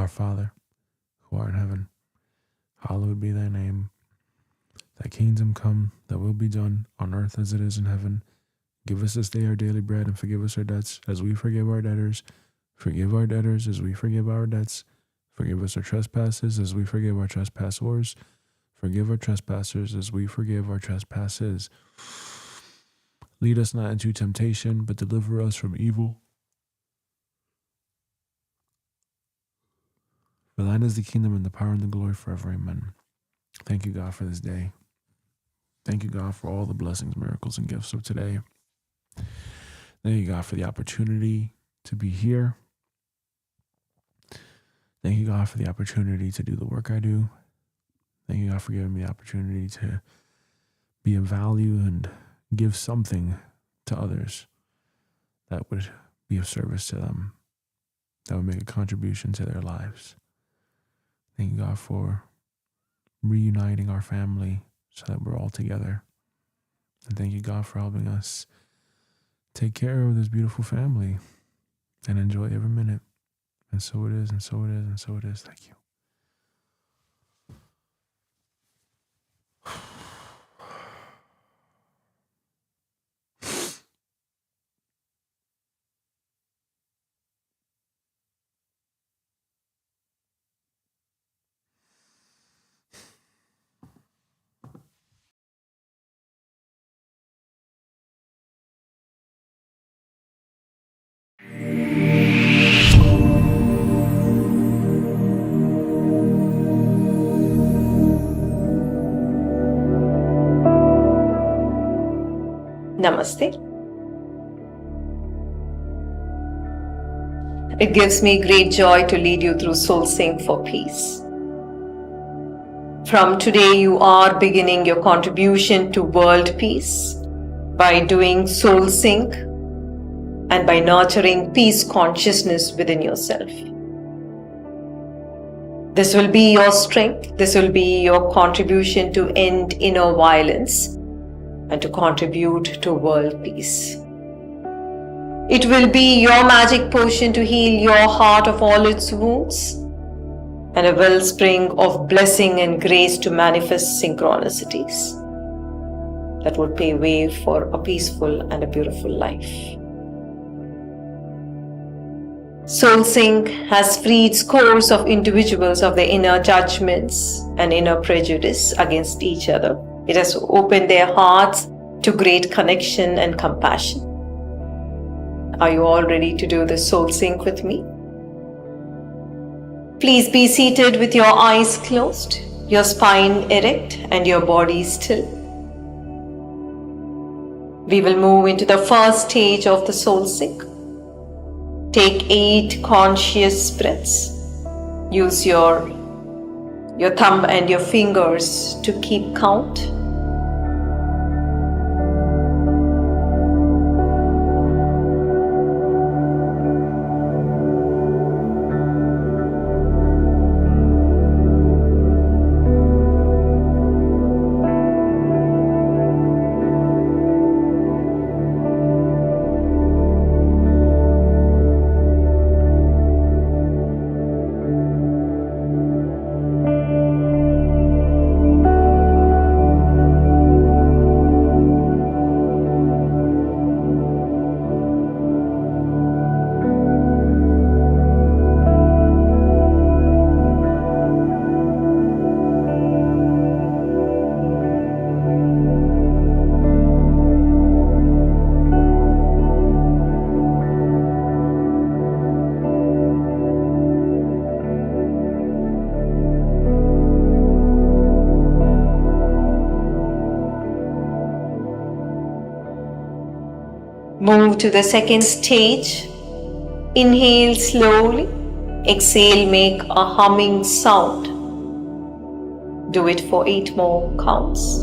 Our Father, who art in heaven, hallowed be thy name. Thy kingdom come, thy will be done, on earth as it is in heaven. Give us this day our daily bread, and forgive us our debts, as we forgive our debtors. Forgive our debtors, as we forgive our debts. Forgive us our trespasses, as we forgive our trespassors. Forgive our trespassers, as we forgive our trespasses. Lead us not into temptation, but deliver us from evil. For thine is the kingdom and the power and the glory forever. Amen. Thank you, God, for this day. Thank you, God, for all the blessings, miracles, and gifts of today. Thank you, God, for the opportunity to be here. Thank you, God, for the opportunity to do the work I do. Thank you, God, for giving me the opportunity to be of value and give something to others that would be of service to them, that would make a contribution to their lives. Thank you, God, for reuniting our family so that we're all together. And thank you, God, for helping us take care of this beautiful family and enjoy every minute. And so it is, and so it is, and so it is. Thank you. Namaste. It gives me great joy to lead you through Soul Sync for Peace. From today, you are beginning your contribution to world peace by doing Soul Sync and by nurturing peace consciousness within yourself. This will be your strength. This will be your contribution to end inner violence and to contribute to world peace. It will be your magic potion to heal your heart of all its wounds and a wellspring of blessing and grace to manifest synchronicities that would pave way for a peaceful and a beautiful life. Soul Sync has freed scores of individuals of their inner judgments and inner prejudice against each other. It has opened their hearts to great connection and compassion. Are you all ready to do the Soul Sync with me? Please be seated with your eyes closed, your spine erect, and your body still. We will move into the first stage of the Soul Sync. Take 8 conscious breaths. Use your thumb and your fingers to keep count. Move to the second stage. Inhale slowly. Exhale, make a humming sound. Do it for 8 more counts.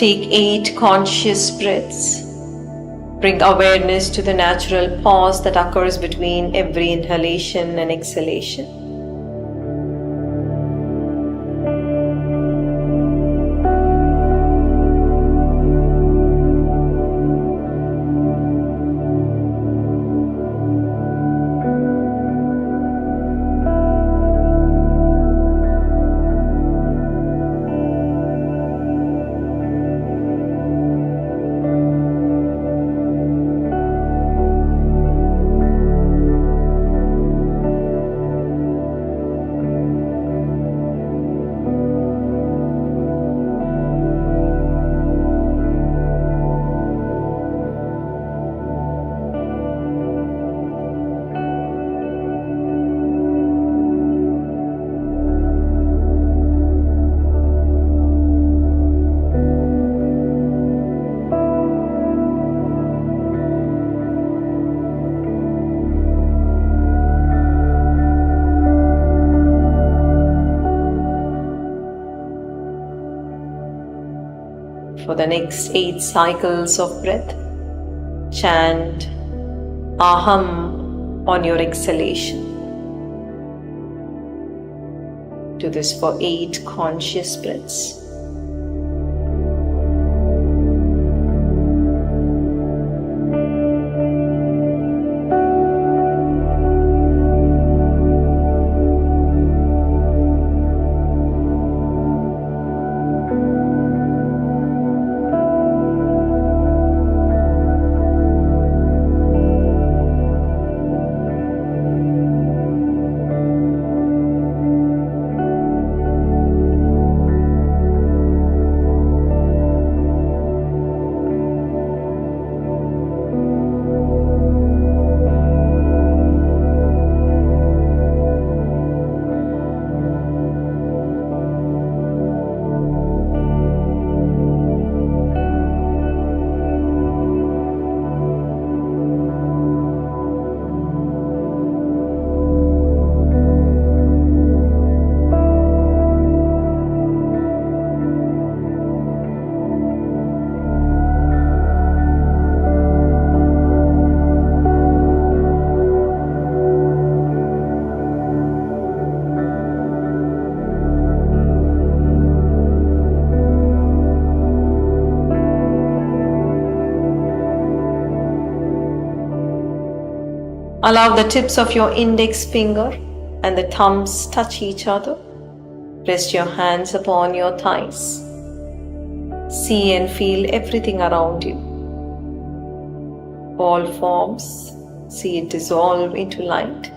Take 8 conscious breaths. Bring awareness to the natural pause that occurs between every inhalation and exhalation. For the next 8 cycles of breath, chant Aham on your exhalation. Do this for 8 conscious breaths. Allow the tips of your index finger and the thumbs touch each other. Rest your hands upon your thighs. See and feel everything around you. All forms, see it dissolve into light.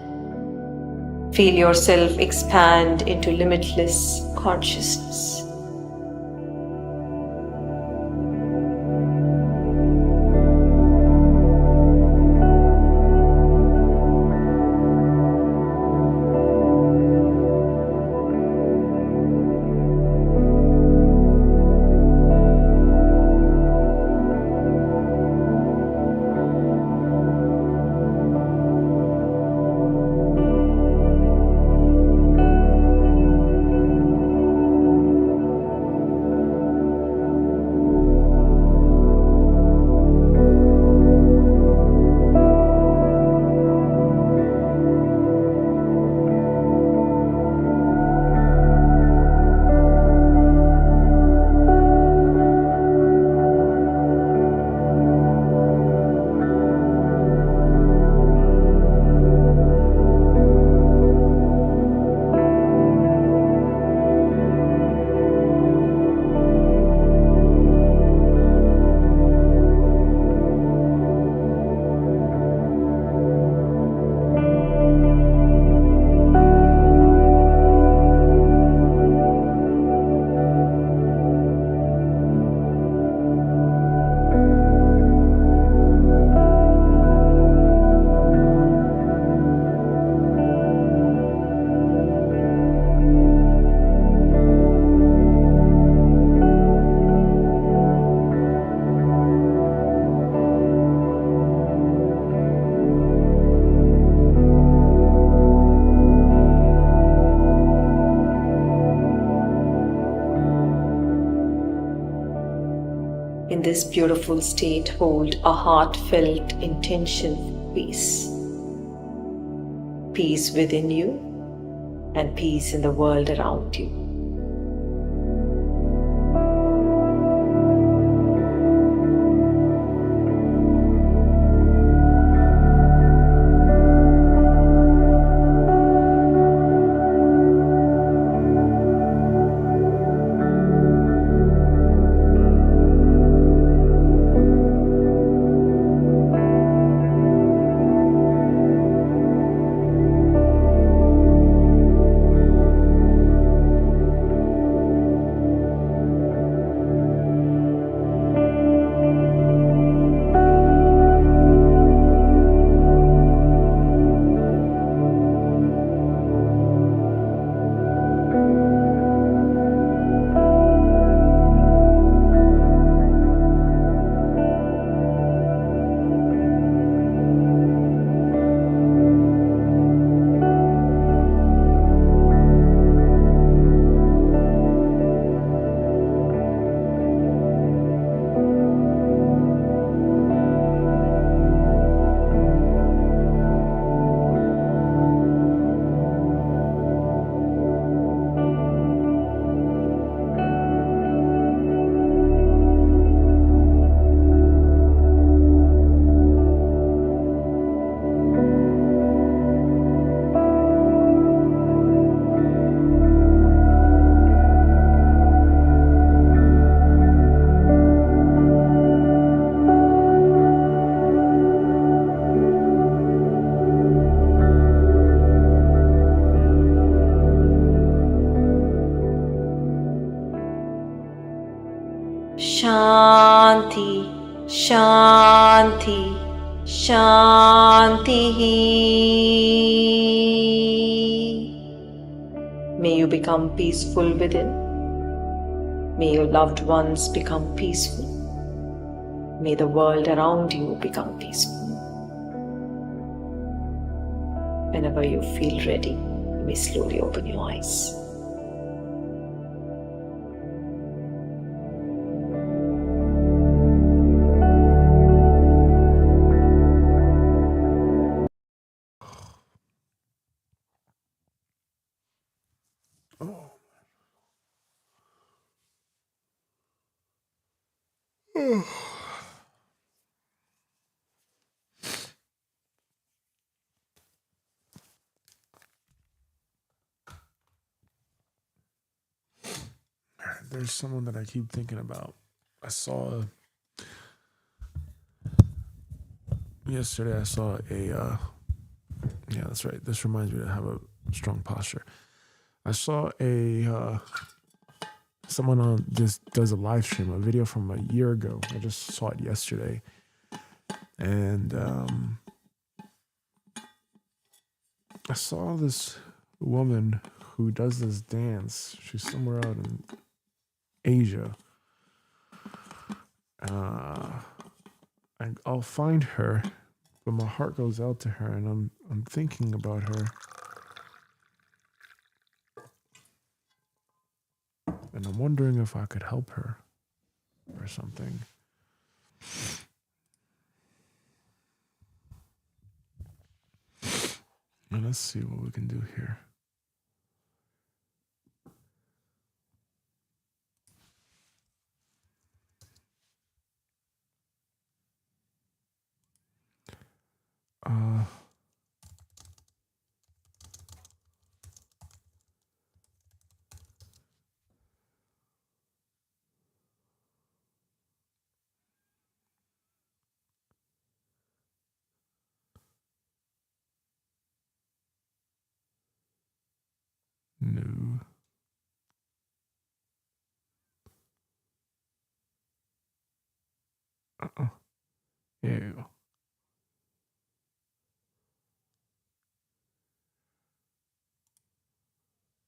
Feel yourself expand into limitless consciousness. this beautiful state, hold a heartfelt intention for peace. Peace within you and peace in the world around you. Shanti, Shanti, Shanti. May you become peaceful within. May your loved ones become peaceful. May the world around you become peaceful. Whenever you feel ready, you may slowly open your eyes. There's someone that I keep thinking about. Yesterday I saw yeah, that's right. This reminds me to have a strong posture. I saw someone on this does a live stream, a video from a year ago. I just saw it yesterday. And I saw this woman who does this dance. She's somewhere out in Asia. I'll find her, but my heart goes out to her, and I'm thinking about her. And I'm wondering if I could help her or something. And let's see what we can do here. No. There you go.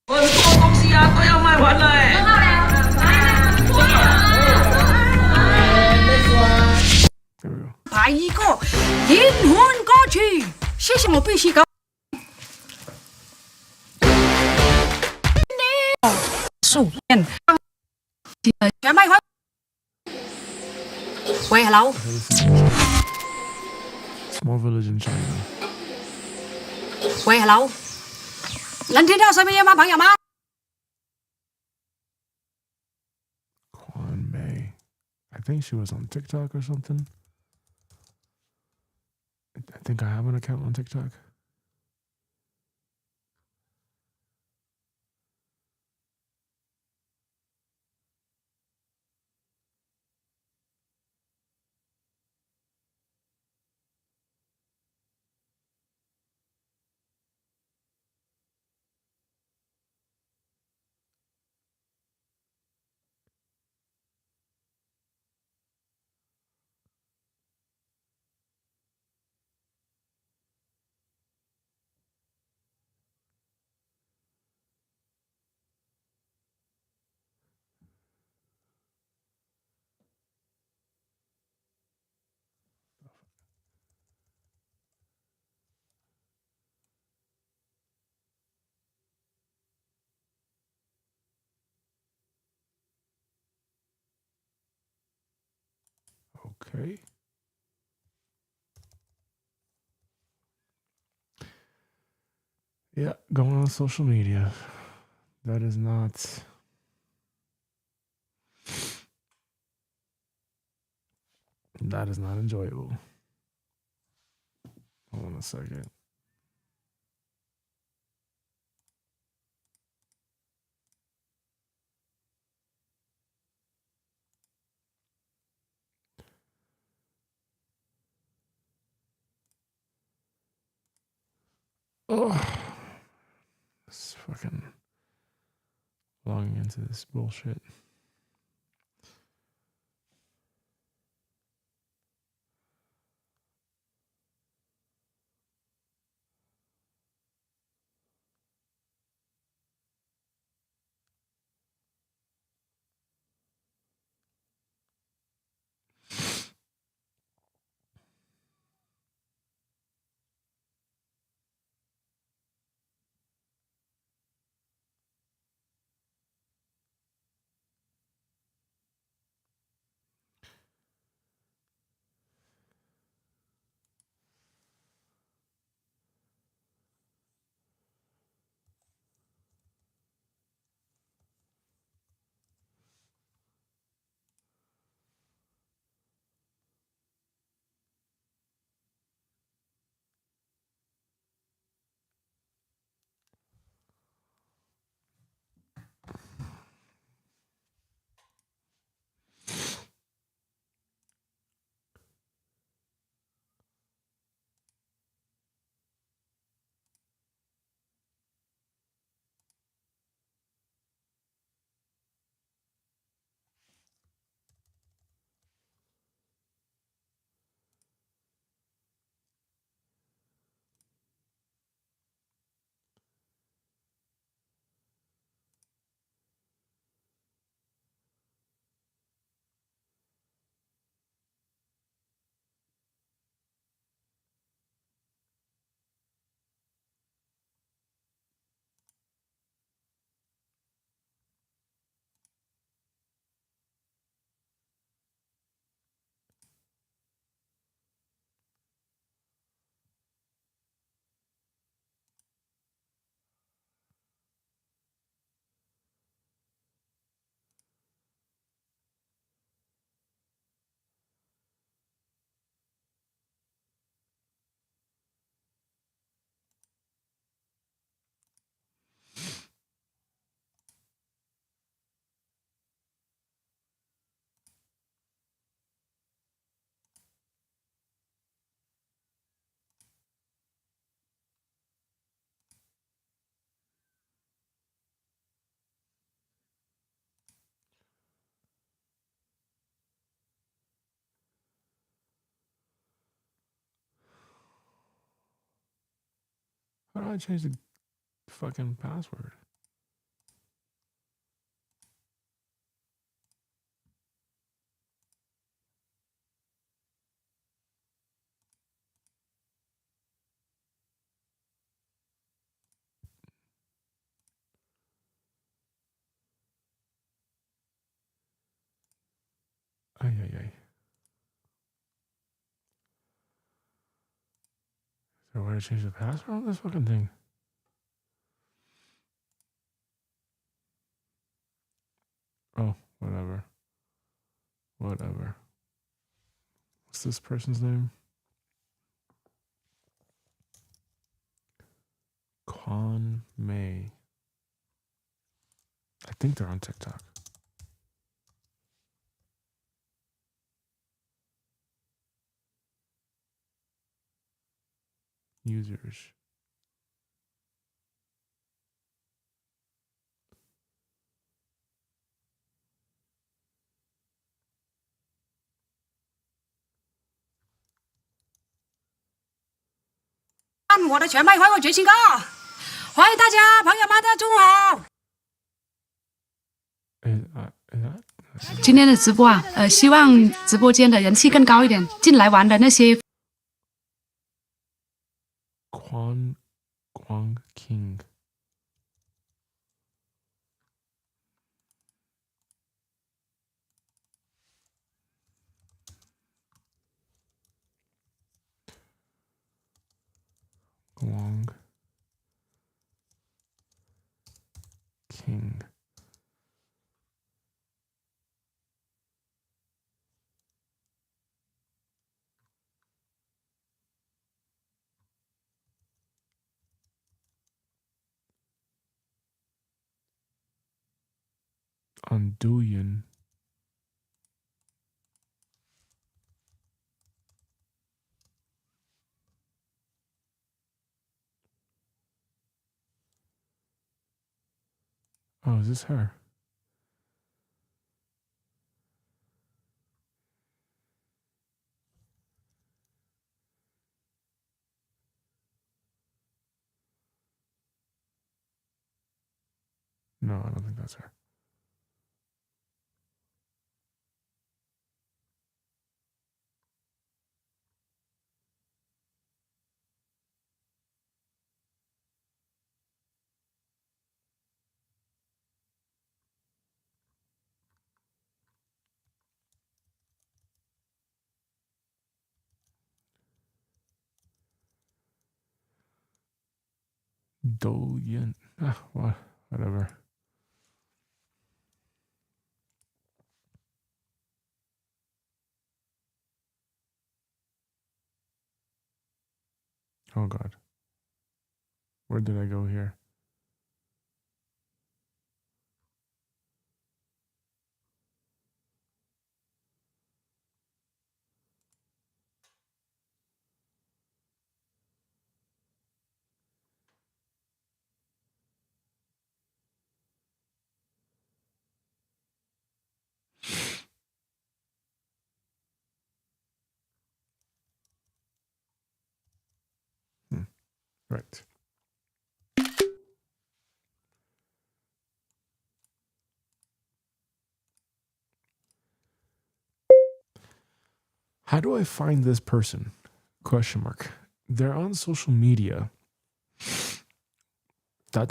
There we go. 第二個演換歌曲，謝謝我必須講。數人，全咪揾。喂，hello， Small village in China. 喂，hello， 能聽到水尾音嗎，朋友們？ Quan Mei. I think she was on TikTok or something. I think I have an account on TikTok. Okay. Yeah, going on social media. That is not enjoyable. Hold on a second. Oh, this fucking logging into this bullshit. How do I change the fucking password? Ay, ay, ay. there a way to change the password on this fucking thing? Oh, whatever. Whatever. What's this person's name? Quan May. I think they're on TikTok. Users. Ăn我的全麦快活觉醒歌，欢迎大家，朋友们，大家中午好。今天的直播啊，希望直播间的人气更高一点，进来玩的那些。Guang King. Guang King. On Douyin. Oh, is this her? No, I don't think that's her. Douyin. Whatever. Oh God. Where did I go here? Right. How do I find this person? Question mark. They're on social media. ... I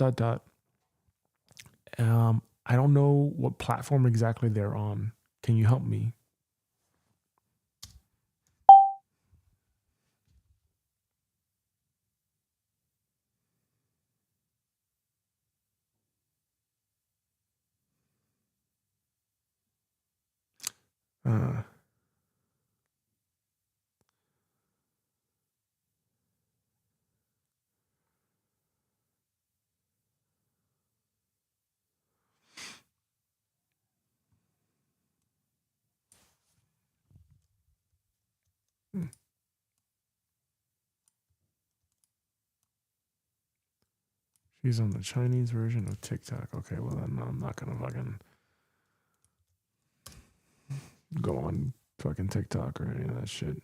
don't know what platform exactly they're on. Can you help me? She's on the Chinese version of TikTok. Okay, well then I'm not gonna fucking go on fucking TikTok or any of that shit.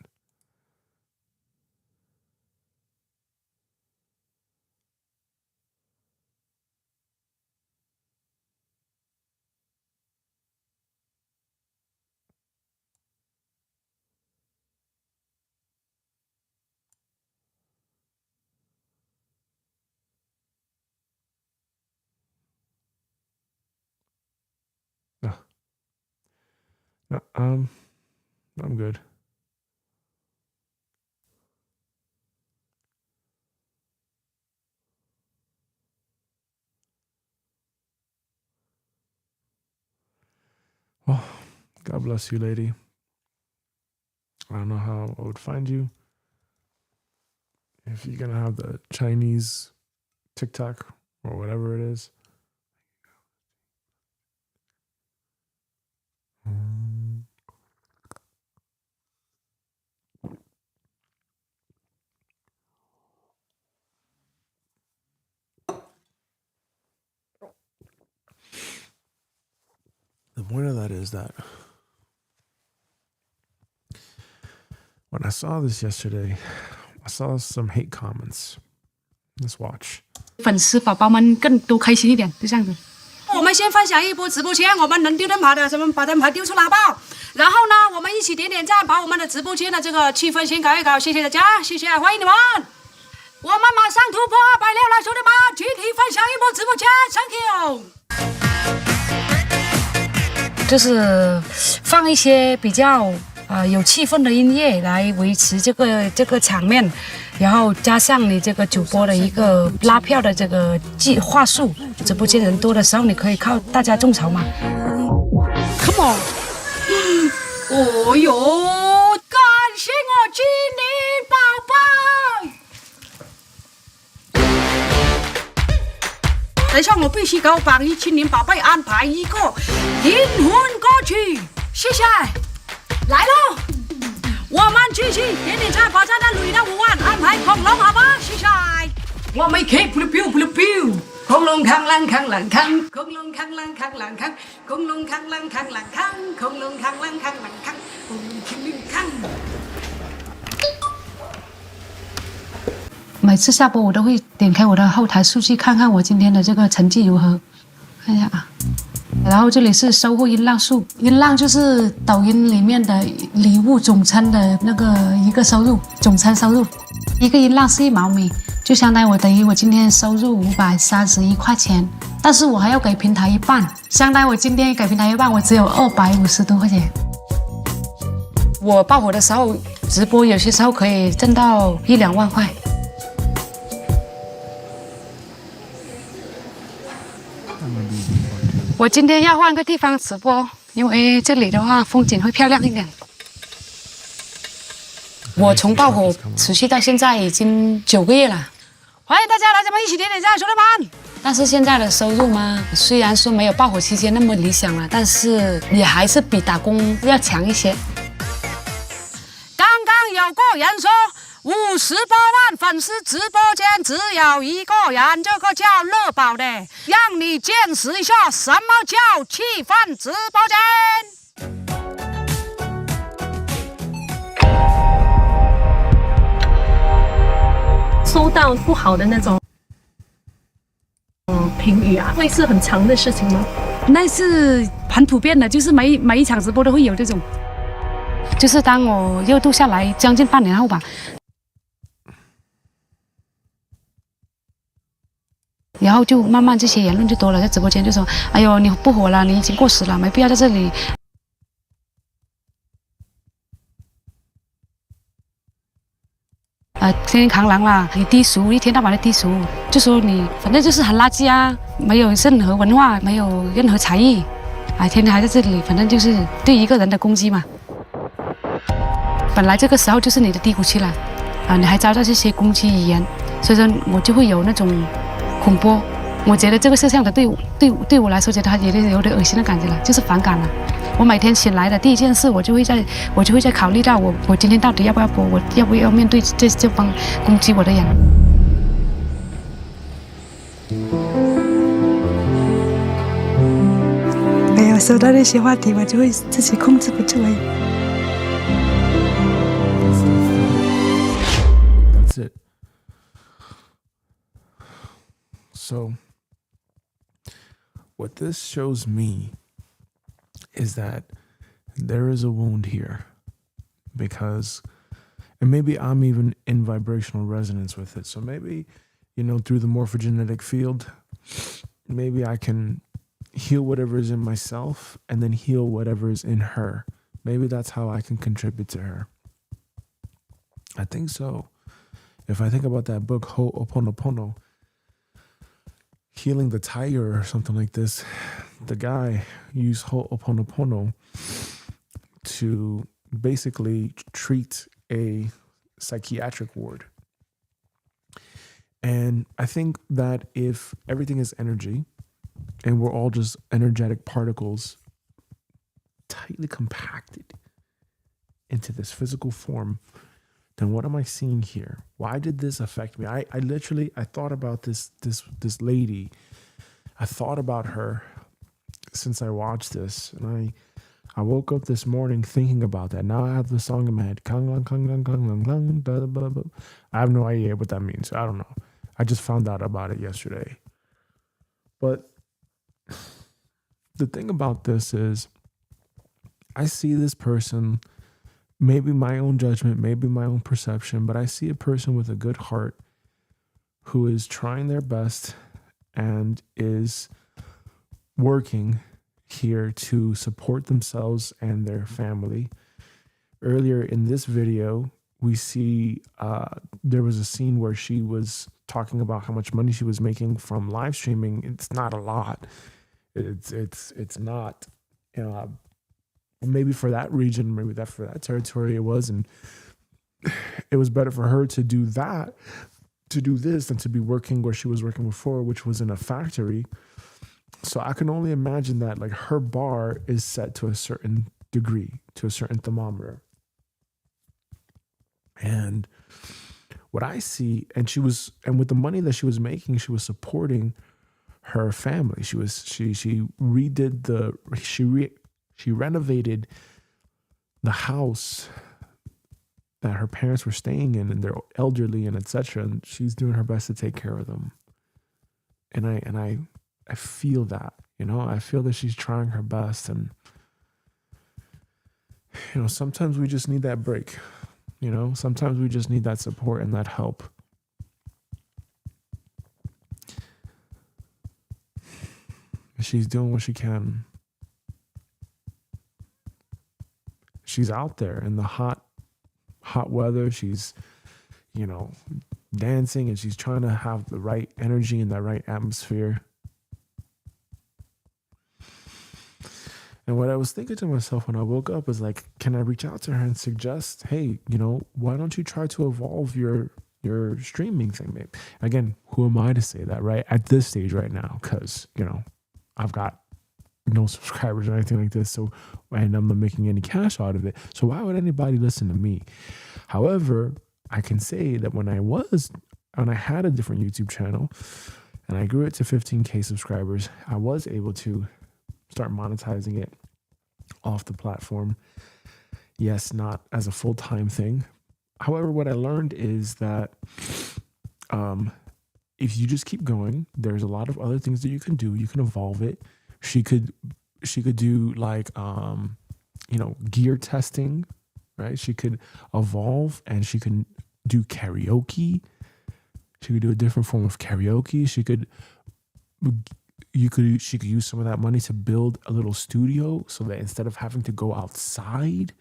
No, I'm good. Well, God bless you, lady. I don't know how I would find you. If you're going to have the Chinese TikTok or whatever it is. The point of that is that when I saw this yesterday, I saw some hate comments. Let's watch. 粉丝宝宝们更多开心一点，就这样子。我们先分享一波直播间，我们能丢灯牌的，咱们把灯牌丢出来吧。然后呢，我们一起点点赞，把我们的直播间的这个气氛先搞一搞。谢谢大家，谢谢，欢迎你们。我们马上突破260了，兄弟们，集体分享一波直播间 ，Thank you。就是放一些比较有气氛的音乐来维持这个场面。然后加上你这个主播的一个拉票的这个话术，直播间人多的时候，你可以靠大家种草嘛。Come on！ 哦哟，感谢我精灵宝贝！等一下，我必须给我榜一精灵宝贝安排一个灵魂歌曲，谢谢，来喽！我们继续点点赞，把赞的累到5万，安排恐龙好吗？谢谢。我们 keep the biu biu biu， 恐龙扛啷扛啷扛，恐龍扛啷扛啷扛，恐龍扛啷扛啷扛，恐龍扛啷扛啷扛，恐龍扛啷扛。每次下播我都会点开我的后台数据，看看我今天的这个成绩如何。看一下啊。然后这里是收获音浪数，音浪就是抖音里面的礼物总称的那个一个收入，总称收入，一个音浪是1毛米，就相当于我今天收入531块钱，但是我还要给平台一半，相当于我今天给平台一半，我只有250多块钱。我爆火的时候，直播有些时候可以挣到1、2万块。我今天要换个地方直播，因为这里的话风景会漂亮一点。我从爆火持续到现在已经9个月了，欢迎大家来咱们一起点点赞，兄弟们！但是现在的收入嘛，虽然说没有爆火期间那么理想了，但是也还是比打工要强一些。刚刚有个人说，58万粉丝直播间只有一个人，这个叫乐宝的，让你见识一下什么叫气氛直播间。收到不好的那种评语啊，会是很长的事情吗？那是很普遍的，就是每一场直播都会有这种。就是当我热度下来将近半年后吧。然后就慢慢这些言论就多了，在直播间就说：“哎呦，你不火了，你已经过时了，没必要在这里。”天天扛狼啦，你低俗，一天到晚的低俗，就说你反正就是很垃圾啊，没有任何文化，没有任何才艺，天天还在这里，反正就是对一个人的攻击嘛。本来这个时候就是你的低谷期了，你还遭到这些攻击语言，所以说我就会有那种恐怖。我觉得这个摄像头对我来说，觉得它有点恶心的感觉了，就是反感了。我每天醒来的第一件事，我就会在考虑到我今天到底要不要播，我要不要面对这帮攻击我的人。没有收到那些话题，我就会自己控制不住而已。That's it. So, what this shows me is that there is a wound here because, and maybe I'm even in vibrational resonance with it. So maybe, through the morphogenetic field, maybe I can heal whatever is in myself and then heal whatever is in her. Maybe that's how I can contribute to her. I think so. If I think about that book, Ho'oponopono, healing the tiger or something like this, the guy used Ho'oponopono to basically treat a psychiatric ward. And I think that if everything is energy and we're all just energetic particles tightly compacted into this physical form, then what am I seeing here? Why did this affect me? I literally thought about this lady. I thought about her since I watched this, and I woke up this morning thinking about that. Now I have the song in my head. Kang lang kang lang kang lang lang. Blah, blah, blah. I have no idea what that means. I don't know. I just found out about it yesterday. But the thing about this is, I see this person, maybe my own judgment, maybe my own perception, but I see a person with a good heart who is trying their best and is working here to support themselves and their family. Earlier in this video, we see there was a scene where she was talking about how much money she was making from live streaming. It's not a lot. It's not, maybe for that region, maybe that for that territory it was, and it was better for her to do that, to do this, than to be working where she was working before, which was in a factory. So I can only imagine that like her bar is set to a certain degree, to a certain thermometer. And what I see, and with the money that she was making, she was supporting her family. She renovated the house that her parents were staying in, and they're elderly and etc. And she's doing her best to take care of them. And I feel that, I feel that she's trying her best. And, sometimes we just need that break, sometimes we just need that support and that help. She's doing what she can. She's out there in the hot weather. She's, dancing, and she's trying to have the right energy and the right atmosphere. And what I was thinking to myself when I woke up was like, can I reach out to her and suggest, hey, why don't you try to evolve your streaming thing, babe? Again, who am I to say that, right? At this stage right now, because, I've got no subscribers or anything like this. And I'm not making any cash out of it. So why would anybody listen to me? However, I can say that when I had a different YouTube channel and I grew it to 15K subscribers, I was able to start monetizing it off the platform. Yes, not as a full-time thing. However, what I learned is that if you just keep going, there's a lot of other things that you can do. You can evolve it. She could do like gear testing, right? She could evolve, and she can do karaoke. She could do a different form of karaoke. She could use some of that money to build a little studio so that instead of having to go outside,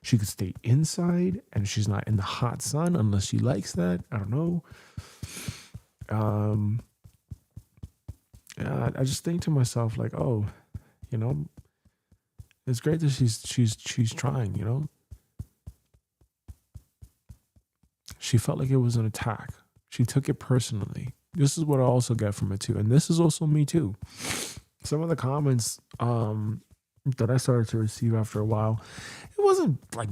she could stay inside and she's not in the hot sun unless she likes that. I don't know. I just think to myself like, oh, it's great that she's trying, She felt like it was an attack. She took it personally. This is what I also get from it too. And this is also me too. Some of the comments that I started to receive after a while, it wasn't like,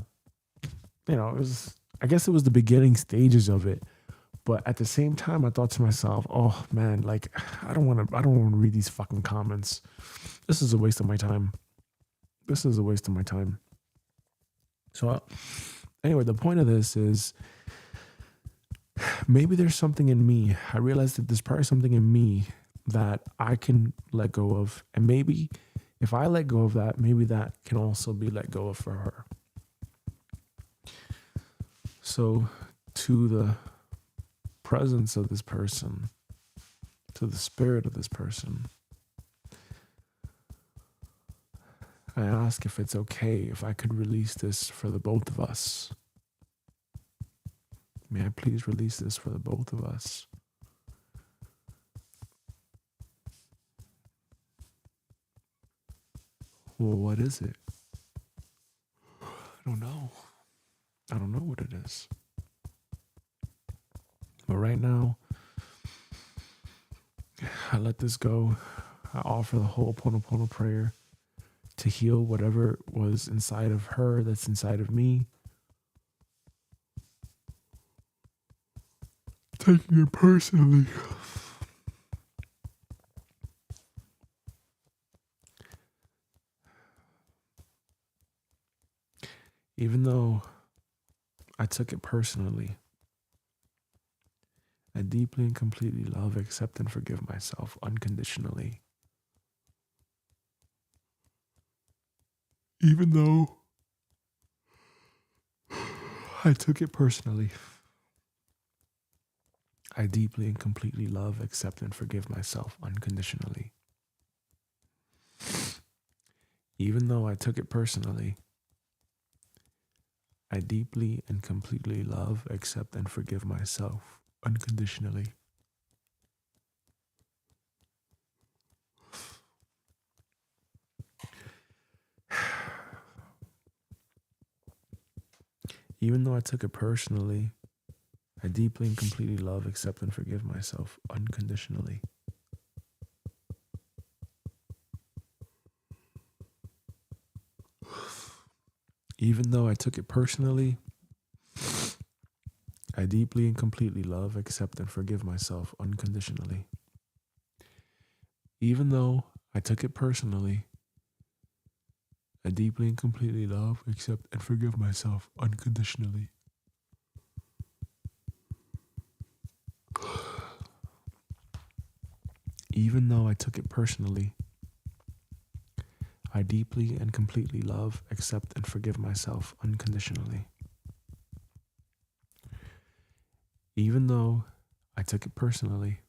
I guess it was the beginning stages of it. But at the same time, I thought to myself, oh man, like I don't want to read these fucking comments. This is a waste of my time. So anyway, the point of this is, maybe there's something in me. I realized that there's probably something in me that I can let go of. And maybe if I let go of that, maybe that can also be let go of for her. So to the presence of this person, to the spirit of this person, I ask if it's okay if I could release this for the both of us. May I please release this for the both of us? Well, what is it? I don't know. I don't know what it is. But right now, I let this go. I offer the whole Ho'oponopono prayer to heal whatever was inside of her that's inside of me. Taking it personally. Even though I took it personally, I deeply and completely love, accept, and forgive myself unconditionally. Even though I took it personally, I deeply and completely love, accept, and forgive myself unconditionally. Even though I took it personally, I deeply and completely love, accept, and forgive myself unconditionally. Even though I took it personally, I deeply and completely love, accept, and forgive myself unconditionally. Even though I took it personally, I deeply and completely love, accept, and forgive myself unconditionally. Even though I took it personally, I deeply and completely love, accept, and forgive myself unconditionally. Even though I took it personally, I deeply and completely love, accept, and forgive myself unconditionally. Even though I took it personally,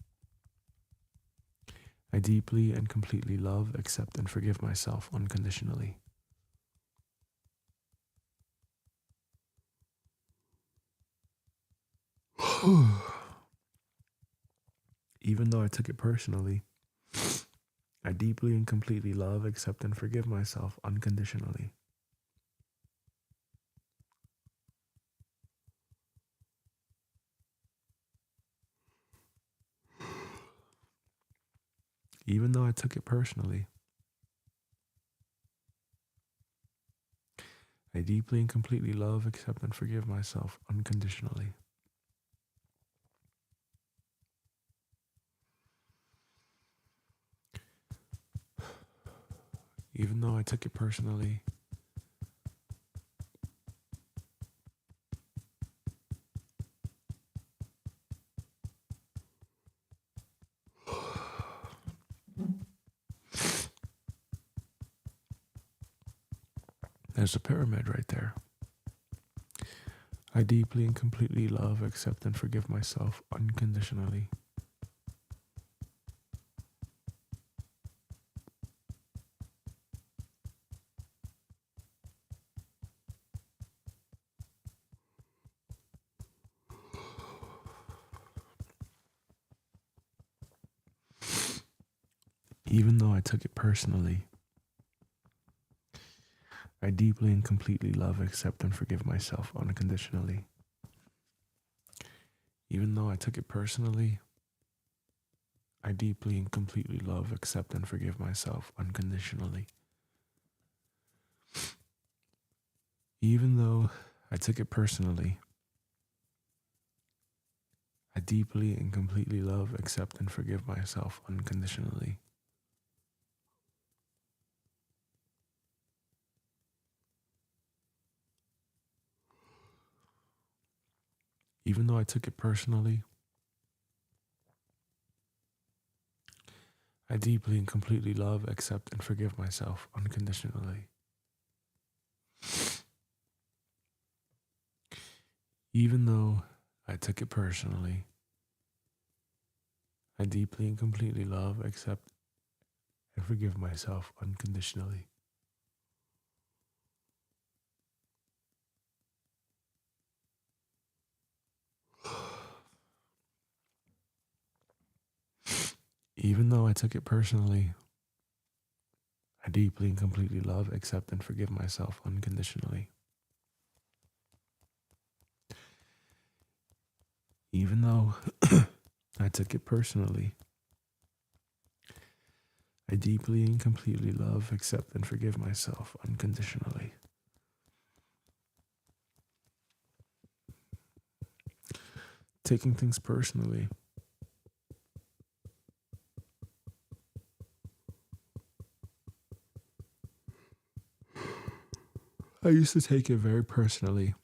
I deeply and completely love, accept, and forgive myself unconditionally. Even though I took it personally, I deeply and completely love, accept, and forgive myself unconditionally. Even though I took it personally, I deeply and completely love, accept, and forgive myself unconditionally. Even though I took it personally, there's a pyramid right there. I deeply and completely love, accept, and forgive myself unconditionally. Even though I took it personally, I deeply and completely love, accept, and forgive myself unconditionally. Even though I took it personally, I deeply and completely love, accept, and forgive myself unconditionally. Even though I took it personally, I deeply and completely love, accept, and forgive myself unconditionally. Even though I took it personally, I deeply and completely love, accept, and forgive myself unconditionally. Even though I took it personally, I deeply and completely love, accept, and forgive myself unconditionally. Even though I took it personally, I deeply and completely love, accept, and forgive myself unconditionally. Even though I took it personally, I deeply and completely love, accept, and forgive myself unconditionally. Taking things personally. I used to take it very personally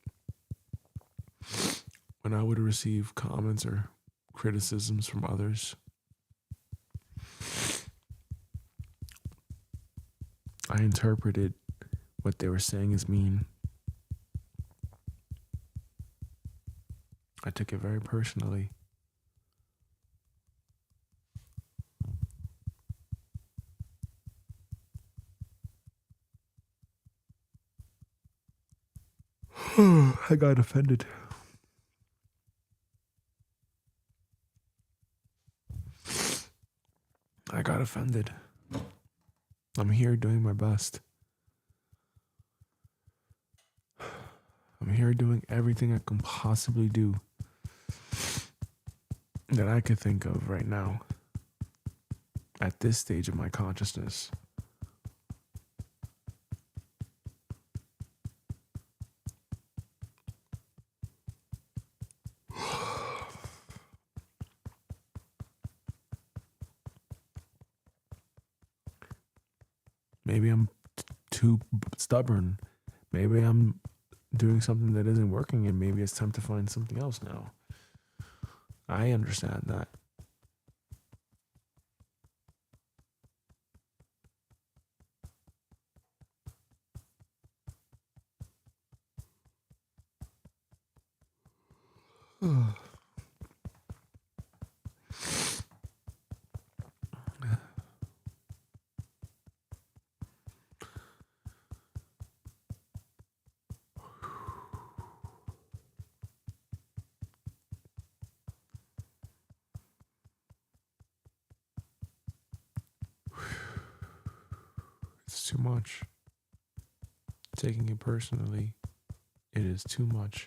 when I would receive comments or criticisms from others. I interpreted what they were saying as mean. I took it very personally. I got offended. I got offended. I'm here doing my best. I'm here doing everything I can possibly do that I could think of right now at this stage of my consciousness. Maybe I'm too stubborn. Maybe I'm doing something that isn't working, and maybe it's time to find something else now. I understand that. It's too much. Taking it personally, it is too much.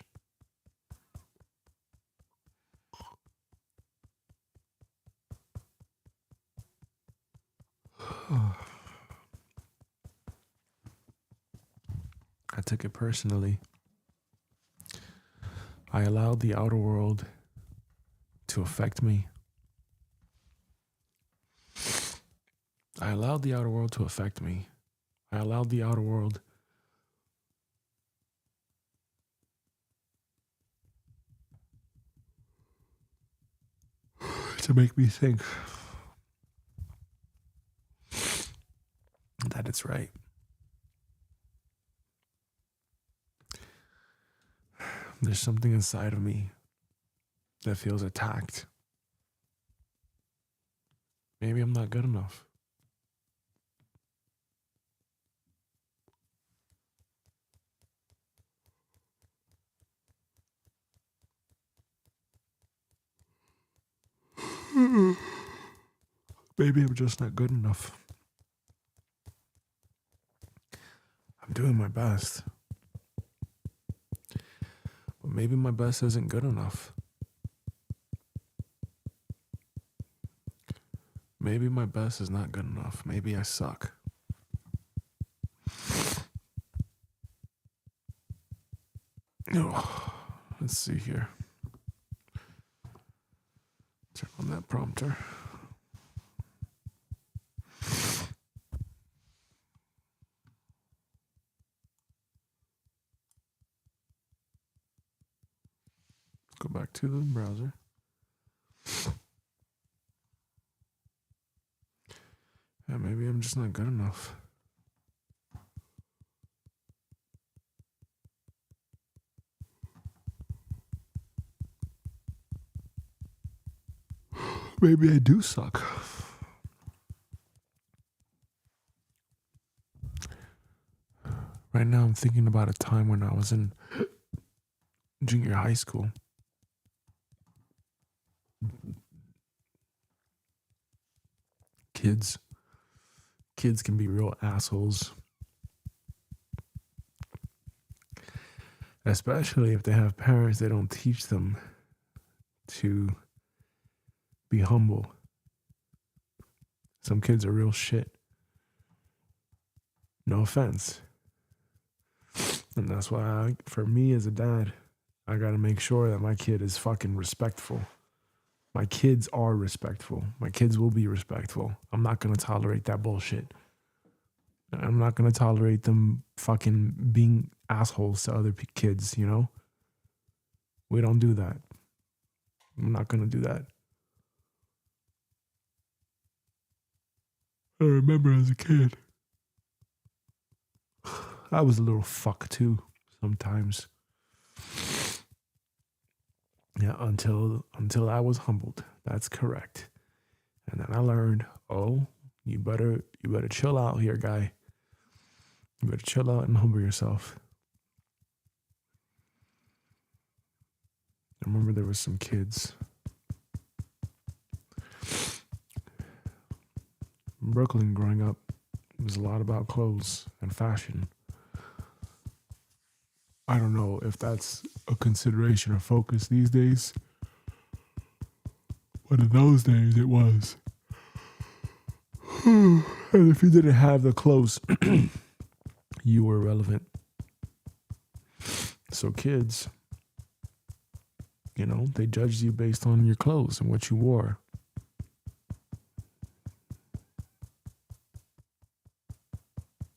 I took it personally. I allowed the outer world to affect me. I allowed the outer world to affect me. I allowed the outer world to make me think that it's right. There's something inside of me that feels attacked. Maybe I'm not good enough. Maybe I'm just not good enough. I'm doing my best. But maybe my best isn't good enough. Maybe my best is not good enough. Maybe I suck. Oh, let's see here. Turn on that prompter. Go back to the browser. Yeah, maybe I'm just not good enough. Maybe I do suck. Right now I'm thinking about a time when I was in junior high school. Kids kids can be real assholes. Especially if they have parents that don't teach them to be humble. Some kids are real shit. No offense. And that's why, for me as a dad, I gotta make sure that my kid is fucking respectful. My kids are respectful. My kids will be respectful. I'm not gonna tolerate that bullshit. I'm not gonna tolerate them fucking being assholes to other kids, you know? We don't do that. I'm not gonna do that. I remember as a kid, I was a little fuck too sometimes. Yeah, until I was humbled. That's correct. And then I learned, oh, you better chill out here, guy. You better chill out and humble yourself. I remember there was some kids in Brooklyn growing up. It was a lot about clothes and fashion. I don't know if that's a consideration or focus these days, but in those days it was. And if you didn't have the clothes, you were relevant. So kids, you know, they judged you based on your clothes and what you wore.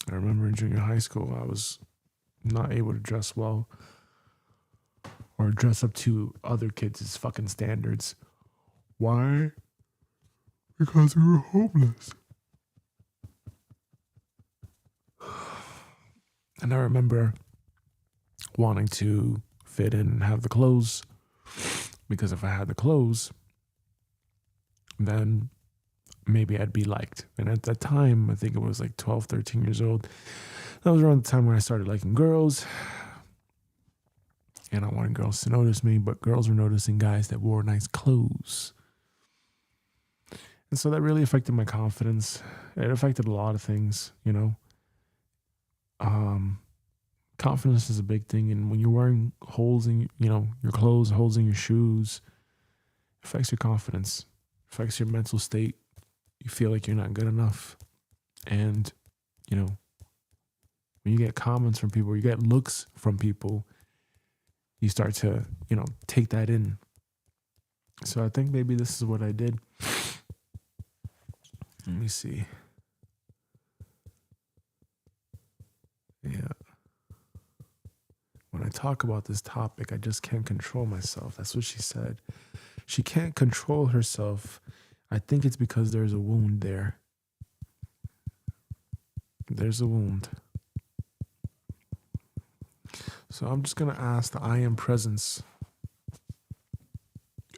I remember in junior high school, I was not able to dress well or dress up to other kids' fucking standards. Why? Because we were homeless. And I remember wanting to fit in and have the clothes, because if I had the clothes, then maybe I'd be liked. And at that time, I think it was like 12, 13 years old. That was around the time when I started liking girls. And I wanted girls to notice me, but girls were noticing guys that wore nice clothes. And so that really affected my confidence. It affected a lot of things, you know. Confidence is a big thing. And when you're wearing holes in, you know, your clothes, holes in your shoes, it affects your confidence, it affects your mental state. You feel like you're not good enough. And, you know, when you get comments from people, you get looks from people, you start to, you know, take that in. So I think maybe this is what I did. Let me see. Yeah. When I talk about this topic, I just can't control myself. That's what she said. She can't control herself. I think it's because there's a wound there. There's a wound. So I'm just going to ask the I am presence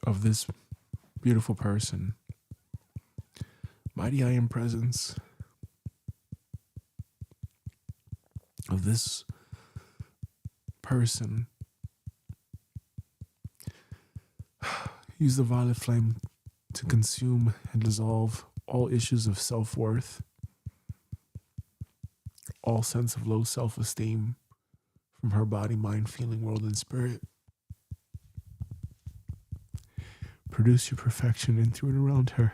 of this beautiful person. Mighty I am presence of this person. Use the violet flame to consume and dissolve all issues of self-worth, all sense of low self-esteem from her body, mind, feeling, world, and spirit. Produce your perfection in, through, and around her.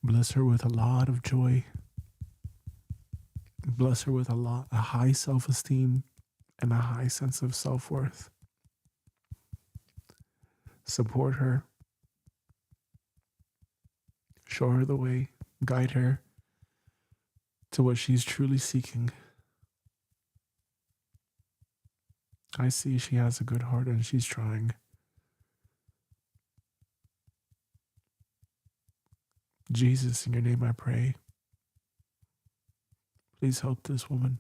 Bless her with a lot of joy. Bless her with a high self-esteem and a high sense of self-worth. Support her. Show her the way. Guide her to what she's truly seeking. I see she has a good heart and she's trying. Jesus, in your name I pray. Please help this woman.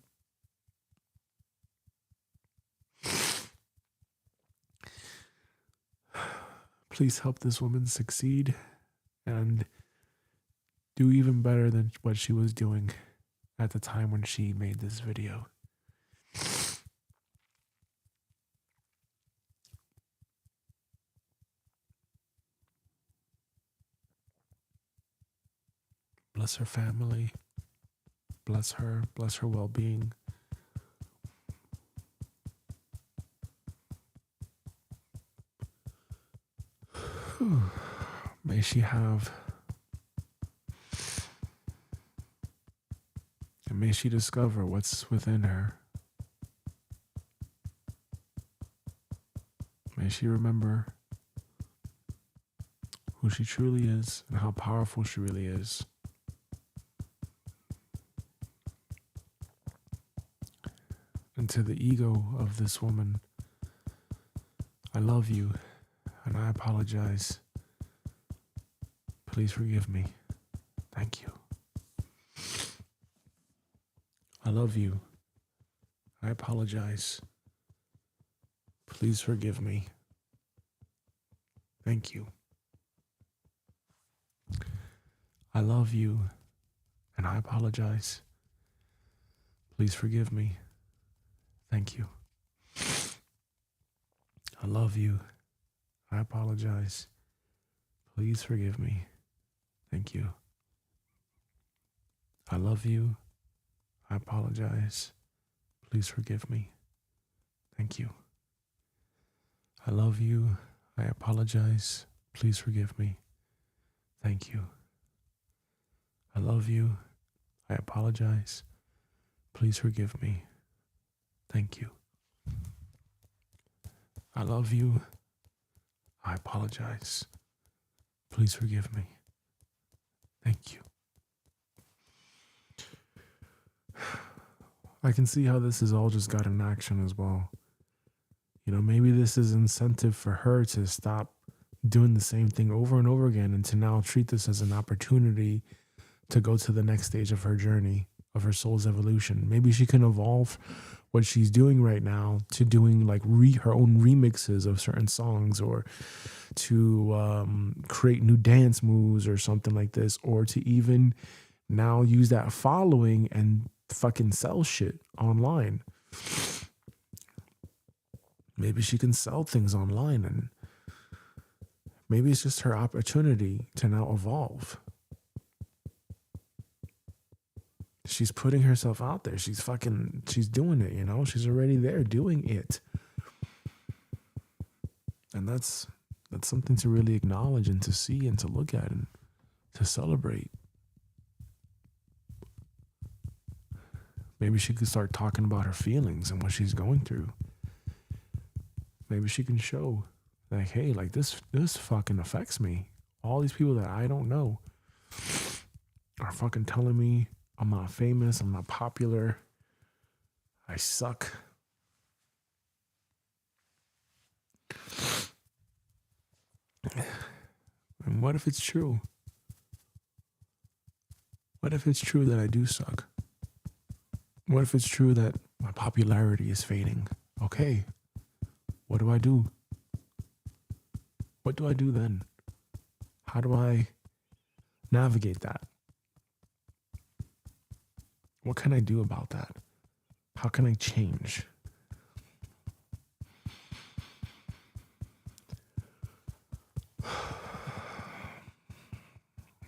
Please help this woman succeed and do even better than what she was doing at the time when she made this video. bless her family, bless her well-being. May she have, and may she discover what's within her. May she remember who she truly is and how powerful she really is. And to the ego of this woman, I love you and I apologize. Please forgive me. Thank you. I love you. I apologize. Please forgive me. Thank you. I love you and I apologize. Please forgive me. Thank you. I love you. I apologize. Please forgive me. Thank you. I love you. I apologize. Please forgive me. Thank you. I love you. I apologize. Please forgive me. Thank you. I love you. I apologize. Please forgive me. Thank you. I love you. I apologize. Please forgive me. Thank you. I can see how this has all just got in action as well. You know, maybe this is incentive for her to stop doing the same thing over and over again and to now treat this as an opportunity to go to the next stage of her journey, of her soul's evolution. Maybe she can evolve what she's doing right now to doing like her own remixes of certain songs, or to create new dance moves or something like this, or to even now use that following and fucking sell shit online. Maybe she can sell things online, and maybe it's just her opportunity to now evolve. She's putting herself out there. She's doing it, you know? She's already there doing it. And that's something to really acknowledge and to see and to look at and to celebrate. Maybe she could start talking about her feelings and what she's going through. Maybe she can show like, hey, like this fucking affects me. All these people that I don't know are fucking telling me I'm not famous, I'm not popular, I suck. And what if it's true? What if it's true that I do suck? What if it's true that my popularity is fading? Okay, what do I do? What do I do then? How do I navigate that? What can I do about that? How can I change?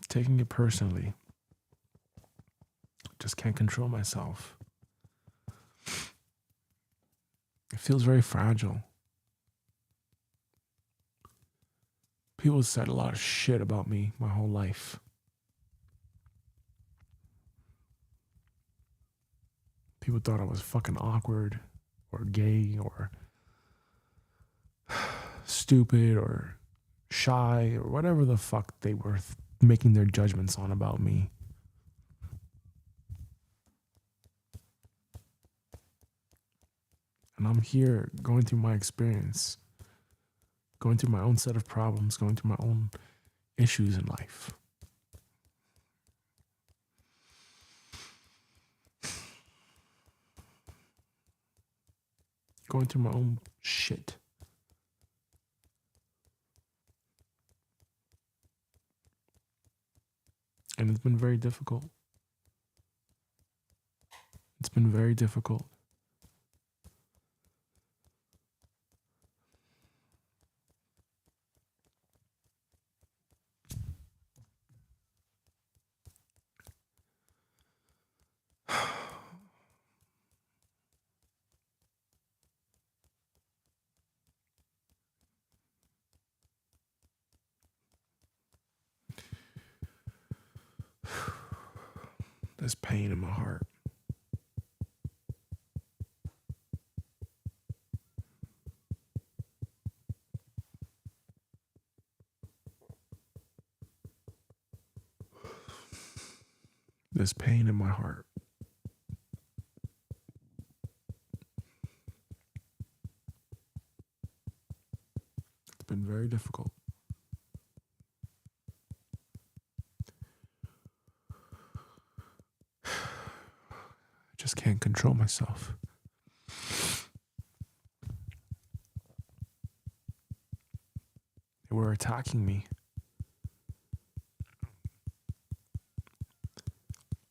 Taking it personally. Just can't control myself. It feels very fragile. People said a lot of shit about me my whole life. People thought I was fucking awkward or gay or stupid or shy or whatever the fuck they were making their judgments on about me. And I'm here going through my experience, going through my own set of problems, going through my own issues in life. Going through my own shit. And it's been very difficult. It's been very difficult. This pain in my heart. This pain in my heart. It's been very difficult. I just can't control myself. They were attacking me.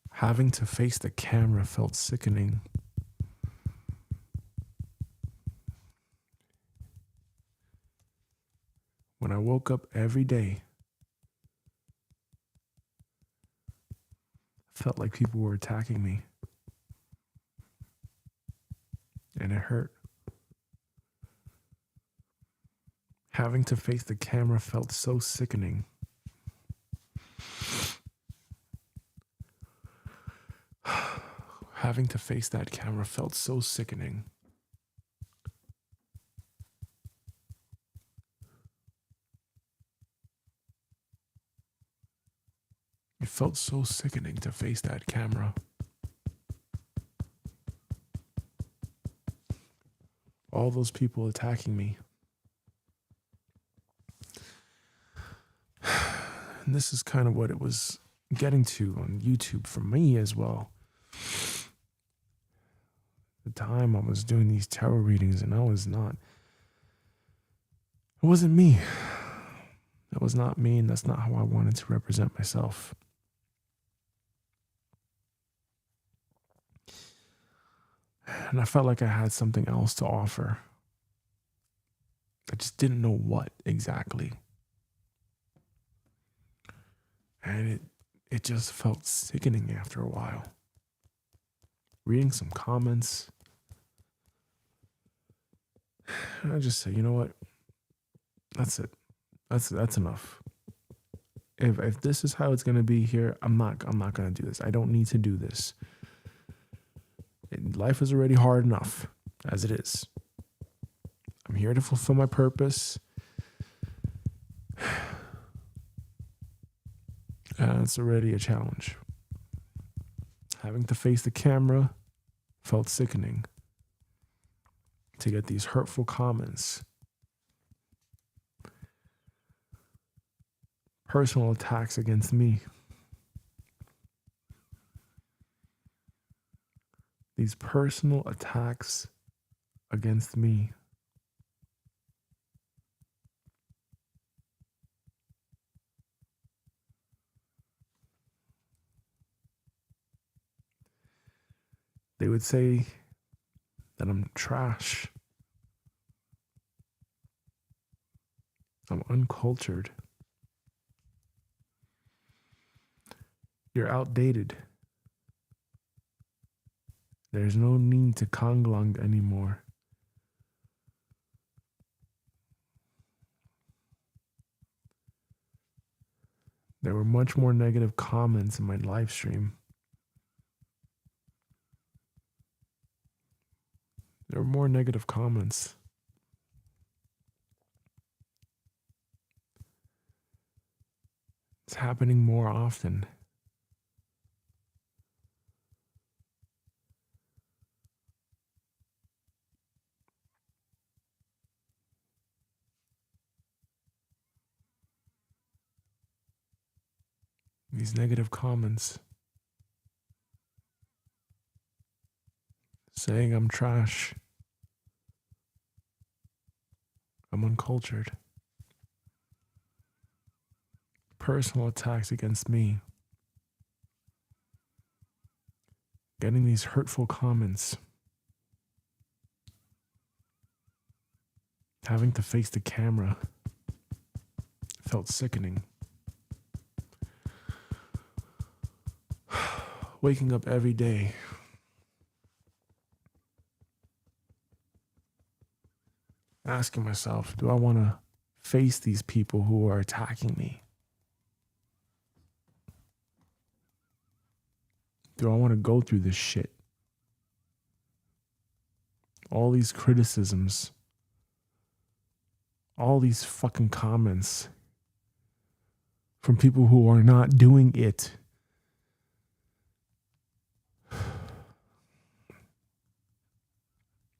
Having to face the camera felt sickening. When I woke up every day, I felt like people were attacking me. And it hurt. Having to face the camera felt so sickening. Having to face that camera felt so sickening. It felt so sickening to face that camera. All those people attacking me. And this is kind of what it was getting to on YouTube for me as well. The time I was doing these tarot readings and it wasn't me. That was not me, and that's not how I wanted to represent myself. And I felt like I had something else to offer. I just didn't know what exactly. And it just felt sickening after a while. Reading some comments, and I just say, you know what? That's it. That's enough. If this is how it's gonna be here, I'm not gonna do this. I don't need to do this. Life is already hard enough as it is. I'm here to fulfill my purpose. And it's already a challenge. Having to face the camera felt sickening. To get these hurtful comments, personal attacks against me. These personal attacks against me. They would say that I'm trash. I'm uncultured. You're outdated. There's no need to konglong anymore. There were much more negative comments in my live stream. There were more negative comments. It's happening more often. These negative comments saying I'm trash, I'm uncultured. Personal attacks against me. Getting these hurtful comments. Having to face the camera felt sickening. Waking up every day asking myself, do I want to face these people who are attacking me? Do I want to go through this shit? All these criticisms, all these fucking comments from people who are not doing it.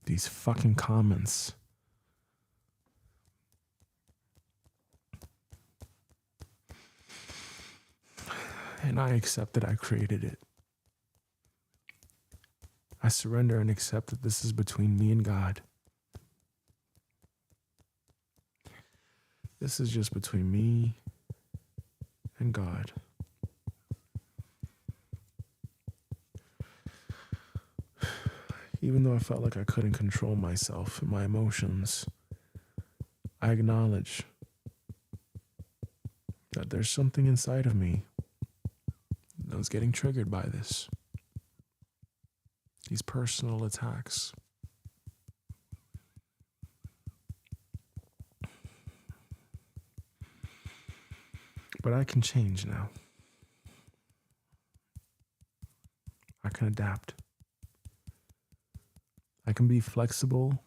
These fucking comments. And I accept that I created it. I surrender and accept that this is between me and God. This is just between me and God. Even though I felt like I couldn't control myself and my emotions, I acknowledge that there's something inside of me that was getting triggered by this. These personal attacks. But I can change now. I can adapt. I can be flexible.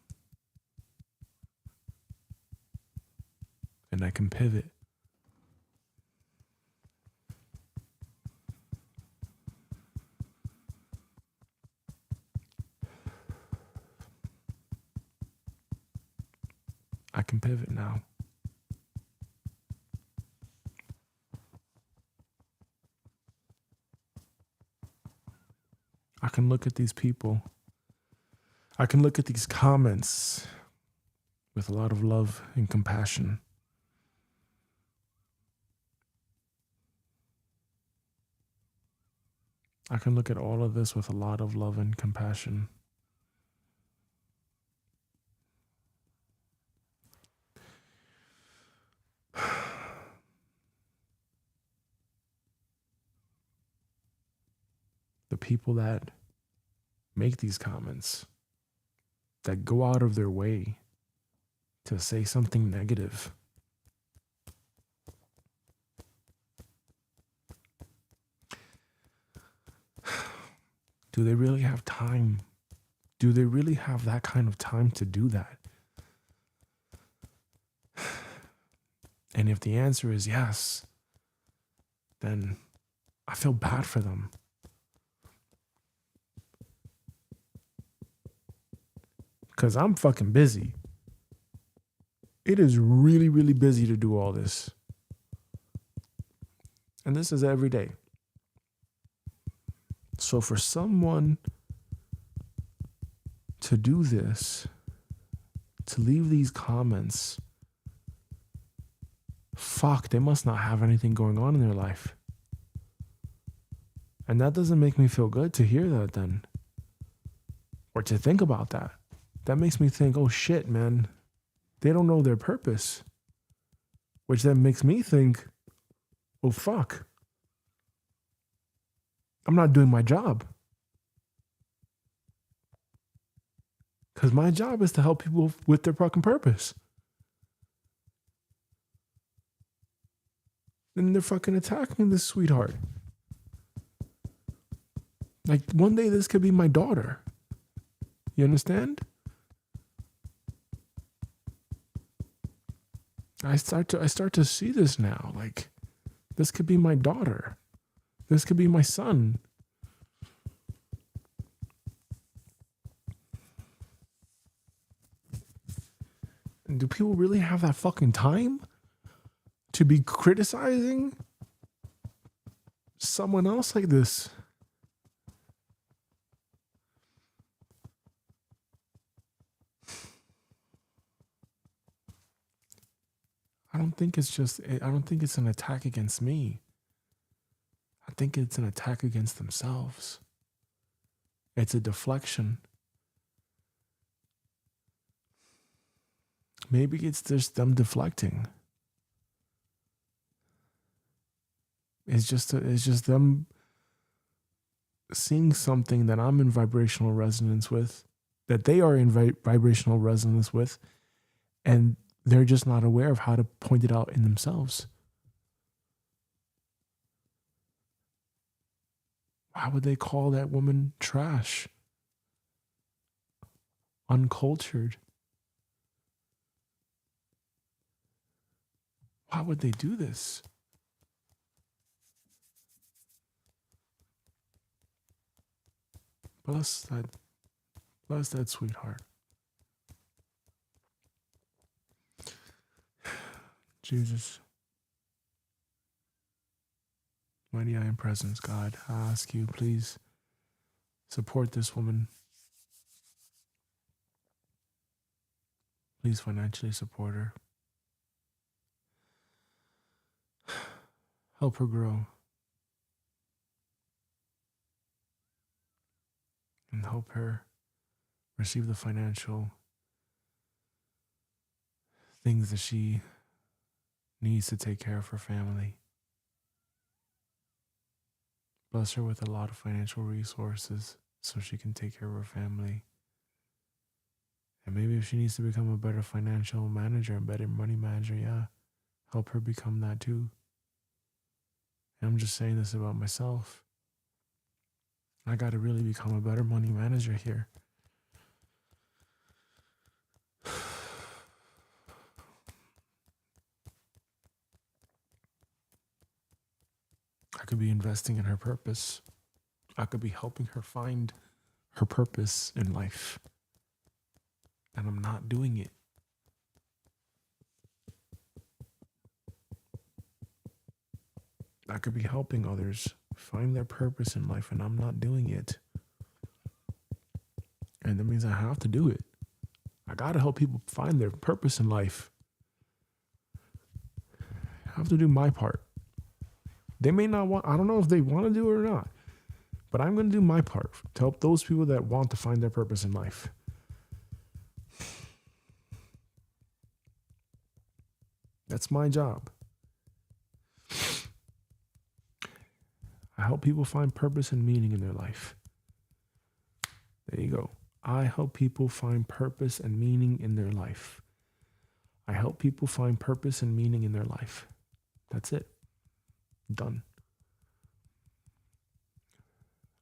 And I can pivot. I can pivot now. I can look at these people. I can look at these comments with a lot of love and compassion. I can look at all of this with a lot of love and compassion. The people that make these comments, that go out of their way to say something negative, do they really have time? Do they really have that kind of time to do that? And if the answer is yes, then I feel bad for them. Because I'm fucking busy. It is really, really busy to do all this. And this is every day. So for someone to do this, to leave these comments, fuck, they must not have anything going on in their life. And that doesn't make me feel good to hear that then. Or to think about that. That makes me think, oh shit, man, they don't know their purpose. Which then makes me think, oh fuck, I'm not doing my job. Because my job is to help people with their fucking purpose. And they're fucking attacking this sweetheart. Like, one day this could be my daughter. You understand? I start to see this now. Like, this could be my daughter. This could be my son. And do people really have that fucking time to be criticizing someone else like this? I don't think it's an attack against me. I think it's an attack against themselves. It's a deflection. Maybe it's just them deflecting. It's just them seeing something that I'm in vibrational resonance with, that they are in vibrational resonance with, and they're just not aware of how to point it out in themselves. Why would they call that woman trash? Uncultured? Why would they do this? Bless that sweetheart. Jesus. Mighty I am presence, God. I ask you, please support this woman. Please financially support her. Help her grow. And help her receive the financial things that she needs to take care of her family. Bless her with a lot of financial resources so she can take care of her family. And maybe if she needs to become a better financial manager, a better money manager, yeah, help her become that too. And I'm just saying this about myself. I got to really become a better money manager here. I could be investing in her purpose. I could be helping her find her purpose in life. And I'm not doing it. I could be helping others find their purpose in life, and I'm not doing it. And that means I have to do it. I got to help people find their purpose in life. I have to do my part. They may not want, I don't know if they want to do it or not, but I'm going to do my part to help those people that want to find their purpose in life. That's my job. I help people find purpose and meaning in their life. There you go. I help people find purpose and meaning in their life. I help people find purpose and meaning in their life. That's it. Done.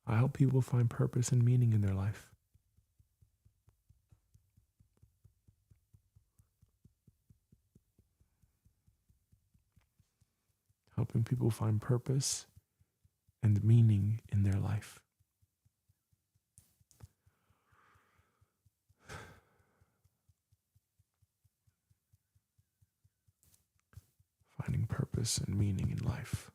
I help people find purpose and meaning in their life. Helping people find purpose and meaning in their life. Finding purpose and meaning in life.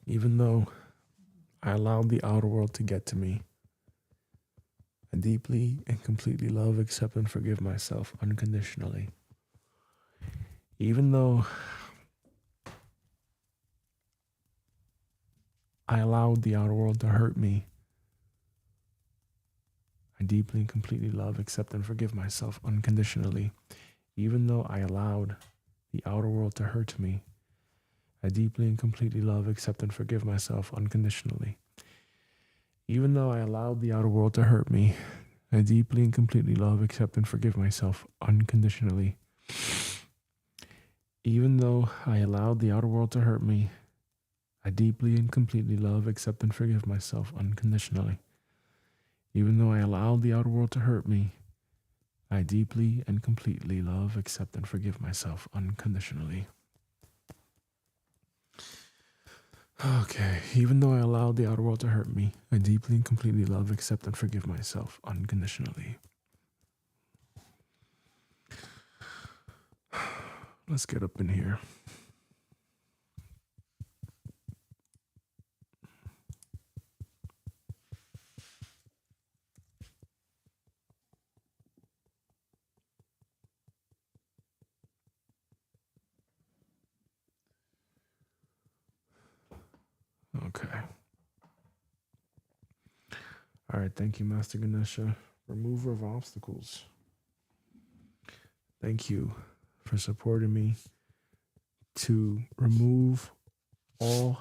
Even though I allowed the outer world to get to me, I deeply and completely love, accept, and forgive myself unconditionally. Even though I allowed the outer world to hurt me, I deeply and completely love, accept, and forgive myself unconditionally. Even though I allowed the outer world to hurt me, I deeply and completely love, accept, and forgive myself unconditionally. Even though I allowed the outer world to hurt me, I deeply and completely love, accept, and forgive myself unconditionally. Even though I allowed the outer world to hurt me, I deeply and completely love, accept, and forgive myself unconditionally. Even though I allowed the outer world to hurt me, I deeply and completely love, accept, and forgive myself unconditionally. Okay, even though I allowed the outer world to hurt me, I deeply and completely love, accept, and forgive myself unconditionally. Let's get up in here. Okay. All right. Thank you, Master Ganesha, remover of obstacles. Thank you for supporting me to remove all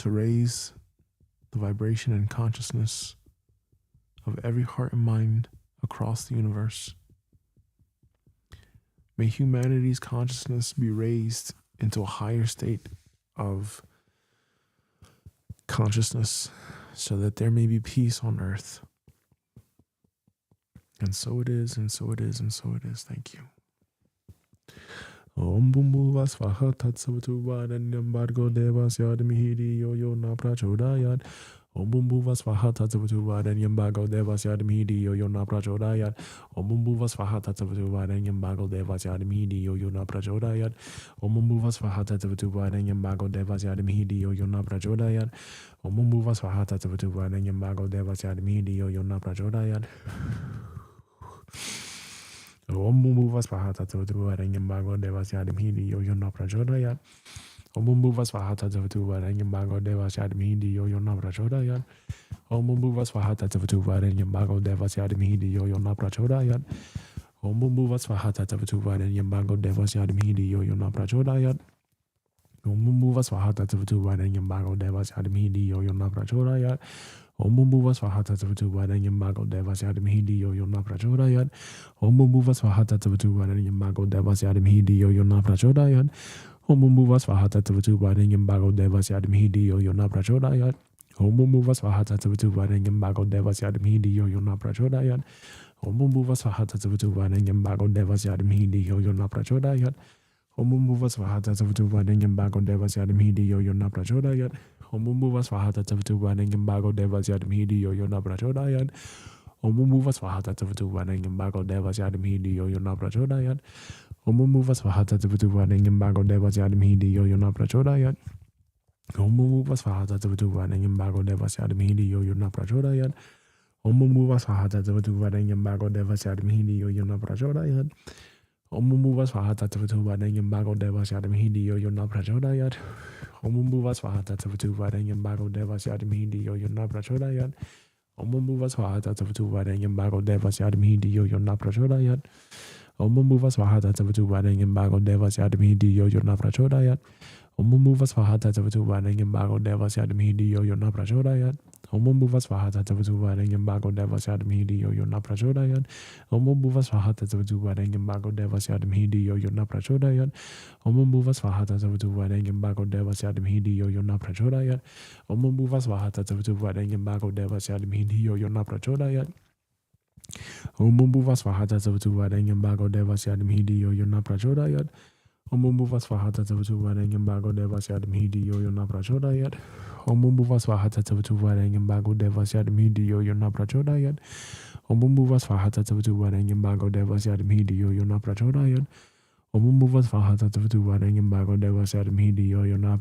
to raise the vibration and consciousness of every heart and mind across the universe. May humanity's consciousness be raised into a higher state of consciousness so that there may be peace on earth. And so it is, and so it is, and so it is. Thank you. Om bum bhuva swaha tatsavatu varanyam bhargo devas yadmihidi yo yo na prachodayat. Om bum bhuva swaha tatsavatu varanyam bhargo devas yadmihidi yo yo na prachodayat. Om bum bhuva swaha tatsavatu varanyam bhargo devas yadmihidi yo yo na prachodayat. Om bum bhuva swaha tatsavatu varanyam bhargo devas yadmihidi yo yo na prachodayat. Om bum bhuva swaha tatsavatu varanyam bhargo devas yadmihidi yo yo na prachodayat. Om bum bhuva swaha tatsavatu varanyam bhargo devas yadmihidi yo yo na prachodayat. Om bum bhuva swaha tatsavatu varanyam bhargo devas yadmihidi yo yo na prachodayat. Om bum bhuva swaha tatsavatu varanyam bhargo devas yadmihidi yo yo na prachodayat. Om bum bhuva swaha tatsavatu varanyam bhargo devas yadmihidi yo yo na prachodayat. Om bum bhuva swaha tatsavatu varanyam bhargo devas yadmihidi yo yo na prachodayat. Om bum bhuva swaha tatsavatu varanyam bhargo devas yadmihidi yo yo na prachodayat. Om bum bhuva swaha tatsavatu varanyam bhargo devas yadmihidi yo yo na prachodayat. Om bum bhuva swaha tatsavatu varanyam bhargo devas yadmihidi yo yo na prachodayat. Om bum bhuva swaha tatsavatu varanyam bhargo devas yadmihidi yo yo na prachodayat. Om bum bhuva swaha tatsavatu varanyam bhargo devas yadmihidi yo yo na prachodayat. Om bum bhuva swaha tatsavatu varanyam bhargo devas yadmihidi yo yo na prachodayat. Om bum bhuva swaha tatsavatu varanyam bhargo devas yadmihidi yo yo na prachodayat. Om bum bhuva swaha tatsavatu varanyam bhargo devas yadmihidi yo yo na prachodayat. Om bum bhuva swaha tatsavatu varanyam bhargo devas yadmihidi yo yo na prachodayat. Om bum bhuva swaha tatsavatu varanyam bhargo devas yadmihidi yo yo na prachodayat. Om bum bhuva swaha tatsavatu varanyam bhargo devas yadmihidi yo yo na prachodayat. Om bum bhuva swaha tatsavatu varanyam bhargo devas yadmihidi yo yo na prachodayat. Om bum bhuva swaha tatsavatu varanyam bhargo devas yadmihidi yo yo na prachodayat. Om bum bhuva swaha tatsavatu varanyam bhargo devas yadmihidi yo yo na prachodayat. Om bum bhuva swaha tatsavatu varanyam bhargo devas yadmihidi yo yo na prachodayat. Om bum bhuva swaha tatsavatu varanyam bhargo devas yadmihidi yo yo na prachodayat. Om bum bhuva swaha tatsavatu varanyam bhargo devas yadmihidi yo yo na prachodayat. Om bum bhuva swaha tatsavatu varanyam bhargo devas yadmihidi yo yo na prachodayat. Om bum bhuva swaha tatsavatu varanyam bhargo devas yadmihidi yo yo na prachodayat. Om bum bhuva swaha tatsavatu varanyam bhargo devas yadmihidi yo yo na prachodayat. Om bum bhuva swaha tatsavatu varanyam bhargo devas yadmihidi yo yo na prachodayat. Om bum bhuva swaha tatsavatu varanyam bhargo devas yadmihidi yo yo na prachodayat. Om bum bhuva swaha tatsavatu varanyam bhargo devas yadmihidi yo yo na prachodayat. Om bum bhuva swaha tatsavatu varanyam bhargo devas yadmihidi yo yo na prachodayat. Om bum bhuva swaha tatsavatu varanyam bhargo devas yadmihidi yo yo na prachodayat. Om bum bhuva swaha tatsavatu varanyam bhargo devas yadmihidi yo yo na prachodayat. Om bum bhuva swaha tatsavatu varanyam bhargo devas yadmihidi yo yo na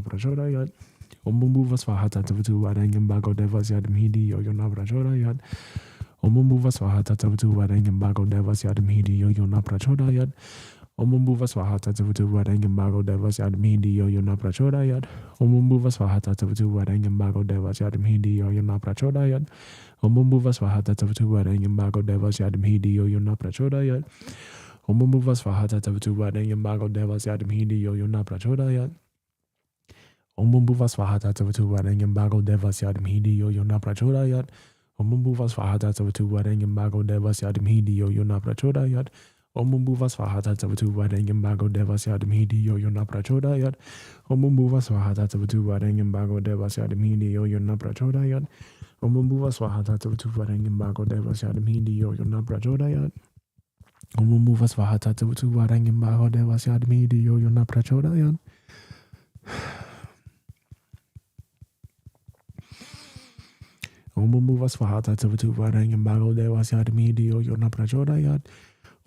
prachodayat. Om bum bhuva swaha tatsavatu varanyam bhargo devas yadmihidi yo yo na prachodayat. Om bum bhuva swaha tatsavatu varanyam bhargo devas yadmihidi yo yo na prachodayat. Om bum bhuva swaha tatsavatu varanyam bhargo devas yadmihidi yo yo na prachodayat. Om bum bhuva swaha tatsavatu varanyam bhargo devas yadmihidi yo yo na prachodayat. Om bum bhuva swaha tatsavatu varanyam bhargo devas yadmihidi yo yo na prachodayat. Om bum bhuva swaha tatsavatu varanyam bhargo devas yadmihidi yo yo na prachodayat. Om bum bhuva swaha tatsavatu varanyam bhargo devas yadmihidi yo yo na prachodayat. Om bum bhuva swaha tatsavatu varanyam bhargo devas yadmihidi yo yo na prachodayat. Om bum bhuva swaha tatsavatu varanyam bhargo devas yadmihidi yo yo na prachodayat. Om bum bhuva swaha tatsavatu varanyam bhargo devas yadmihidi yo yo na prachodayat. Om bum bhuva swaha tatsavatu varanyam bhargo devas yadmihidi yo yo na prachodayat. Om bum bhuva swaha tatsavatu varanyam bhargo devas yadmihidi yo yo na prachodayat.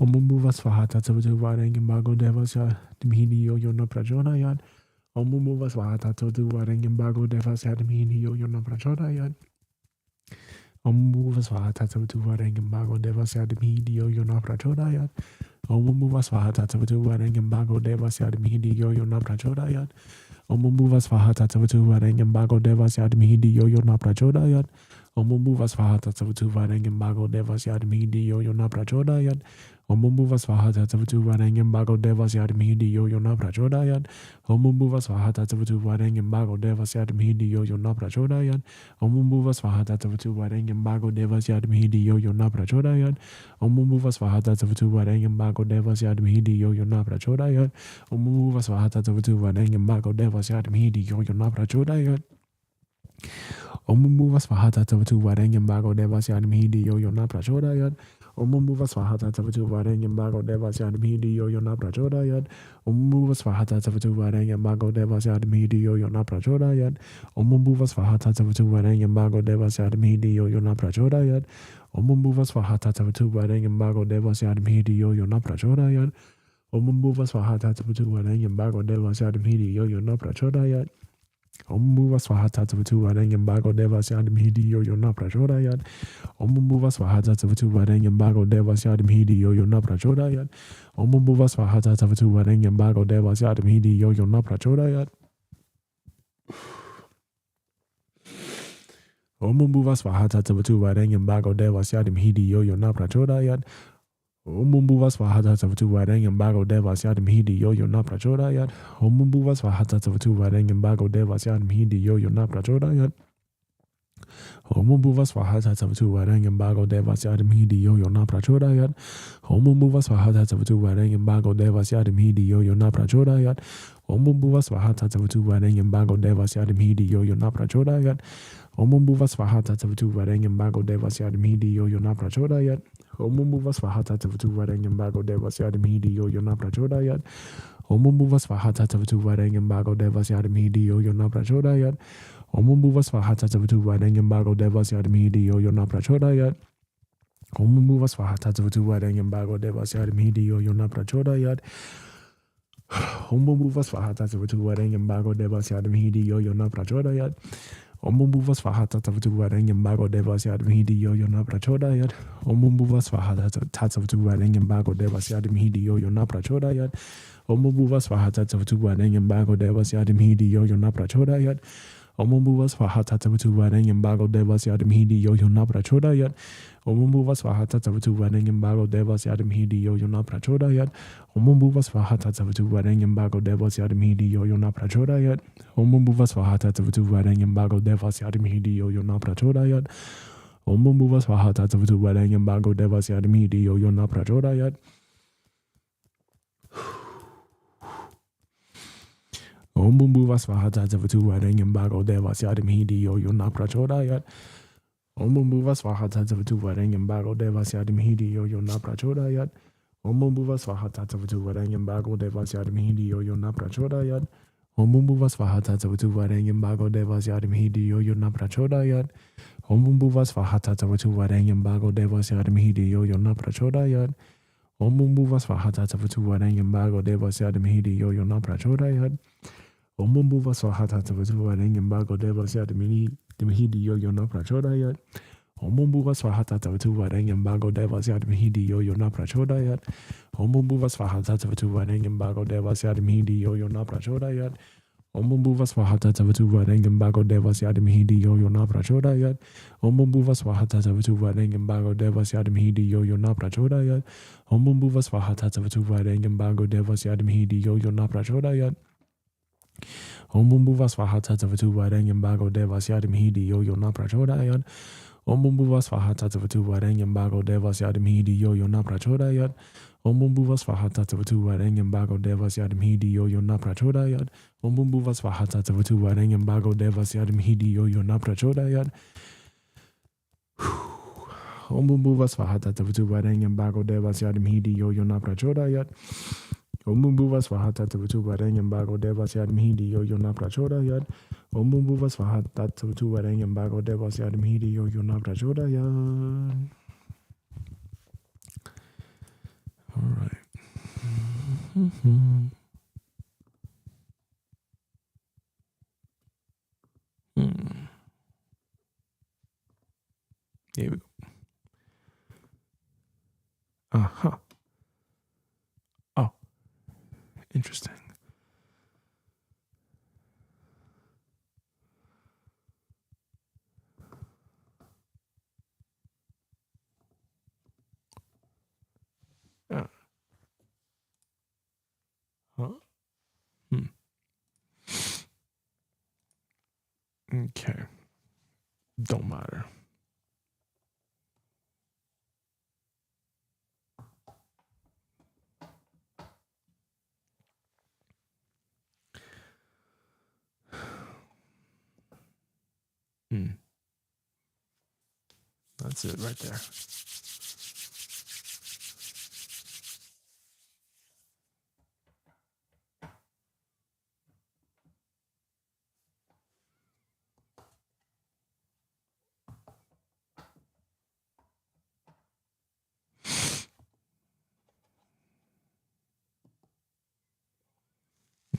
Om bum bhuva swaha tatsavatu varanyam bhargo devas yadmihidi yo yo na prachodayat. Om bum bhuva swaha tatsavatu varanyam bhargo devas yadmihidi yo yo na prachodayat. Om bum bhuva swaha tatsavatu varanyam bhargo devas yadmihidi yo yo na prachodayat. Om bum bhuva swaha tatsavatu varanyam bhargo devas yadmihidi yo yo na prachodayat. Om bum bhuva swaha tatsavatu varanyam bhargo devas yadmihidi yo yo na prachodayat. Omumbuva Swaha Tatsavatu Varangam Bago Devas Yadmidi Yo Yona Prachodayat. Omumbuva Swaha Tatsavatu Varangam Bago Devas Yadmidi Yo Yona Prachodayat. Omumbuva Swaha Tatsavatu Varangam Bago Devas Yadmidi Yo Yona Prachodayat. Omumbuva Swaha Tatsavatu Varangam Bago Devas Yadmidi Yo Yona Prachodayat. Omumbuva Swaha Tatsavatu Varangam Bago Devas Yadmidi Yo Yona Prachodayat. Omumbuva Swaha Tatsavatu Varangam Bago Devas Yadmidi Yo Yona Prachodayat. Omumbuva Swaha Tatsavatu Varangam Bago Devas Yadmidi Yo Yona Prachodayat. Omumbuva Swaha Tatsavatu Varangam Bago Devas Yadmidi Yo Yona Prachodayat. Omumbuva Swaha Tatsavatu Varangam Bago Devas Yadmidi Yo Yona Prachodayat. Omumbuva Swaha Tatsavatu Varangam Bago Devas Yadmidi Yo Yona Prachodayat. Omumbuva Swaha Tatsavatu Varangam Bago Devas Yadmidi Yo Yona Prachodayat. Omumbuva Swaha Tatsavatu Varangam Bago Devas Yadmidi Yo Yona Prachodayat. Omumbuva Swaha Tatsavatu Varangam Bago Devas Yadmidi Yo Yona Prachodayat. Omumbuva Swaha Tatsavatu Varangam Bago Devas Yadmidi Yo Yona Prachodayat. Omumbuva Swaha Tatsavatu Varangam Bago Devas Yadmidi Yo Yona Prachodayat. Omumbuva Swaha Tatsavatu Varangam Bago Devas Yadmidi Yo Yona Prachodayat. Omumbuva Swaha Tatsavatu Varangam Bago Devas Yadmidi Yo Yona Prachodayat. Omumbuva Swaha Tatsavatu Varangam Bago Devas Yadmidi Yo Yona Prachodayat. Omumbuva Swaha Tatsavatu Varangam Bago Devas Yadmidi Yo Yona Prachodayat. Omumbuva Swaha Tatsavatu Varangam Bago Devas Yadmidi Yo Yona Prachodayat. Omumbuva Swaha Tatsavatu Varangam Bago Devas Yadmidi Yo Yona Prachodayat. Omumbuva Swaha Tatsavatu Varangam Bago Devas Yadmidi Yo Yona Prachodayat. Omumbuva Swaha Tatsavatu Varangam Bago Devas Yadmidi Yo Yona Prachodayat. Omumbuva Swaha Tatsavatu Varangam Bago Devas Yadmidi Yo Yona Prachodayat. Omumbuva Swaha Tatsavatu Varangam Bago Devas Yadmidi Yo Yona Prachodayat. Omumbuva Swaha Tatsavatu Varangam Bago Devas Yadmidi Yo Yona Prachodayat. Omumbuva Swaha Tatsavatu Varangam Bago Devas Yadmidi Yo Yona Prachodayat. Omumbuva Swaha Tatsavatu Varangam Bago Devas Yadmidi Yo Yona Prachodayat. Omumbuva Swaha Tatsavatu Varangam Bago Devas Yadmidi Yo Yona Prachodayat. Omumbuva Swaha Tatsavatu Varangam Bago Devas Yadmidi Yo Yona Prachodayat. Omumbuva Swaha Tatsavatu Varangam Bago Devas Yadmidi Yo Yona Prachodayat. Omumbuva Swaha Tatsavatu Varangam Bago Devas Yadmidi Yo Yona Prachodayat. Omumbuva Swaha Tatsavatu Varangam Bago Devas Yadmidi Yo Yona Prachodayat. Omumbuva Swaha Tatsavatu Varangam Bago Devas Yadmidi Yo Yona Prachodayat. Omumbuva Swaha Tatsavatu Varangam Bago Devas Yadmidi Yo Yona Prachodayat. Omumbuva Swaha Tatsavatu Varangam Bago Devas Yadmidi Yo Yona Prachodayat. Omumbuva Swaha Tatsavatu Varangam Bago Devas Yadmidi Yo Yona Prachodayat. Omumbuva Swaha Tatsavatu Varangam Bago Devas Yadmidi Yo Yona Prachodayat. Omumbuva Swaha Tatsavatu Varangam Bago Devas Yadmidi Yo Yona Prachodayat. Omumbuva Swaha Tatsavatu Varangam Bago Devas Yadmidi Yo Yona Prachodayat. Omumbuva Swaha Tatsavatu Varangam Bago Devas Yadmidi Yo Yona Prachodayat. Omumbuva Swaha Tatsavatu Varangam Bago Devas Yadmidi Yo Yona Prachodayat. Omumbuva Swaha Tatsavatu Varangam Bago Devas Yadmidi Yo Yona Prachodayat. Omumbuva Swaha Tatsavatu Varangam Bago Devas Yadmidi Yo Yona Prachodayat. Omumbuva Swaha Tatsavatu Varangam Bago Devas Yadmidi Yo Yona Prachodayat. Omumbuva Swaha Tatsavatu Varangam Bago Devas Yadmidi Yo Yona Prachodayat. Omumbuva Swaha Tatsavatu Varangam Bago Devas Yadmidi Yo Yona Prachodayat. Omumbuva Swaha Tatsavatu Varangam Bago Devas Yadmidi Yo Yona Prachodayat. Omumbuva Swaha Tatsavatu Varangam Bago Devas Yadmidi Yo Yona Prachodayat. Omumbuva Swaha Tatsavatu Varangam Bago Devas Yadmidi Yo Yona Prachodayat. Omumbuva Swaha Tatsavatu Varangam Bago Devas Yadmidi Yo Yona Prachodayat. Omumbuva Swaha Tatsavatu Varangam Bago Devas Yadmidi Yo Yona Prachodayat. Omumbuva Swaha Tatsavatu Varangam Bago Devas Yadmidi Yo Yona Prachodayat. Omumbuva Swaha Tatsavatu Varangam Bago Devas Yadmidi Yo Yona Prachodayat. All right. Here we go. Oh, interesting. Okay. Don't matter. That's it right there.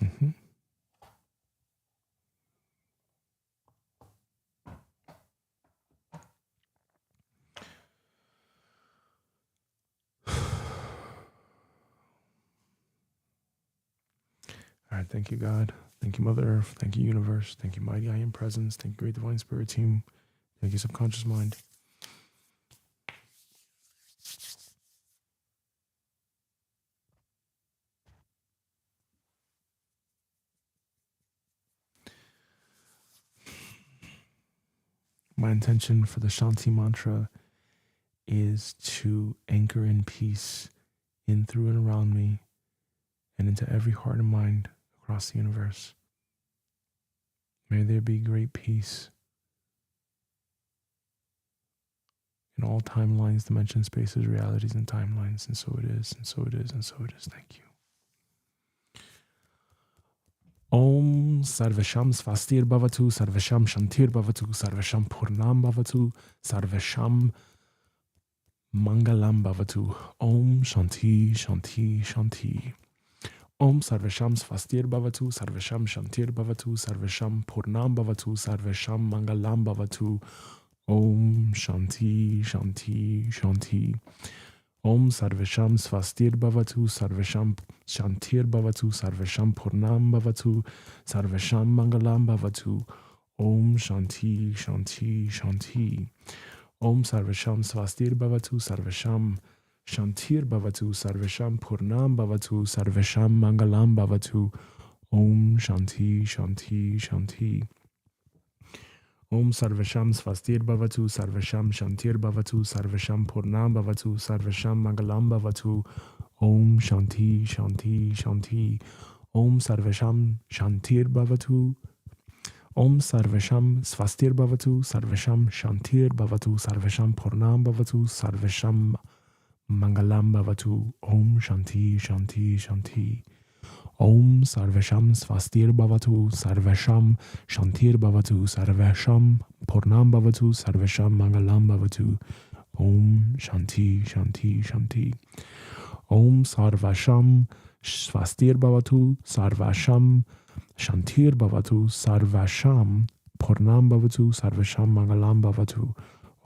Mm-hmm. All right, thank you, God. Thank you, Mother Earth. Thank you, Universe. Thank you, Mighty I Am Presence. Thank you, Great Divine Spirit Team. Thank you, Subconscious Mind. My intention for the Shanti mantra is to anchor in peace in, through, and around me, and into every heart and mind across the universe. May there be great peace in all timelines, dimensions, spaces, realities, and timelines. And so it is, and so it is, and so it is. Thank you. Om Sarvesham Svastir Bhavatu, Sarvesham Shantir Bhavatu, Sarvesham Purnam Bhavatu, Sarvesham Mangalam Bhavatu. Om Shanti, Shanti, Shanti. Om Sarvesham Svastir Bhavatu, Sarvesham Shantir Bhavatu, Sarvesham Purnam Bhavatu, Sarvesham Mangalam Bhavatu. Om Shanti, Shanti, Shanti. Om Sarvesham Svastir Bhavatu, Sarvesham Shantir Bhavatu, Sarvesham Purnam Bhavatu, Sarvesham Mangalam Bhavatu. Om Shanti, Shanti, Shanti. Om Sarvesham Svastir Bhavatu, Sarvesham Shantir Bhavatu, Sarvesham Purnam Bhavatu, Sarvesham Mangalam Bhavatu. Om Shanti, Shanti, Shanti. Om Sarvesham Svastir Bhavatu, Sarvesham Shantir Bhavatu, Sarvesham Purnam Bhavatu, Sarvesham Mangalam Bhavatu. Om Shanti, Shanti, Shanti. Om Sarvesham Shantir Bhavatu. Om Sarvesham Svastir Bhavatu, Sarvesham Shantir Bhavatu, Sarvesham Purnam Bhavatu, Sarvesham Mangalam Bhavatu. Om Shanti, Shanti, Shanti. Om Sarvesham Svastir Bhavatu, Sarvesham Shantir Bhavatu, Sarvesham Purnam Bhavatu, Sarvesham Mangalam Bhavatu. Om Shanti, Shanti, Shanti. Om Sarvesham Svastir Bhavatu, Sarvesham Shantir Bhavatu, Sarvesham Purnam Bhavatu, Sarvesham Mangalam Bhavatu.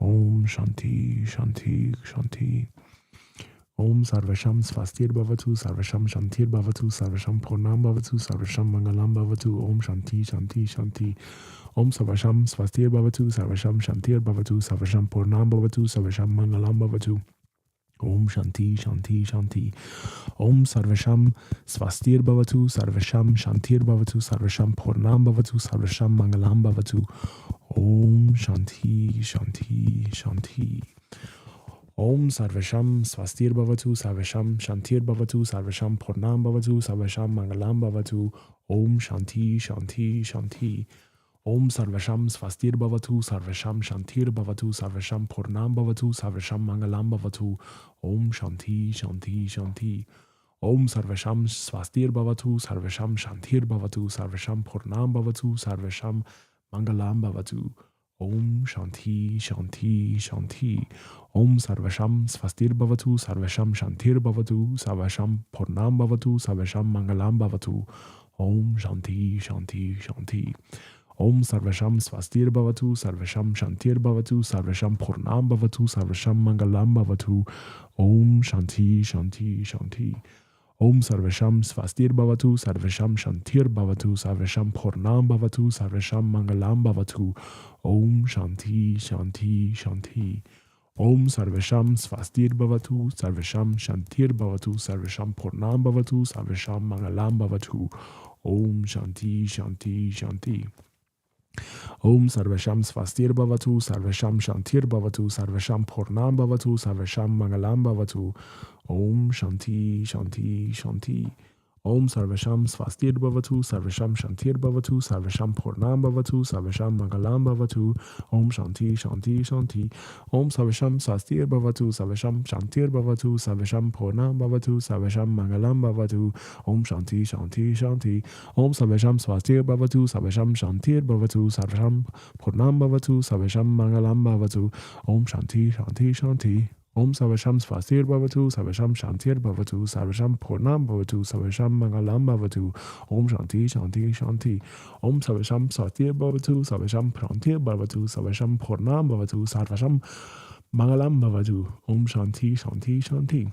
Om Shanti, Shanti, Shanti. Om Sarvesham Svastir Bhavatu, Sarvesham Shantir Bhavatu, Sarvesham Purnam Bhavatu, Sarvesham Mangalam Bhavatu. Om Shanti, Shanti, Shanti. Om Sarvesham Svastir Bhavatu, Sarvesham Shantir Bhavatu, Sarvesham Purnam Bhavatu, Sarvesham Mangalam Bhavatu. Om Shanti, Shanti, Shanti. Om Sarvesham Svastir Bhavatu, Sarvesham Shantir Bhavatu, Sarvesham Purnam Bhavatu, Sarvesham Mangalam Bhavatu. Om Shanti, Shanti, Shanti. Om Sarvesham Svastir Bhavatu, Sarvesham Shantir Bhavatu, Sarvesham Purnam Bhavatu, Sarvesham Mangalam Bhavatu. Om Shanti, Shanti, Shanti. Om Sarvesham Svastir Bhavatu, Sarvesham Shantir Bhavatu, Sarvesham Purnam Bhavatu, Sarvesham Mangalam Bhavatu. Om Shanti, Shanti, Shanti. Om Sarvesham Svastir Bhavatu, Sarvesham Shantir Bhavatu, Sarvesham Purnam Bhavatu, Sarvesham Mangalam Bhavatu. Om Shanti, Shanti, Shanti. Om Sarvesham Svastir Bhavatu, Sarvesham Shantir Bhavatu, Sarvesham Purnam Bhavatu, Sarvesham Mangalam Bhavatu. Om Shanti, Shanti, Shanti. Om Sarvesham Svastir Bhavatu, Sarvesham Shantir Bhavatu, Sarvesham Purnam Bhavatu, Sarvesham Mangalam Bhavatu. Om Shanti, Shanti, Shanti. Om Sarvesham Svastir Bhavatu, Sarvesham Shantir Bhavatu, Sarvesham Purnam Bhavatu, Sarvesham Mangalam Bhavatu. Om Shanti, Shanti, Shanti. Om Sarvesham Svastir Bhavatu, Sarvesham Shantir Bhavatu, Sarvesham Purnam Bhavatu, Sarvesham Mangalam Bhavatu. Om Shanti, Shanti, Shanti. Om Sarvasham Svastir Bhavatu, Sarvasham Shantir Bhavatu, Sarvasham Purnam Bhavatu, Sarvasham Mangalam Bhavatu. Om Shanti, Shanti, Shanti. Om Sarvasham Svastir Bhavatu, Sarvasham Shantir Bhavatu, Sarvasham Purnam Bhavatu, Sarvasham Mangalam Bhavatu. Om Shanti, Shanti, Shanti. Om Sarvasham Svastir Bhavatu, Sarvasham Shantir Bhavatu, Sarvasham Purnam Bhavatu, Sarvasham Mangalam Bhavatu. Om Shanti, Shanti, Shanti. Om Sarvasham Svastir Bhavatu, Sarvasham Shantir Bhavatu, Sarvasham Purnam Bhavatu, Sarvasham Mangalam Bhavatu. Om Shanti, Shanti, Shanti. Om Sarvasham Svastir Bhavatu, Sarvasham Shantir Bhavatu, Sarvasham Purnam Bhavatu, Sarvasham Mangalam Bhavatu. Om Shanti, Shanti, Shanti. Om Sarvasham Svastir Bhavatu, Sarvasham Shantir Bhavatu, Sarvasham Purnam Bhavatu, Sarvasham Mangalam Bhavatu. Om Shanti, Shanti, Shanti.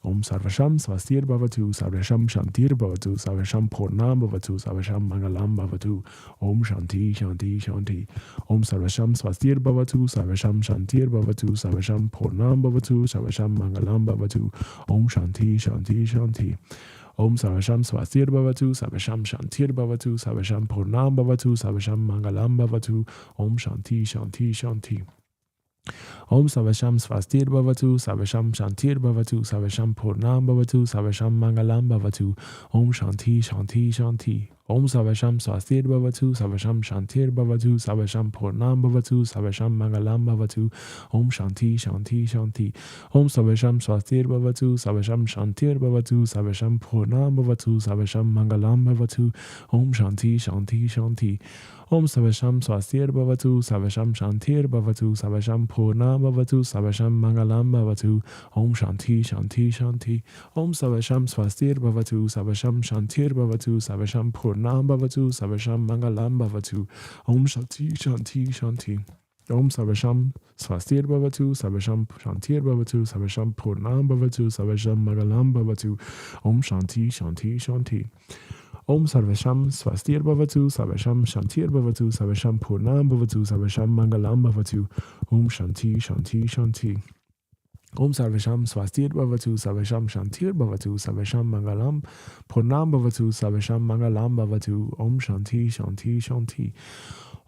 Om Sarvasham Svastir Bhavatu, Sarvasham Shantir Bhavatu, Sarvasham Purnam Bhavatu, Sarvasham Mangalam Bhavatu. Om Shanti, Shanti, Shanti. Om Sarvasham Svastir Bhavatu, Sarvasham Shantir Bhavatu, Sarvasham Purnam Bhavatu, Sarvasham Mangalam Bhavatu. Om Shanti, Shanti, Shanti. Om Sarvasham Svastir Bhavatu, Sarvasham Shantir Bhavatu, Sarvasham Purnam Bhavatu, Sarvasham Mangalam Bhavatu. Om Shanti, Shanti, Shanti. Om Sarvasham Svastir Bhavatu, Sarvasham Shantir Bhavatu, Sarvasham Purnam Bhavatu, Sarvasham Mangalam Bhavatu. Om Shanti, Shanti, Shanti. Om Sarvasham Svastir Bhavatu, Sarvasham Shantir Bhavatu, Sarvasham Purnam Bhavatu, Sarvasham Mangalam Bhavatu. Om Shanti, Shanti, Shanti. Om Sarvasham Svastir Bhavatu, Sarvasham Shantir Bhavatu, Sarvasham Purnam Bhavatu, Sarvasham Mangalam Bhavatu. Om Shanti, Shanti, Shanti. Om Sarvasham Svastir Bhavatu, Sarvasham Shantir Bhavatu, Sarvasham Purnam Bhavatu, Sarvasham Mangalam Bhavatu. Om Shanti, Shanti, Shanti. Om Sarvasham Svastir Bhavatu, Sarvasham Shantir Bhavatu, Sarvasham Purnam Bhavatu, Sarvasham Mangalam Bhavatu. Om Shanti, Shanti, Shanti. Om Sarvasham Svastir Bhavatu, Sarvasham Shantir Bhavatu, Sarvasham Purnam Bhavatu, Sarvasham Mangalam Bhavatu. Om Shanti, Shanti, Shanti. Om Sarvasham Svastir Bhavatu, Sarvasham Shantir Bhavatu, Sarvasham Purnam Bhavatu, Sarvasham Mangalam Bhavatu. Om Shanti, Shanti, Shanti. Om Sarvasham Svastir Bhavatu, Sarvasham Shantir Bhavatu, Sarvasham Mangalam Purnam Bhavatu, Sarvasham Mangalam Bhavatu. Om Shanti, Shanti, Shanti.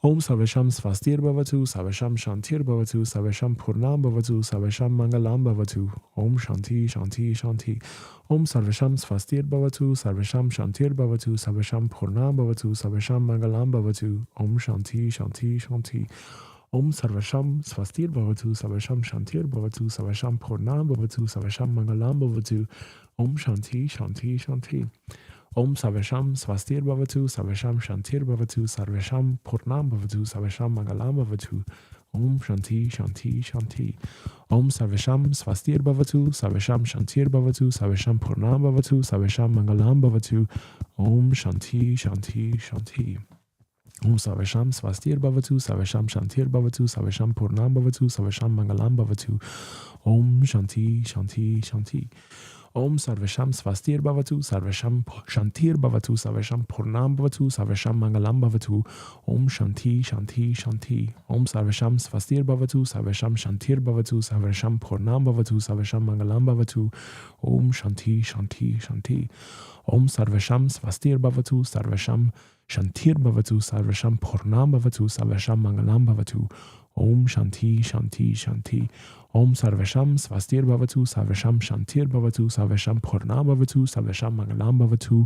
Om Sarvasham Svastir Bhavatu, Sarvasham Shantir Bhavatu, Sarvasham Purnam Bhavatu, Sarvasham Mangalam Bhavatu. Om Shanti, Shanti, Shanti. Om Sarvasham Svastir Bhavatu, Sarvasham Shantir Bhavatu, Sarvasham Purnam Bhavatu, Sarvasham Mangalam Bhavatu. Om Shanti, Shanti, Shanti. Om Sarvasham Svastir Bhavatu, Sarvasham Shantir Bhavatu, Sarvasham Purnam Bhavatu, Sarvasham Mangalam Bhavatu. Om Shanti, Shanti, Shanti. Om Sarvasham Svastir Bhavatu, Sarvasham Shantir Bhavatu, Sarvasham Purnam Bhavatu, Sarvasham Mangalam Bhavatu. Om Shanti, Shanti, Shanti. Om Sarvasham Svastir Bhavatu, Sarvasham Shantir Bhavatu, Sarvasham Purnam Bhavatu, Sarvasham Mangalam Bhavatu. Om Shanti, Shanti, Shanti. Om Sarvasham Svastir Bhavatu, Sarvasham Shantir Bhavatu, Sarvasham Purnam Bhavatu, Sarvasham Mangalam Bhavatu. Om Shanti, Shanti, Shanti. Om Sarvasham Svastir Bhavatu, Sarvasham Shantir Bhavatu, Sarvasham Purnam Bhavatu, Sarvasham Mangalam Bhavatu. Om Shanti, Shanti, Shanti. Om Sarvasham Svastir Bhavatu, Sarvasham Shantir Bhavatu, Sarvasham Purnam Bhavatu, Sarvasham Mangalam Bhavatu. Om Shanti, Shanti, Shanti. Om Sarvasham Svastir Bhavatu, Sarvasham Shantir Bhavatu, Sarvasham Purnam Bhavatu, Sarvasham Mangalam Bhavatu. Om Shanti, Shanti, Shanti. Om Sarvasham Svastir Bhavatu, Sarvasham Shantir Bhavatu, Sarvasham Purnam Bhavatu, Sarvasham Mangalam Bhavatu.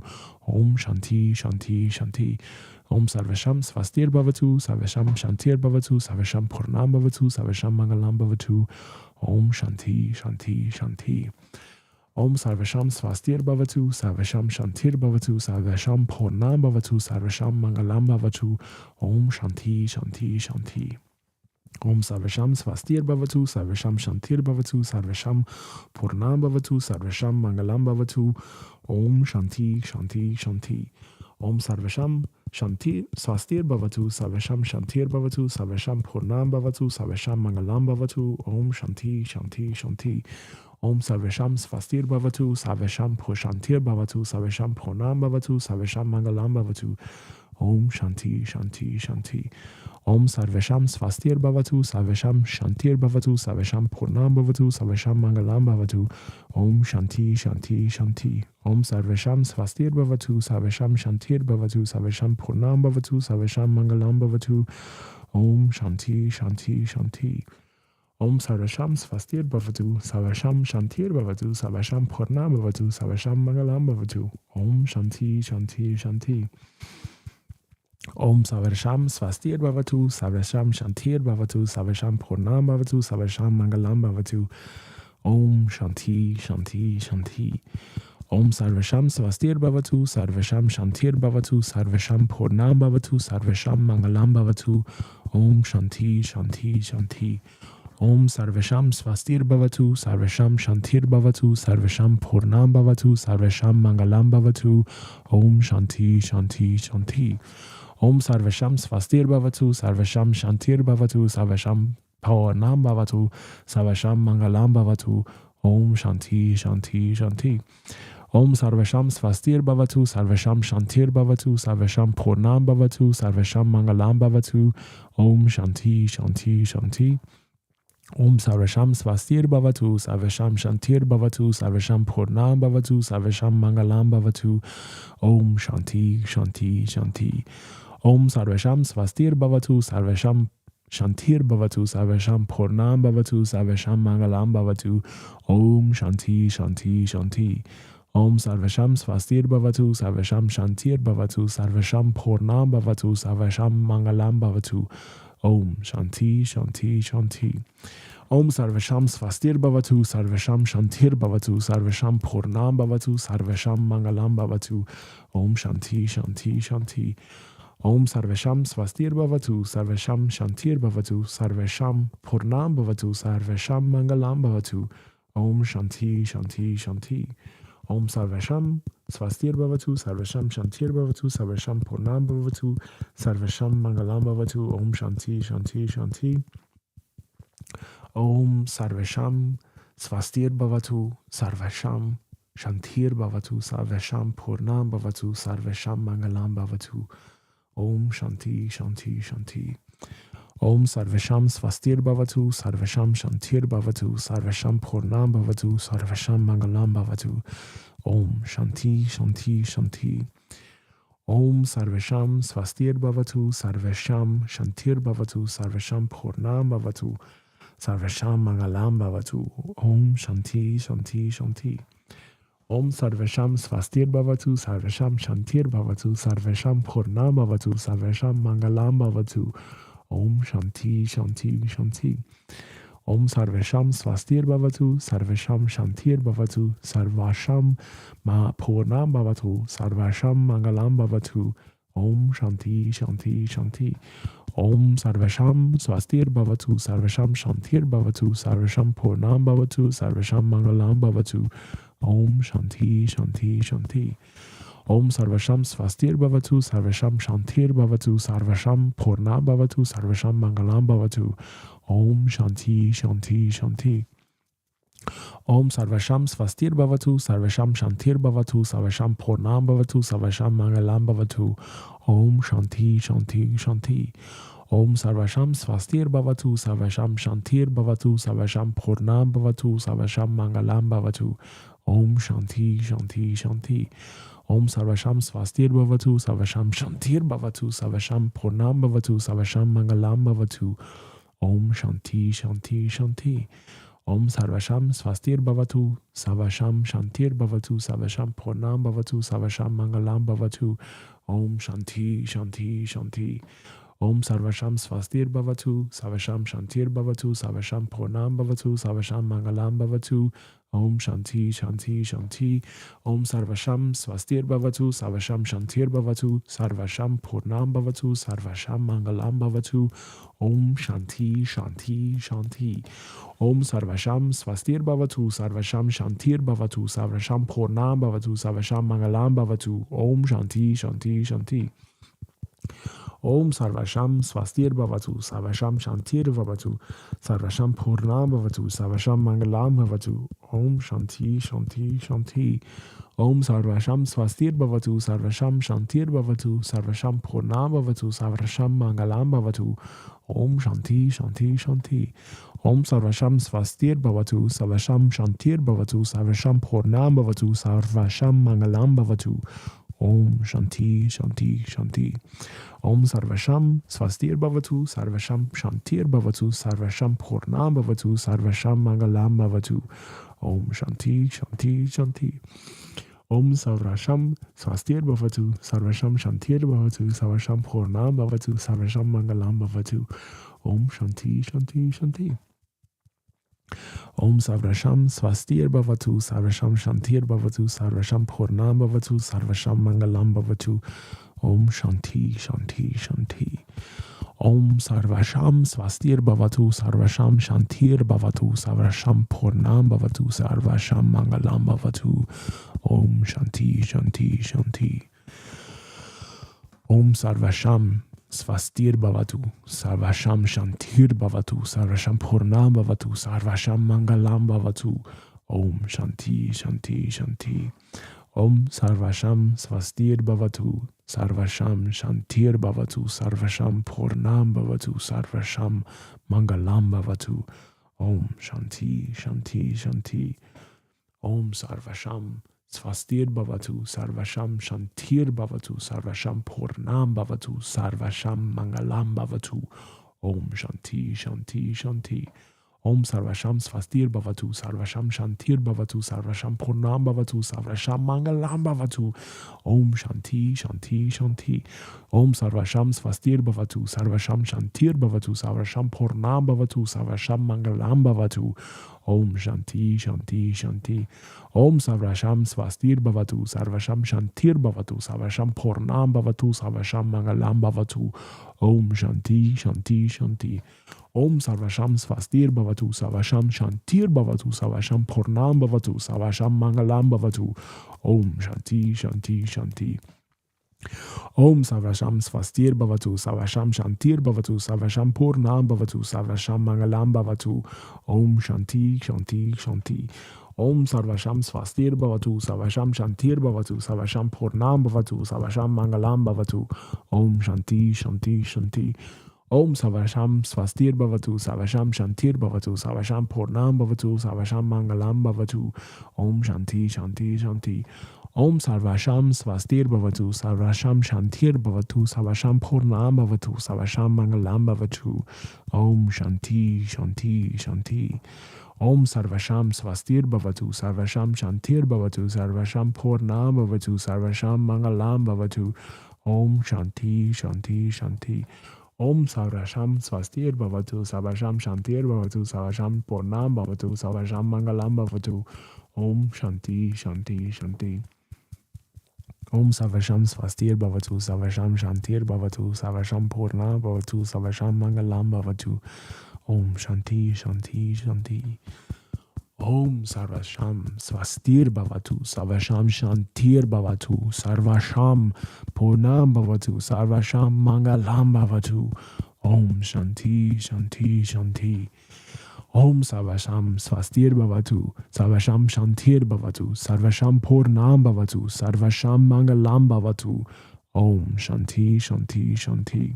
Om Shanti, Shanti, Shanti. Om Sarvasham Svastir Bhavatu, Sarvasham Shantir Bhavatu, Sarvasham Purnam Bhavatu, Sarvasham Mangalam Bhavatu. Om Shanti, Shanti, Shanti. Om Sarvasham Svastir Bhavatu, Sarvasham Shantir Bhavatu, Sarvasham Purnam Bhavatu, Sarvasham Mangalam Bhavatu. Om Shanti, Shanti, Shanti. Om Sarvasham Svastir Bhavatu, Sarvasham Shantir Bhavatu, Sarvasham Purnam Bhavatu, Sarvasham Mangalam Bhavatu. Om Shanti, Shanti, Shanti. Om Sarvasham Shanti Svastir Bhavatu, Sarvasham Shantir Bhavatu, Sarvasham Purnam Bhavatu, Sarvasham Mangalam Bhavatu. Om Shanti, Shanti, Shanti. Om Sarvasham Svastir Bhavatu, Sarvasham Shantir Bhavatu, Sarvasham Purnam Bhavatu, Sarvasham Mangalam Bhavatu. Om Shanti, Shanti, Shanti. Om Sarvesham Svastir Bhavatu, Sarvesham Shantir Bhavatu, Sarvesham Purnam Bhavatu, Sarvesham Mangalam Bhavatu. Om Shanti Shanti Shanti. Om Sarvesham Svastir Bhavatu, Sarvesham Shantir Bhavatu, Sarvesham Purnam Bhavatu, Sarvesham Mangalam Bhavatu. Om Shanti Shanti Shanti. Om Sarvesham Svastir Bhavatu, Sarvesham Shantir Bhavatu, Sarvesham Purnam Bhavatu, Sarvesham Mangalam Bhavatu. Om Shanti Shanti Shanti. Om Sarvesham Svastir Bhavatu, Sarvesham Shantir Bhavatu, Sarvesham Purnam Bhavatu, Sarvesham Mangalam Bhavatu. Om Shanti Shanti Shanti. Om Sarvesham Svastir Bhavatu, Sarvesham Shantir Bhavatu, Sarvesham Purnam Bhavatu, Sarvesham Mangalam Bhavatu. Om Shanti Shanti Shanti. Om Sarvesham Svastir Bhavatu, Sarvesham Shantir Bhavatu, Sarvesham Purnam Bhavatu, Sarvesham Mangalam Bhavatu. Om Shanti Shanti Shanti. Om Sarvesham Svastir Bhavatu, Sarvesham Shantir Bhavatu, Sarvesham Purnam Bhavatu, Sarvesham Mangalam Bhavatu. Om Shanti Shanti Shanti. Om Sarvesham Svastir Bhavatu, Sarvesham Shantir Bhavatu, Sarvesham Purnam Bhavatu, Sarvesham Mangalam Bhavatu. Om Shanti Shanti Shanti. Om Sarvesham Svastir Bhavatu, Sarvesham Shantir Bhavatu, Sarvesham Purnam Bhavatu, Sarvesham Mangalam Bhavatu. Om Shanti Shanti Shanti. Om Sarvesham Svastir Bhavatu, Sarvesham Shantir Bhavatu, Sarvesham Purnam Bhavatu, Sarvesham Mangalam Bhavatu. Om Shanti Shanti Shanti. Om Sarvesham Svastir Bhavatu, Sarvesham Shantir Bhavatu, Sarvesham Purnam Bhavatu, Sarvesham Mangalam Bhavatu. Om Shanti Shanti Shanti. Om Sarvesham Svastir Bhavatu, Sarvesham Shantir Bhavatu, Sarvesham Purnam Bhavatu, Sarvesham Mangalam Bhavatu. Om Shanti Shanti Shanti. Om Sarvesham Svastir Bhavatu, Sarvesham Shantir Bhavatu, Sarvesham Purnam Bhavatu, Sarvesham Mangalam Bhavatu. Om Shanti Shanti Shanti. Om Sarvesham Svastir Bhavatu, Sarvesham Shantir Bhavatu, Sarvesham Purnam Bhavatu, Sarvesham Mangalam Bhavatu. Om Shanti Shanti Shanti. Om Sarvesham Svastir Bhavatu, Sarvesham Shantir Bhavatu, Sarvesham Purnam Bhavatu, Sarvesham Mangalam Bhavatu. Om Shanti Shanti Shanti. Om Sarvesham Svastir Bhavatu, Sarvesham Shantir Bhavatu, Sarvesham Purnam Bhavatu, Sarvesham Mangalam Bhavatu. Om Shanti Shanti Shanti. Om Sarvesham Svastir Bhavatu, Sarvesham Shantir Bhavatu, Sarvesham Purnam Bhavatu, Sarvesham Mangalam Bhavatu. Om Shanti Shanti Shanti. Om Sarvesham Svastir Bhavatu, Sarvesham Shantir Bhavatu, Sarvesham Purnam Bhavatu, Sarvesham Mangalam Bhavatu. Om Shanti Shanti Shanti. Om Sarvesham Svastir Bhavatu, Sarvesham Shantir Bhavatu, Sarvesham Purnam Bhavatu, Sarvesham Mangalam Bhavatu. Om Shanti Shanti Shanti. Om Sarvesham Svastir Bhavatu, Sarvesham Shantir Bhavatu, Sarvesham Purnam Bhavatu, Sarvesham Mangalam Bhavatu. Om Shanti Shanti Shanti. Om Sarvesham Svastir Bhavatu, Sarvesham Shantir Bhavatu, Sarvesham Purnam Bhavatu, Sarvesham Mangalam Bhavatu. Om Shanti Shanti Shanti. Om Sarvesham Svastir Bhavatu, Sarvesham Shantir Bhavatu, Sarvesham Purnam Bhavatu, Sarvesham Mangalam Bhavatu. Om Shanti Shanti Shanti. Om Sarvesham Svastir Bhavatu, Sarvesham Shantir Bhavatu, Sarvesham Purnam Bhavatu, Sarvesham Mangalam Bhavatu. Om Shanti Shanti Shanti. Om Sarvesham Svastir Bhavatu, Sarvesham Shantir Bhavatu, Sarvesham Purnam Bhavatu, Sarvesham Mangalam Bhavatu. Om Shanti Shanti Shanti. Om Sarvesham Svastir Bhavatu, Sarvesham Shantir Bhavatu, Sarvesham Purnam Bhavatu, Sarvesham Mangalam Bhavatu. Om Shanti Shanti Shanti. Om Sarvesham Svastir Bhavatu, Sarvesham Shantir Bhavatu, Sarvesham Purnam Bhavatu, Sarvesham Mangalam Bhavatu. Om Shanti Shanti Shanti. Om Sarvesham Svastir Bhavatu, Sarvesham Shantir Bhavatu, Sarvesham Purnam Bhavatu, Sarvesham Mangalam Bhavatu. Om Shanti Shanti Shanti. Om Sarvesham Svastir Bhavatu, Sarvesham Shantir Bhavatu, Sarvesham Purnam Bhavatu, Sarvesham Mangalam Bhavatu. Om Shanti Shanti Shanti. Om Sarvesham Svastir Bhavatu, Sarvesham Shantir Bhavatu, Sarvesham Purnam Bhavatu, Sarvesham Mangalam Bhavatu. Om Shanti Shanti Shanti. Om Sarvasham Swastir Bhavatu, Sarvasham Shantir Bhavatu, Sarvasham Purnam Bhavatu, Sarvasham Mangalam Bhavatu. Om Shanti, Shanti, Shanti. Om Sarvasham Swastir Bhavatu, Sarvasham Shantir Bhavatu, Sarvasham Purnam Bhavatu, Sarvasham Mangalam Bhavatu. Om Shanti, Shanti, Shanti. Om Sarvasham Swastir Bhavatu, Sarvasham Shantir Bhavatu, Sarvasham Purnam Bhavatu, Sarvasham Mangalam Bhavatu. Om Shanti, Shanti, Shanti. Om Sarvasham Swastir Bhavatu, Sarvasham Shantir Bhavatu, Sarvasham Purnam Bhavatu, Sarvasham Mangalam Bhavatu. Om Shanti, Shanti, Shanti. Om Sarvasham Swastir Bhavatu, Sarvasham Shantir Bhavatu, Sarvasham Purnam Bhavatu, Sarvasham Mangalam Bhavatu. Om Shanti, Shanti, Shanti. Om Sarvasham Swastir Bhavatu, Sarvasham Shantir Bhavatu, Sarvasham Purnam Bhavatu, Sarvasham Mangalam Bhavatu. Om Shanti, Shanti, Shanti. Om Sarvasham Swastir Bhavatu, Sarvasham Shantir Bhavatu, Sarvasham Purnam Bhavatu, Sarvasham Mangalam Bhavatu. Om Shanti, Shanti, Shanti. Om Sarvasham Swastir Bhavatu, Sarvasham Shantir Bhavatu, Sarvasham Purnam Bhavatu, Sarvasham Mangalam Bhavatu. Om Shanti, Shanti, Shanti. Om Sarvasham Swastir Bhavatu, Sarvasham Shantir Bhavatu, Sarvasham Purnam Bhavatu, Sarvasham Mangalam Bhavatu. Om Shanti, Shanti, Shanti. Om Sarvasham Swastir Bhavatu, Sarvasham Shantir Bhavatu, Sarvasham Purnam Bhavatu, Sarvasham Mangalam Bhavatu. Om Shanti, Shanti, Shanti. Om Sarvasham Swastir Bhavatu, Sarvasham Shantir Bhavatu, Sarvasham Purnam Bhavatu, Sarvasham Mangalam Bhavatu. Om Shanti, Shanti, Shanti. Om Sarvasham Swastir Bhavatu, Sarvasham Shantir Bhavatu, Sarvasham Purnam Bhavatu, Sarvasham Mangalam Bhavatu. Om Shanti, Shanti, Shanti. Om Sarvasham Swastir Bhavatu, Sarvasham Shantir Bhavatu, Sarvasham Purnam Bhavatu, Sarvasham Mangalam Bhavatu. Om Shanti, Shanti, Shanti. Om Sarvasham Swastir Bhavatu, Sarvasham Shantir Bhavatu, Sarvasham Purnam Bhavatu, Sarvasham Mangalam Bhavatu. Om Shanti, Shanti, Shanti. Om Sarvasham Swastir Bhavatu, Sarvasham Shantir Bhavatu, Sarvasham Purnam Bhavatu, Sarvasham Mangalam Bhavatu. Om Shanti, Shanti, Shanti. Om Sarvasham Swastir Bhavatu, Sarvasham Shantir Bhavatu, Sarvasham Purnam Bhavatu, Sarvasham Mangalam Bhavatu. Om Shanti, Shanti, Shanti. Om Sarvasham Swastir Bhavatu, Sarvasham Shantir Bhavatu, Sarvasham Purnam Bhavatu, Sarvasham Mangalam Bhavatu. Om Shanti, Shanti, Shanti. Om Sarvasham Swastir Bhavatu, Sarvasham Shantir Bhavatu, Sarvasham Purnam Bhavatu, Sarvasham Mangalam Bhavatu. Om Shanti, Shanti, Shanti. Om Sarvasham Swastir Bhavatu, Sarvasham Shantir Bhavatu, Sarvasham Purnam Bhavatu, Sarvasham Mangalam Bhavatu. Om Shanti, Shanti, Shanti. Om Sarvasham Swastir Bhavatu, Sarvasham Shantir Bhavatu, Sarvasham Purnam Bhavatu, Sarvasham Mangalam Bhavatu. Om Shanti, Shanti, Shanti. Om Sarvasham Swastir Bhavatu, Sarvasham Shantir Bhavatu, Sarvasham Purnam Bhavatu, Sarvasham Mangalam Bhavatu. Om Shanti, Shanti, Shanti. Om Sarvasham Swastir Bhavatu, Sarvasham Shantir Bhavatu, Sarvasham Purnam Bhavatu, Sarvasham Mangalam Bhavatu. Om Shanti, Shanti, Shanti.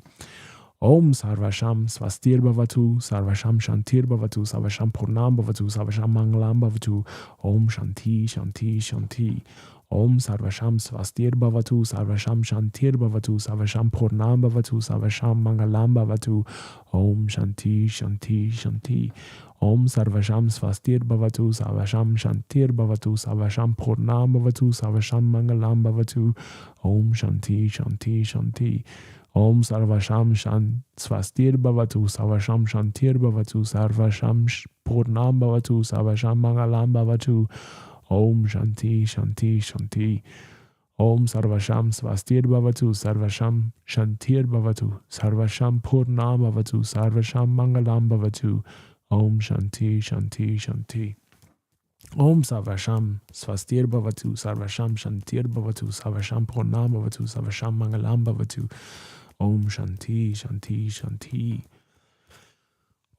Om Sarvasham Swastir Bhavatu, Sarvasham Shantir Bhavatu, Sarvasham Purnam Bhavatu, Sarvasham Mangalam Bhavatu. Om Shanti, Shanti, Shanti. Om Sarvasham Swastir Bhavatu, Sarvasham Shantir Bhavatu, Sarvasham Purnam Bhavatu, Sarvasham Mangalam Bhavatu. Om Shanti, Shanti, Shanti. Om Sarvasham Swastir Bhavatu, Sarvasham Shantir Bhavatu, Sarvasham Purnam Bhavatu, Sarvasham Mangalam Bhavatu. Om Shanti, Shanti, Shanti. Om Sarvasham Swastir Bhavatu, Sarvasham Shantir Bhavatu, Sarvasham Purnam Bhavatu, Sarvasham Mangalam Bhavatu. Om Shanti, Shanti, Shanti. Om Sarvasham Swastir Bhavatu, Sarvasham Shantir Bhavatu, Sarvasham Purnam Bhavatu, Sarvasham Mangalam Bhavatu. Om Shanti, Shanti, Shanti. Om Sarvasham Swastir Bhavatu, Sarvasham Shantir Bhavatu, Sarvasham Purnam Bhavatu, Sarvasham Mangalam Bhavatu. Om Shanti, Shanti, Shanti.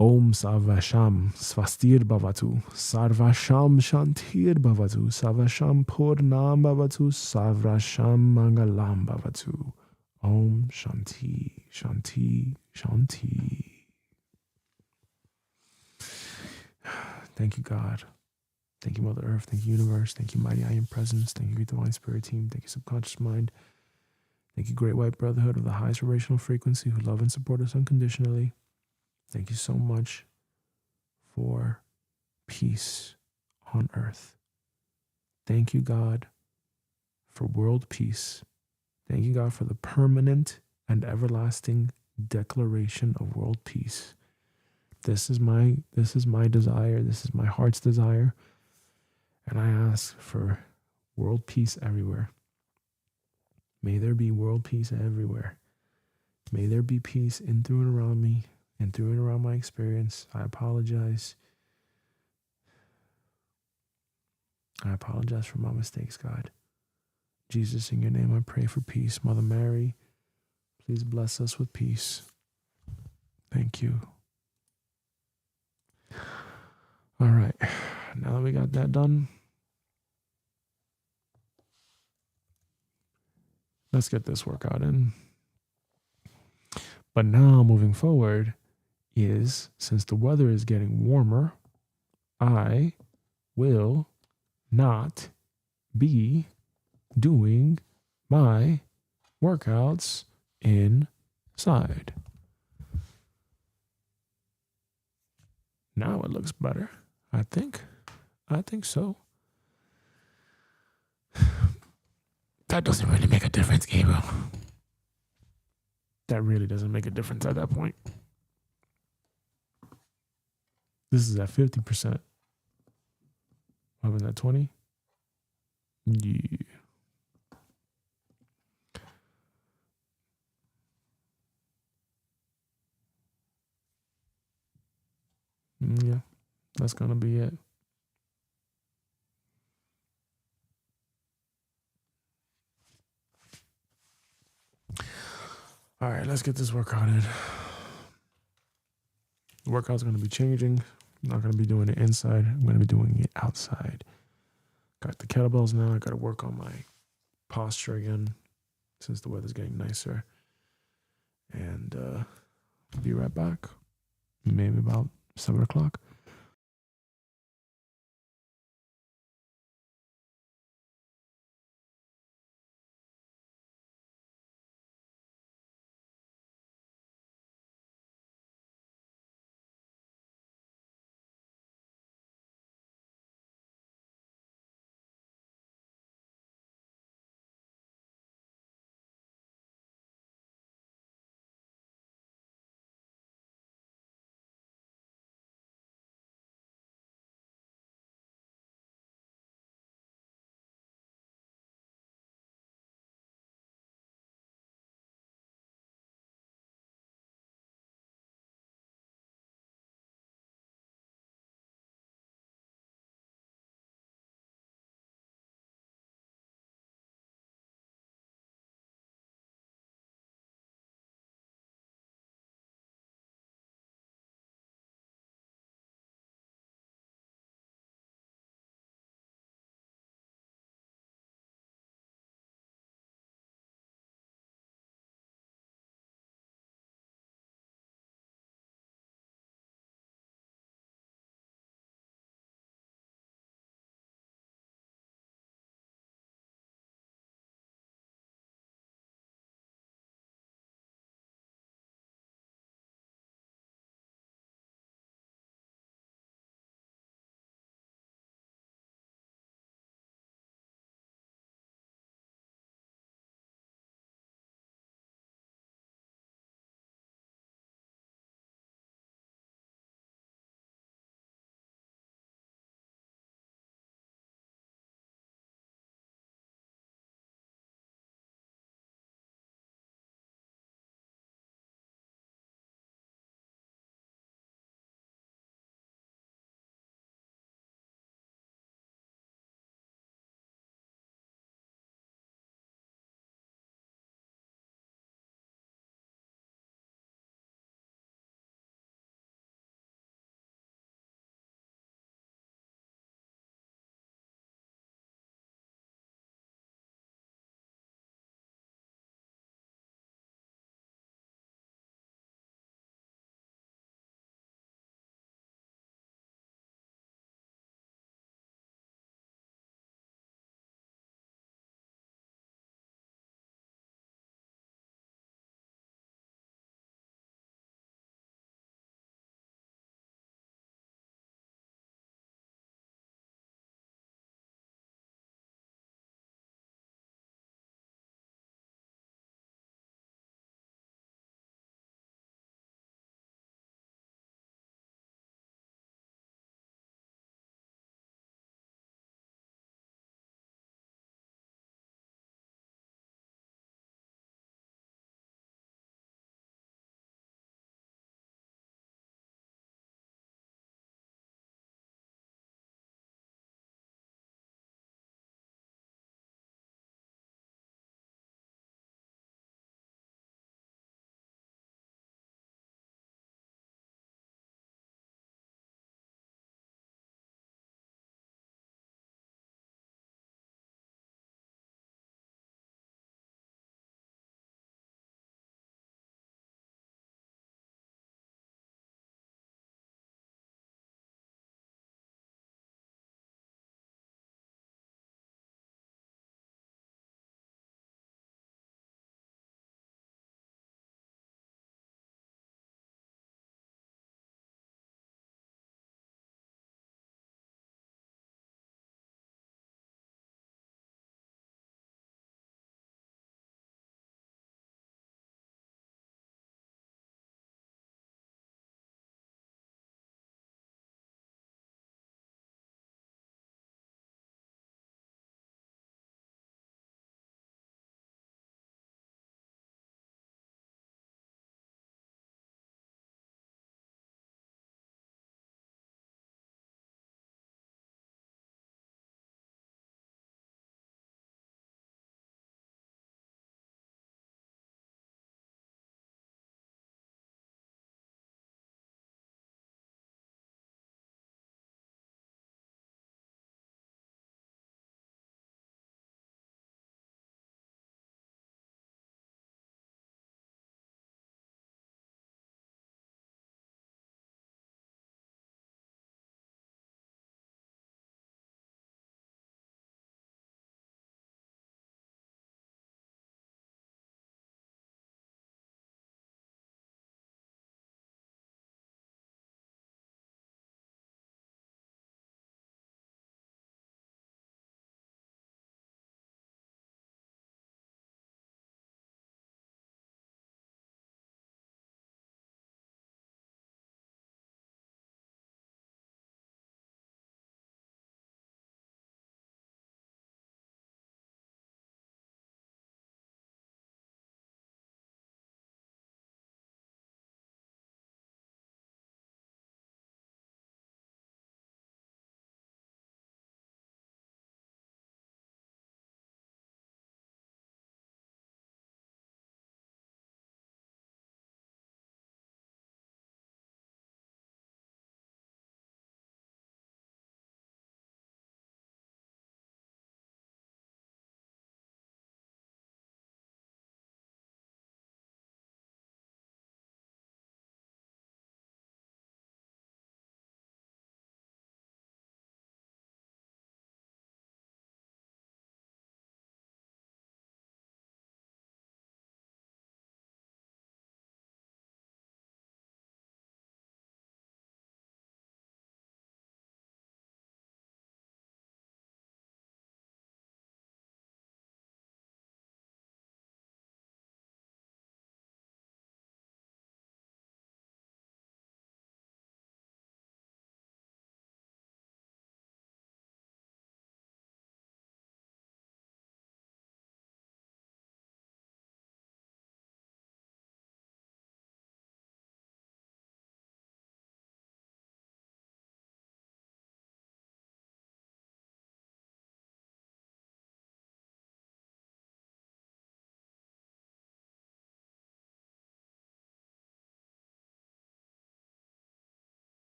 Om Sarvasham Svastir Bhavatu, Sarvasham Shantir Bhavatu, Sarvasham Purnam Bhavatu, Sarvasham Mangalam Bhavatu. Om Shanti, Shanti, Shanti. Thank you, God. Thank you, Mother Earth. Thank you, Universe. Thank you, Mighty I Am Presence. Thank you, Great Divine Spirit Team. Thank you, Subconscious Mind. Thank you, Great White Brotherhood of the highest vibrational frequency who love and support us unconditionally. Thank you so much for peace on earth. Thank you, God, for world peace. Thank you, God, for the permanent and everlasting declaration of world peace. This is my desire. This is my heart's desire. And I ask for world peace everywhere. May there be world peace everywhere. May there be peace in, through, and around me, and through and around my experience. I apologize. I apologize for my mistakes, God. Jesus, in your name, I pray for peace. Mother Mary, please bless us with peace. Thank you. All right. Now that we got that done, let's get this workout in. But now, moving forward, is since the weather is getting warmer, I will not be doing my workouts inside. Now it looks better. I think so. That doesn't really make a difference, Gabriel. That really doesn't make a difference at that point. This is at 50%. What was that, 20? Yeah. Yeah, that's going to be it. All right, let's get this workout in. The workout's going to be changing. I'm not going to be doing it inside. I'm going to be doing it outside. Got the kettlebells now. I got to work on my posture again since the weather's getting nicer. And be right back. Maybe about 7 o'clock.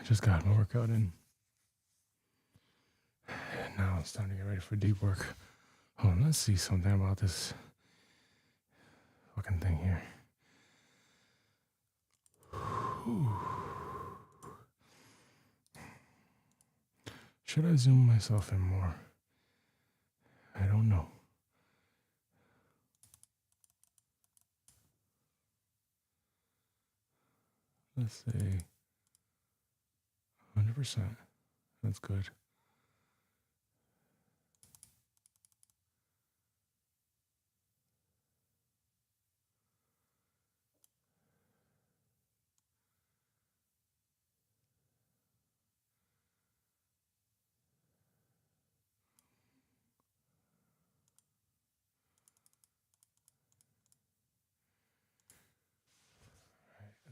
just got my workout in. And now it's time to get ready for deep work. Hold on, let's see something about this fucking thing here. Should I zoom myself in more? I don't know. Let's say 100%. That's good.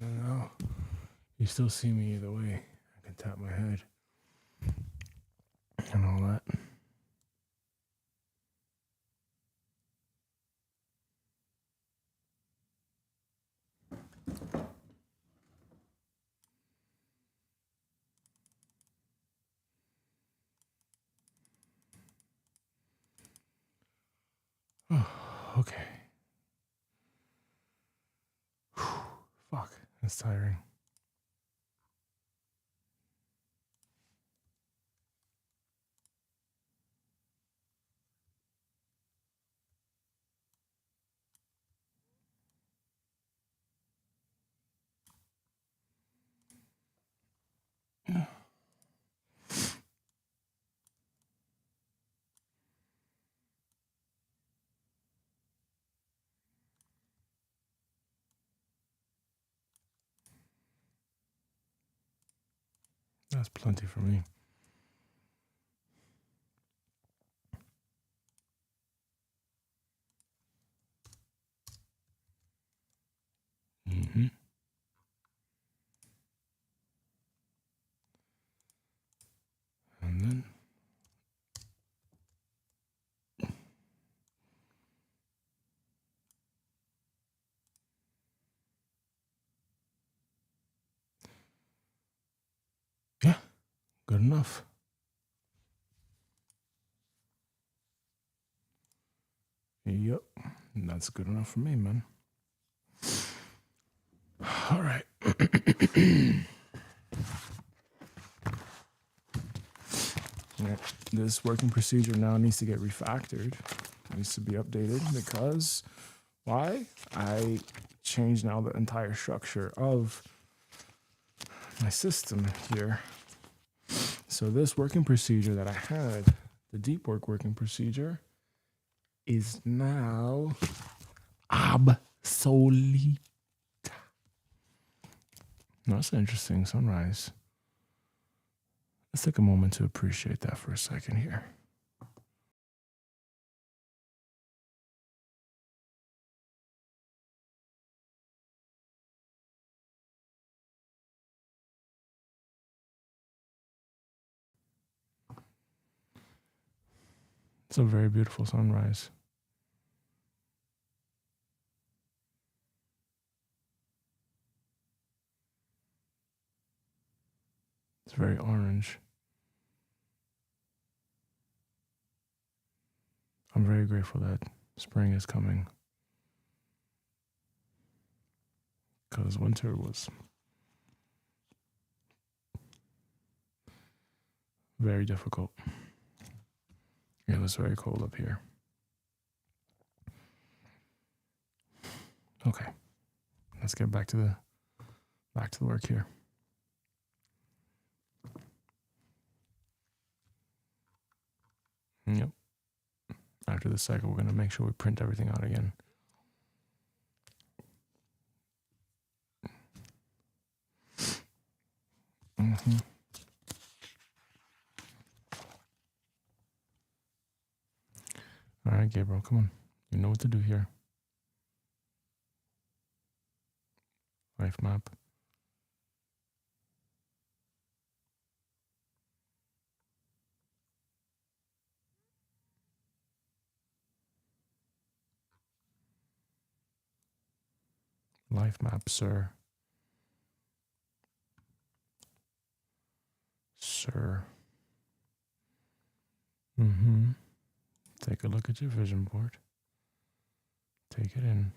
I don't know. You still see me either way. I can tap my head and all that. Oh, okay. Fuck, that's tiring. That's plenty for me. Mm-hmm. And then yeah, good enough. Yep, that's good enough for me, man. All right. Yeah, this working procedure now needs to get refactored. It needs to be updated because why? I changed now the entire structure of my system here. So this working procedure that I had, the deep work working procedure, is now obsolete. That's an interesting sunrise. Let's take a moment to appreciate that for a second here. It's a very beautiful sunrise. It's very orange. I'm very grateful that spring is coming, because winter was very difficult. It was very cold up here. Okay, let's get back to the work here. Yep. After this cycle, we're gonna make sure we print everything out again. Mm-hmm. All right, Gabriel, come on. You know what to do here. Life map. Life map, sir. sir. Take a look at your vision board. Take it in.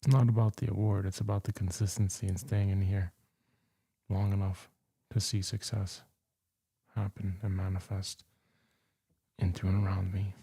It's not about the award, it's about the consistency and staying in here long enough to see success happen and manifest into and around me.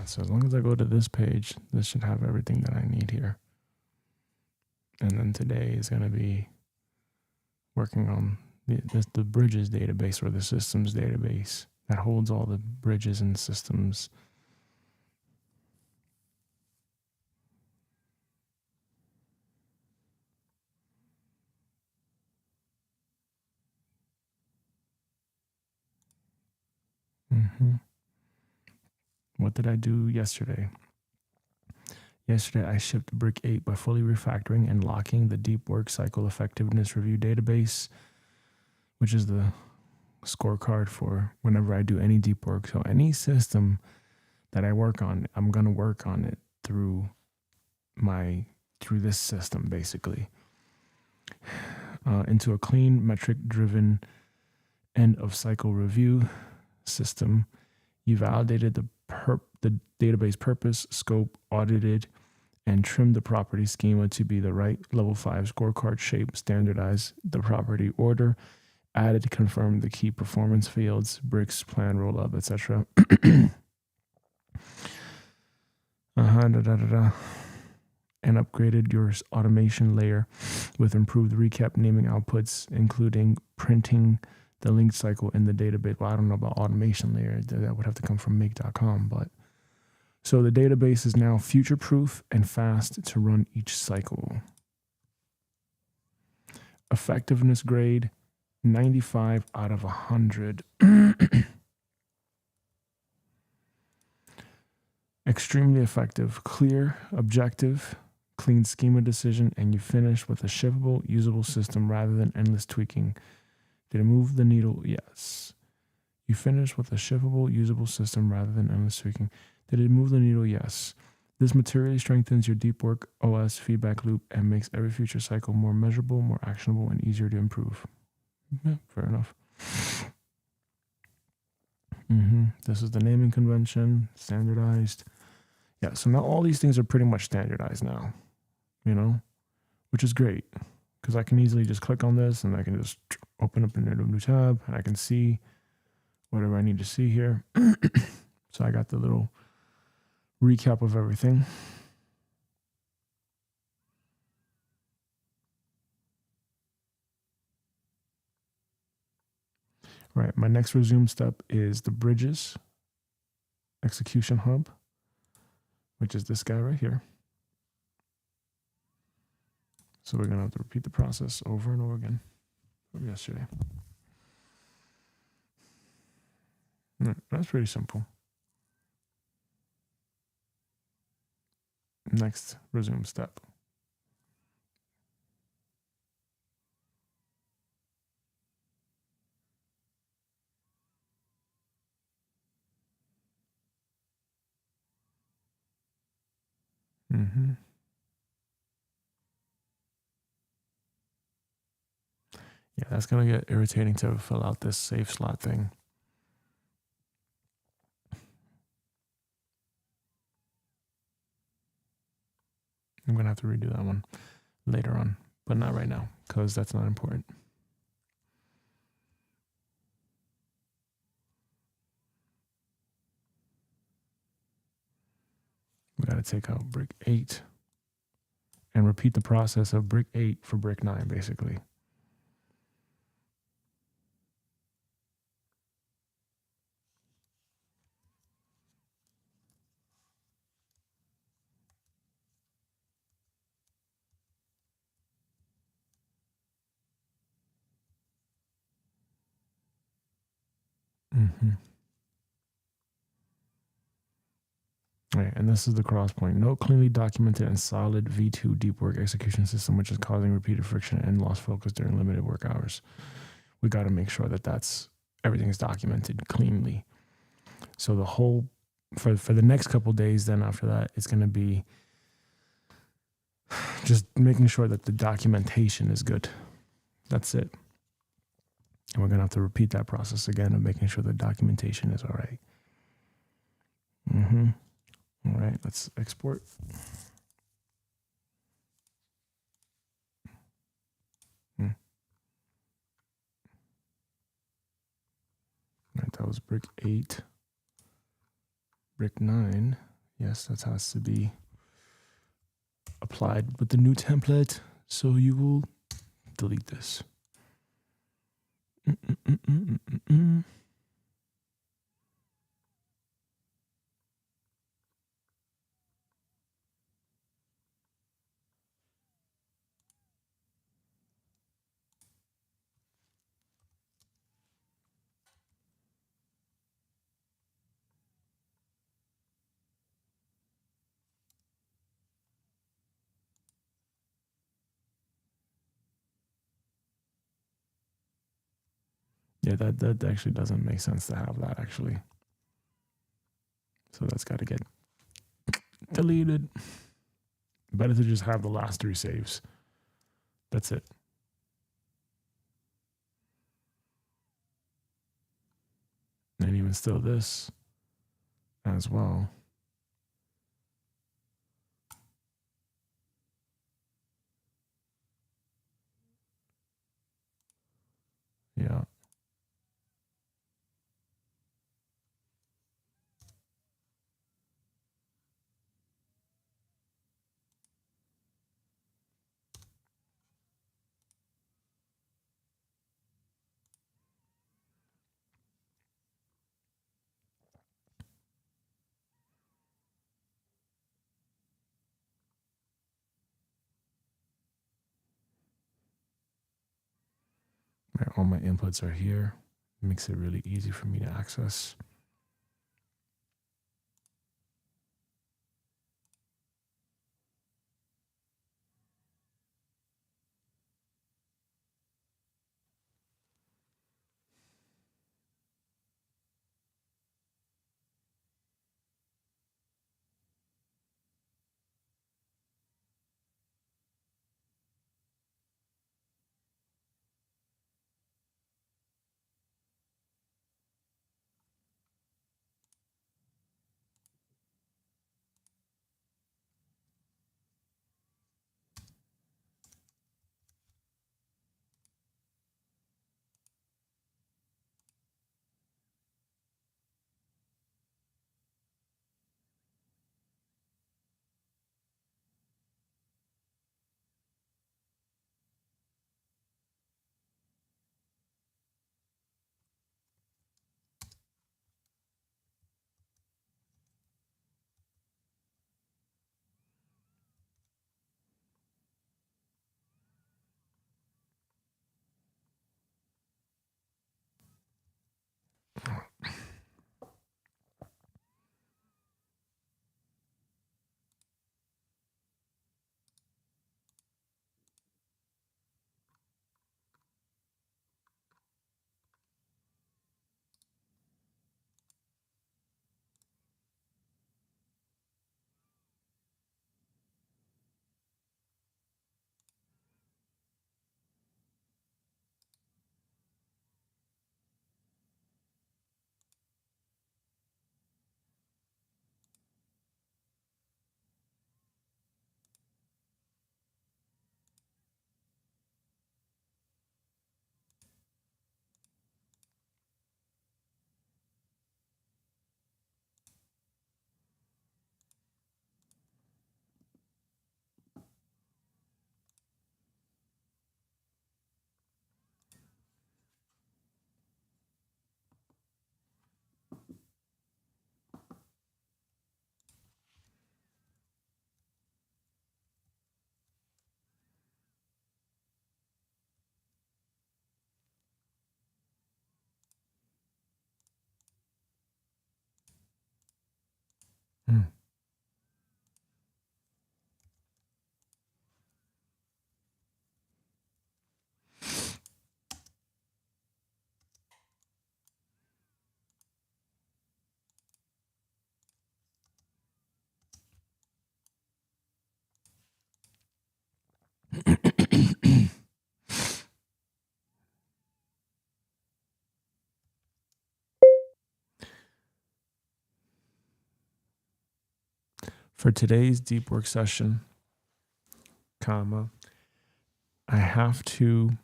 So as long as I go to this page, this should have everything that I need here. And then today is going to be working on the bridges database, or the systems database that holds all the bridges and systems. What did I do yesterday? Yesterday, I shipped brick 8 by fully refactoring and locking the deep work cycle effectiveness review database, which is the scorecard for whenever I do any deep work. So any system that I work on, I'm going to work on it through this system, basically, into a clean, metric-driven end of cycle review system. You validated the database purpose, scope, audited, and trimmed the property schema to be the right level 5 scorecard shape, standardized the property order, added, confirmed the key performance fields, bricks, plan, roll up, etc. And upgraded your automation layer with improved recap naming outputs, including printing the linked cycle in the database. Well, I don't know about automation layer. That would have to come from make.com. But so the database is now future-proof and fast to run each cycle. Effectiveness grade, 95 out of 100. Extremely effective, clear, objective, clean schema decision, and you finish with a shippable, usable system rather than endless tweaking. Did it move the needle? Yes. You finish with a shippable, usable system rather than endless tweaking. Did it move the needle? Yes. This materially strengthens your deep work OS feedback loop and makes every future cycle more measurable, more actionable, and easier to improve. Yeah, fair enough. This is the naming convention, standardized. Yeah, so now all these things are pretty much standardized now, which is great, because I can easily just click on this and I can just open up a new tab and I can see whatever I need to see here. So I got the little recap of everything. Right, my next resume step is the bridges execution hub, which is this guy right here. So we're going to have to repeat the process over and over again from yesterday. That's pretty simple. Next resume step. Yeah, that's going to get irritating to fill out this save slot thing. I'm going to have to redo that one later on, but not right now because that's not important. We got to take out brick 8 and repeat the process of brick 8 for brick 9, basically. Right, and this is the cross point. No cleanly documented and solid V2 deep work execution system, which is causing repeated friction and lost focus during limited work hours. We got to make sure that everything is documented cleanly. So the whole for the next couple of days, then after that, it's going to be just making sure that the documentation is good. That's it. And we're going to have to repeat that process again of making sure the documentation is all right. All right, let's export. Right, that was brick 8. Brick 9. Yes, that has to be applied with the new template. So you will delete this. Yeah, that actually doesn't make sense to have that actually. So that's got to get deleted. Better to just have the last 3 saves. That's it. And even still this as well. Yeah. All my inputs are here. Makes it really easy for me to access. For today's deep work session, I have to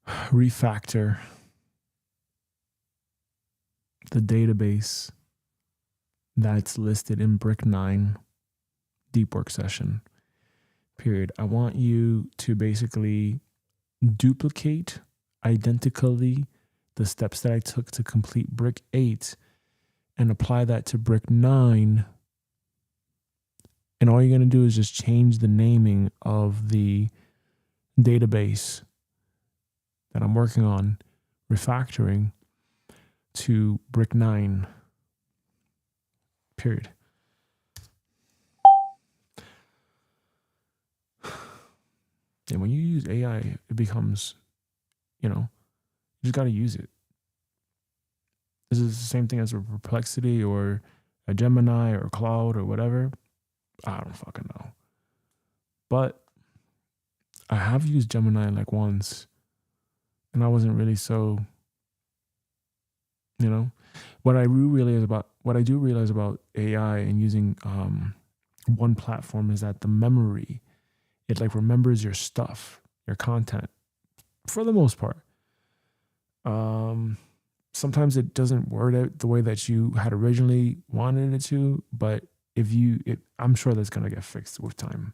refactor the database that's listed in Brick 9 deep work session, period. I want you to basically duplicate identically the steps that I took to complete Brick 8 and apply that to Brick 9. And all you're going to do is just change the naming of the database that I'm working on, refactoring, to Brick 9, period. And when you use AI, it becomes, you just got to use it. This is the same thing as a Perplexity or a Gemini or Cloud or whatever. I don't fucking know. But I have used Gemini like once, and I wasn't really so, what I do realize about AI and using one platform is that the memory, it like remembers your stuff, your content, for the most part. Sometimes it doesn't word out the way that you had originally wanted it to, but I'm sure that's gonna get fixed with time.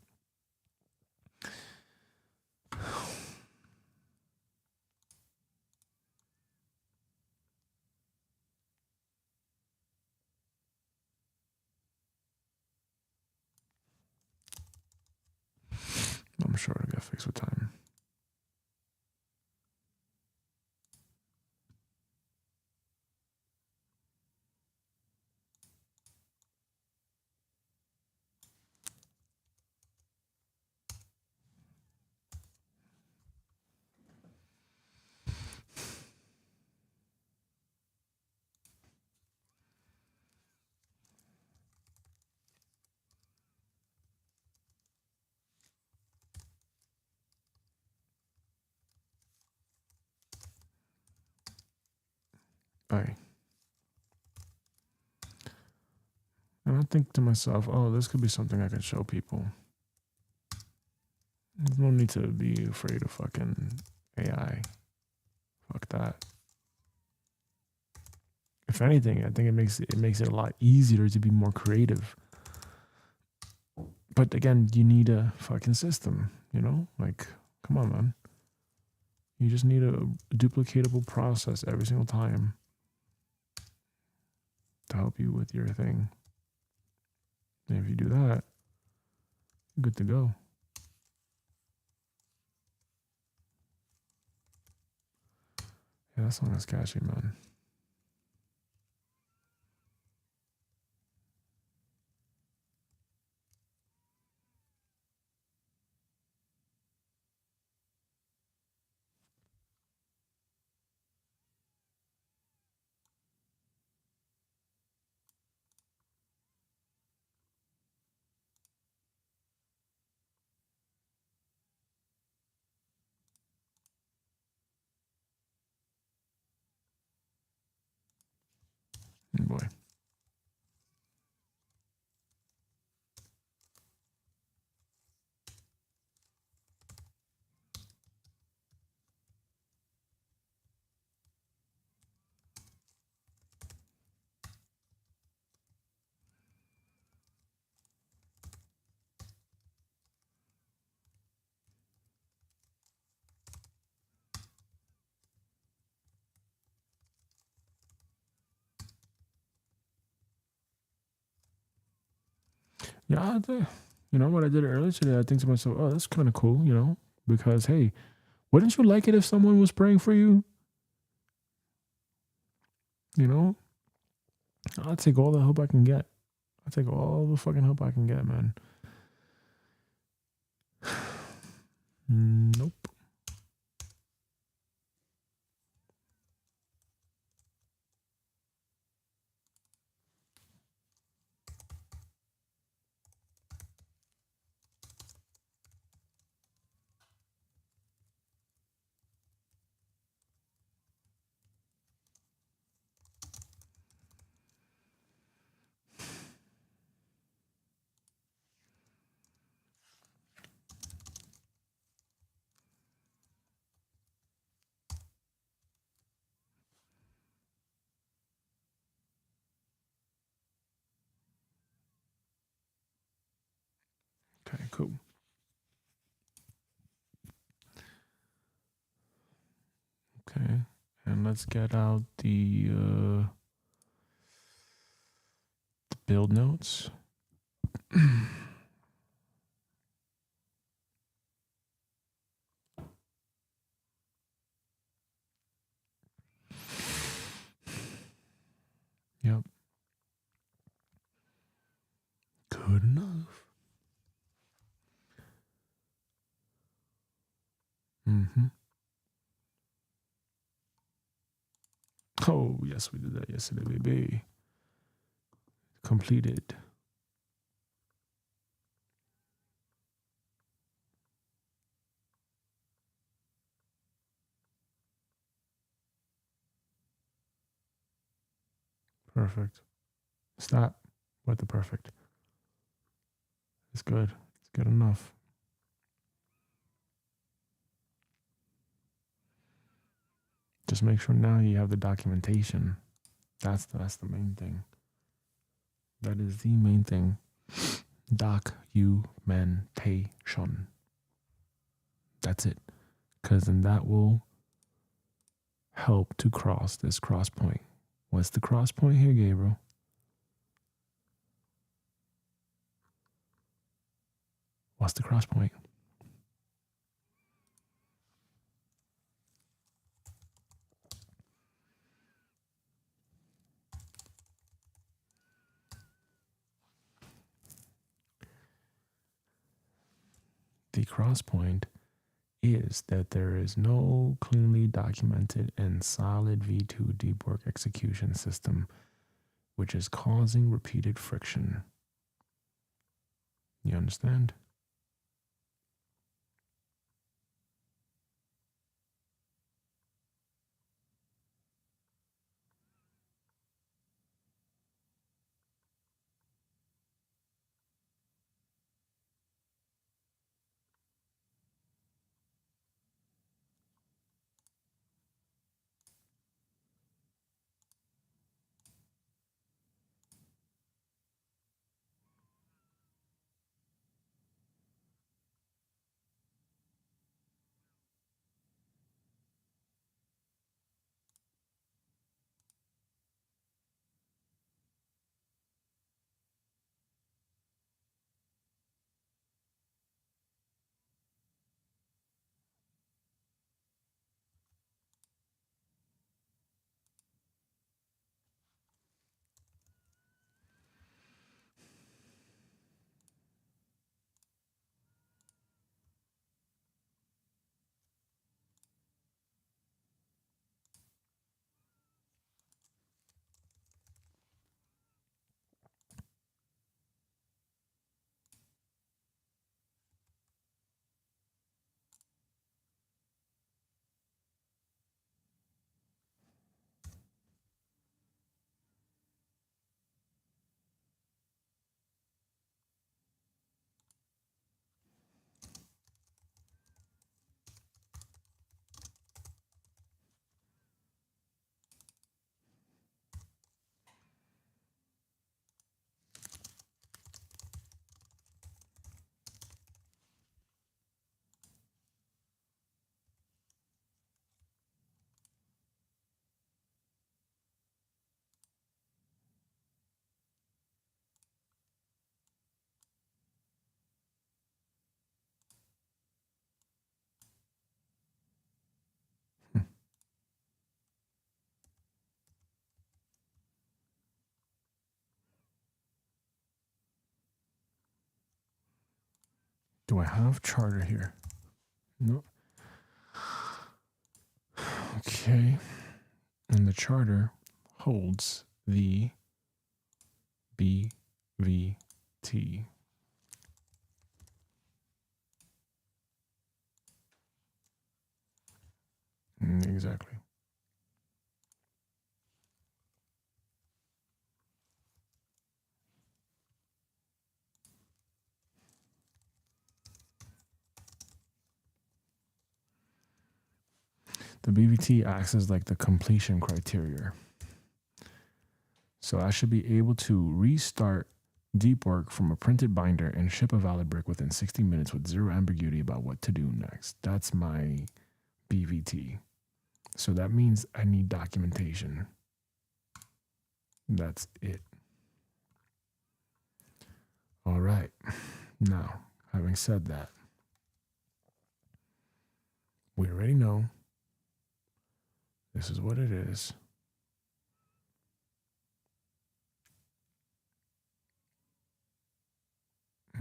I'm sure it'll get fixed with time. And I think to myself, oh, this could be something I could show people. There's no need to be afraid of fucking AI. Fuck that. If anything, I think it makes it a lot easier to be more creative. But again, you need a fucking system, Like, come on, man. You just need a duplicatable process every single time to help you with your thing. And if you do that, you're good to go. Yeah, that song is catchy, man. Oh boy. Yeah, what I did earlier today, I think to myself, oh, that's kind of cool, because, hey, wouldn't you like it if someone was praying for you? I'll take all the help I can get. I'll take all the fucking help I can get, man. Nope. Okay, cool. Okay, and let's get out the build notes. Yep. Good enough. Mm-hmm. Oh, yes, we did that yesterday, baby. Completed. Perfect. Stop with the perfect. It's good. It's good enough. Just make sure now you have the documentation. That's the main thing. That is the main thing. Documentation. That's it. Because then that will help to cross this cross point. What's the cross point here, Gabriel? What's the cross point? The cross point is that there is no cleanly documented and solid V2 deep work execution system, which is causing repeated friction. You understand? Do I have charter here? No. Okay. And the charter holds the BVT. Exactly. The BVT acts as like the completion criteria. So I should be able to restart deep work from a printed binder and ship a valid brick within 60 minutes with zero ambiguity about what to do next. That's my BVT. So that means I need documentation. That's it. All right. Now, having said that, we already know this is what it is.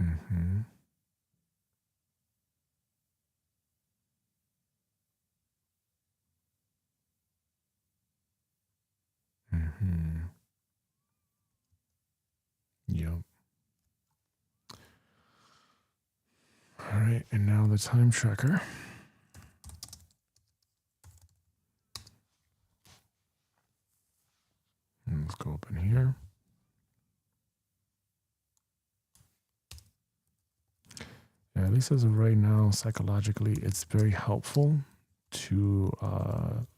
Mm-hmm. Mm-hmm. Yep. All right, and now the time tracker. And let's go up in here. Yeah, at least as of right now, psychologically, it's very helpful to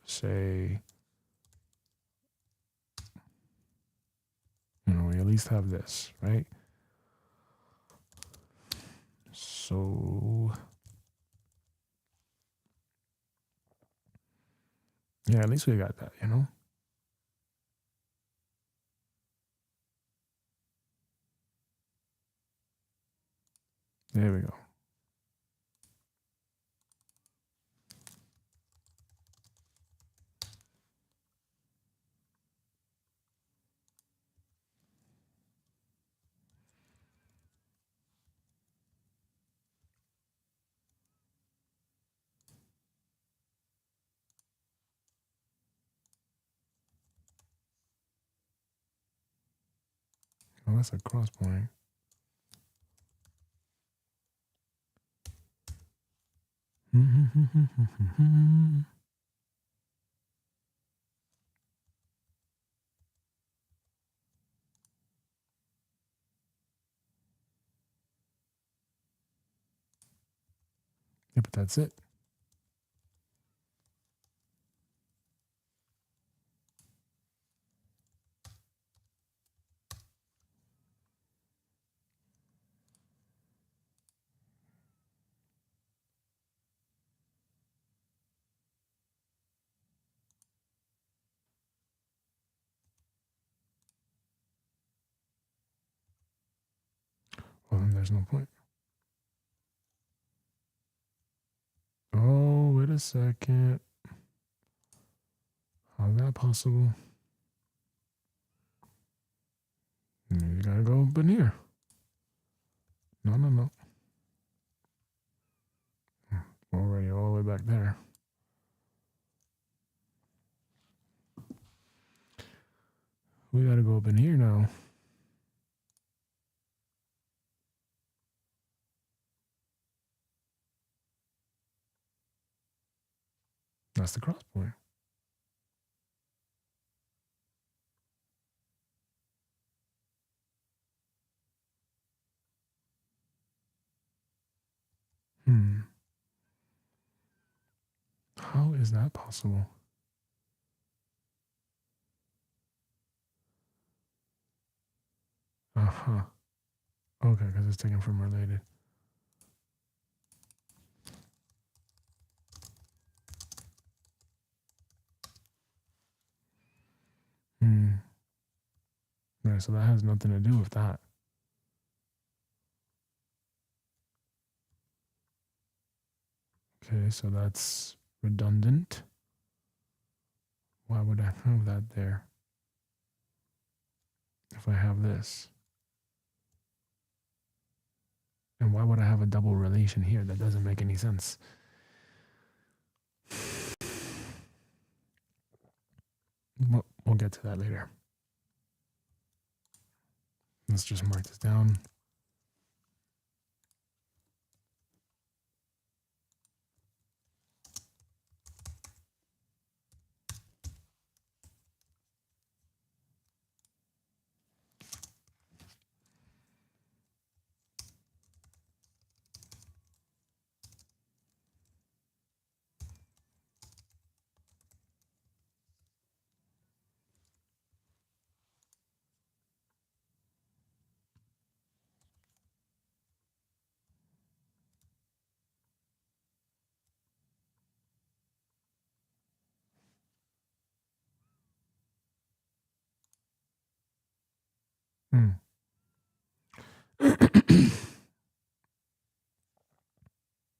say, you know, we at least have this, right? So, yeah, at least we got that, you know? There we go. Oh, that's a cross point. Yeah, but that's it. Well, then there's no point. Oh, wait a second. How's that possible? You gotta go up in here. No, no, no. Already all the way back there. We gotta go up in here now. That's the cross point. How is that possible? Uh-huh. Okay, because it's taken from related. Right, so that has nothing to do with that. Okay, so that's redundant. Why would I have that there if I have this? And why would I have a double relation here? That doesn't make any sense. We'll get to that later. Let's just mark this down.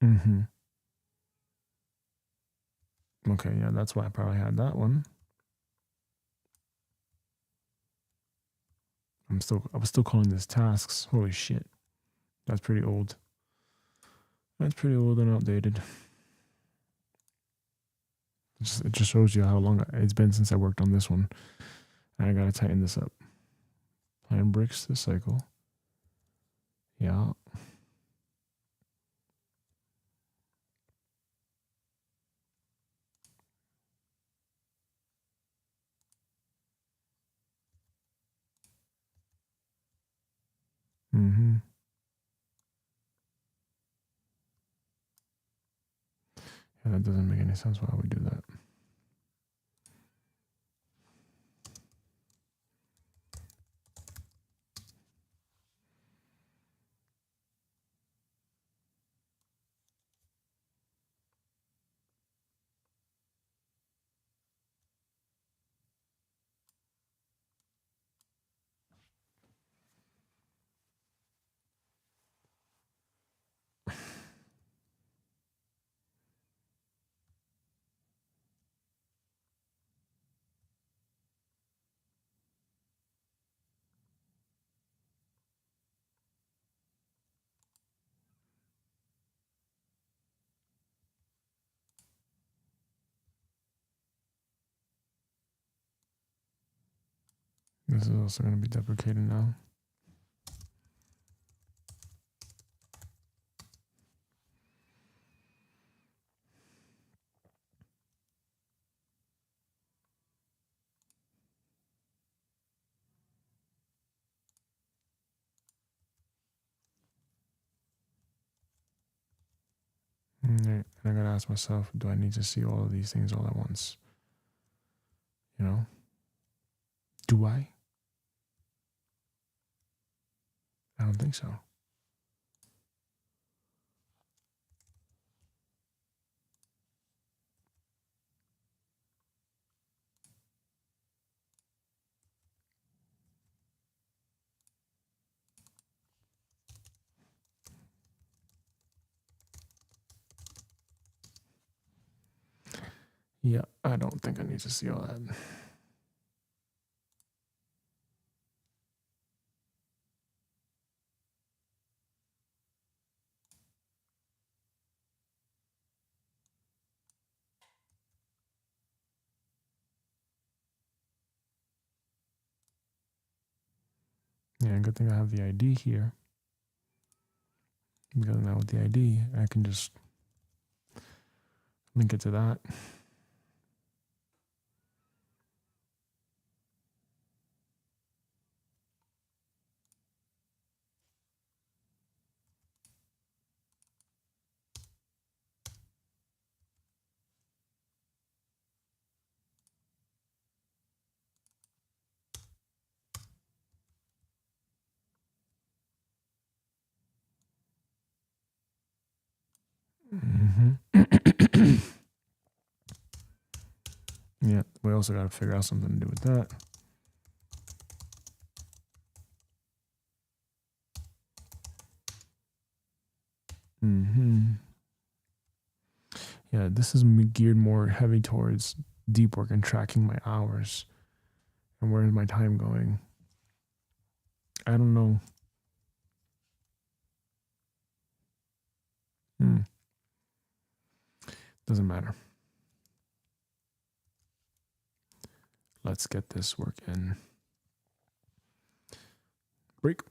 Mm-hmm. Okay, yeah, that's why I probably had that one. I was still calling this tasks. Holy shit. That's pretty old. That's pretty old and outdated. It just shows you how long it's been since I worked on this one. And I gotta tighten this up. Plan bricks this cycle. Yeah. Mm-hmm. Yeah, that doesn't make any sense why we do that. This is also going to be deprecated now. And I gotta ask myself, do I need to see all of these things all at once? You know? Do I? I don't think so. Yeah, I don't think I need to see all that. Yeah, good thing I have the ID here. Because now with the ID, I can just link it to that. Mm-hmm. Yeah, we also got to figure out something to do with that. Mm-hmm. Yeah, this is geared more heavy towards deep work and tracking my hours. And where is my time going? I don't know. Doesn't matter. Let's get this work in. Break.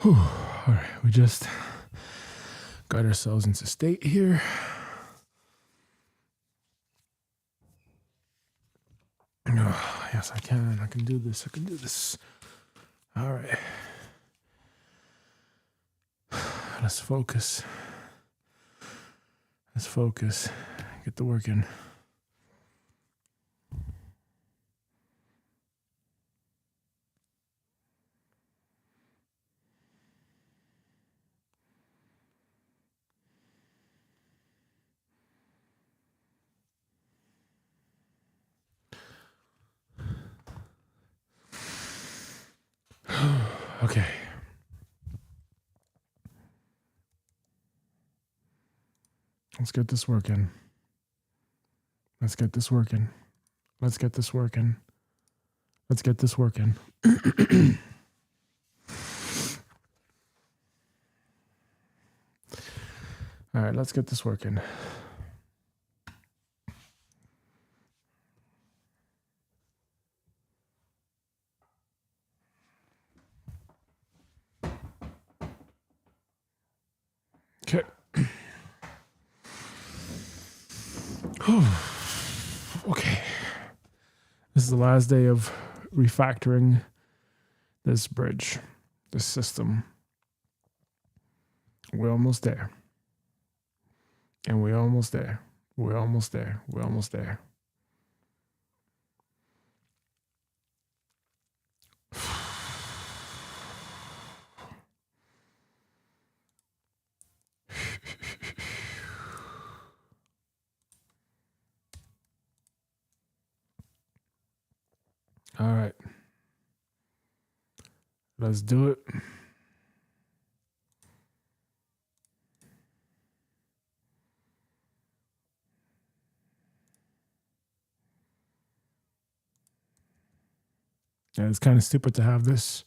Whew. All right, we just got ourselves into state here. Oh, yes, I can. I can do this. I can do this. All right. Let's focus. Let's focus. Get the work in. Okay. Let's get this working. Let's get this working. Let's get this working. Let's get this working. All right, let's get this working. Okay. Okay. This is the last day of refactoring this bridge, this system. We're almost there. And we're almost there. We're almost there. We're almost there. All right. Let's do it. Yeah, it's kind of stupid to have this.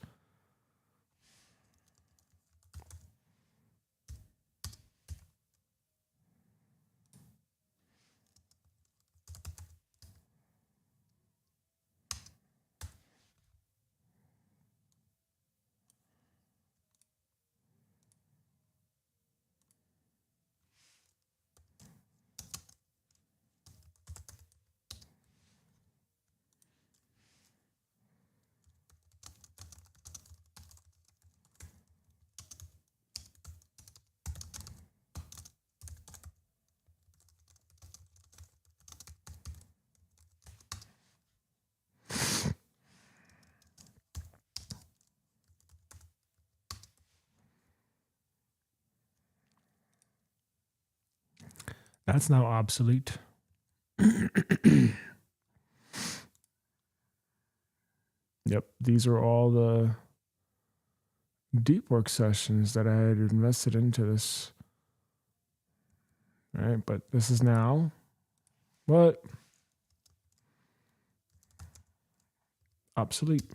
That's now obsolete. Yep, these are all the deep work sessions that I had invested into this. Right, but this is now what? Obsolete.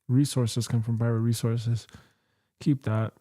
Resources come from private resources. Keep that.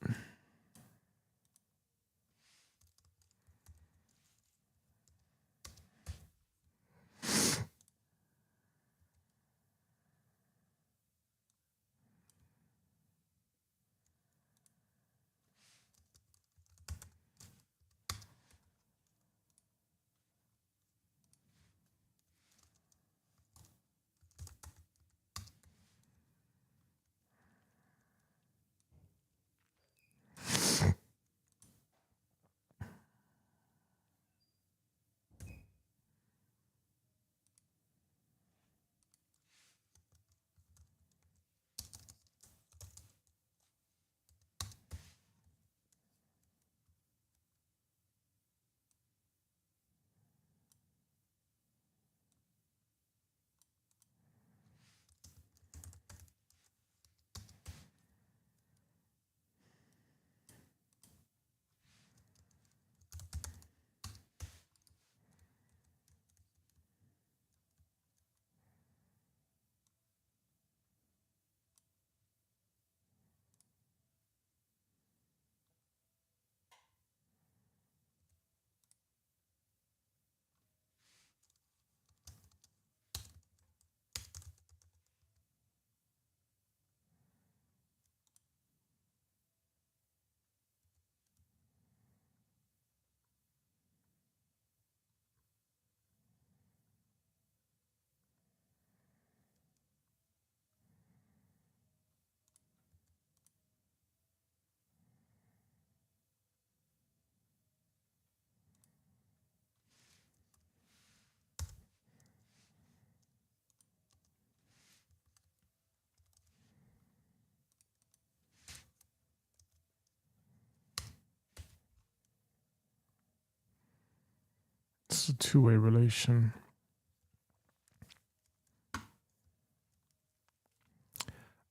It's a two-way relation.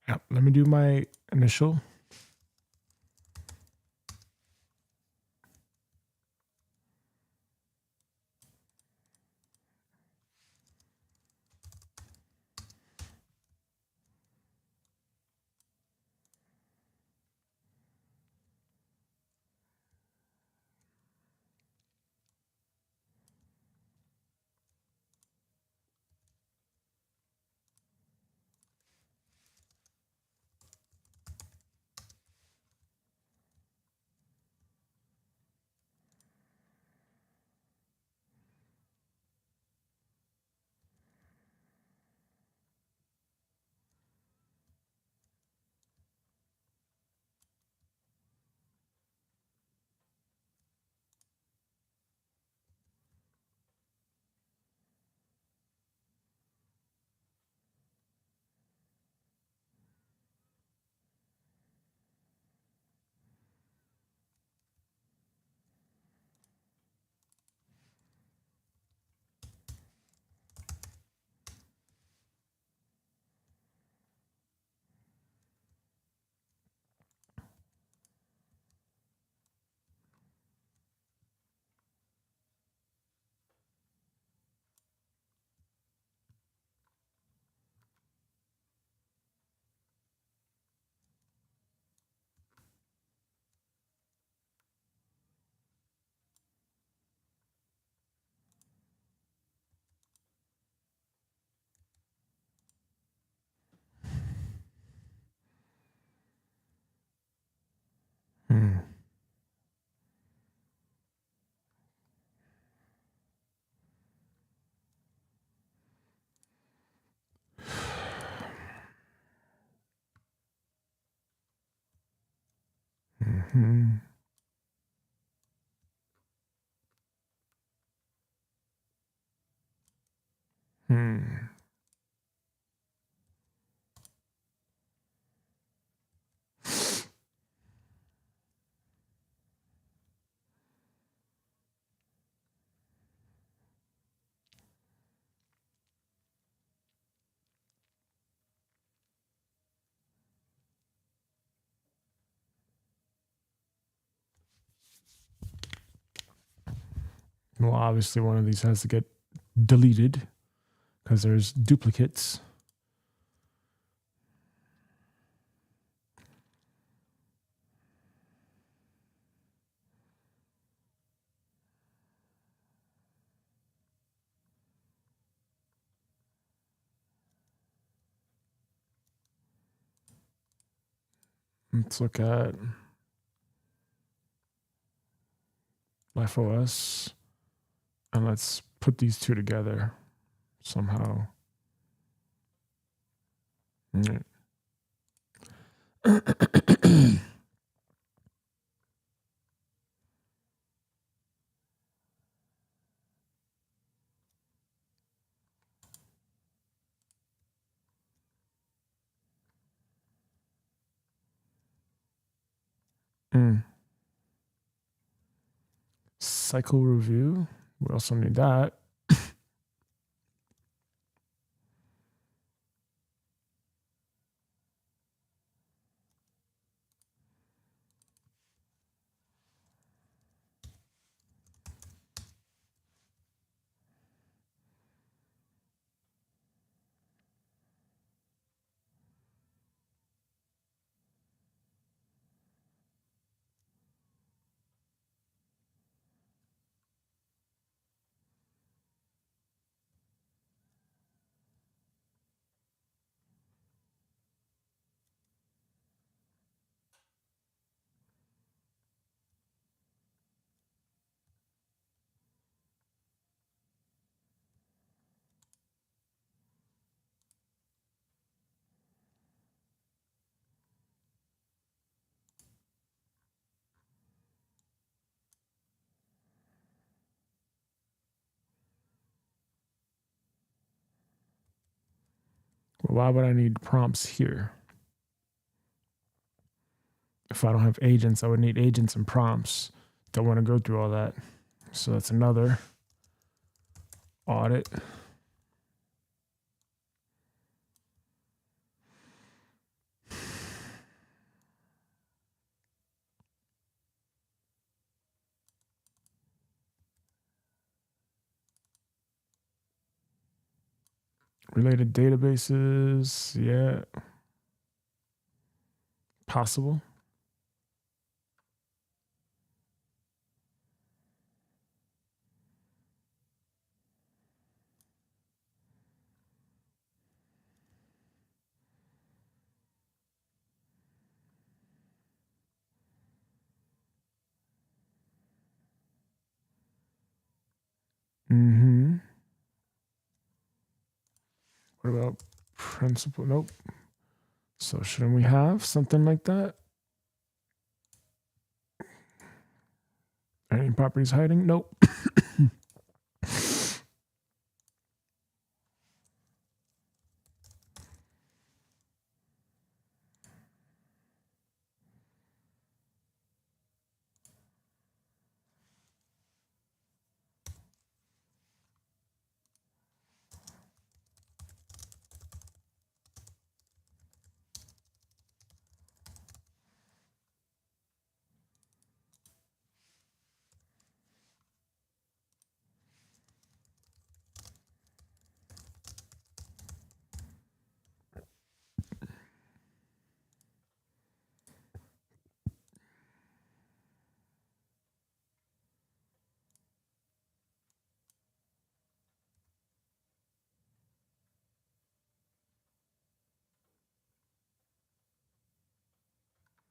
Yeah, let me do my initial. Hmm. Hmm. Hmm. Well, obviously one of these has to get deleted because there's duplicates. Let's look at LifeOS and let's put these two together somehow. Mm. Mm. Cycle review. We also need that. Why would I need prompts here? If I don't have agents, I would need agents and prompts. Don't want to go through all that. So that's another. audit. Related databases, yeah. Possible. Mm-hmm. What about principal? Nope. So shouldn't we have something like that? Any properties hiding? Nope.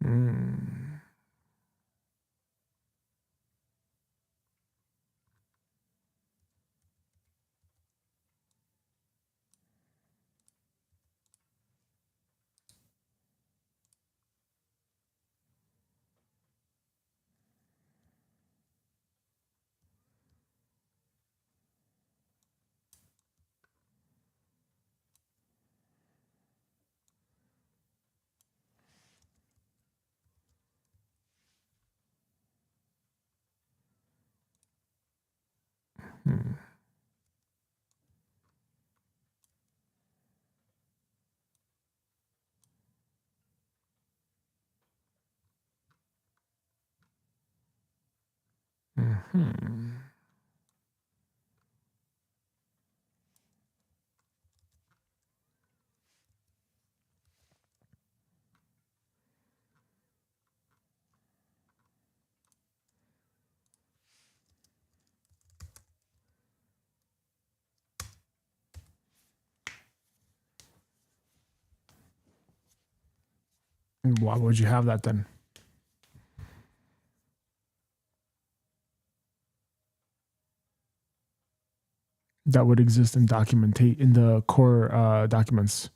Mm. Hmm. Mm-hmm. Why would you have that then? That would exist in documentate in the core documents.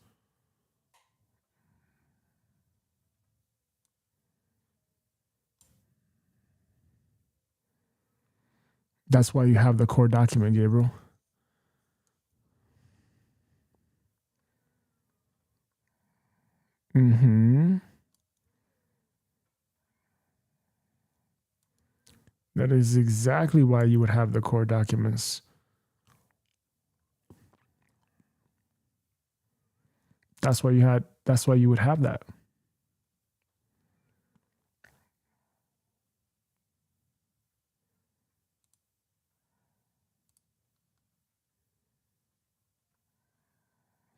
That's why you have the core document, Gabriel. Mm-hmm. That is exactly why you would have the core documents. That's why you would have that.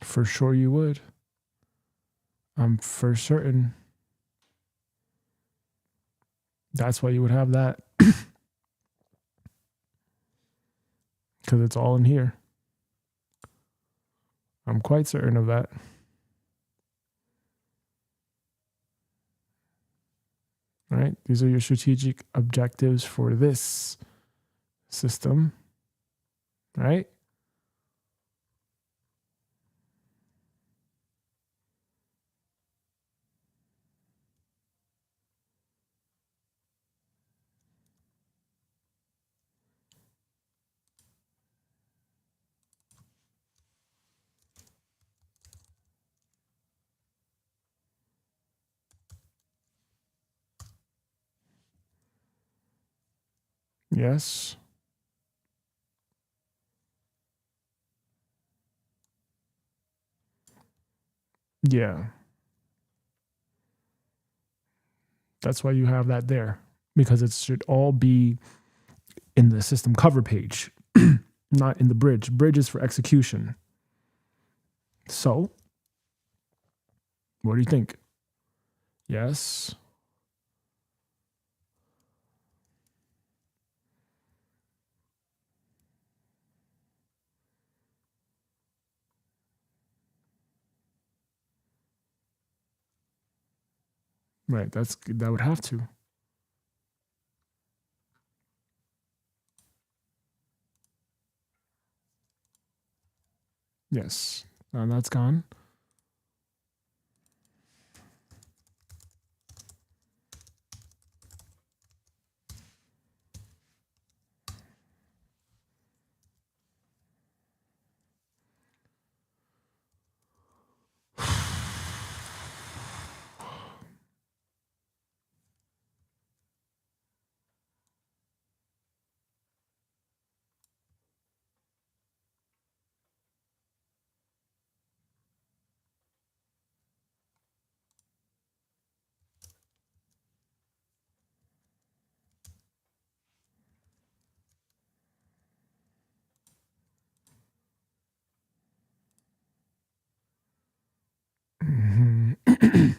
For sure you would. I'm for certain. That's why you would have that. Because it's all in here. I'm quite certain of that. All right. These are your strategic objectives for this system. Right? Yes. Yeah. That's why you have that there, because it should all be in the system cover page, not in the bridge. Bridge is for execution. So, what do you think? Yes. Right. That would have to. Yes. That's gone. Mhm.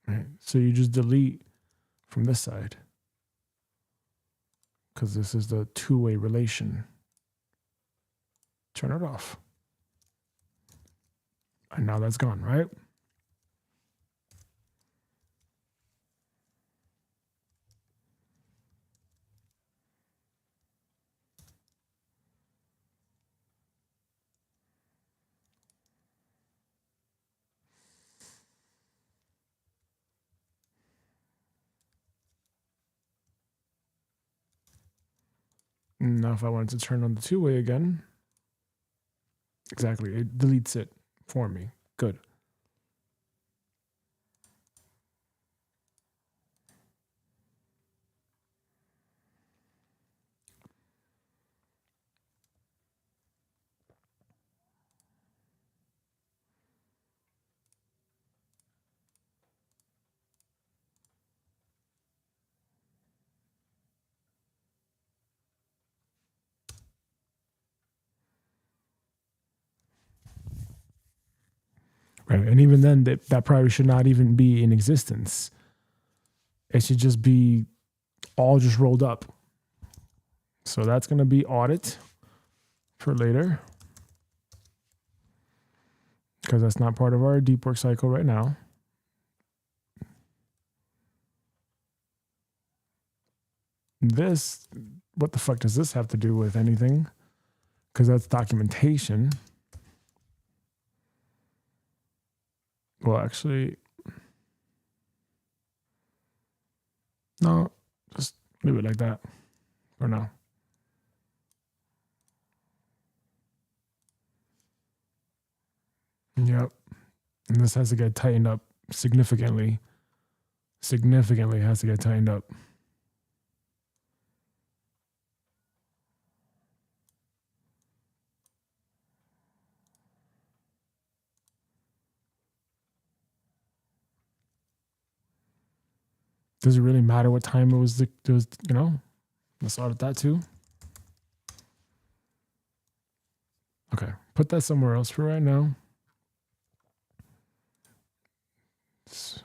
Right. So you just delete from this side, because this is the two-way relation. Turn it off. And now that's gone, right? Now if I wanted to turn on the two-way again, exactly, it deletes it for me. Good. Right. And even then, that probably should not even be in existence. It should just be all just rolled up. So that's going to be audit for later, because that's not part of our deep work cycle right now. This, what the fuck does this have to do with anything? Because that's documentation. Well, actually, no, just leave it like that for now. Yep. And this has to get tightened up significantly. Significantly has to get tightened up. Does it really matter what time it was? Let's audit that too. Okay, put that somewhere else for right now. Let's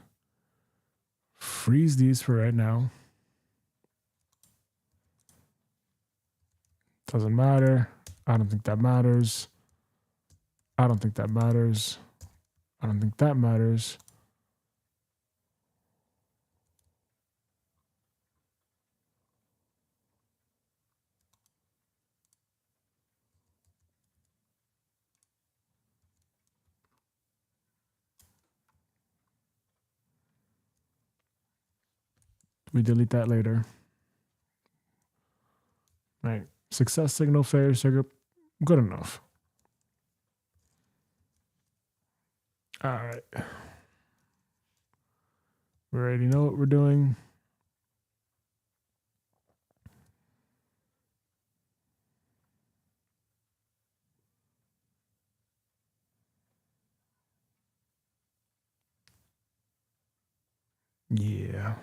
freeze these for right now. Doesn't matter. I don't think that matters. I don't think that matters. I don't think that matters. We delete that later. Right. Success signal, failure signal, good enough. All right. We already know what we're doing. Yeah.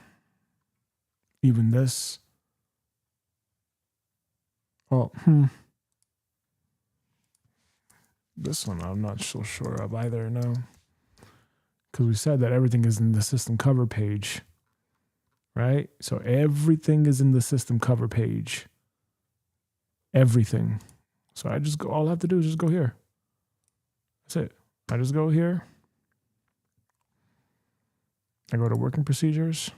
Even this. Oh, this one I'm not so sure of either, no. Because we said that everything is in the system cover page, right? So everything is in the system cover page. Everything. So all I have to do is just go here. That's it. I just go here. I go to working procedures.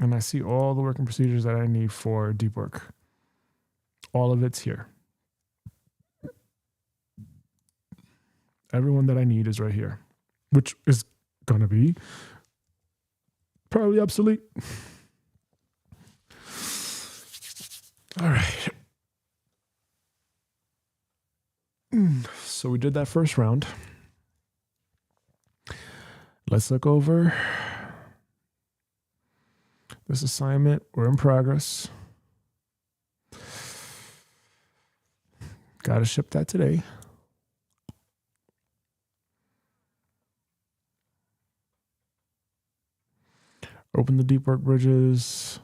And I see all the working procedures that I need for deep work. All of it's here. Everyone that I need is right here, which is going to be probably obsolete. All right. So we did that first round. Let's look over this assignment. We're in progress. Got to ship that today. Open the deep work bridges,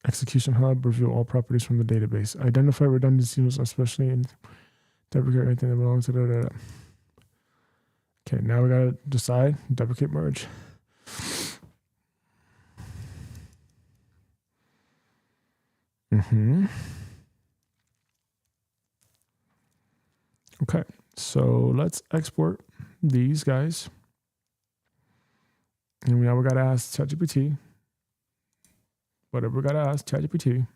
execution hub, review all properties from the database. Identify redundancies, especially in deprecate anything that belongs to Okay, now we got to decide, deprecate merge. Okay, so let's export these guys. And now we got to ask ChatGPT. Whatever we got to ask ChatGPT.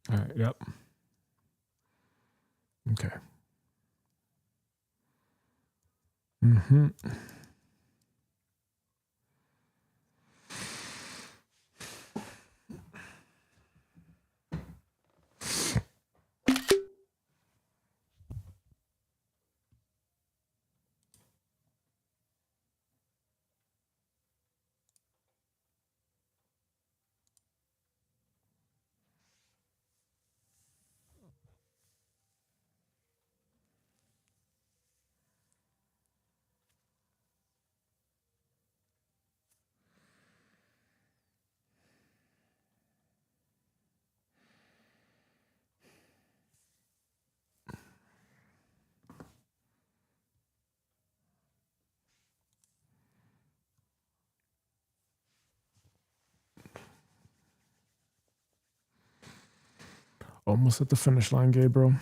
All right, yep. Okay. Almost at the finish line, Gabriel.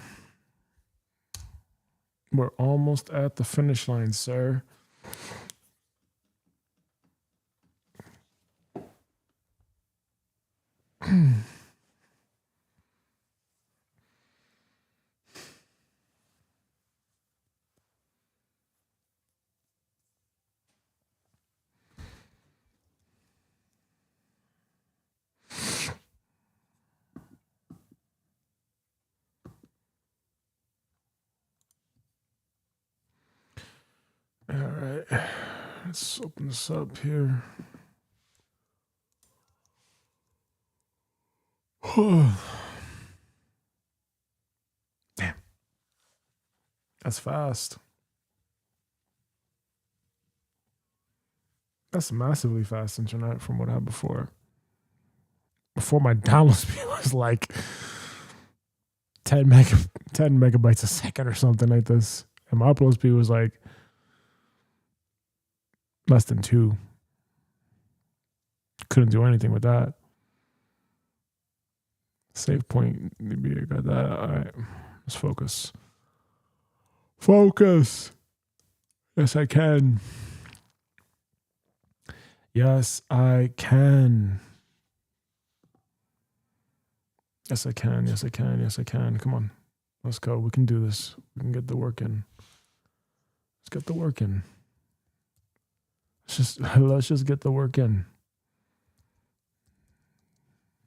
We're almost at the finish line, sir. All right, let's open this up here. Damn, that's fast. That's massively fast internet from what I had before. Before my download speed was like 10 megabytes a second or something like this. And my upload speed was like less than 2. Couldn't do anything with that. Save point, maybe I got that. All right, let's focus. Focus. Yes, I can. Yes, I can. Yes, I can. Yes, I can. Yes, I can. Come on. Let's go. We can do this. We can get the work in. Let's get the work in. Let's just get the work in.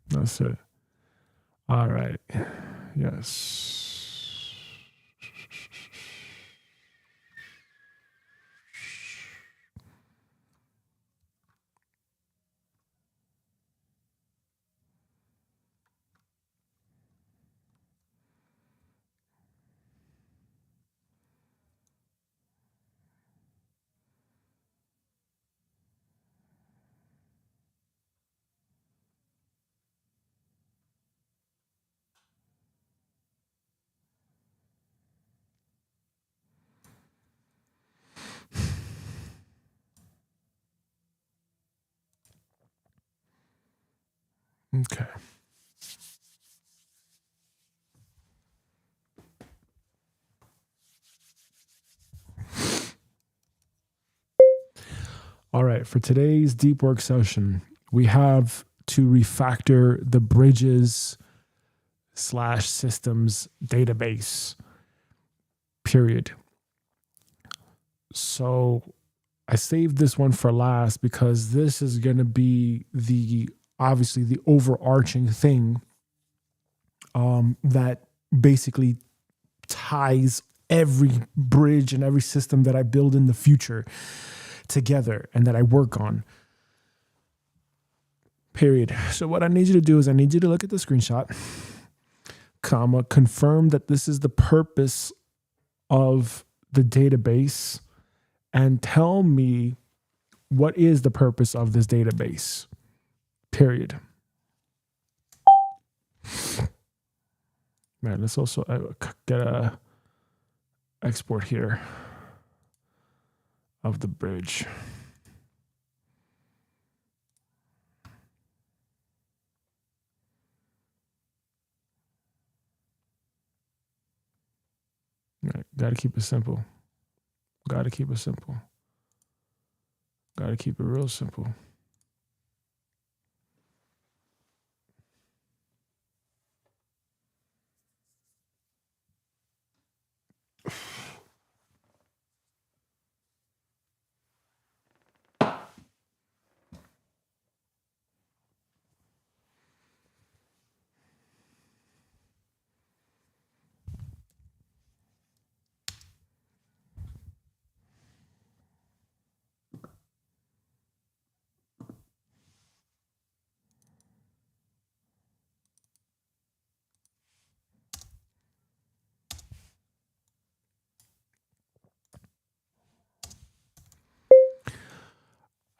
That's it. All right. Yes. Okay. All right. For today's deep work session, we have to refactor the bridges/systems database, period. So I saved this one for last because this is going to be obviously the overarching thing that basically ties every bridge and every system that I build in the future together and that I work on. Period. So what I need you to do is I need you to look at the screenshot, confirm that this is the purpose of the database, and tell me what is the purpose of this database. Period. Man, let's also get a export here of the bridge. Right, gotta keep it simple. Gotta keep it simple. Gotta keep it real simple.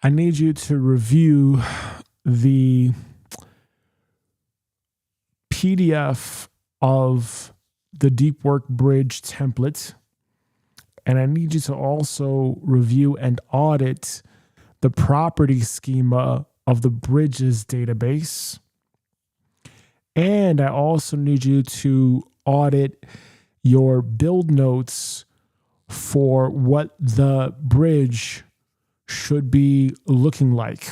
I need you to review the PDF of the Deep Work Bridge template. And I need you to also review and audit the property schema of the bridges database. And I also need you to audit your build notes for what the bridge should be looking like.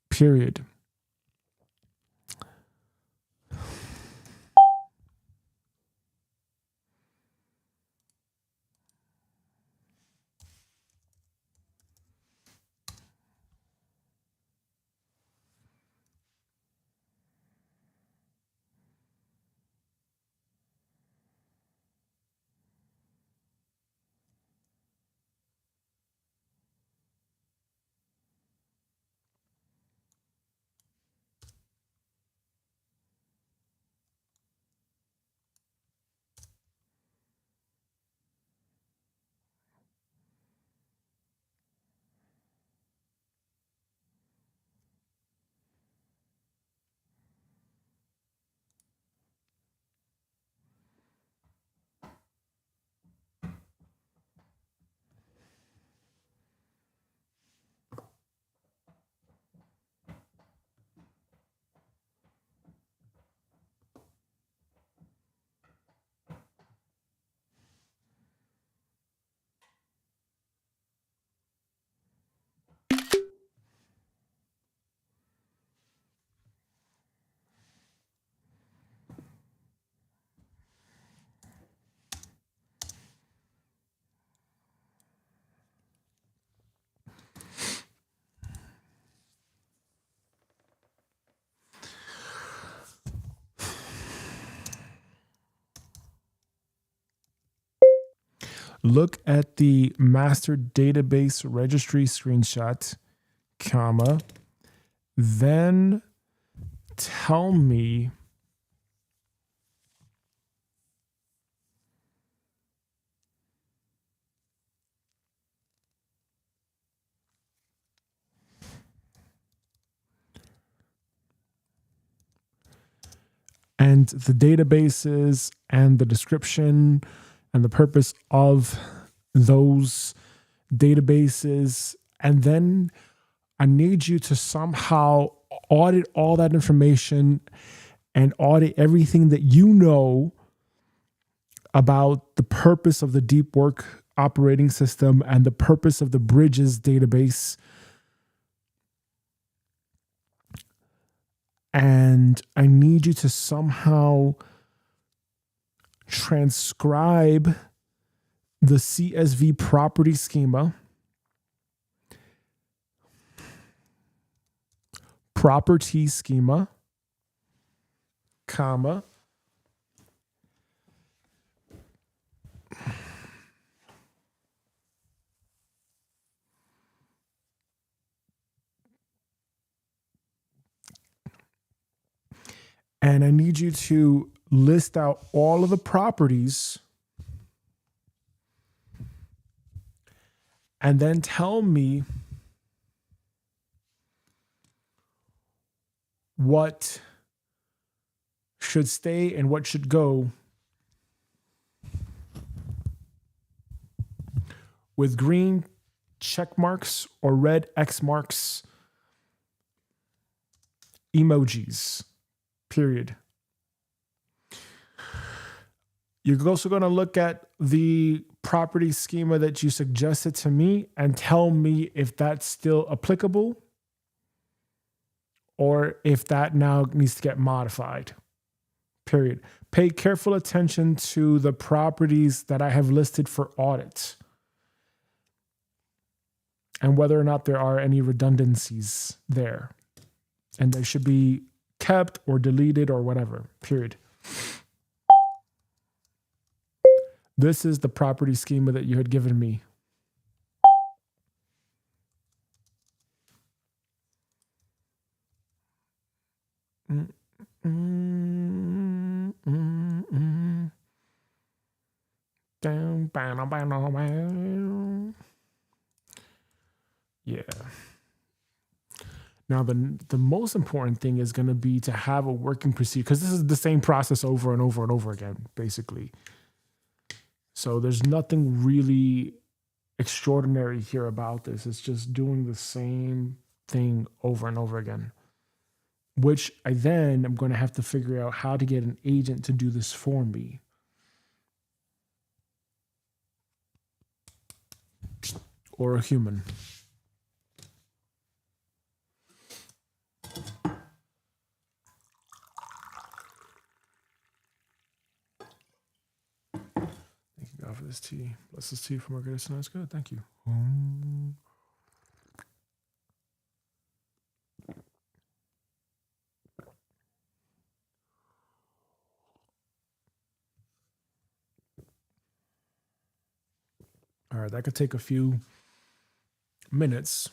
Period. Look at the master database registry screenshot, comma, then tell me and the databases and the description and the purpose of those databases. And then I need you to somehow audit all that information and audit everything that you know about the purpose of the deep work operating system and the purpose of the bridges database. And I need you to somehow transcribe the CSV property schema, property schema, comma, and I need you to list out all of the properties and then tell me what should stay and what should go with green check marks or red X marks emojis, period. You're also going to look at the property schema that you suggested to me and tell me if that's still applicable or if that now needs to get modified, period. Pay careful attention to the properties that I have listed for audit and whether or not there are any redundancies there. And they should be kept or deleted or whatever, period. This is the property schema that you had given me. Yeah. Now, the most important thing is going to be to have a working procedure, because this is the same process over and over and over again, basically. So there's nothing really extraordinary here about this. It's just doing the same thing over and over again. which I then am going to have to figure out how to get an agent to do this for me. Or a human. Thank you, God, for this tea. Bless this tea for my greatest and that's good. Thank you. All right, that could take a few minutes.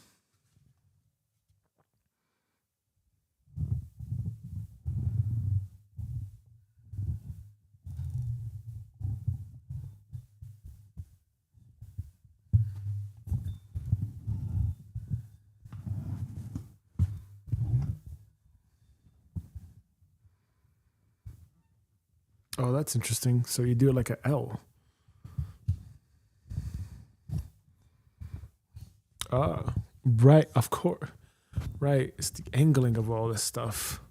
Oh, that's interesting. So you do it like an L. Right, of course. Right, it's the angling of all this stuff.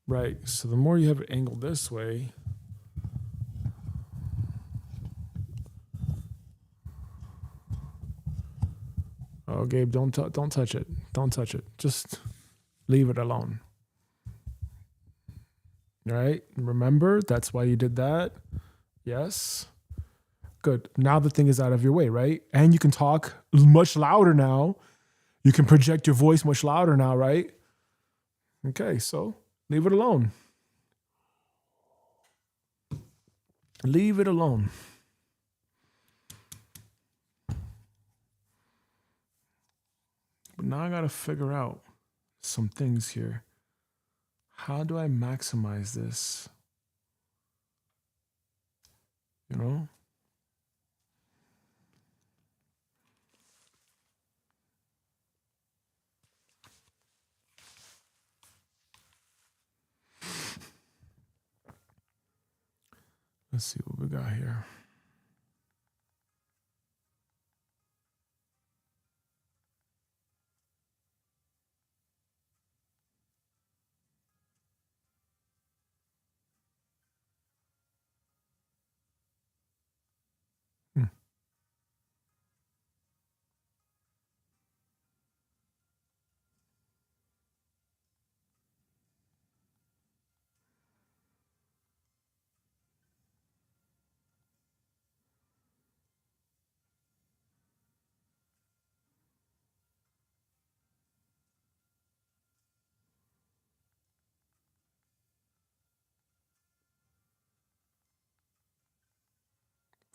Right, so the more you have it angled this way, oh, Gabe, don't touch it. Don't touch it. Just leave it alone. Right? Remember, that's why you did that. Yes. Good. Now the thing is out of your way, right? And you can talk much louder now. You can project your voice much louder now, right? Okay, so leave it alone. Leave it alone. But now I got to figure out some things here. How do I maximize this? You know? Let's see what we got here.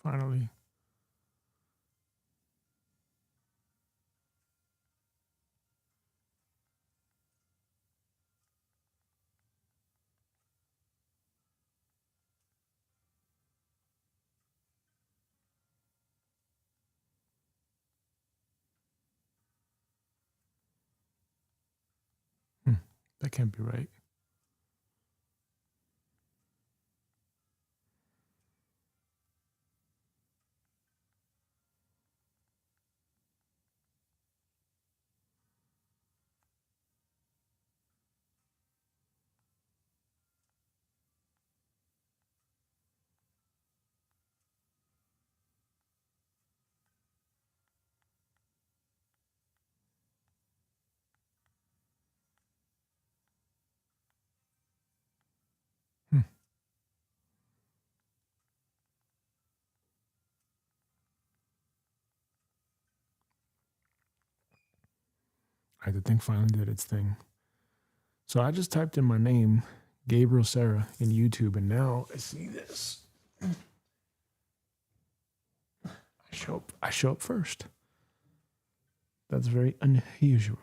Finally. That can't be right. The thing finally did its thing. So I just typed in my name, Gabriel Sarah, in YouTube, and now I see this. I show up first. That's very unusual.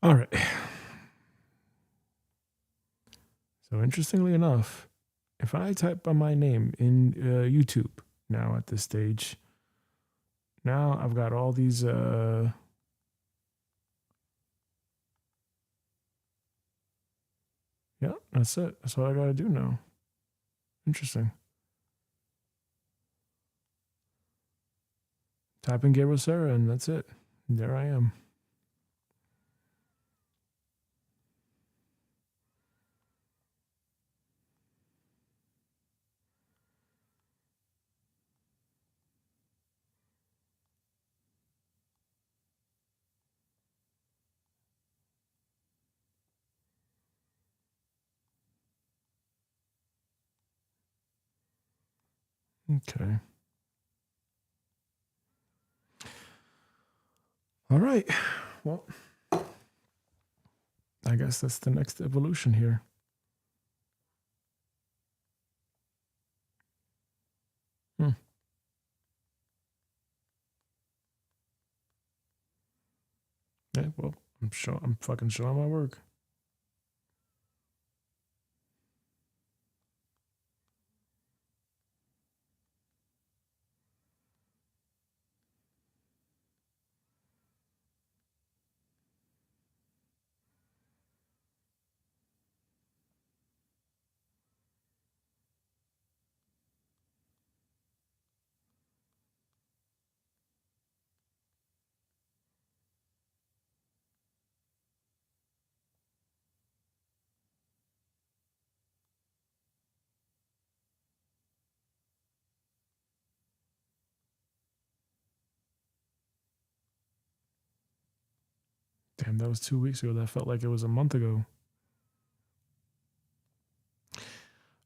All right. So interestingly enough, if I type by my name in YouTube now at this stage, now I've got all these yeah, that's it. That's what I gotta do now. Interesting. Type in Gabriel Sarah and that's it. There I am. Okay. All right. Well, I guess that's the next evolution here. Yeah, well, I'm fucking showing my work. Damn, that was 2 weeks ago. That felt like it was a month ago.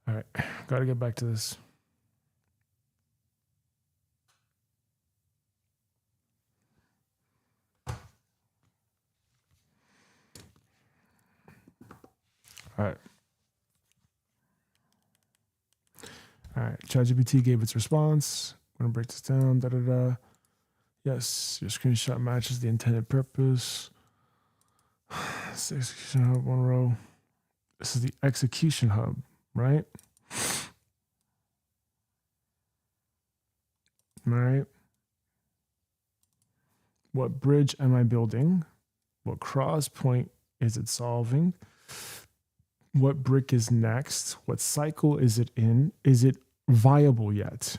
All right, gotta get back to this. All right. All right. ChatGPT gave its response. I'm gonna break this down. Da da da. Yes, your screenshot matches the intended purpose. This is execution hub, one row. This is the execution hub, right? All right. What bridge am I building? What cross point is it solving? What brick is next? What cycle is it in? Is it viable yet?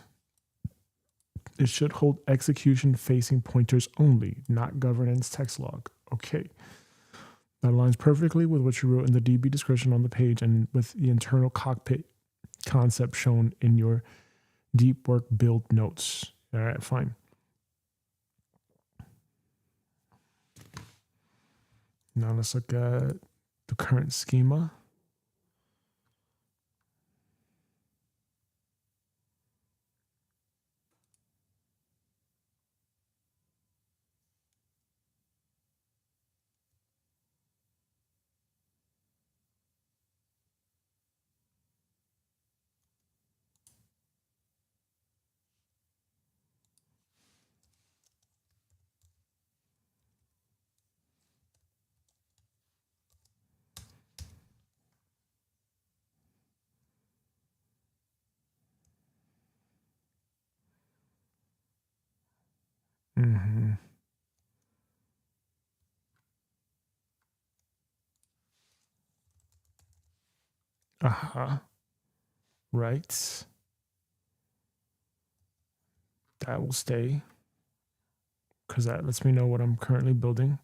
It should hold execution facing pointers only, not governance text log. Okay. That aligns perfectly with what you wrote in the DB description on the page and with the internal cockpit concept shown in your deep work build notes. All right, fine. Now let's look at the current schema. Mm-hmm. Uh-huh. Right. That will stay because that lets me know what I'm currently building.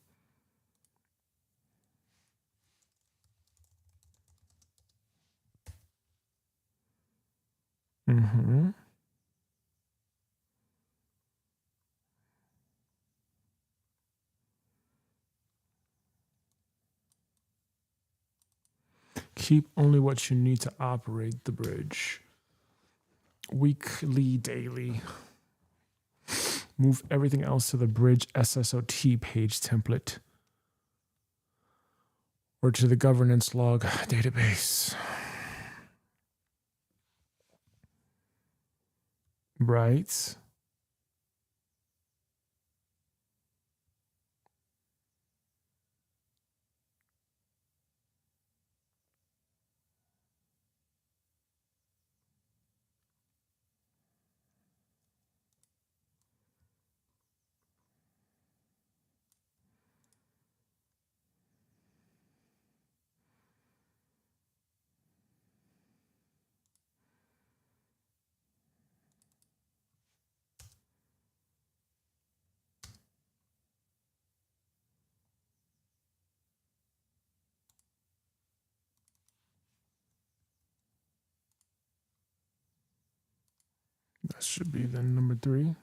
Mm-hmm. Keep only what you need to operate the bridge. Weekly, daily. Move everything else to the bridge SSOT page template or to the governance log database. Right. That should be then number 3.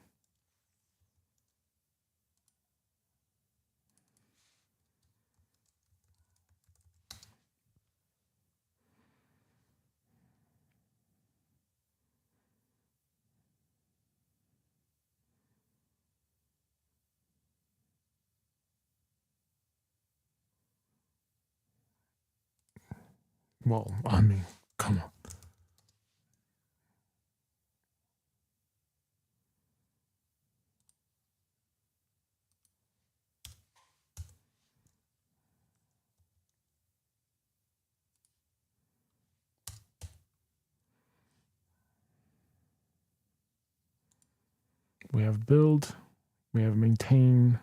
Well, I mean, come on. We have build, we have maintain.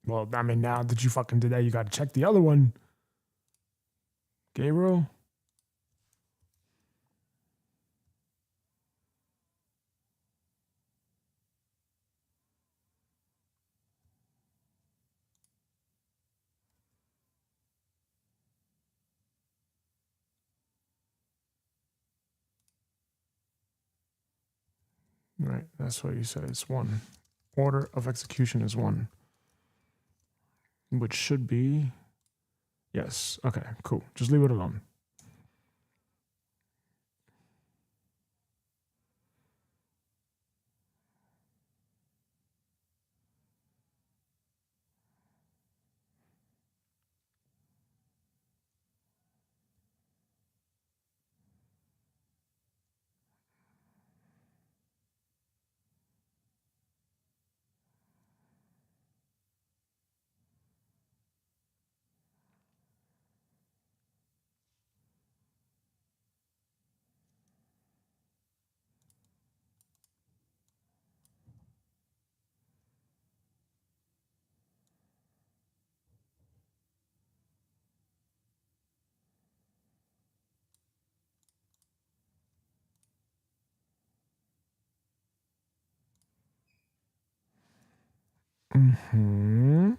Well, I mean, now that you fucking did that, you got to check the other one. Gabriel? Right, that's what you said. It's 1. Order of execution is 1. Which should be... Yes. Okay, cool. Just leave it alone. Mm-hmm.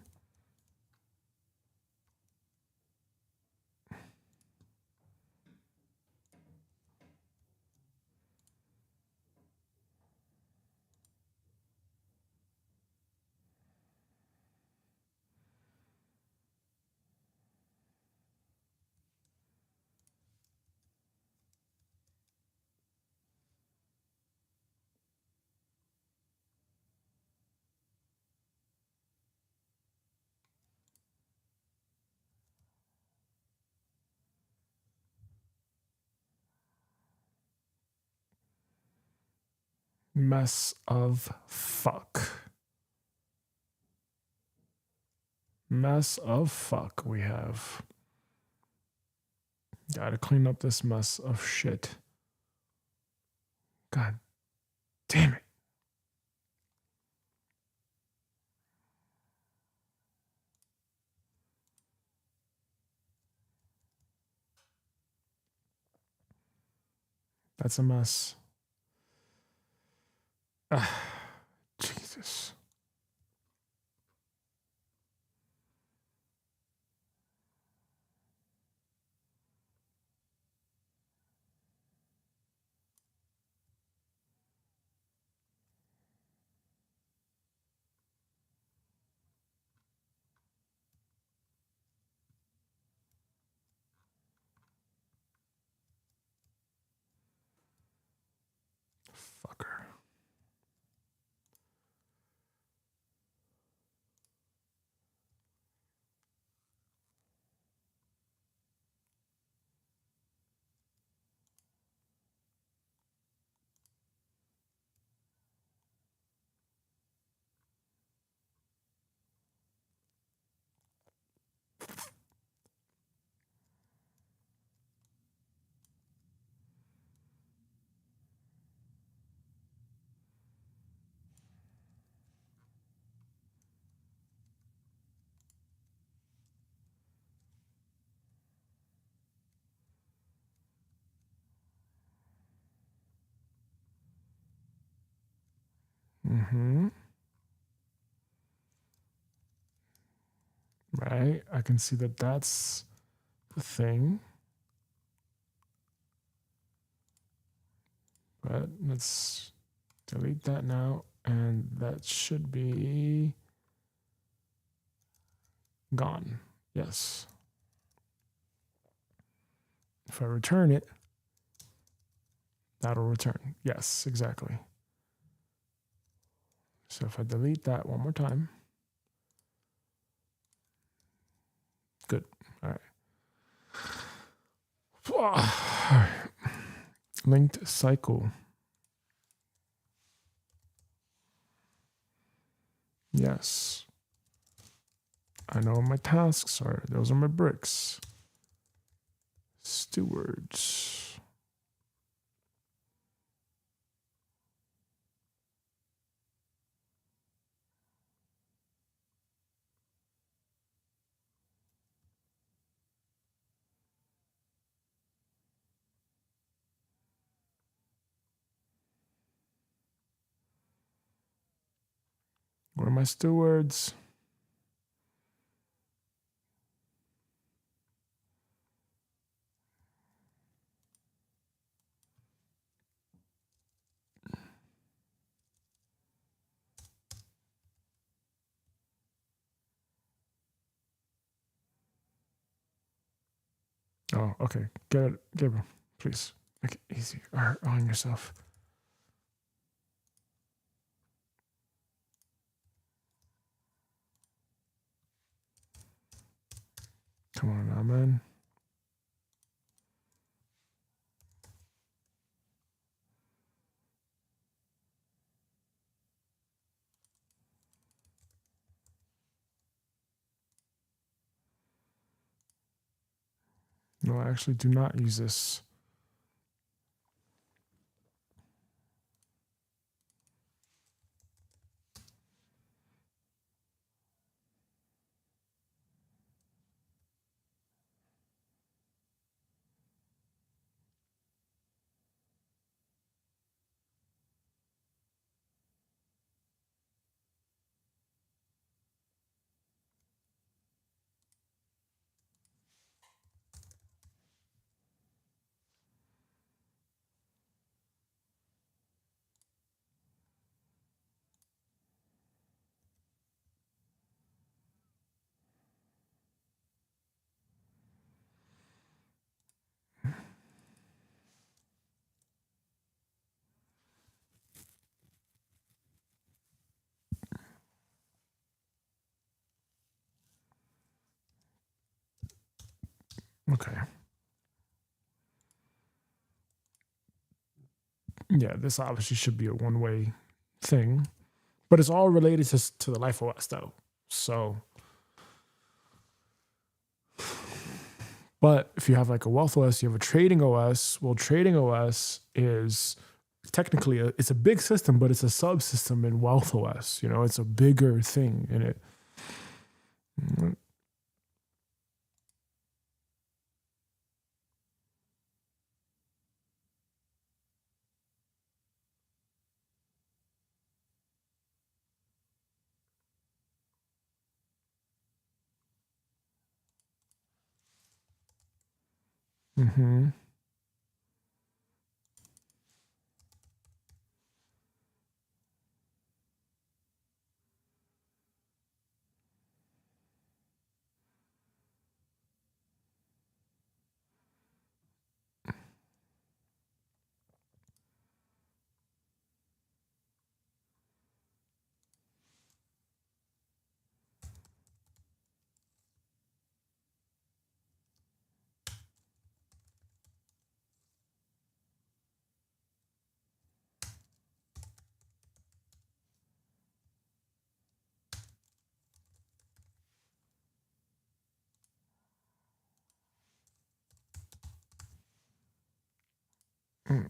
Mess of fuck. Mess of fuck we have. Gotta clean up this mess of shit. God damn it. That's a mess. Jesus. Fucker. Right? I can see that that's the thing. But let's delete that now. And that should be gone. Yes. If I return it, that'll return. Yes, exactly. So if I delete that one more time. Good. All right. All right. Linked cycle. Yes. I know what my tasks are. Those are my bricks. Stewards. What are my stewards? Oh, okay. Get it, Gabriel, please. Make it easy on yourself. Come on now, man. No, I actually do not use this. Okay. yeah, this obviously should be a one-way thing, but it's all related to the Life OS though. So, but if you have like a Wealth OS, you have a Trading OS. Well, Trading OS is technically it's a big system, but it's a subsystem in Wealth OS. You know, it's a bigger thing in it. Mm-hmm. Mm.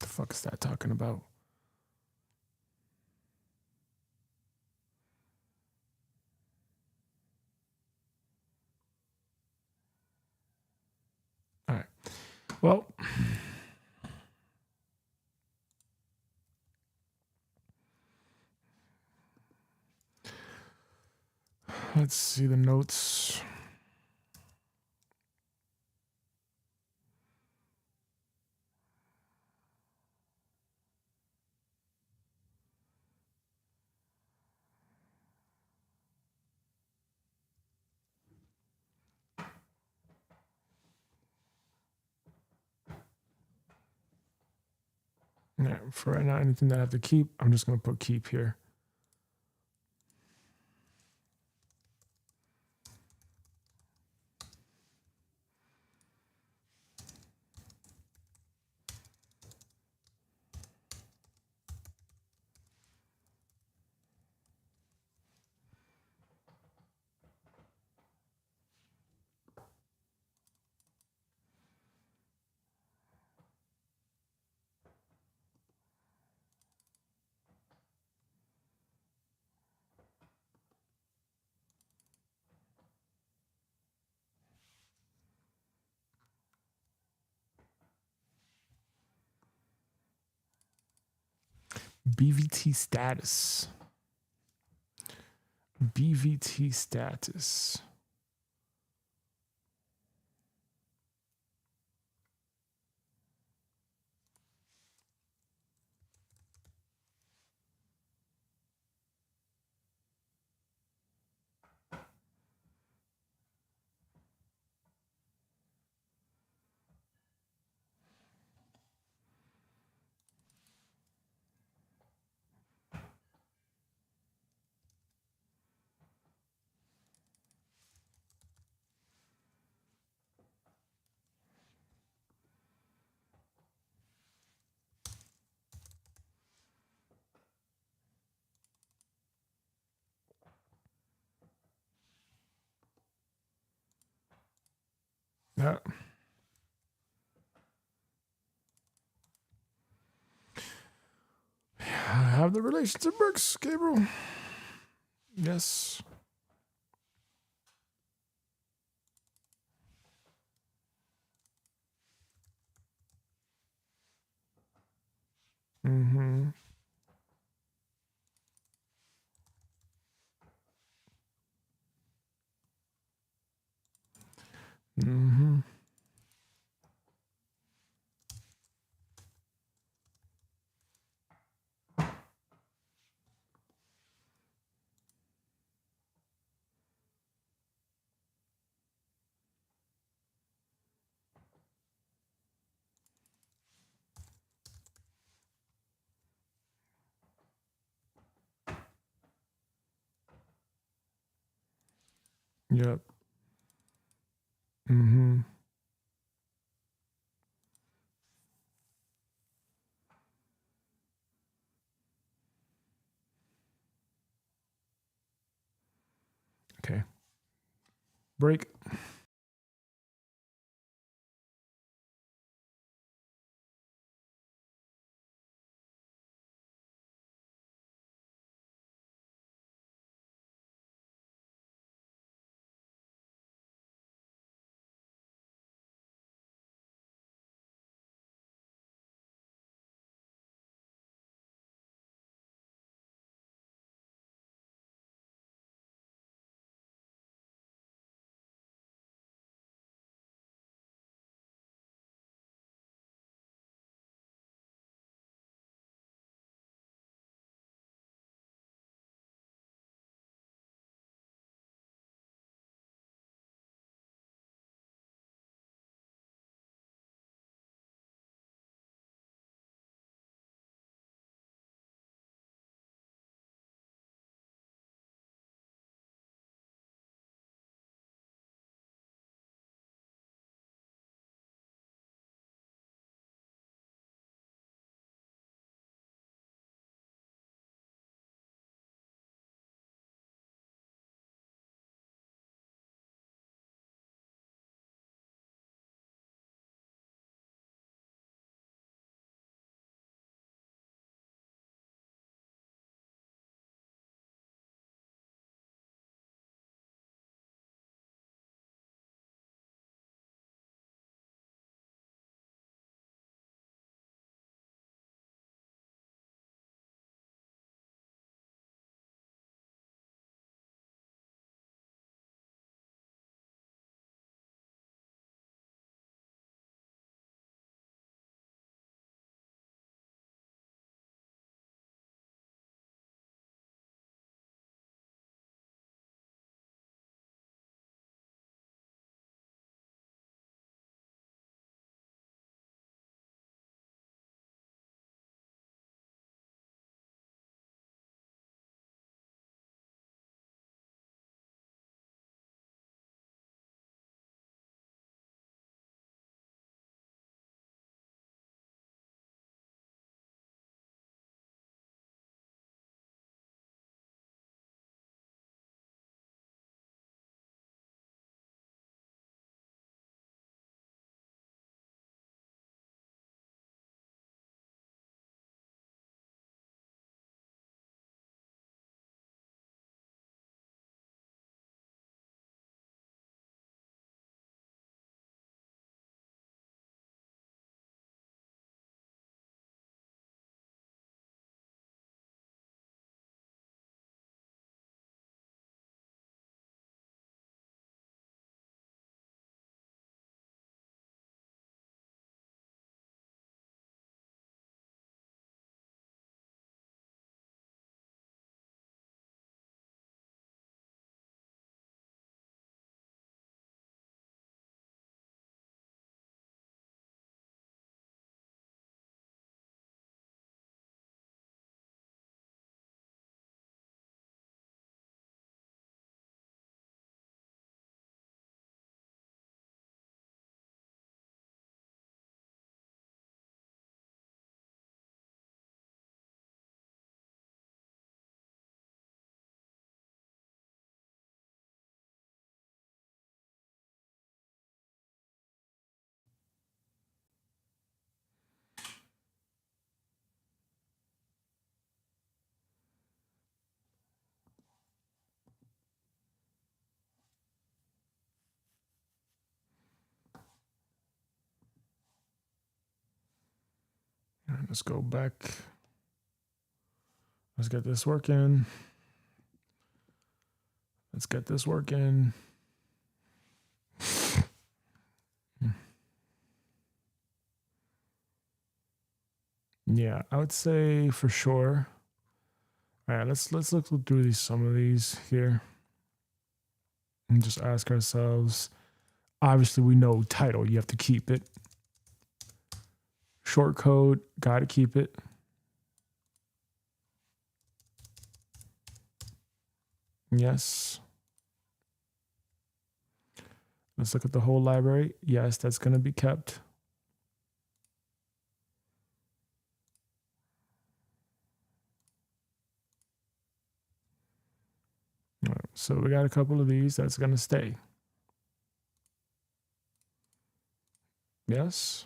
The fuck is that talking about? All right. Well, let's see the notes. Yeah, for right now, anything that I have to keep, I'm just going to put keep here. BVT status. BVT status. Yeah. I have the relationship works, Gabriel. Yes. Mm-hmm. Mm-hmm. Yep. Mm-hmm. Okay. Break. All right, let's go back. Let's get this working. Let's get this working. Yeah, I would say for sure. All right, let's look through some of these here and just ask ourselves. Obviously, we know title, you have to keep it. Short code, got to keep it. Yes. Let's look at the whole library. Yes, that's going to be kept. All right, so we got a couple of these that's going to stay. Yes.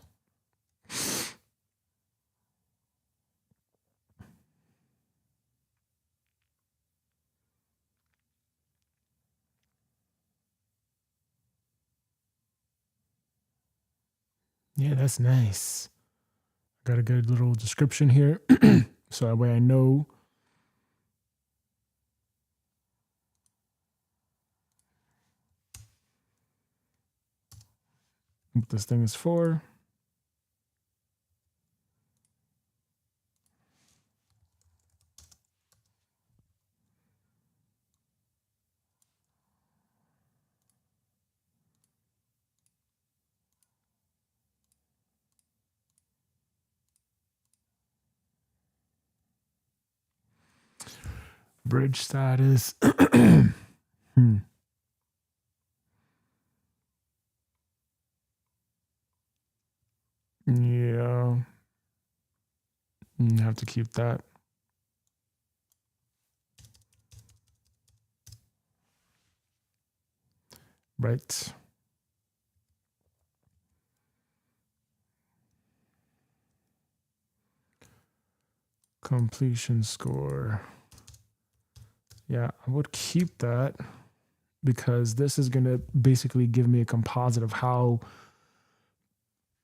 Yeah, that's nice. Got a good little description here. So that way I know what this thing is for. Bridge status. Yeah. You have to keep that. Right. Completion score. Yeah, I would keep that because this is going to basically give me a composite of how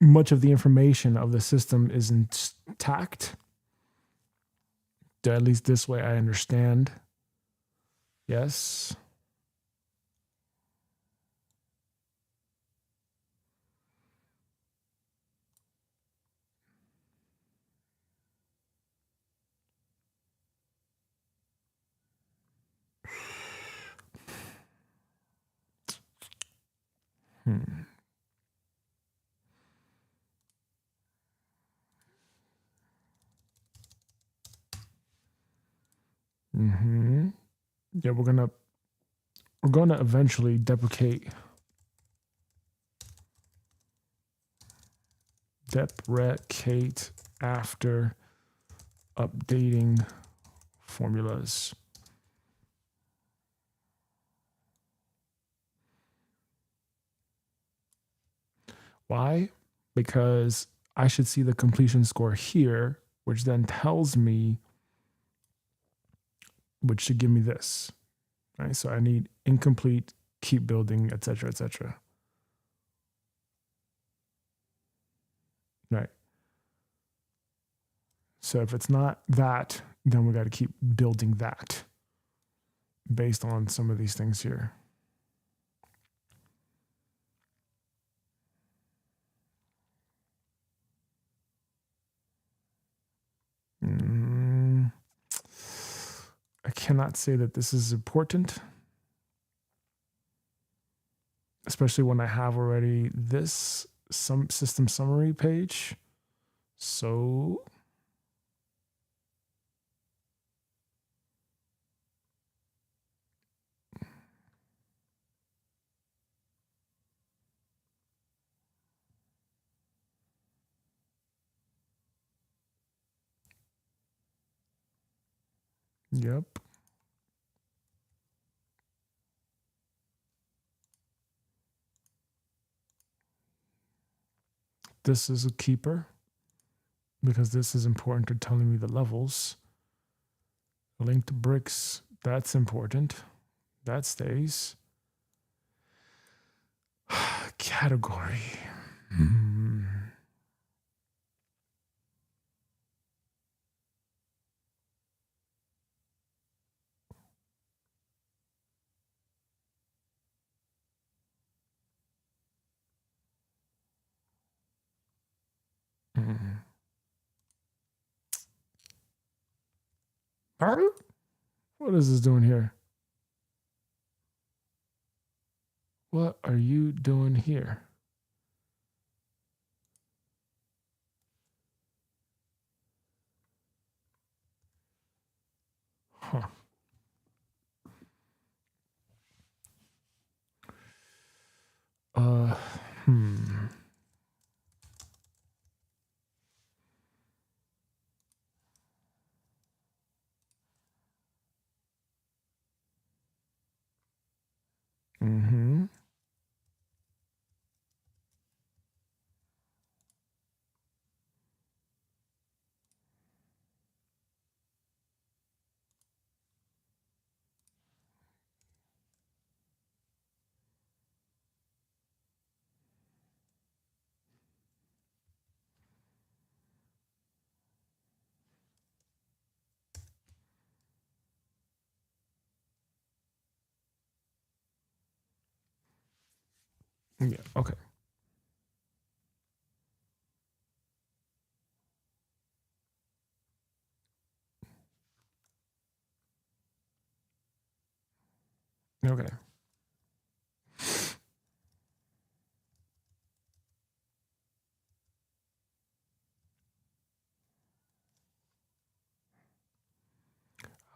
much of the information of the system is intact. At least this way I understand. Yes. Yeah, we're gonna eventually deprecate after updating formulas. Why? Because I should see the completion score here, which then tells me, which should give me this, right? So I need incomplete, keep building, etc., etc. Right. So if it's not that, then we got to keep building that based on some of these things here. I cannot say that this is important, especially when I have already this system summary page. So yep. This is a keeper because this is important to telling me the levels. Linked bricks, that's important. That stays. Category. What is this doing here? What are you doing here? Huh. Hmm. Mm-hmm. Yeah, okay. Okay.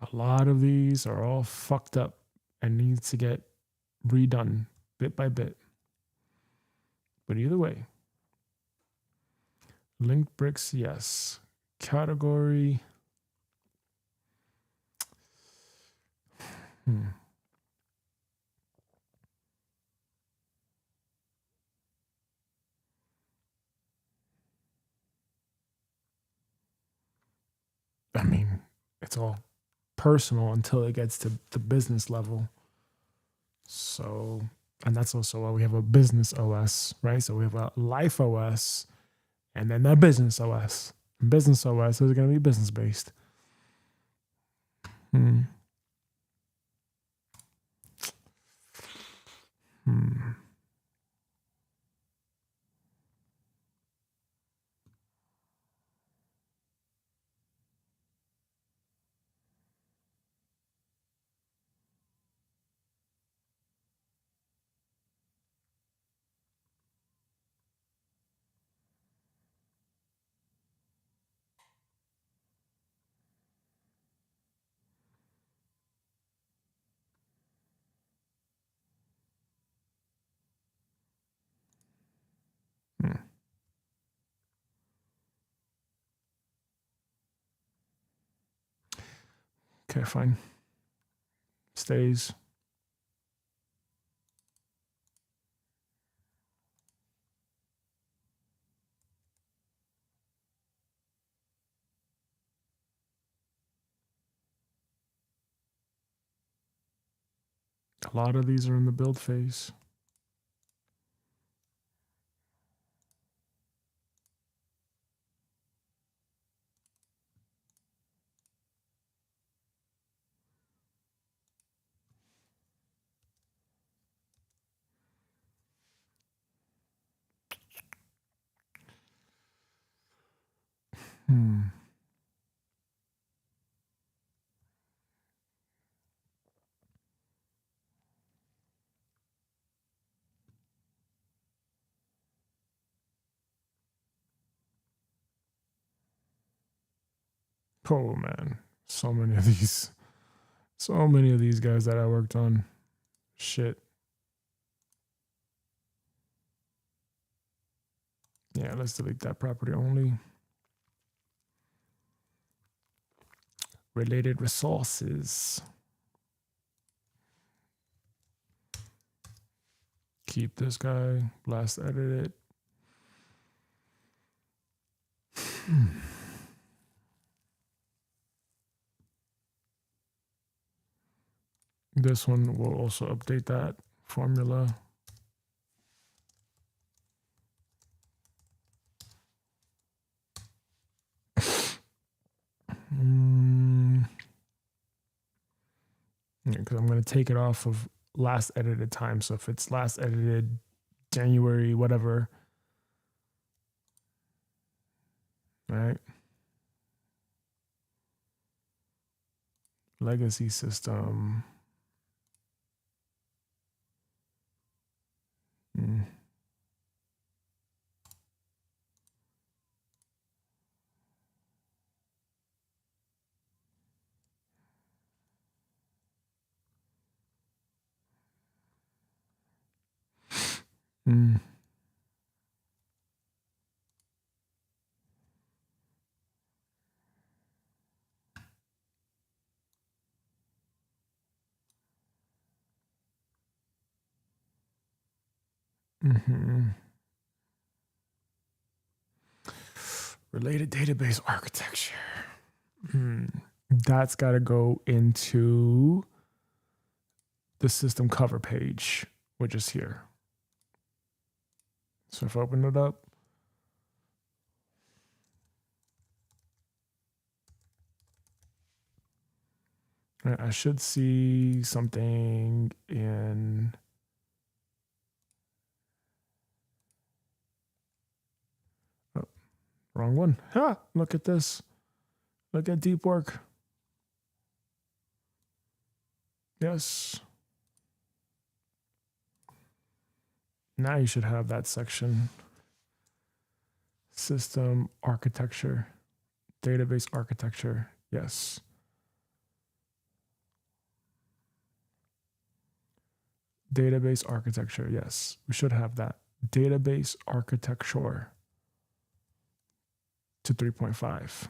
A lot of these are all fucked up and needs to get redone bit by bit. But either way, linked bricks, yes. Category. I mean, it's all personal until it gets to the business level. So, and that's also why we have a business OS, right? So we have a life OS and then the business OS. Business OS is going to be business based. Hmm. Hmm. Okay, fine. Stays. A lot of these are in the build phase. Oh man, so many of these guys that I worked on. Shit. Yeah, let's delete that property only. Related resources. Keep this guy. Blast edit it. This one will also update that formula. Because I'm going to take it off of last edited time. So if it's last edited January, whatever, right? legacy system. Related database architecture. That's got to go into the system cover page, which is here. So if I open it up, I should see something in wrong one. Look at this. Look at deep work. Yes. Now you should have that section. System architecture, database architecture. Yes. Database architecture. Yes, we should have that. Database architecture to 3.5.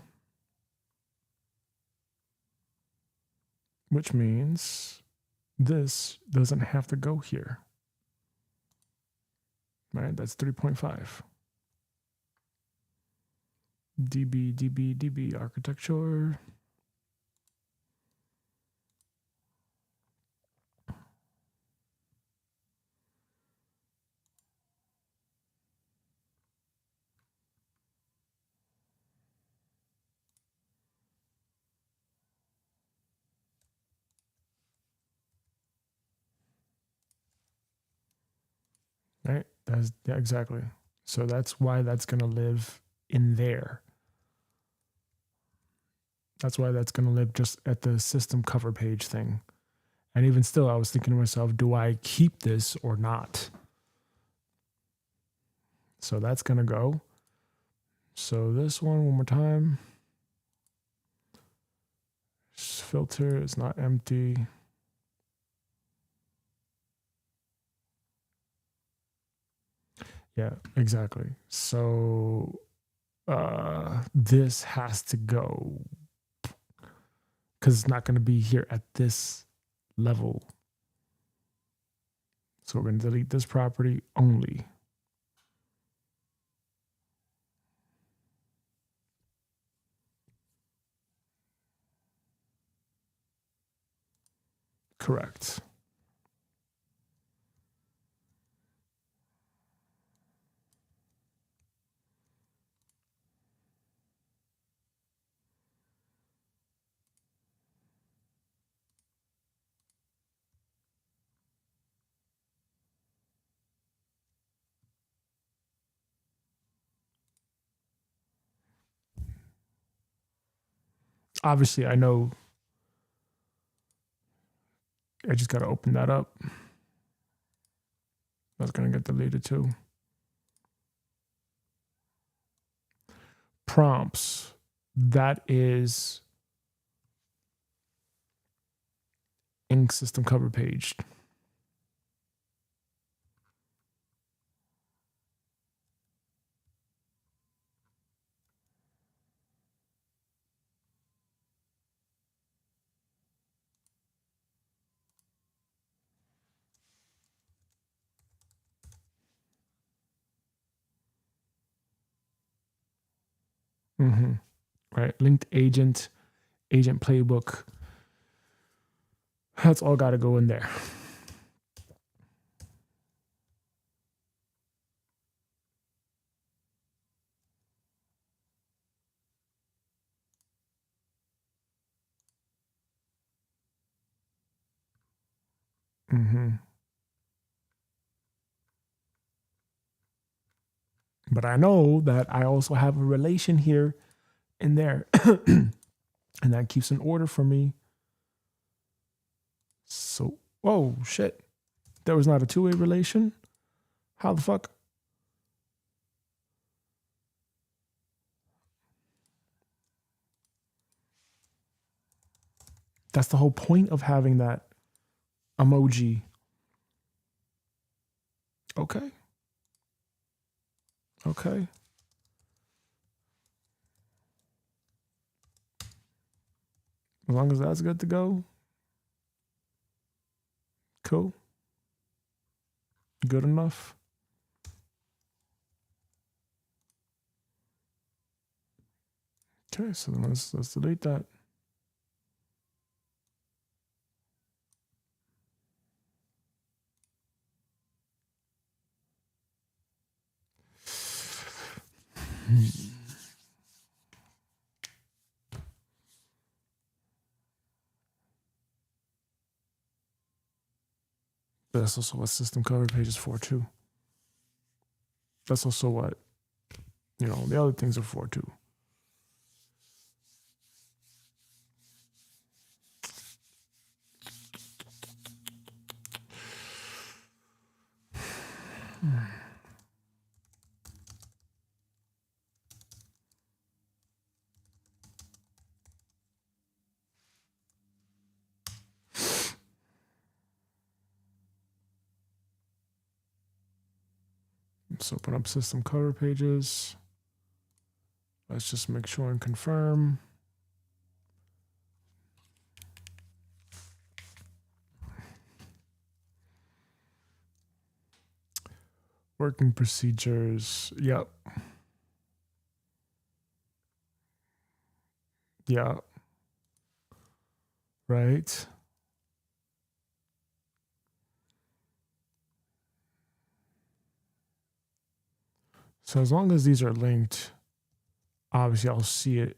Which means this doesn't have to go here. Right? That's 3.5. DB architecture. Right? Yeah, exactly. So that's why that's going to live in there. That's why that's going to live just at the system cover page thing. And even still, I was thinking to myself, do I keep this or not? So that's going to go. So this one more time. Filter is not empty. Yeah, exactly. So this has to go because it's not going to be here at this level. So we're going to delete this property only. Correct. Obviously, I know I just got to open that up. That's going to get deleted too. Prompts. That is in system cover page. Right, linked agent playbook. That's all got to go in there. But I know that I also have a relation here in there. And that keeps an order for me. So, oh shit. There was not a two-way relation? How the fuck? That's the whole point of having that emoji. Okay. Okay. As long as that's good to go. Cool. Good enough. Okay, so then let's delete that. But that's also what system cover page is for too. That's also what, the other things are for too. Let's open up system cover pages. Let's just make sure and confirm. Working procedures. Yep. Yeah. Right. So as long as these are linked, obviously I'll see it.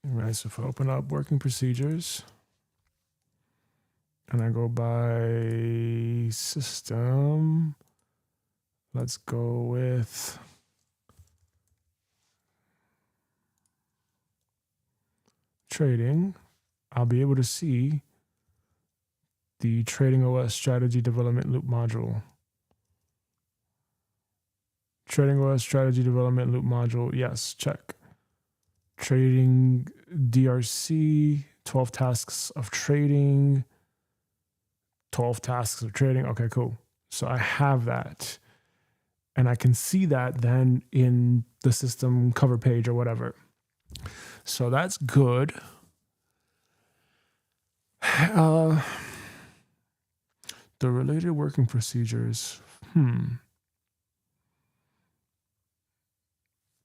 Right, so if I open up working procedures and I go by system, let's go with trading, I'll be able to see the Trading OS Strategy Development Loop module. Trading OS Strategy Development Loop module, yes, check. Trading DRC, 12 tasks of trading, 12 tasks of trading. Okay, cool. So I have that. And I can see that then in the system cover page or whatever. So that's good. The related working procedures.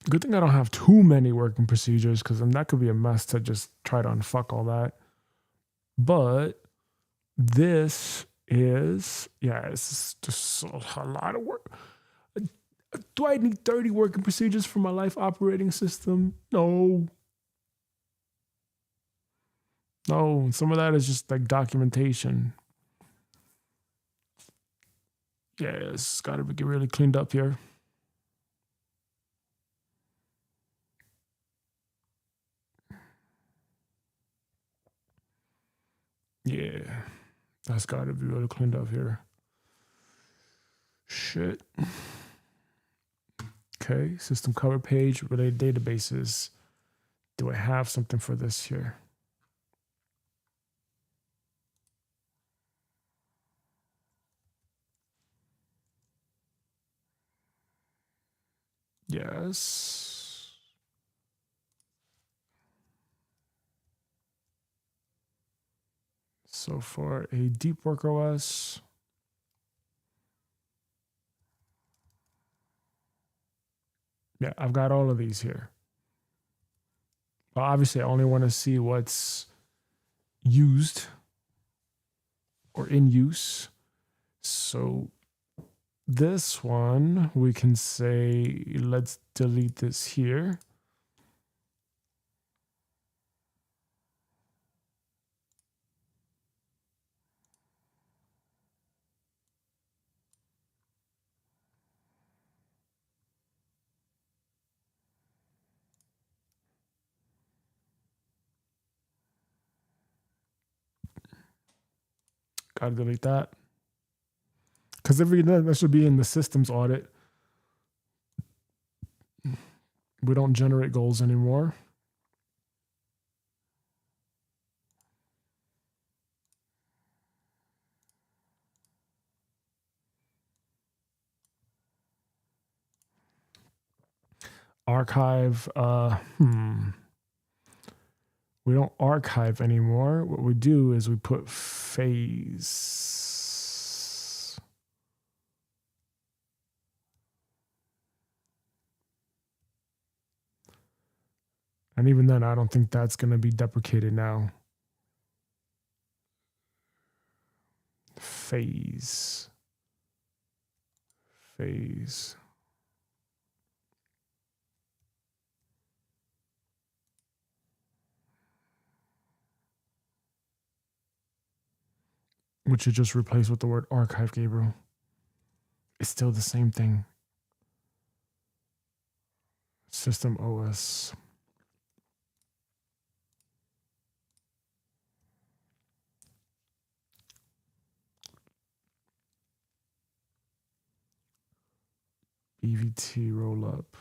Good thing I don't have too many working procedures, because then that could be a mess to just try to unfuck all that. But this is, it's just a lot of work. Do I need 30 working procedures for my life operating system? No. No, some of that is just like documentation. Yeah, it's got to get really cleaned up here. Yeah, that's got to be really cleaned up here. Shit. Okay, system cover page, related databases. Do I have something for this here? Yes. So for a deep work OS, yeah, I've got all of these here. But obviously, I only want to see what's used or in use. So this one, we can say, let's delete this here. Gotta delete that. Because that should be in the systems audit. We don't generate goals anymore. Archive, we don't archive anymore. What we do is we put phase. And even then, I don't think that's going to be deprecated now. Phase. Which you just replace with the word archive, Gabriel. It's still the same thing. System OS. EVT roll up.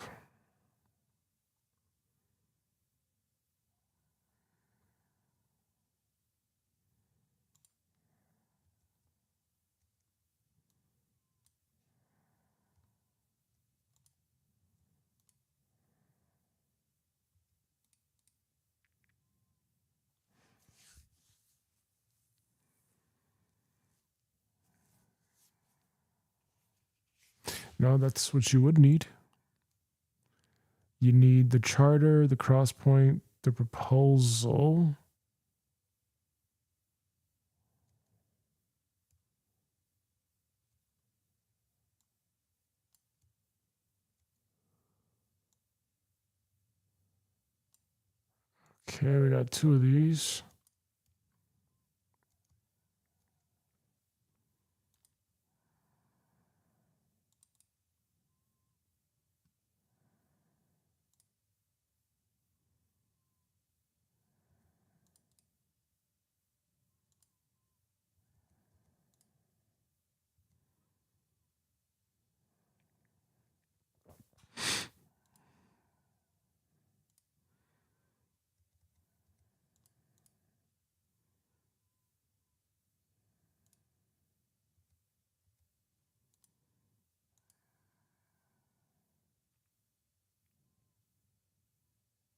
No, that's what you would need. You need the charter, the cross point, the proposal. Okay, we got 2 of these.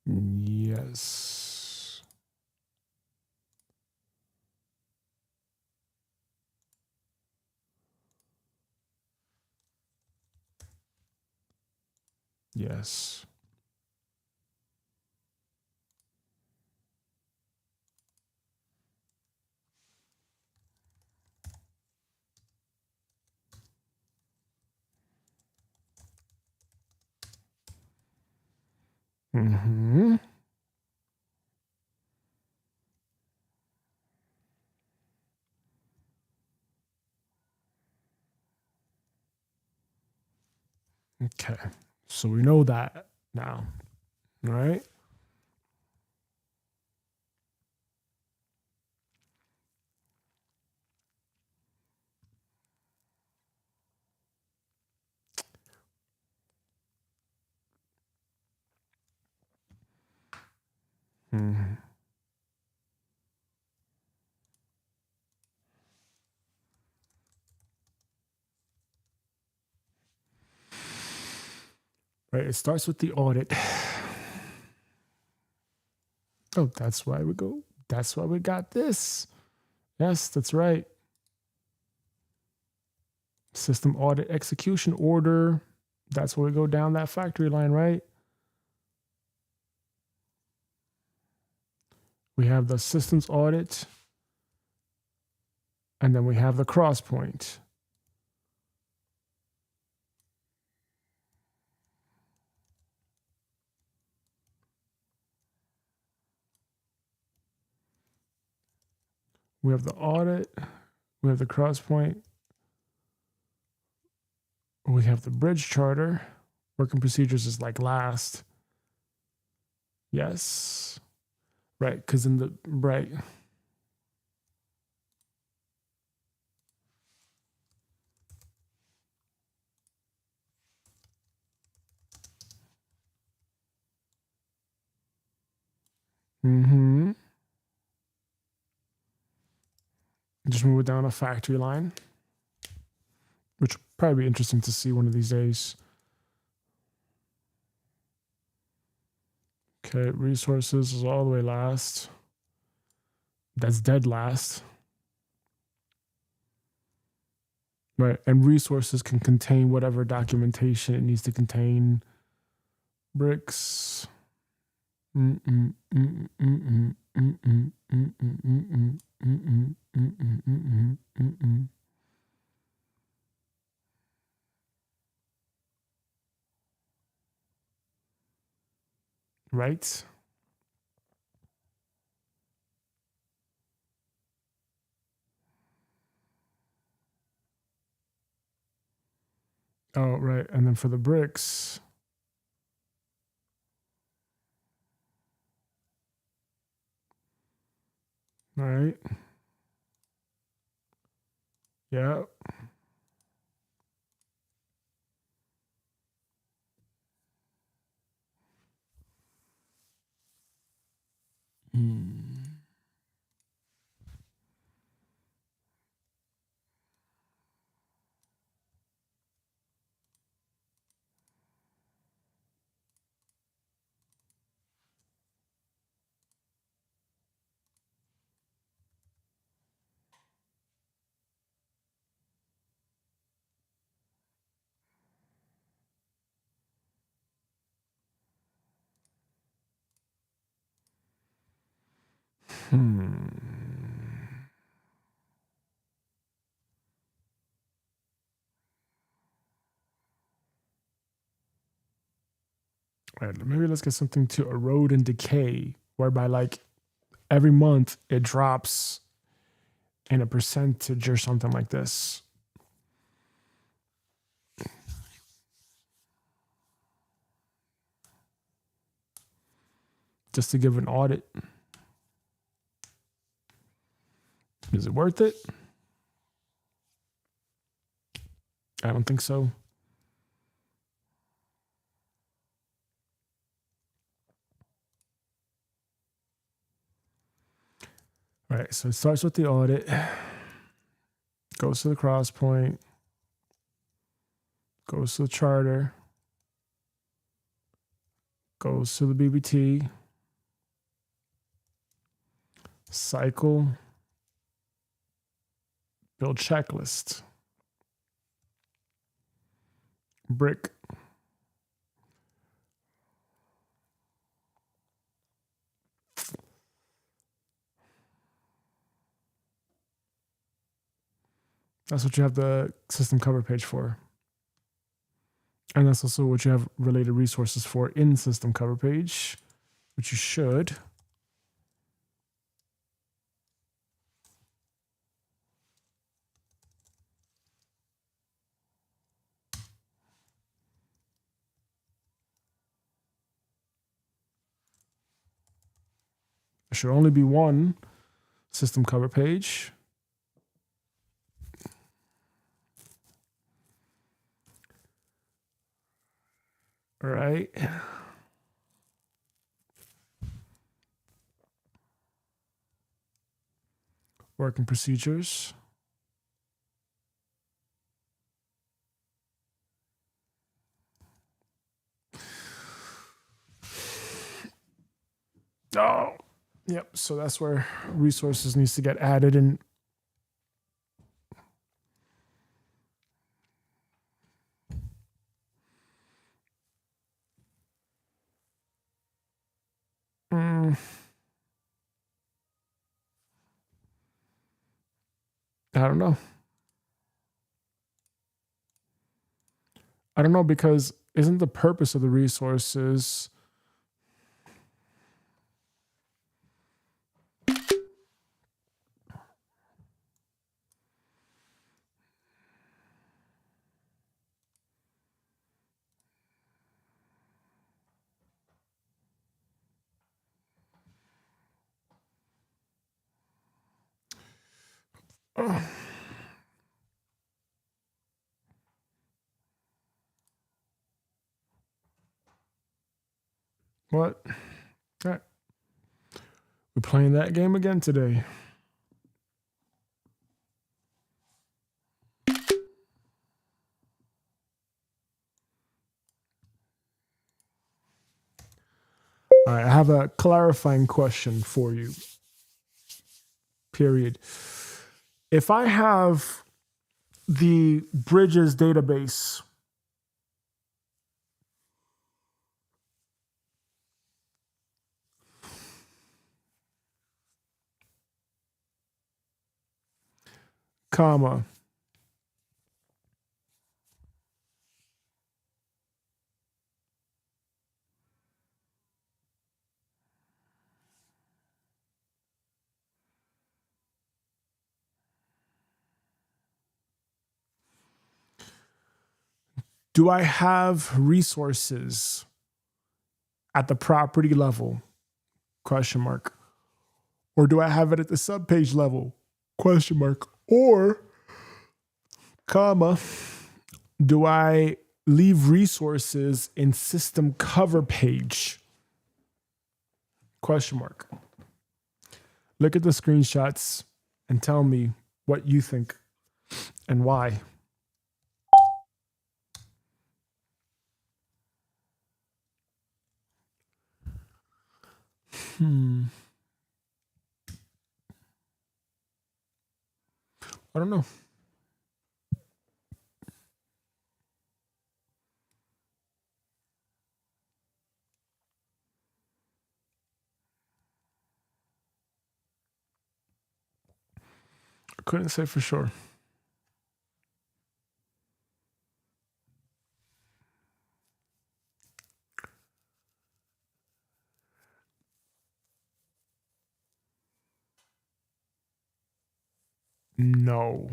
Yes. Yes. Mm-hmm. Okay, so we know that now, right? Mm-hmm. Right, it starts with the audit. Oh, that's why we go. That's why we got this. Yes, that's right. System audit execution order. That's where we go down that factory line, right? We have the systems audit, and then we have the cross point. We have the audit, we have the cross point, we have the bridge charter. Working procedures is like last. Yes. Right, because in the, right. Just move it down a factory line, which will probably be interesting to see one of these days. Okay, resources is all the way last. That's dead last. Right, and resources can contain whatever documentation it needs to contain. Bricks. Right? Oh, right. And then for the bricks, right? Yeah. All right, maybe let's get something to erode and decay, whereby like every month it drops in a percentage or something like this. Just to give an audit. Is it worth it? I don't think so. All right, so it starts with the audit, goes to the cross point, goes to the charter, goes to the BBT, cycle, build checklist, brick, that's what you have the system cover page for. And that's also what you have related resources for in system cover page, which you should. There should only be one system cover page. All right. Working procedures. Oh, yep. So that's where resources needs to get added in. I don't know. I don't know, because isn't the purpose of the resources what? All right. We're playing that game again today. All right, I have a clarifying question for you. Period. If I have the Bridges database, comma, do I have resources at the property level? Question mark. Or do I have it at the subpage level? Question mark. Or, comma, do I leave resources in system cover page? Question mark. Look at the screenshots and tell me what you think and why. I don't know. I couldn't say for sure. No.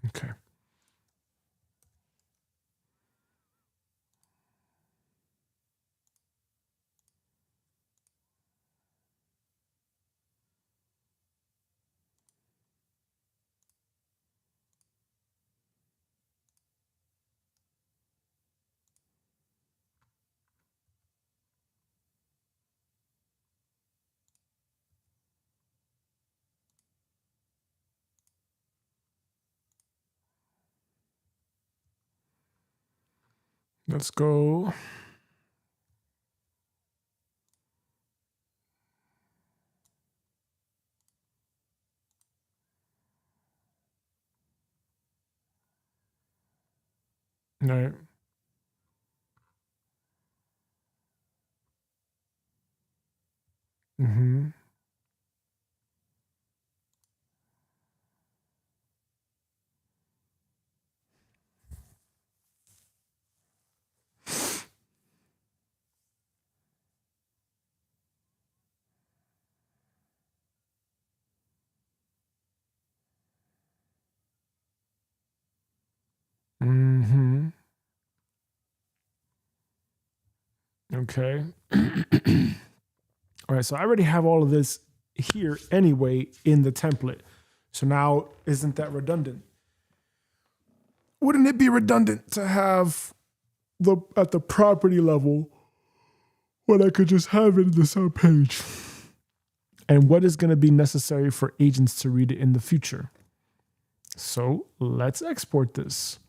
Okay. Let's go. All right. Mm-hmm. Mm-hmm. Okay. All right, so I already have all of this here anyway in the template. So now, isn't that redundant? Wouldn't it be redundant to have at the property level when I could just have it in the sub page? And what is going to be necessary for agents to read it in the future? So let's export this.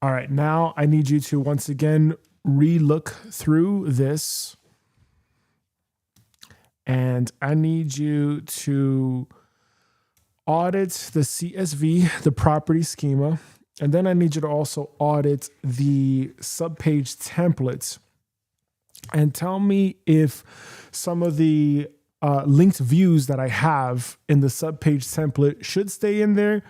All right, now I need you to once again re-look through this. And I need you to audit the CSV, the property schema. And then I need you to also audit the subpage templates and tell me if some of the linked views that I have in the subpage template should stay in there,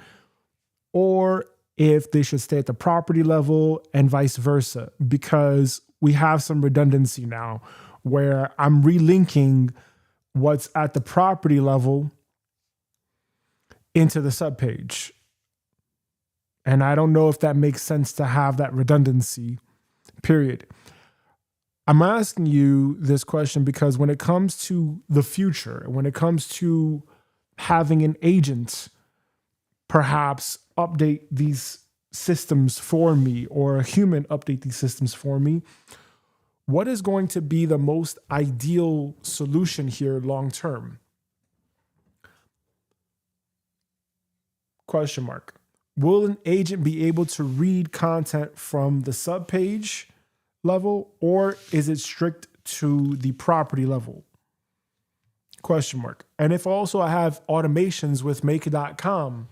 or if they should stay at the property level and vice versa, because we have some redundancy now where I'm relinking what's at the property level into the subpage. And I don't know if that makes sense to have that redundancy, period. I'm asking you this question because when it comes to the future, when it comes to having an agent perhaps update these systems for me, or a human update these systems for me, what is going to be the most ideal solution here long term? Question mark. Will an agent be able to read content from the subpage level, or is it strict to the property level? Question mark. And if also I have automations with make.com,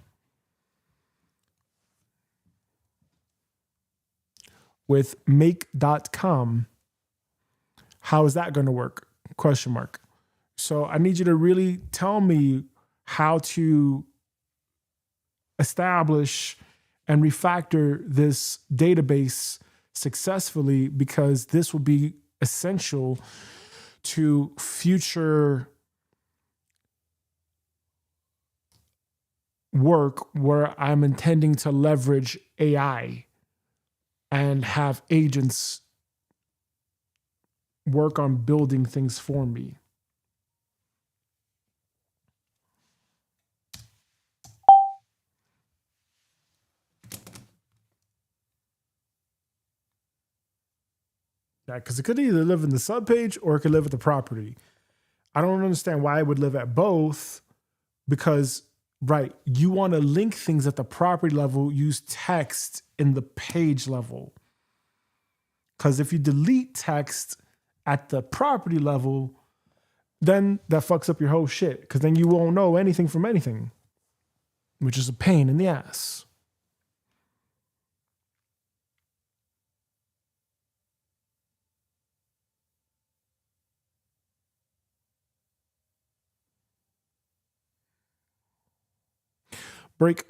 how is that going to work? Question mark. So I need you to really tell me how to establish and refactor this database successfully, because this will be essential to future work where I'm intending to leverage AI and have agents work on building things for me. Yeah, because it could either live in the subpage or it could live at the property. I don't understand why it would live at both, because, right, you want to link things at the property level, use text in the page level. Because if you delete text at the property level, then that fucks up your whole shit, because then you won't know anything from anything, which is a pain in the ass. Break.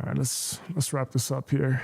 All right, let's wrap this up here.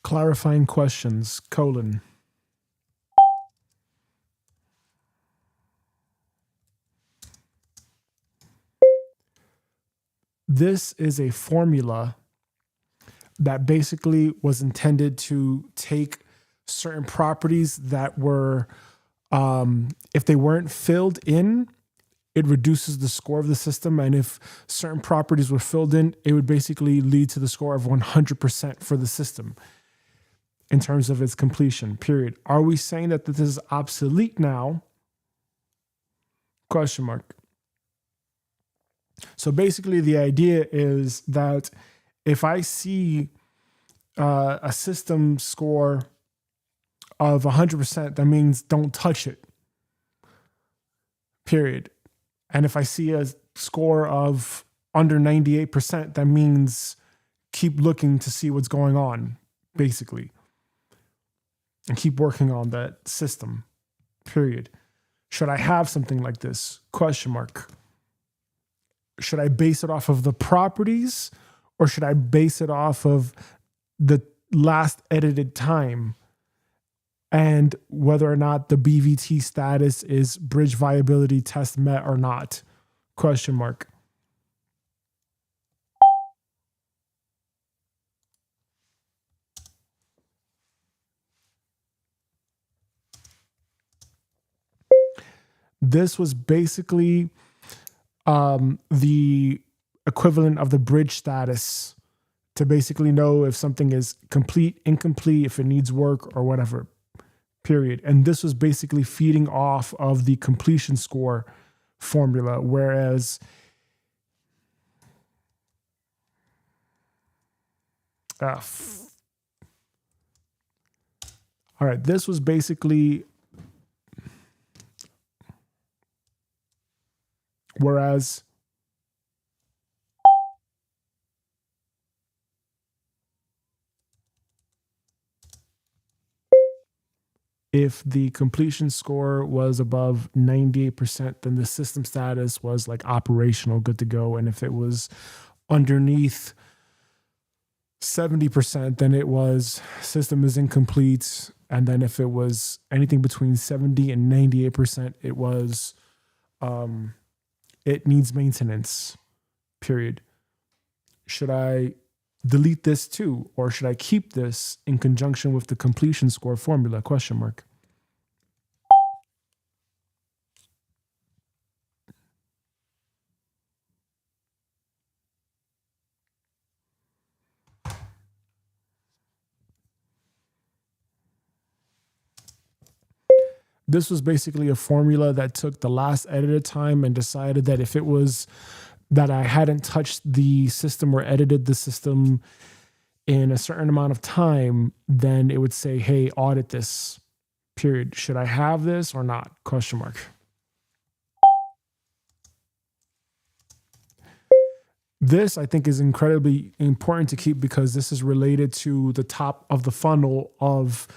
Clarifying questions, colon. This is a formula that basically was intended to take certain properties that were, if they weren't filled in, it reduces the score of the system. And if certain properties were filled in, it would basically lead to the score of 100% for the system in terms of its completion, period. Are we saying that this is obsolete now? Question mark. So basically the idea is that if I see a system score of 100%, that means don't touch it, period. And if I see a score of under 98%, that means keep looking to see what's going on, basically. And keep working on that system, period. Should I have something like this? Question mark. Should I base it off of the properties, or should I base it off of the last edited time and whether or not the BVT status is bridge viability test met or not? Question mark. This was basically the equivalent of the bridge status to basically know if something is complete, incomplete, if it needs work or whatever, period. And this was basically feeding off of the completion score formula, whereas all right, this was basically, whereas if the completion score was above 98%, then the system status was like operational, good to go. And if it was underneath 70%, then it was system is incomplete. And then if it was anything between 70 and 98%, it was it needs maintenance, period. Should I delete this too, or should I keep this in conjunction with the completion score formula? Question mark. This was basically a formula that took the last edited time and decided that if it was that I hadn't touched the system or edited the system in a certain amount of time, then it would say, hey, audit this, period. Should I have this or not? Question mark. This, I think, is incredibly important to keep because this is related to the top of the funnel of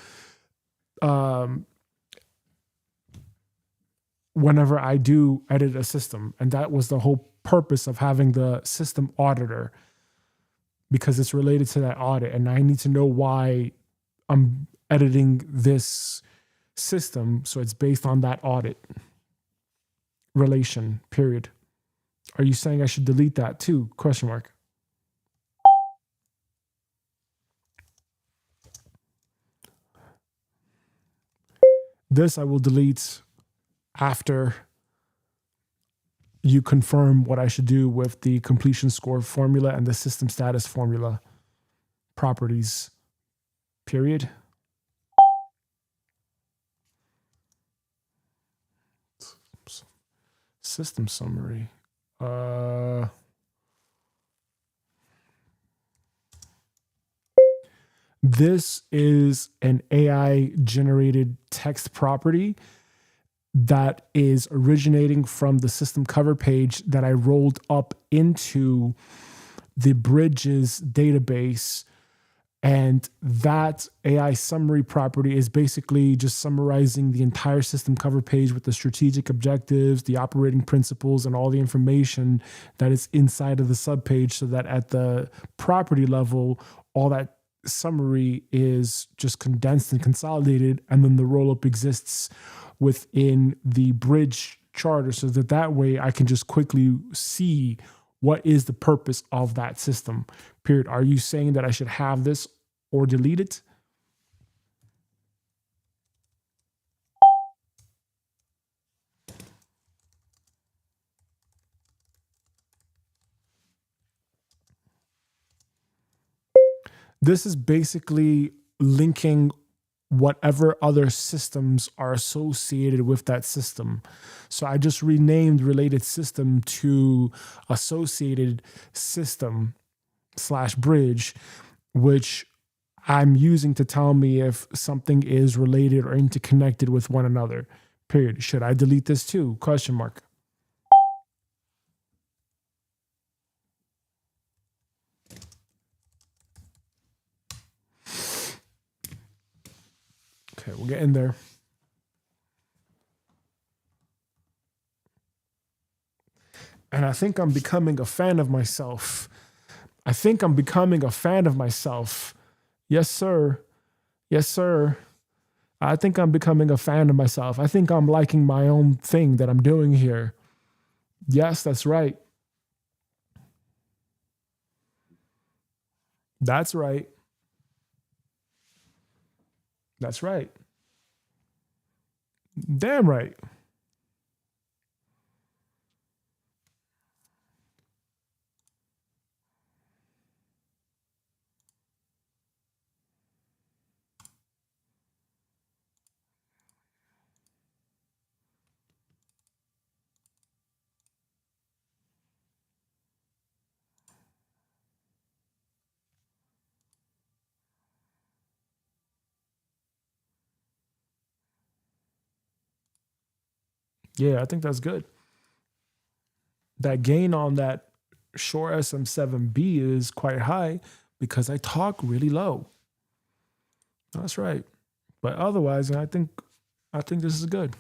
whenever I do edit a system. And that was the whole purpose of having the system auditor, because it's related to that audit. And I need to know why I'm editing this system. So it's based on that audit relation, period. Are you saying I should delete that too? Question mark. This I will delete after you confirm what I should do with the completion score formula and the system status formula properties, period. System summary. This is an AI generated text property that is originating from the system cover page that I rolled up into the bridges database. And that AI summary property is basically just summarizing the entire system cover page with the strategic objectives, the operating principles, and all the information that is inside of the subpage, so that at the property level, all that summary is just condensed and consolidated, and then the roll-up exists within the bridge charter, so that way I can just quickly see what is the purpose of that system, period. Are you saying that I should have this or delete it? This is basically linking whatever other systems are associated with that system. So I just renamed related system to associated system / bridge, which I'm using to tell me if something is related or interconnected with one another, period. Should I delete this too? Question mark. Okay, we're getting there. And I think I'm becoming a fan of myself. I think I'm becoming a fan of myself. Yes, sir. Yes, sir. I think I'm becoming a fan of myself. I think I'm liking my own thing that I'm doing here. Yes, that's right. That's right. That's right. Damn right. Yeah, I think that's good. That gain on that Shure SM7B is quite high because I talk really low. That's right. But otherwise, I think this is good.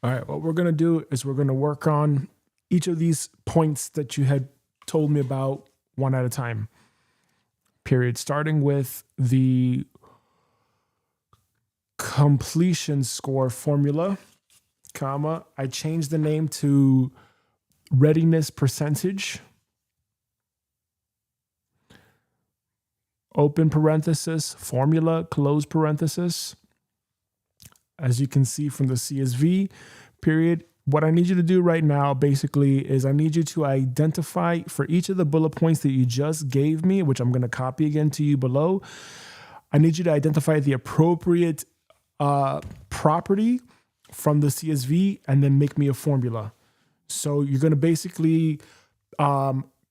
All right, what we're going to do is we're going to work on each of these points that you had told me about one at a time. Period. Starting with the completion score formula, comma, I changed the name to readiness percentage, open parenthesis, formula, close parenthesis. As you can see from the CSV, period. What I need you to do right now basically is I need you to identify for each of the bullet points that you just gave me, which I'm going to copy again to you below. I need you to identify the appropriate property from the CSV and then make me a formula. So you're going to basically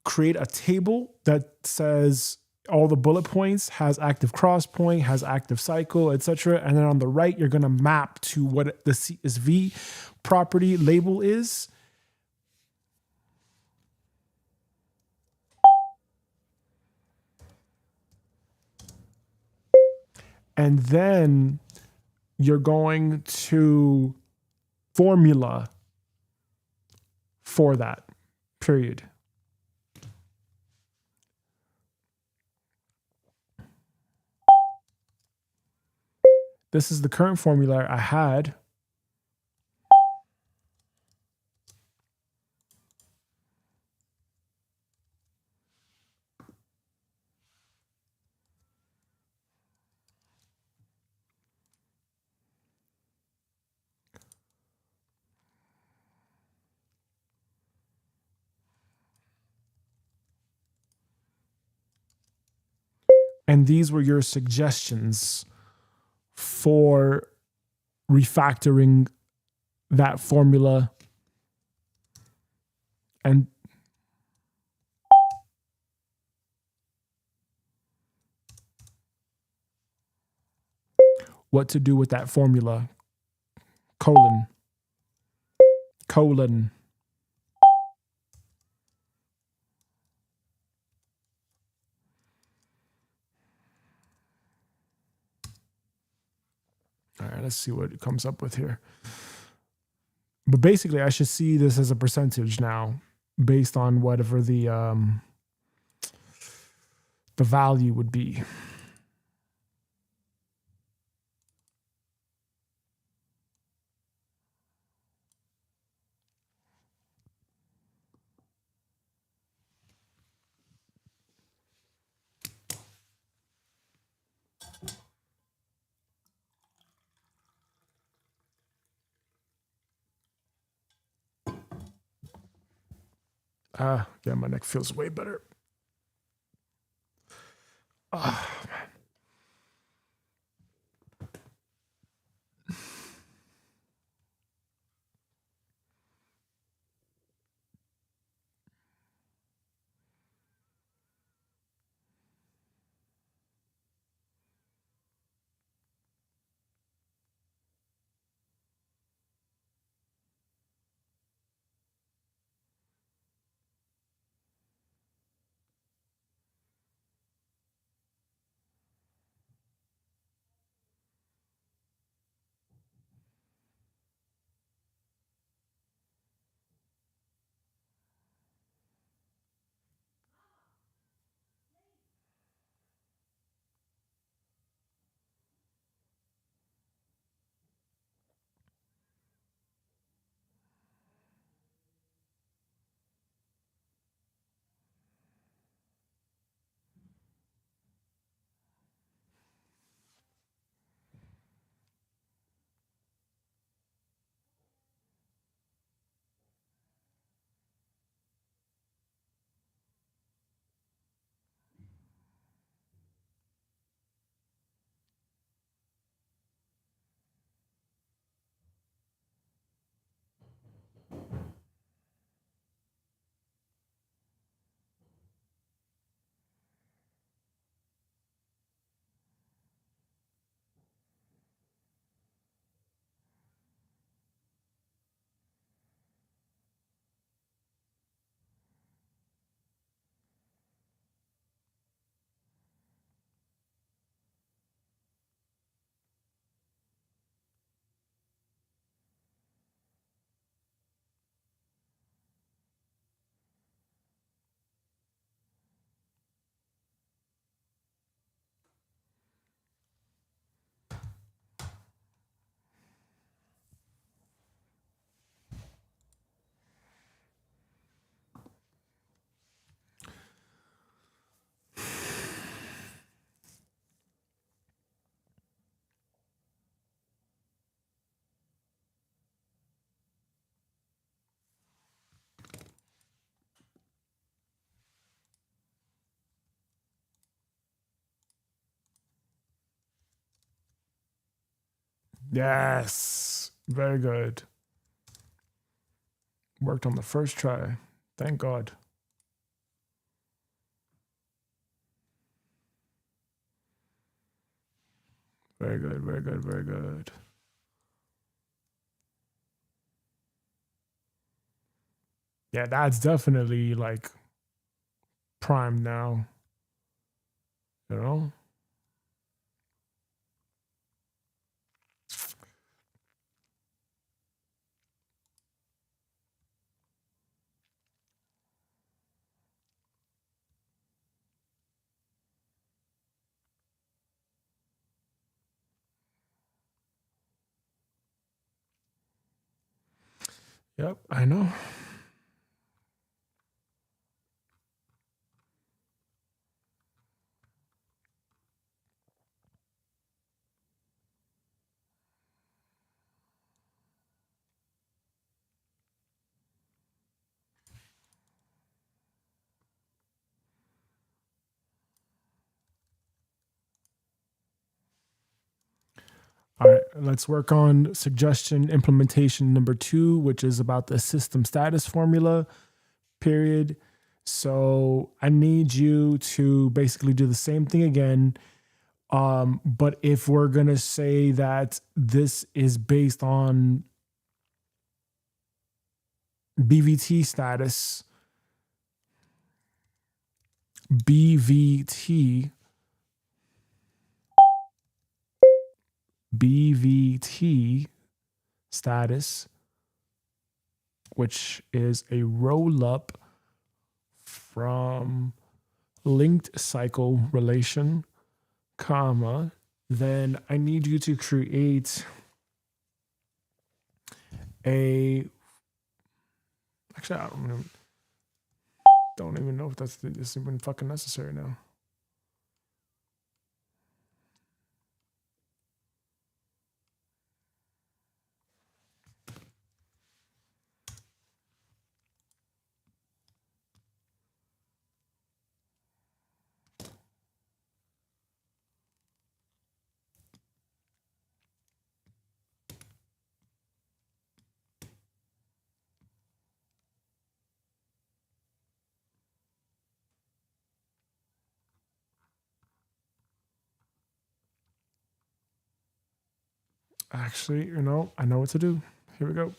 create a table that says all the bullet points, has active cross point, has active cycle, etc. And then on the right, you're going to map to what the CSV property label is. And then you're going to formula for that, period. This is the current formula I had. And these were your suggestions for refactoring that formula and what to do with that formula, colon. All right, let's see what it comes up with here. But basically, I should see this as a percentage now based on whatever the value would be. Yeah, my neck feels way better. Man. Yes. Very good. Worked on the first try. Thank God. Very good, very good, very good. Yeah, that's definitely like primed now. You know? Yep, I know. All right, let's work on suggestion implementation number 2, which is about the system status formula, period. So I need you to basically do the same thing again. But if we're going to say that this is based on BVT status, BVT status, which is a roll up from linked cycle relation, comma, then I need you to create a, actually, I don't even know if that's even fucking necessary now. Actually, I know what to do. Here we go.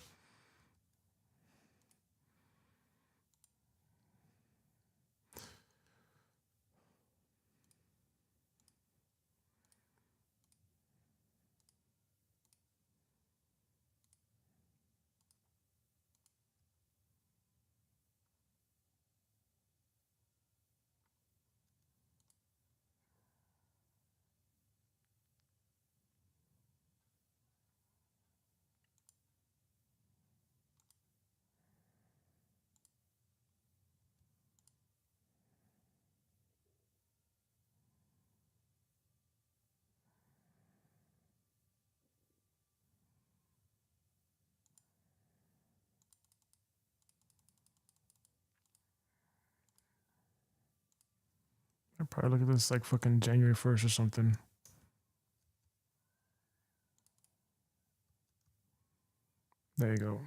I'll probably look at this like fucking January 1st or something. There you go.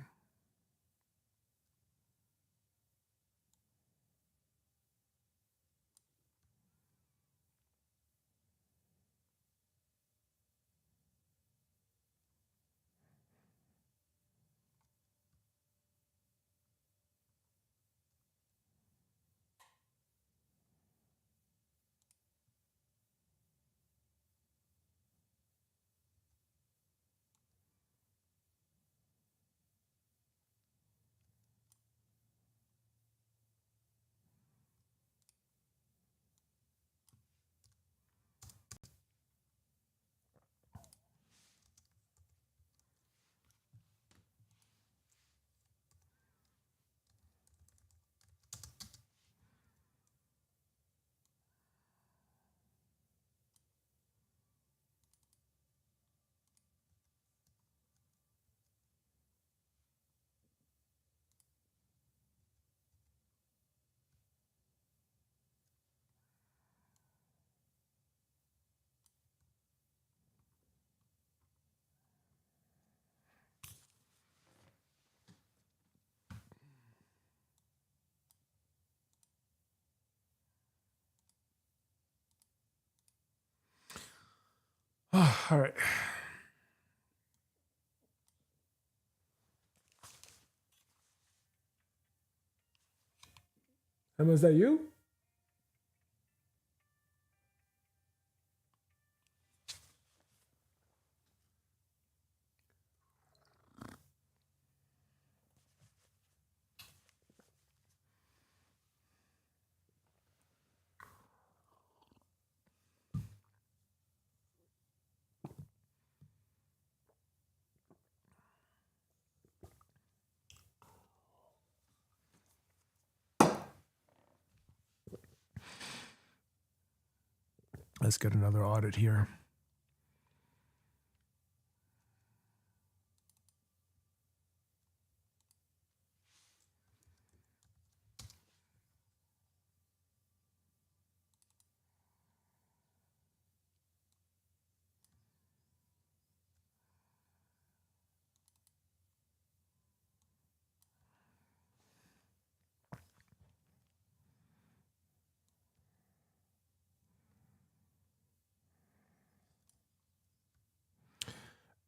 All right. Emma, is that you? Let's get another audit here.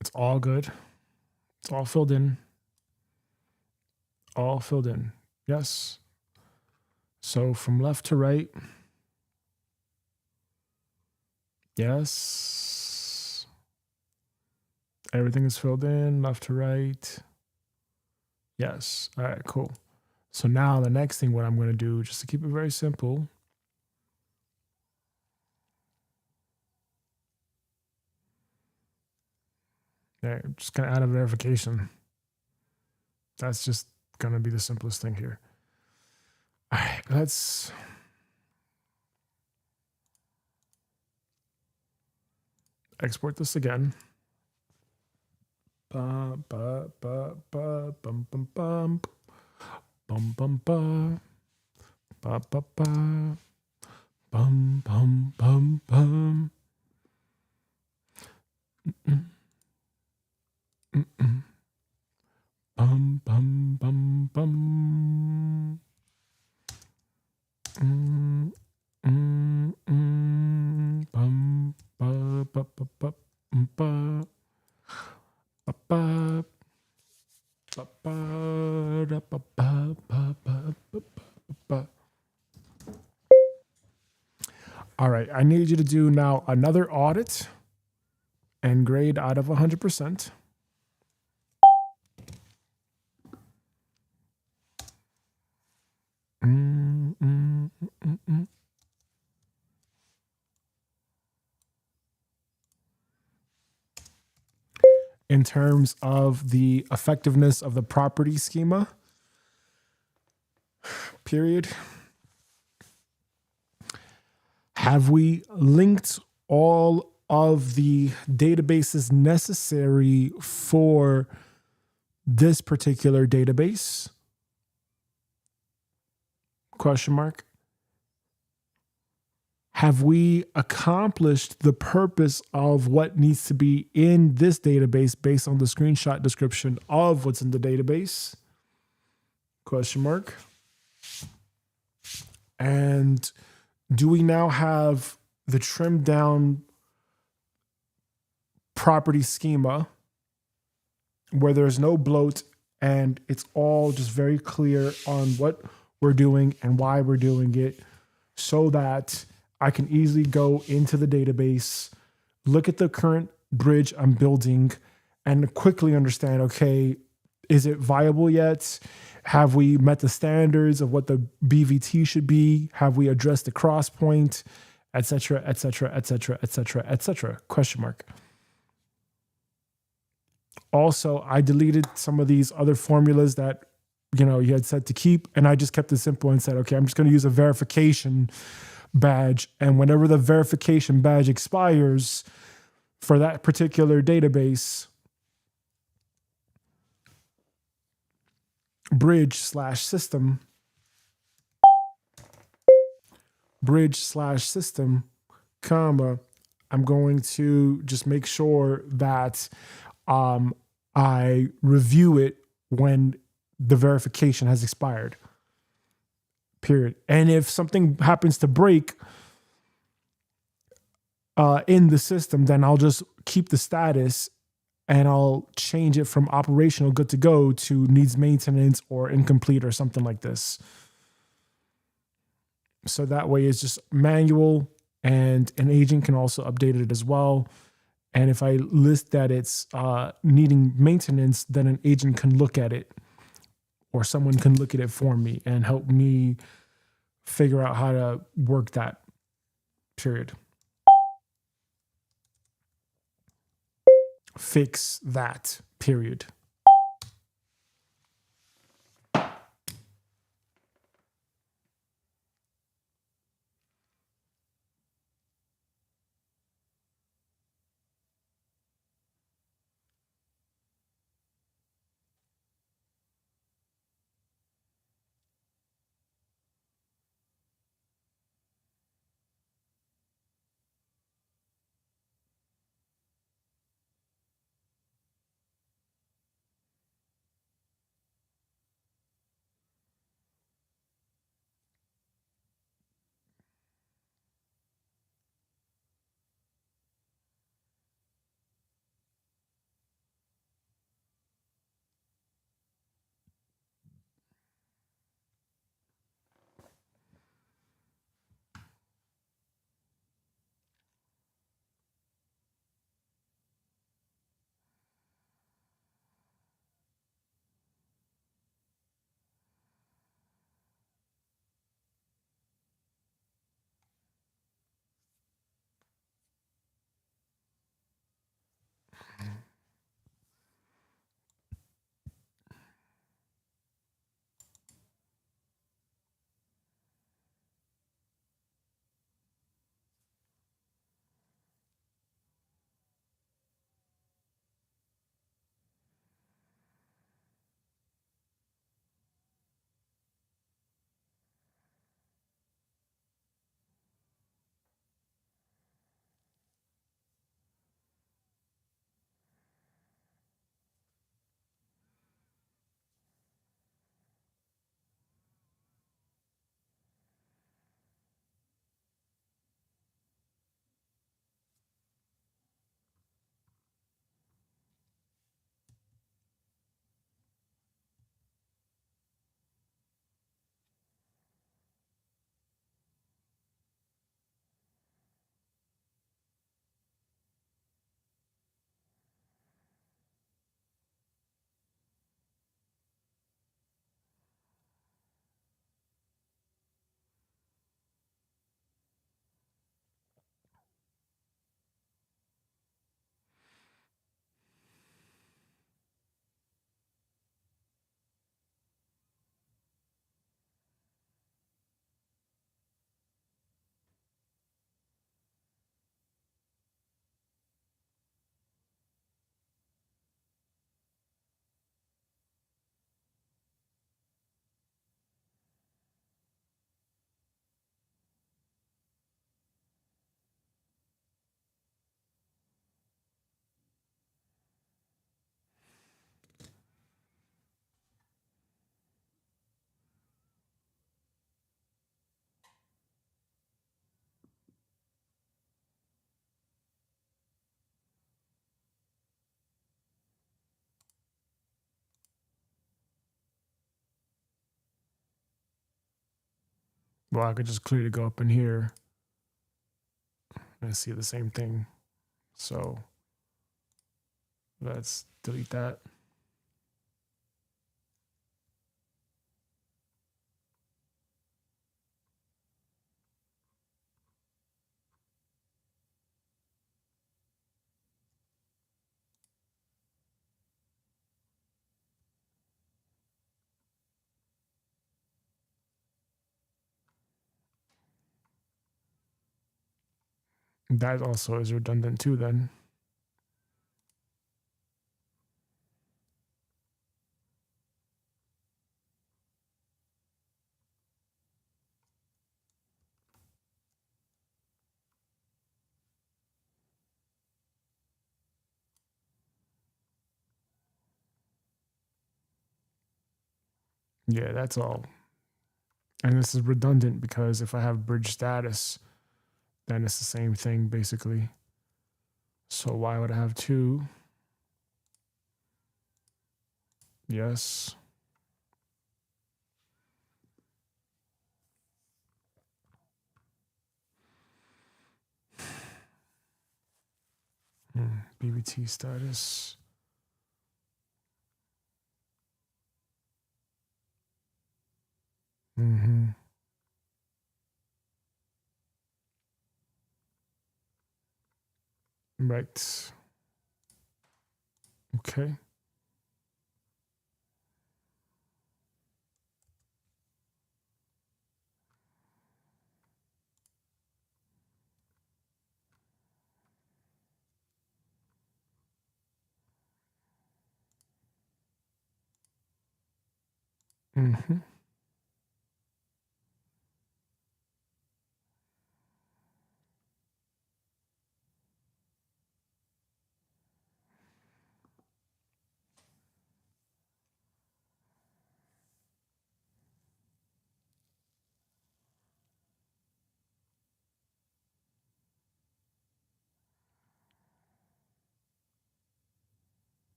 It's all good. It's all filled in. All filled in. Yes. So from left to right. Yes. Everything is filled in, left to right. Yes. All right, cool. So now the next thing, what I'm going to do, just to keep it very simple. Yeah, I'm just going to add a verification. That's just going to be the simplest thing here. All right, let's export this again. Bum, ba, ba, ba, bum, bum, bum. Bum, bum, ba. Ba, ba, ba. Bum, bum, bum, bum. Mm-mm. Mm-mm. Bum, bum, bum, bum. Mm, mm, mm, bum, ba, ba, ba, ba, ba, ba, ba, ba, ba, da, ba, ba, ba, ba, ba, ba. All right, I need you to do now another audit and grade out of 100%. In terms of the effectiveness of the property schema, period. Have we linked all of the databases necessary for this particular database? Question mark. Have we accomplished the purpose of what needs to be in this database based on the screenshot description of what's in the database? Question mark. And do we now have the trimmed down property schema where there's no bloat and it's all just very clear on what we're doing and why we're doing it, so that I can easily go into the database, look at the current bridge I'm building, and quickly understand, okay, is it viable yet? Have we met the standards of what the BVT should be? Have we addressed the cross point, et cetera, et cetera, et cetera, et cetera, et cetera? Question mark. Also, I deleted some of these other formulas that, you had said to keep, and I just kept it simple and said, okay, I'm just going to use a verification badge, and whenever the verification badge expires for that particular database, bridge/system, comma, I'm going to just make sure that I review it when the verification has expired. Period. And if something happens to break in the system, then I'll just keep the status and I'll change it from operational good to go to needs maintenance or incomplete or something like this. So that way it's just manual, and an agent can also update it as well. And if I list that it's needing maintenance, then an agent can look at it, or someone can look at it for me and help me figure out how to work that, period. Fix that, period. Well, I could just clearly go up in here and see the same thing. So let's delete that. That also is redundant too then. Yeah, that's all. And this is redundant because if I have bridge status, then it's the same thing basically. So why would I have 2? Yes. BVT status. Right. Okay.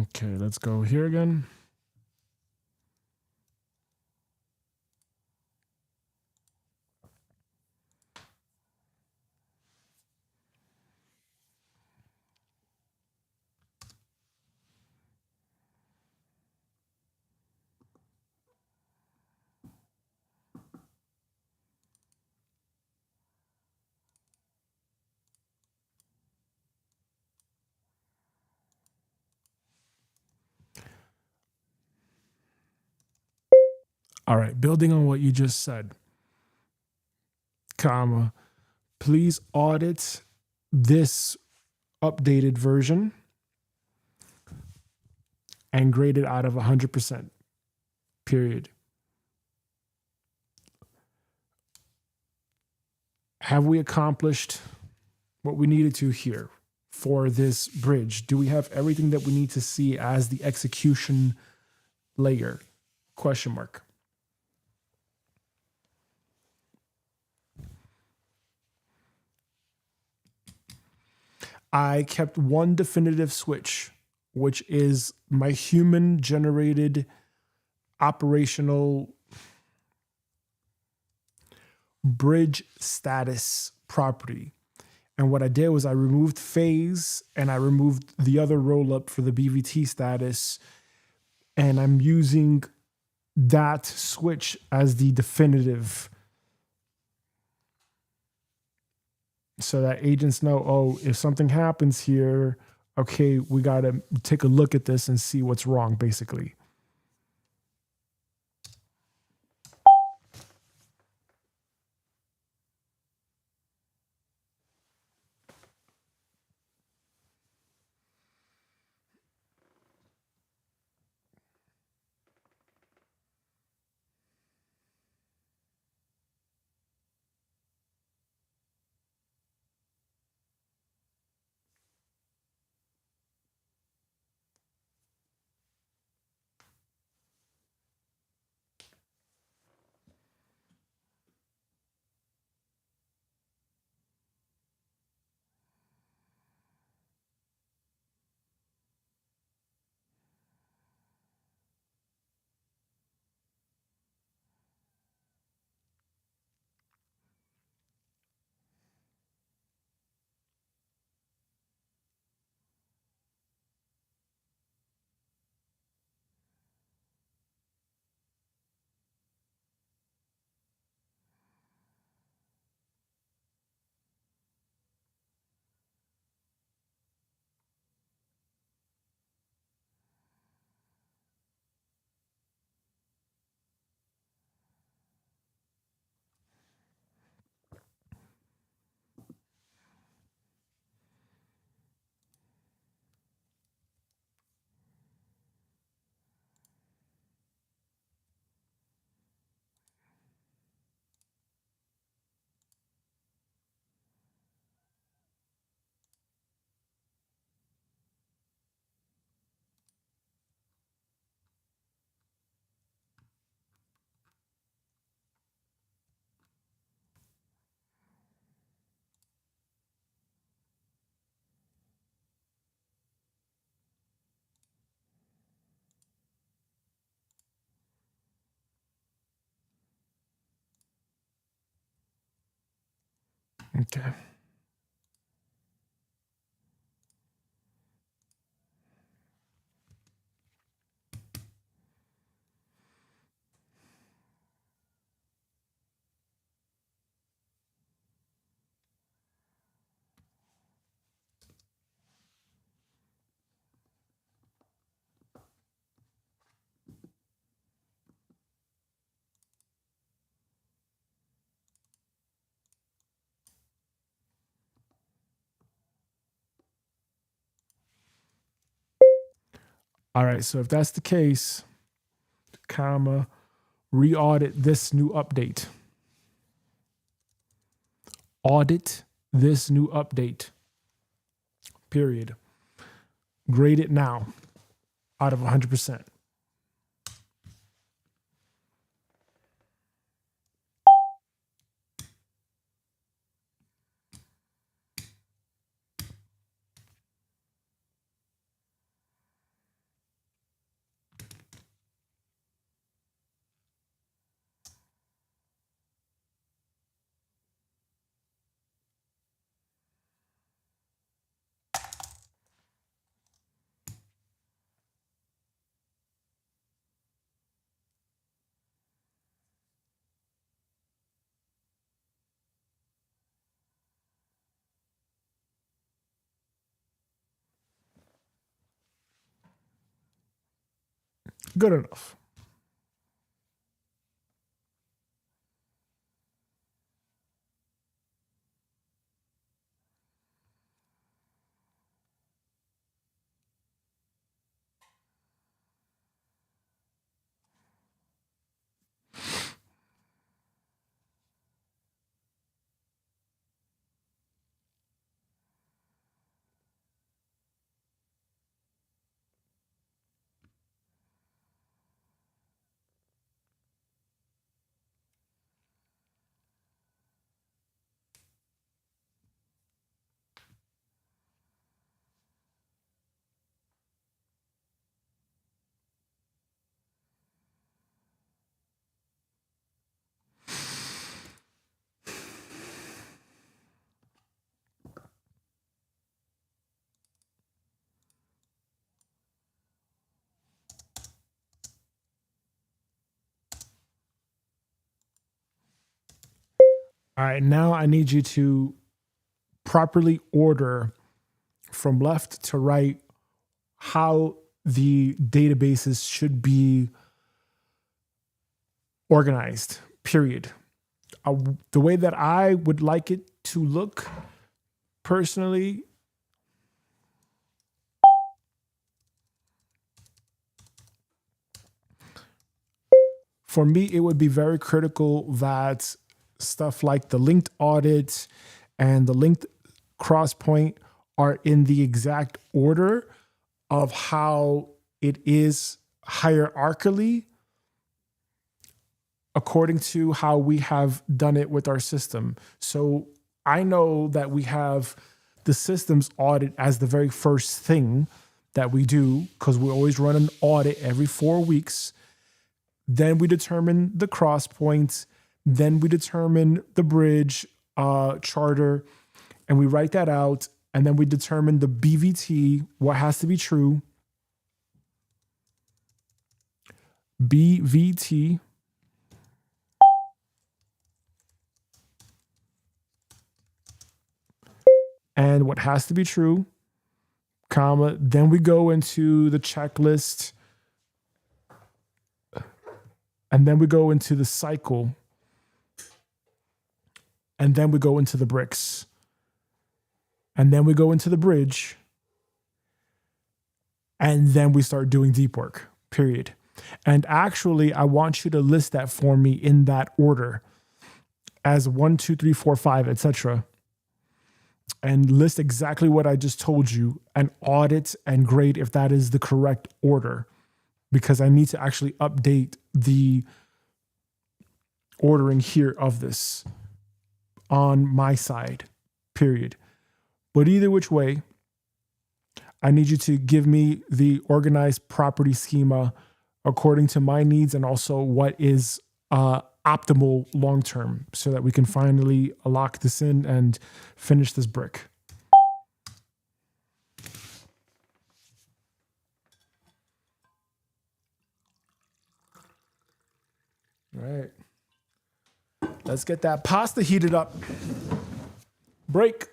Okay, let's go here again. All right, building on what you just said, comma, please audit this updated version and grade it out of 100%, period. Have we accomplished what we needed to here for this bridge? Do we have everything that we need to see as the execution layer? Question mark. I kept one definitive switch, which is my human generated operational bridge status property. And what I did was I removed phase and I removed the other roll up for the BVT status. And I'm using that switch as the definitive so that agents know, oh, if something happens here, okay, we got to take a look at this and see what's wrong, basically. Okay. All right, so if that's the case, comma, re-audit this new update. Audit this new update, period. Grade it now out of 100%. Good enough. All right, now I need you to properly order from left to right how the databases should be organized, period. The way that I would like it to look personally, for me, it would be very critical that stuff like the linked audit and the linked crosspoint are in the exact order of how it is hierarchically according to how we have done it with our system. So I know that we have the systems audit as the very first thing that we do because we always run an audit every 4 weeks. Then we determine the cross points. Then we determine the bridge charter, and we write that out. And then we determine the BVT, what has to be true. BVT. And what has to be true, comma. Then we go into the checklist. And then we go into the cycle. And then we go into the bricks. And then we go into the bridge. And then we start doing deep work, period. And actually, I want you to list that for me in that order as 1, 2, 3, 4, 5, etc. And list exactly what I just told you and audit and grade if that is the correct order, because I need to actually update the ordering here of this on my side, period. But either which way, I need you to give me the organized property schema according to my needs and also what is optimal long term so that we can finally lock this in and finish this brick. All right. Let's get that pasta heated up. Break.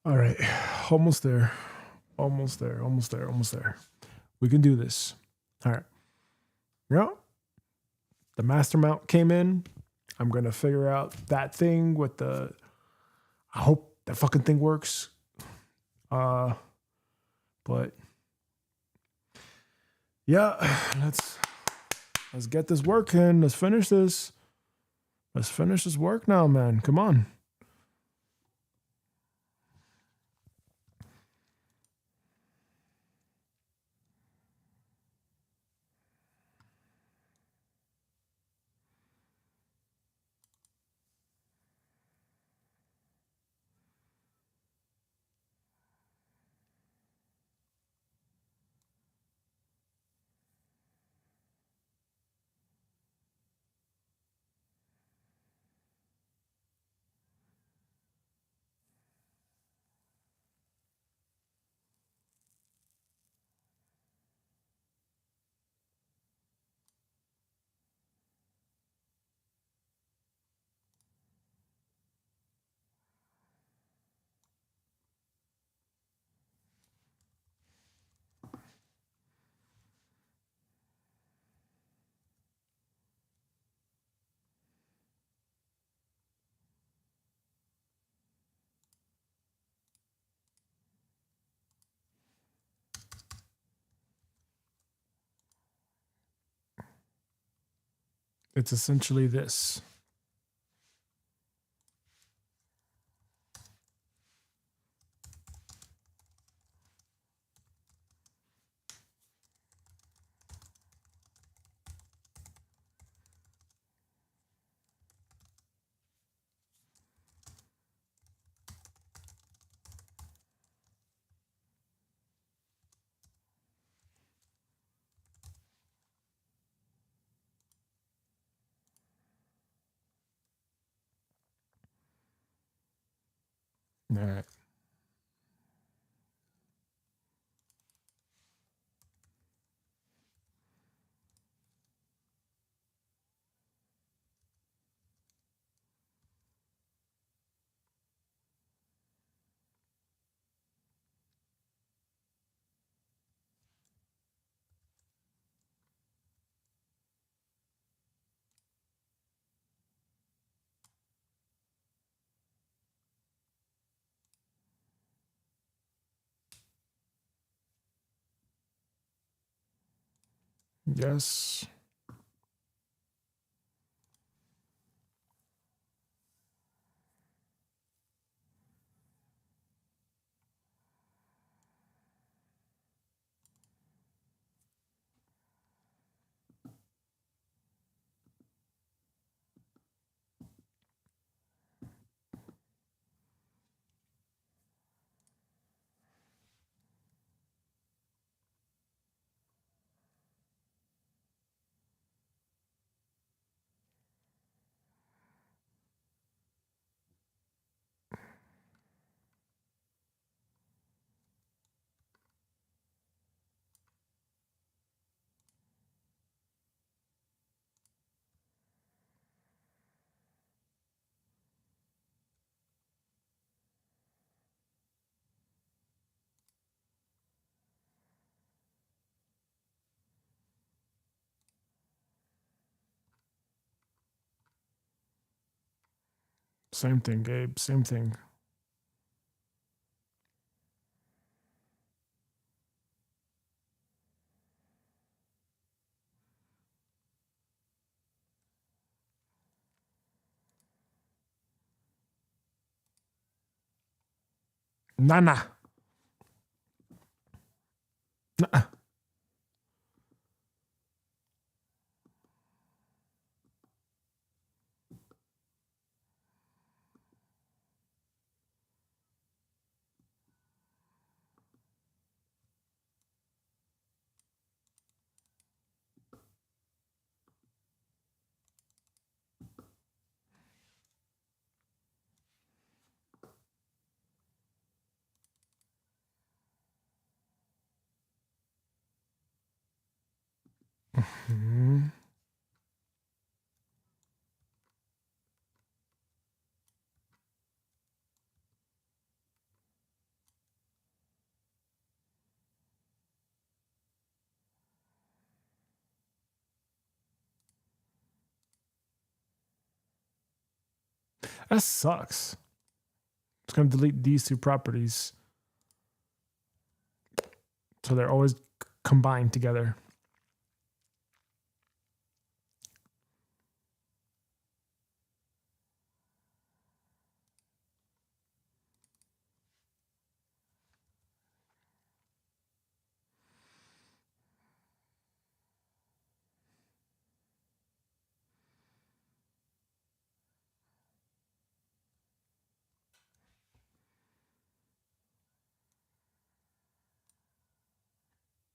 All right. Almost there. Almost there. Almost there. Almost there. We can do this. All right. Yeah. The master mount came in. I'm going to figure out that thing with the, I hope that fucking thing works. But yeah, let's get this working. Let's finish this. Let's finish this work now, man. Come on. It's essentially this. All right. Yes. Same thing, Gabe. Same thing. Nana. Nuh-uh. Hmm. That sucks. It's going to delete these two properties. So they're always combined together.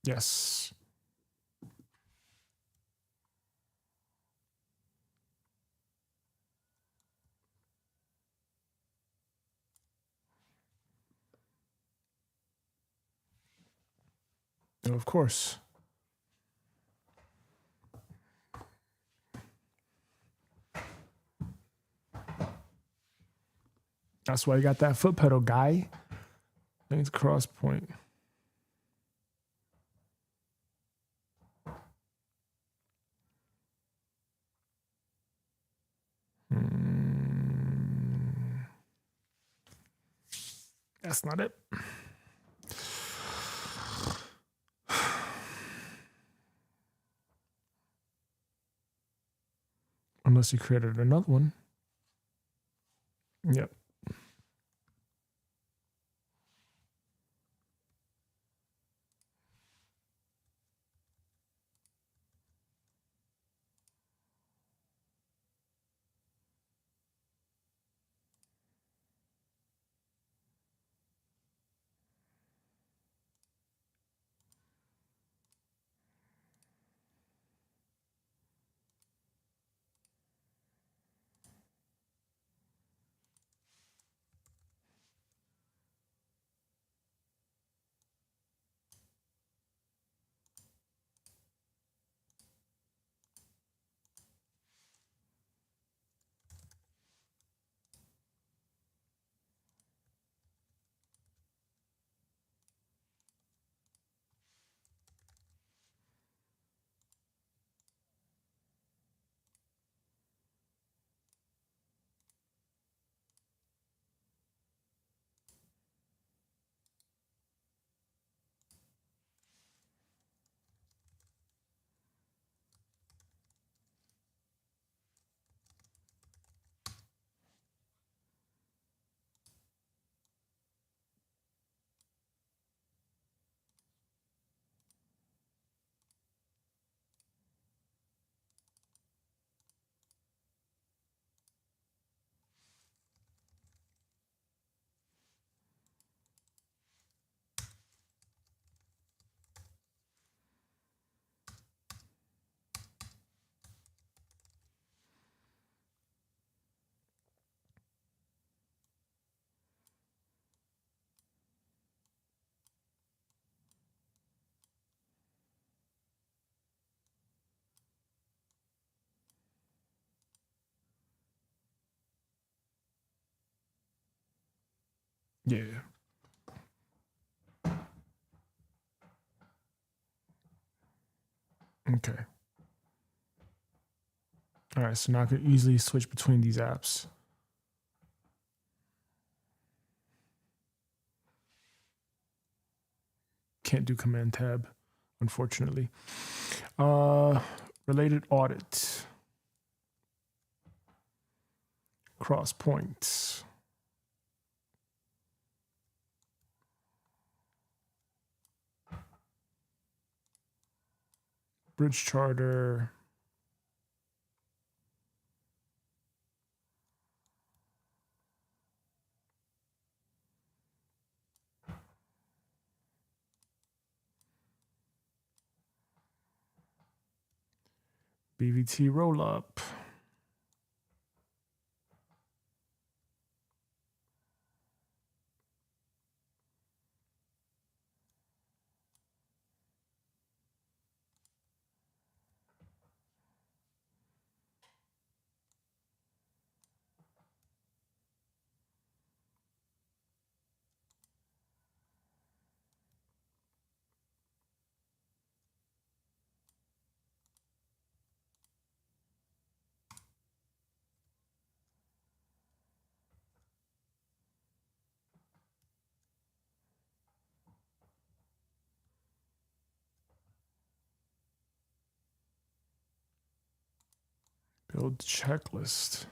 Yes. Of course. That's why you got that foot pedal, guy. I think it's cross point. That's not it. Unless you created another one. Yep. Yeah. Okay. All right, so now I can easily switch between these apps. Can't do Command Tab, unfortunately. Related audit. Cross points. Bridge charter. BVT roll up. Build checklist.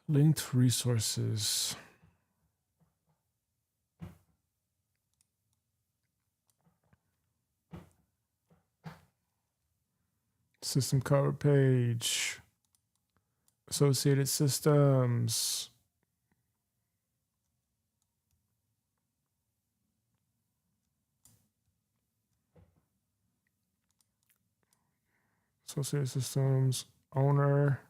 Linked resources. System cover page. Associated systems. Associated systems. Owner.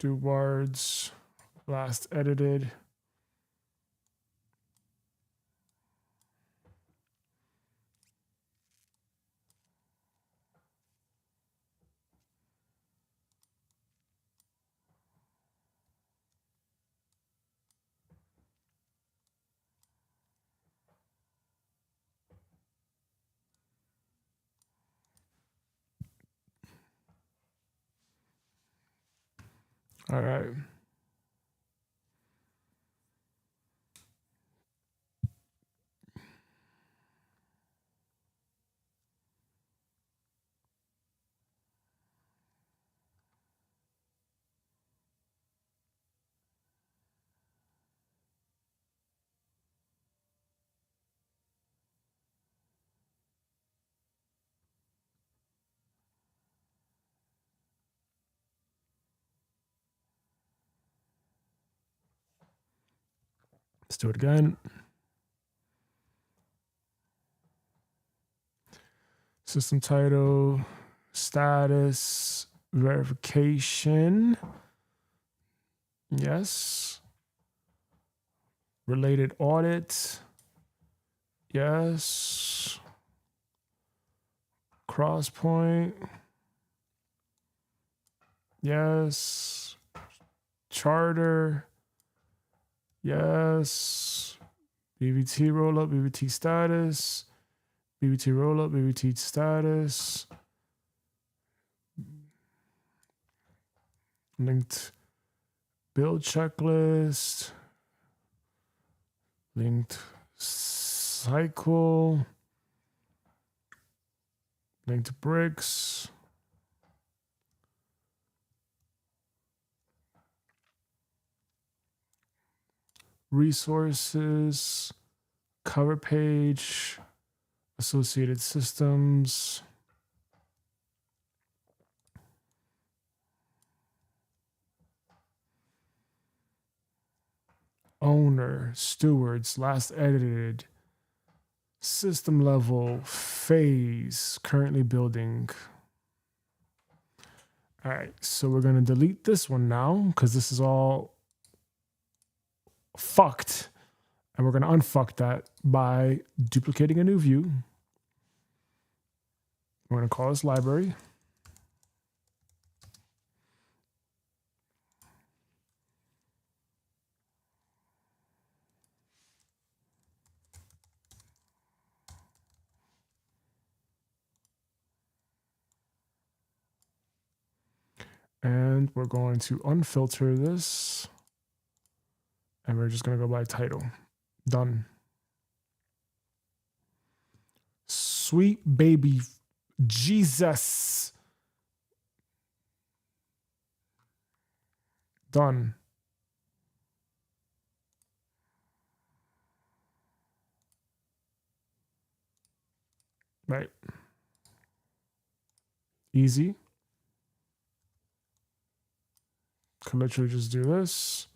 Stewards. Last edited. All right. Let's do it again. System title, status, verification. Yes. Related audit. Yes. Crosspoint. Yes. Charter. Yes. BBT rollup, BBT status. BBT rollup, BBT status. Linked build checklist. Linked cycle. Linked bricks. Resources. Cover page. Associated systems. Owner, stewards, last edited, System level, phase, currently building. All right, so we're going to delete this one now because this is all fucked. And we're going to unfuck that by duplicating a new view. We're going to call this library. And we're going to unfilter this. And we're just going to go by title. Done. Sweet baby Jesus. Done. Right. Easy. Could literally just do this.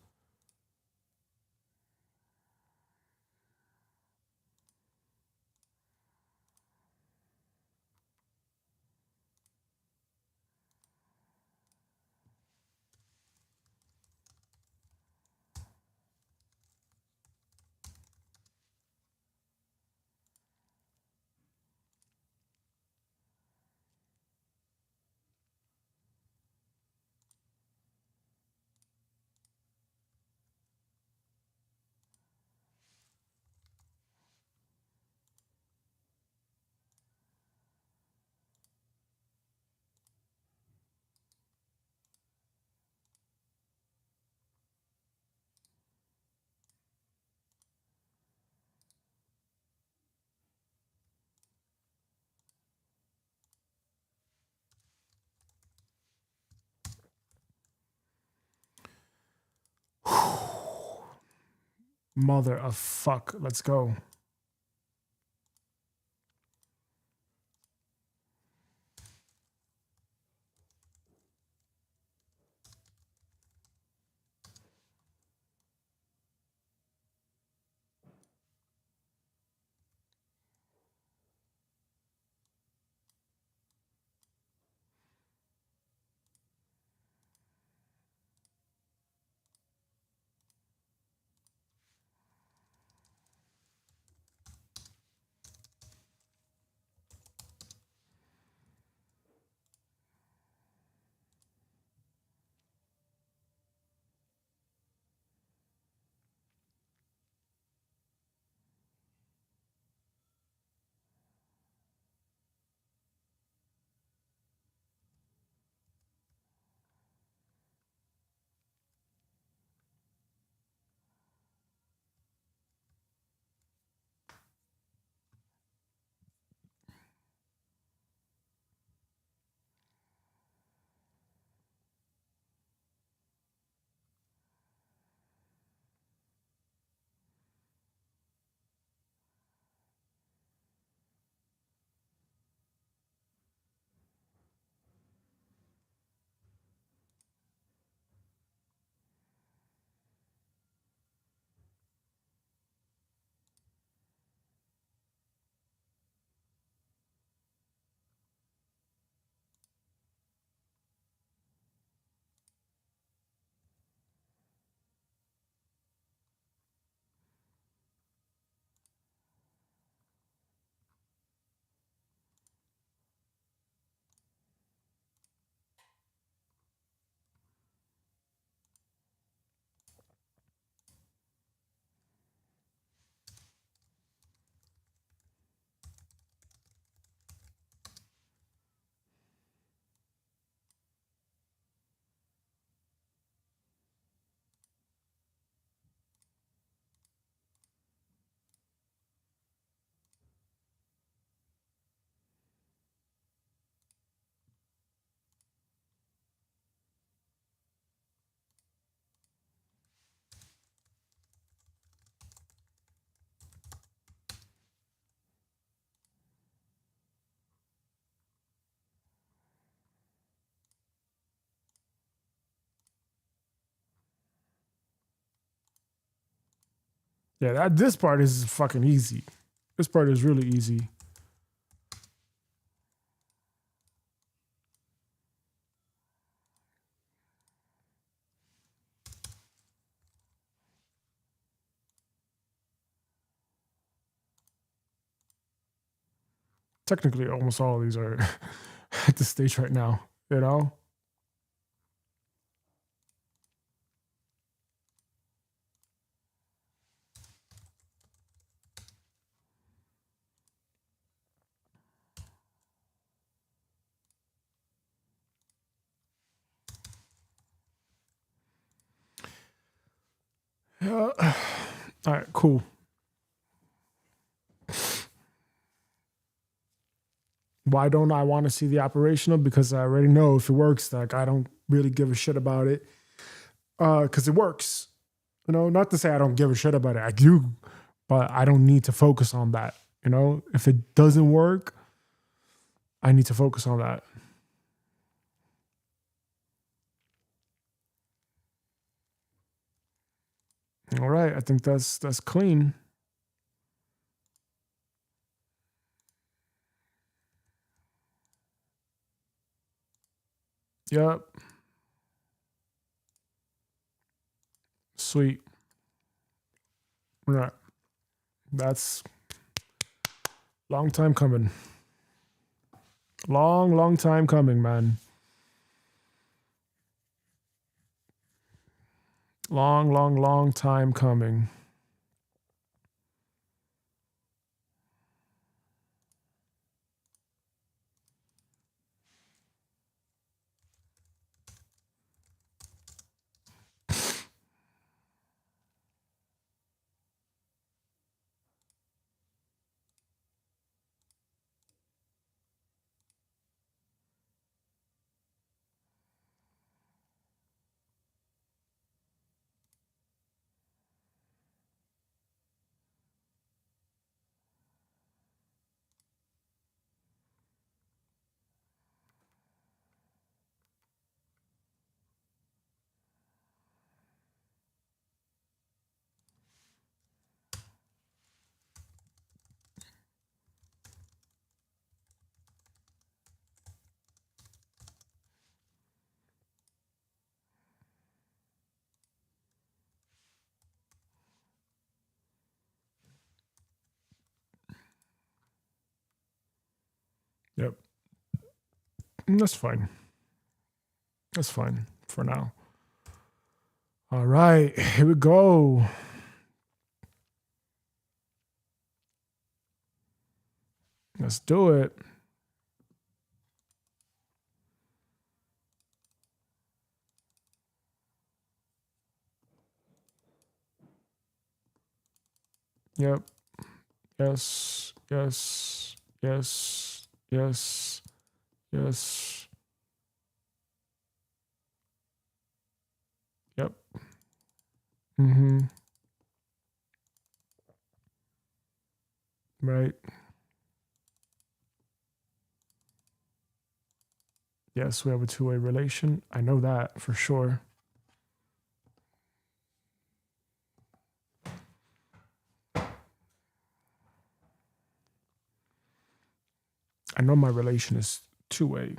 Mother of fuck. Let's go. Yeah, this part is fucking easy. This part is really easy. Technically, almost all of these are at this stage right now, you know? Yeah. All right, cool. Why don't I want to see the operational? Because I already know if it works, like I don't really give a shit about it. Because it works. You know, not to say I don't give a shit about it. I do, but I don't need to focus on that. You know, if it doesn't work, I need to focus on that. All right, I think that's clean. Yep. Sweet. Right. That's long time coming. Long time coming, man. Long time coming. Yep. That's fine. That's fine for now. All right, here we go. Let's do it. Yep. Yes. Yes. Yes. Yes. Yes. Yep. Mm-hmm. Right. Yes, we have a two-way relation. I know that for sure. I know my relation is two-way.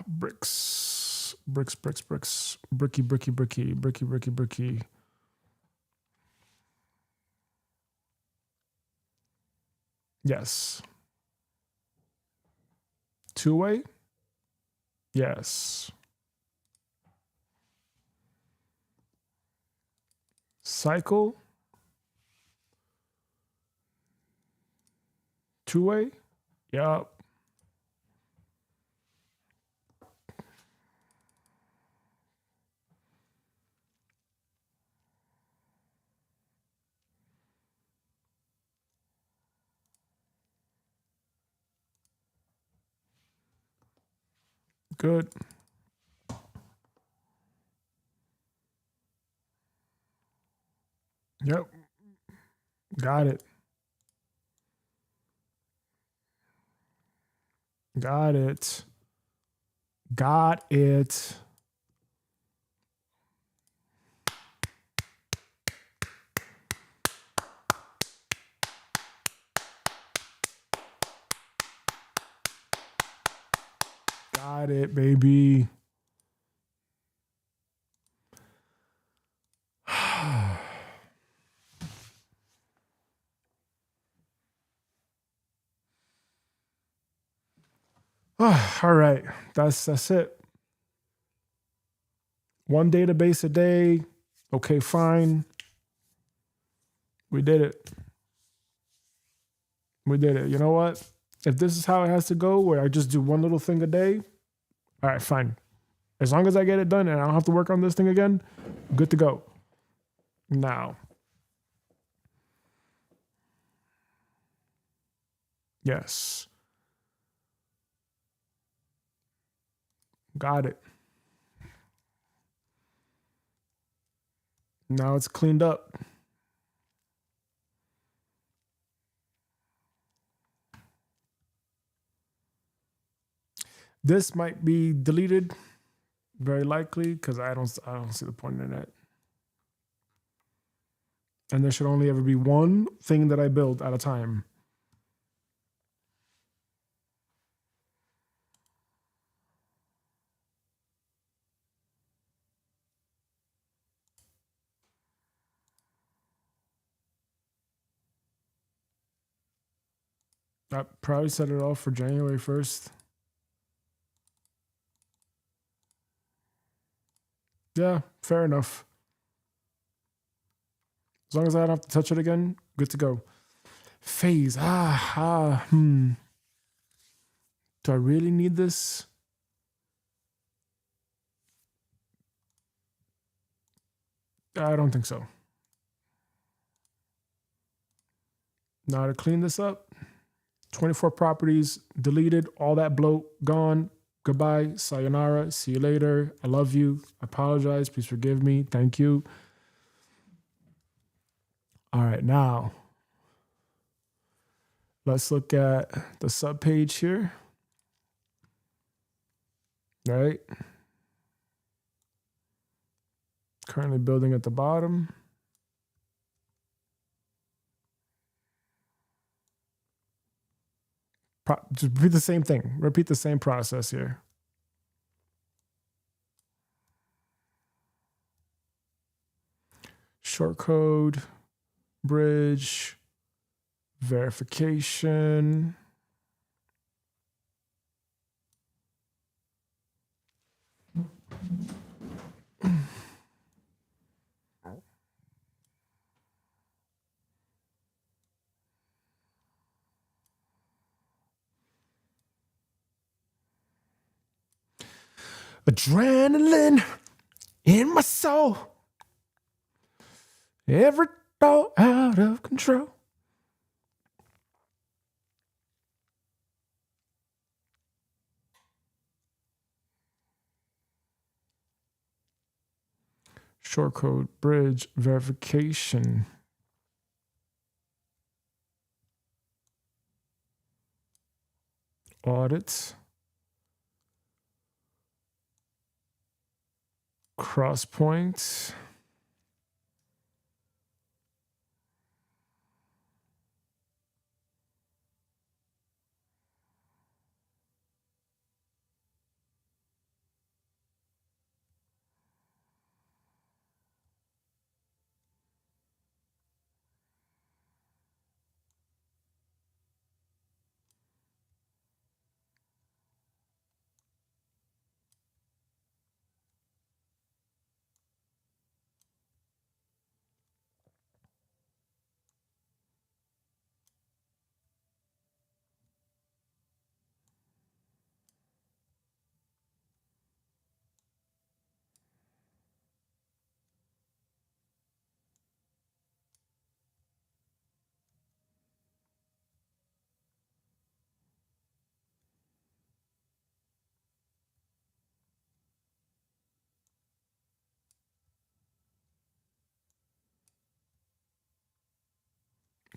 Bricks. Bricky. Yes. Two-way? Yes. Cycle? Two-way? Yep. Good. Yep. Got it. Got it. Got it. Got it, baby. All right. That's it. One database a day. Okay, fine. We did it. We did it. You know what? If this is how it has to go, where I just do one little thing a day, all right, fine. As long as I get it done and I don't have to work on this thing again, good to go. Now, yes. Got it. Now it's cleaned up. This might be deleted, very likely, because I don't see the point in it. And there should only ever be one thing that I build at a time. I probably set it off for January 1st. Yeah, fair enough. As long as I don't have to touch it again, good to go. Phase. Do I really need this? I don't think so. Now to clean this up, 24 properties, deleted, all that bloat, gone. Goodbye, sayonara, see you later. I love you. I apologize. Please forgive me. Thank you. All right, now let's look at the subpage here. All right. Currently building at the bottom. Just repeat the same thing. Repeat the same process here. Short code, bridge, verification. Adrenaline in my soul. Every thought out of control. Short code, bridge, verification. Audits. Cross points.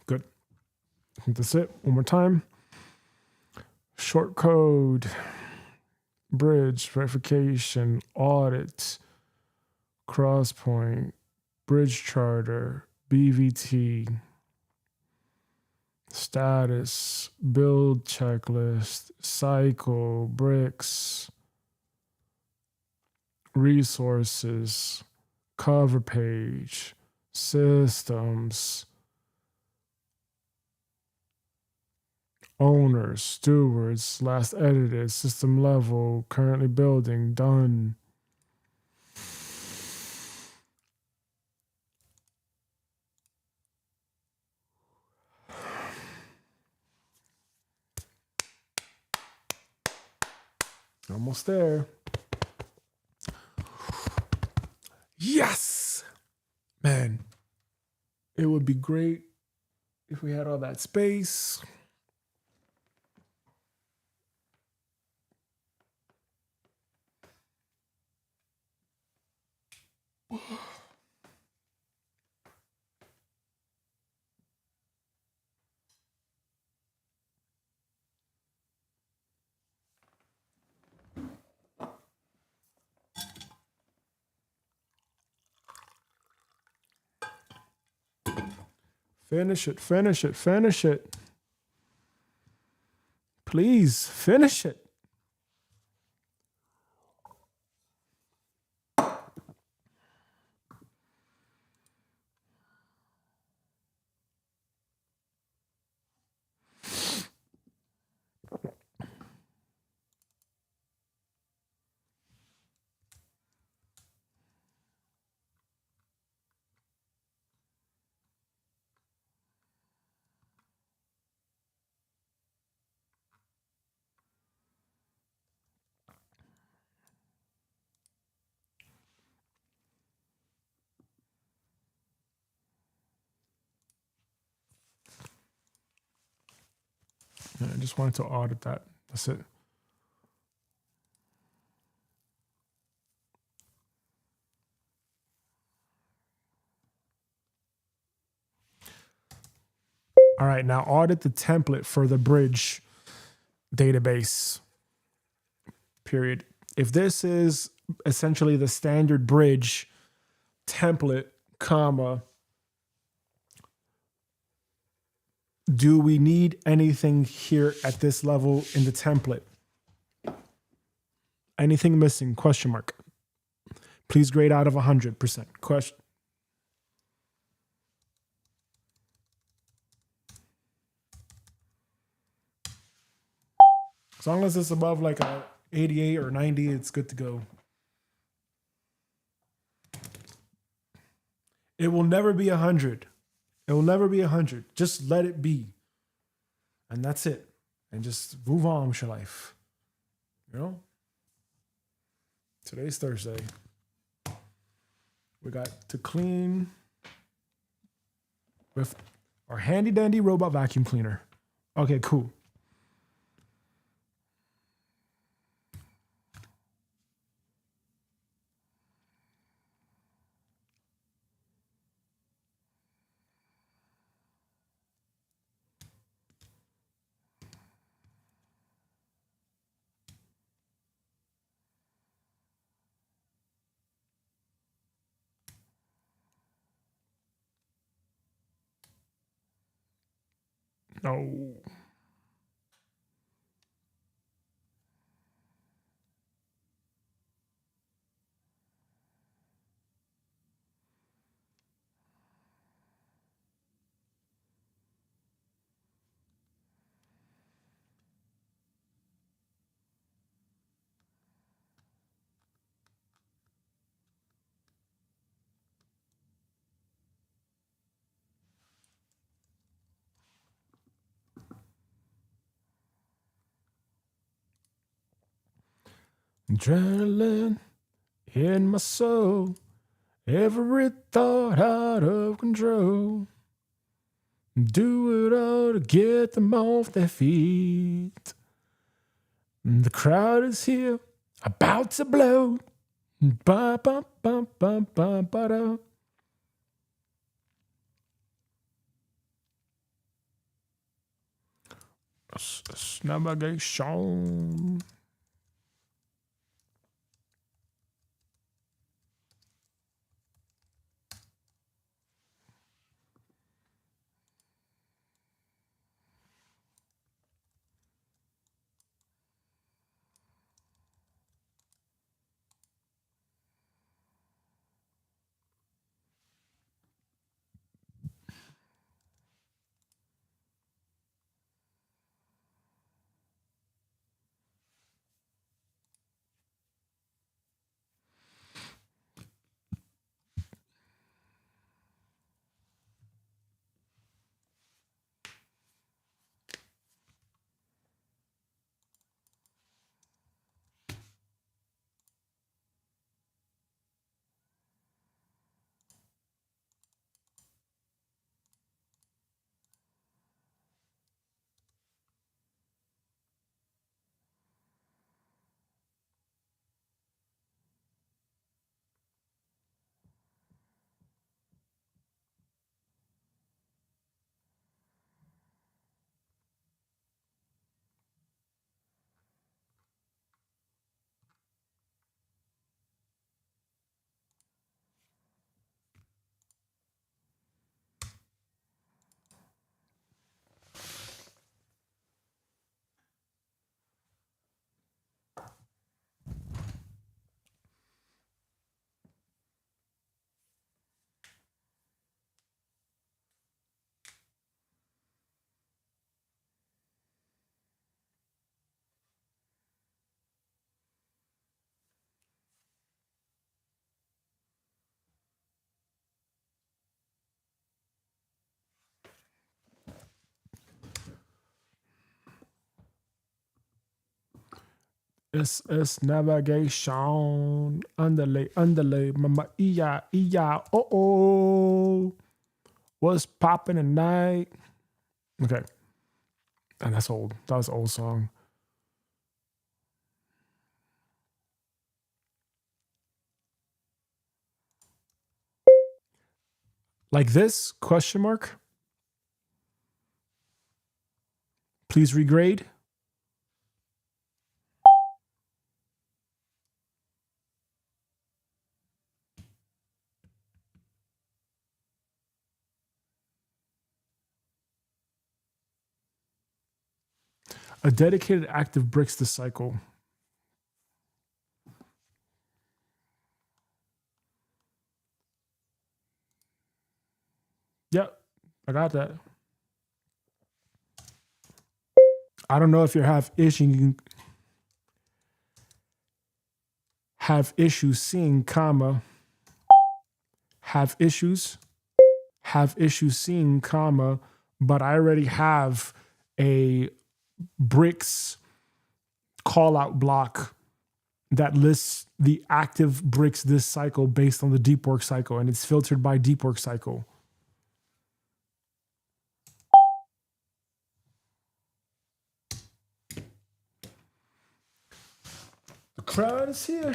Good. I think that's it. One more time. short code, bridge, verification, audit, crosspoint, bridge charter, BVT, status, build checklist, cycle, bricks, resources, cover page, systems, owners, stewards, last edited, system level, currently building, done. Almost there. Yes! Man, it would be great if we had all that space. Finish it, finish it, finish it. Please, finish it. I just wanted to audit that. That's it. All right, now audit the template for the bridge database, period. If this is essentially the standard bridge template, comma, do we need anything here at this level in the template? Anything missing? Question mark. Please grade out of 100%. Question. As long as it's above like a 88 or 90, it's good to go. It will never be 100. It will never be 100. Just let it be. And that's it. And just move on with your life. You know? Today's Thursday. We got to clean with our handy dandy robot vacuum cleaner. Okay, cool. No. Adrenaline in my soul, every thought out of control. Do it all to get them off their feet. The crowd is here, about to blow. Ba ba ba ba ba ba da. Navigation. It's navigation. Underlay, mama, oh. What's popping tonight? Okay. And that's old. That was an old song. Like this? Question mark? Please regrade. A dedicated active breaks the cycle. Yep, I got that. I don't know if you have issues seeing comma, have issues seeing comma, but I already have a bricks call out block that lists the active bricks this cycle based on the deep work cycle, and it's filtered by deep work cycle. The crowd is here,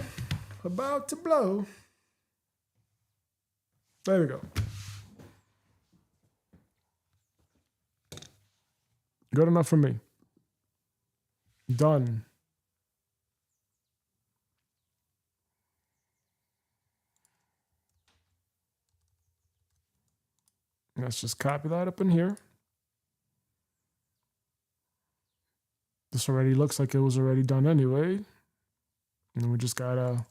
about to blow. There we go. Good enough for me. Done. Let's just copy that up in here. This already looks like it was already done anyway. And we just gotta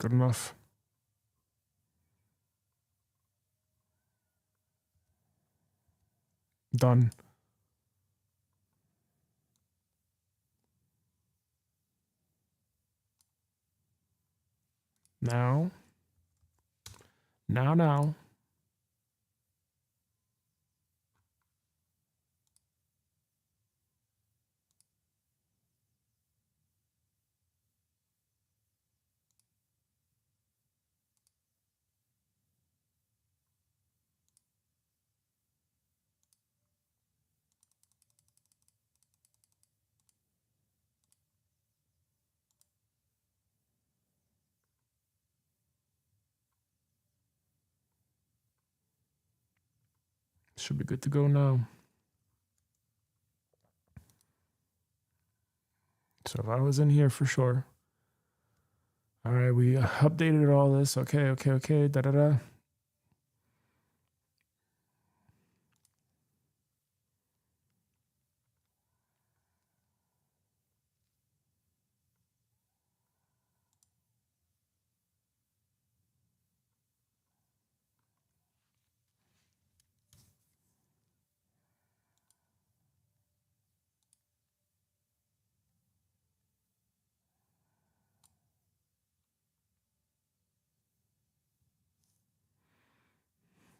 Good enough. Done. Now. Should be good to go now. So if I was in here for sure. All right, we updated all this. Okay. Da-da-da.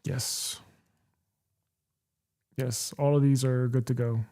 Yes. Yes, all of these are good to go.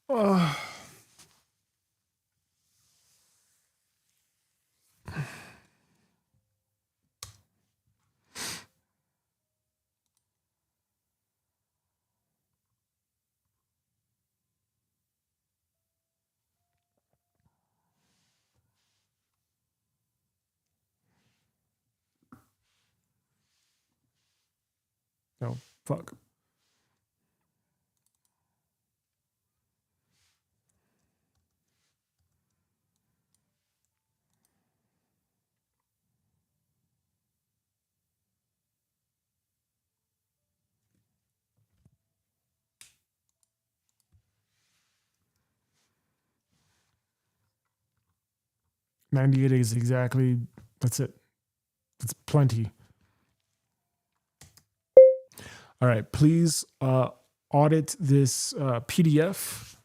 Oh. No, fuck. $98 is exactly, that's it. That's plenty. All right, please audit this PDF,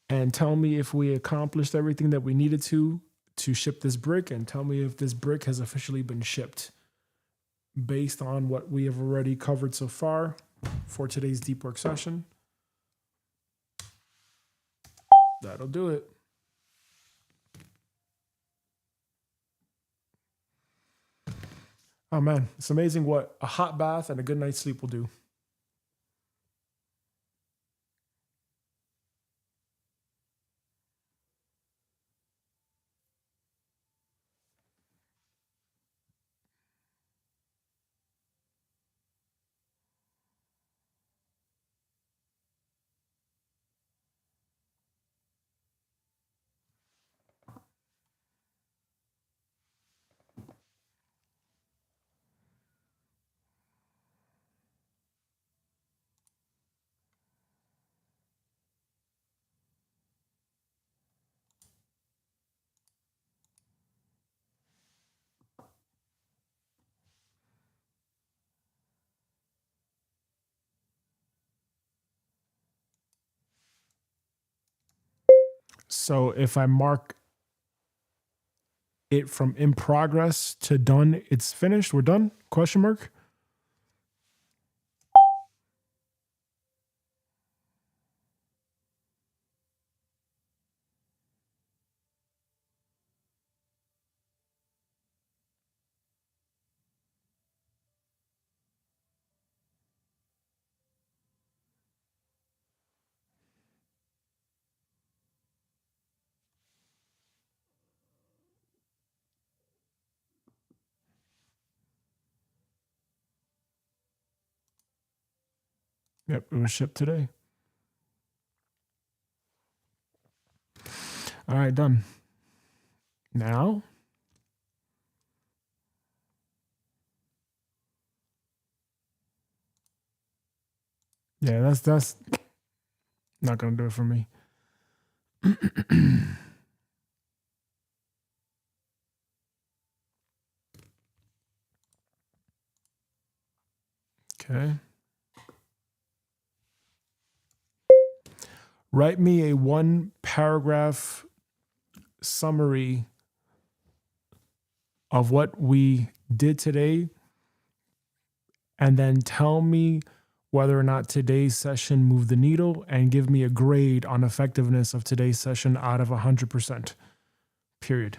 and tell me if we accomplished everything that we needed to ship this brick, and tell me if this brick has officially been shipped based on what we have already covered so far for today's deep work session. That'll do it. Oh man, it's amazing what a hot bath and a good night's sleep will do. So if I mark it from in progress to done, it's finished, we're done? Question mark? Yep, it was shipped today. All right, done. Now, yeah, that's not gonna do it for me. Okay. Write me a 1-paragraph summary of what we did today, and then tell me whether or not today's session moved the needle, and give me a grade on effectiveness of today's session out of 100%. Period.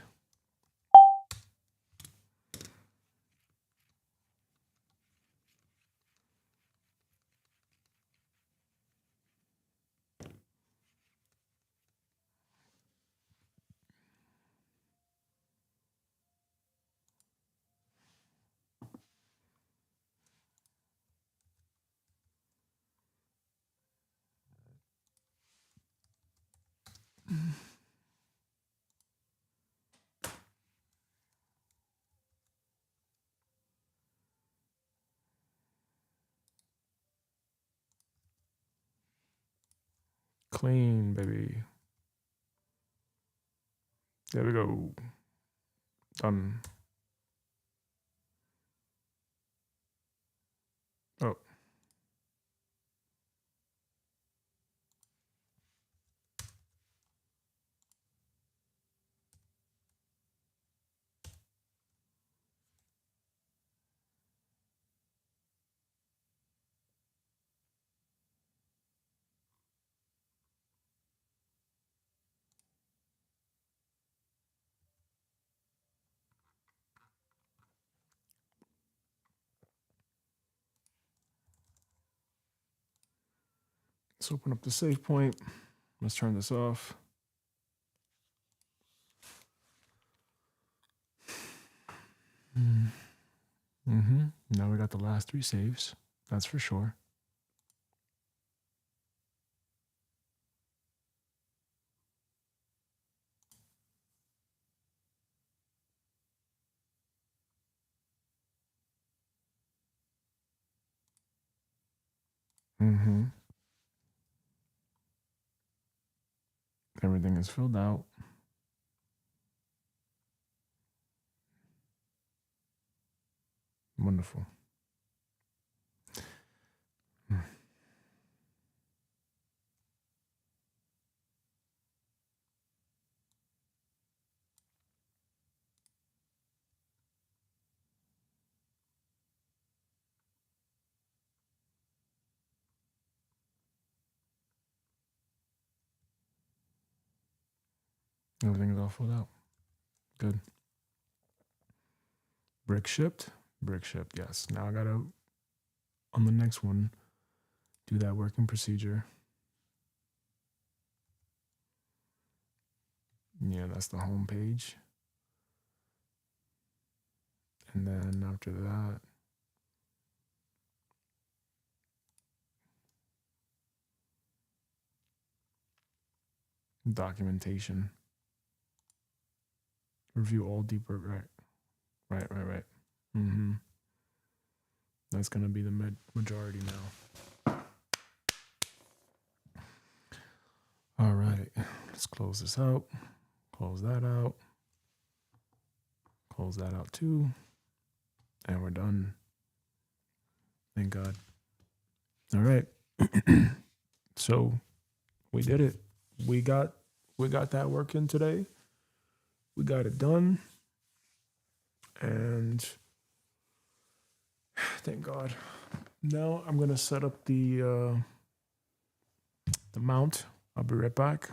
Clean, baby. There we go. Done. Oh. Let's open up the save point. Let's turn this off. Now we got the last 3 saves. That's for sure. Everything is filled out. Wonderful. Everything is all filled out. Good. Brick shipped. Brick shipped, yes. Now I gotta, on the next one, do that working procedure. Yeah, that's the home page. And then after that, documentation. Review all deeper, right. That's gonna be the majority now. All right, let's close this out. Close that out. Close that out too. And we're done. Thank God. All right. So we did it. We got we got that working today. We got it done. And thank God. Now I'm going to set up the mount. I'll be right back.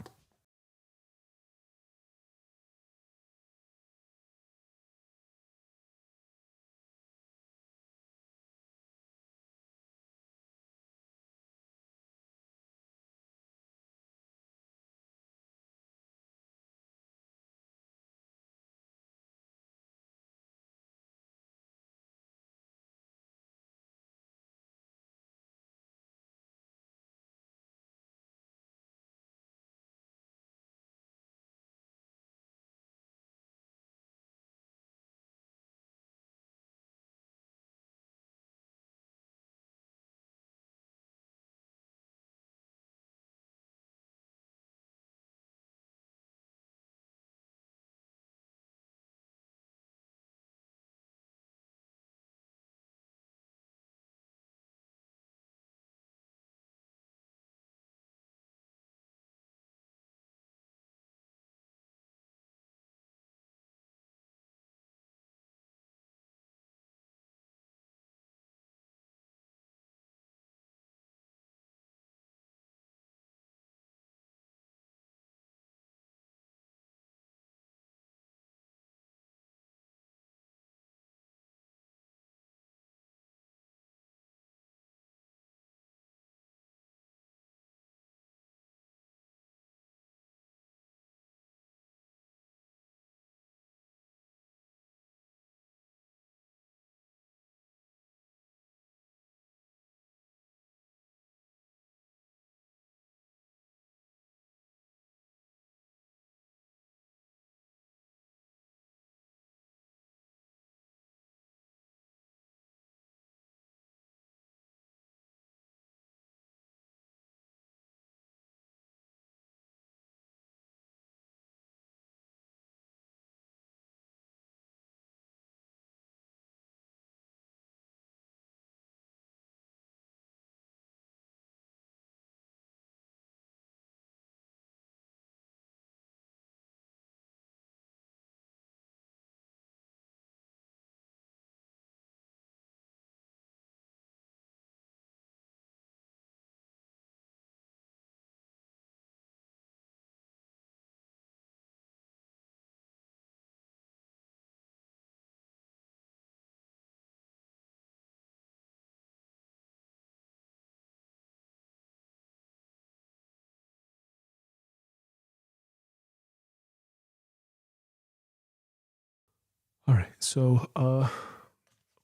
All right, so I'm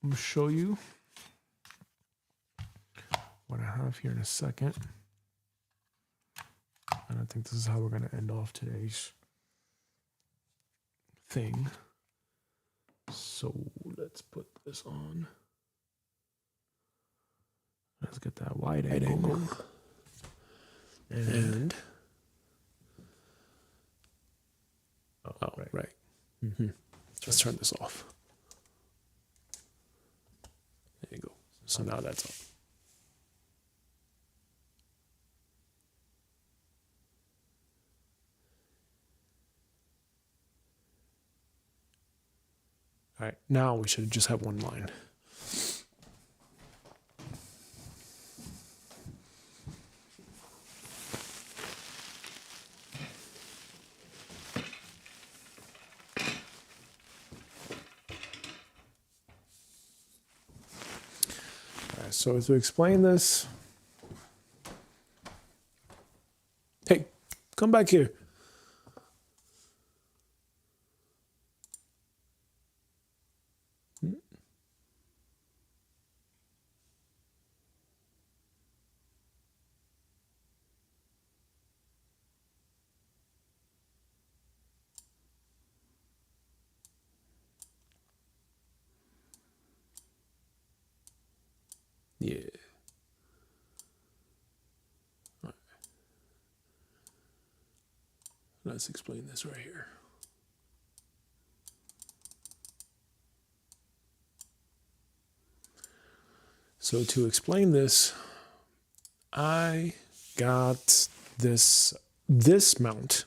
gonna show you what I have here in a second. And I think this is how we're gonna end off today's thing. So let's put this on. Let's get that wide angle. And oh, right. Mm-hmm. Let's turn this off. There you go. So now that's up. All right, now we should just have one line. All right, so to explain this, hey, come back here. Yeah. All right. Let's explain this right here. So to explain this, I got this mount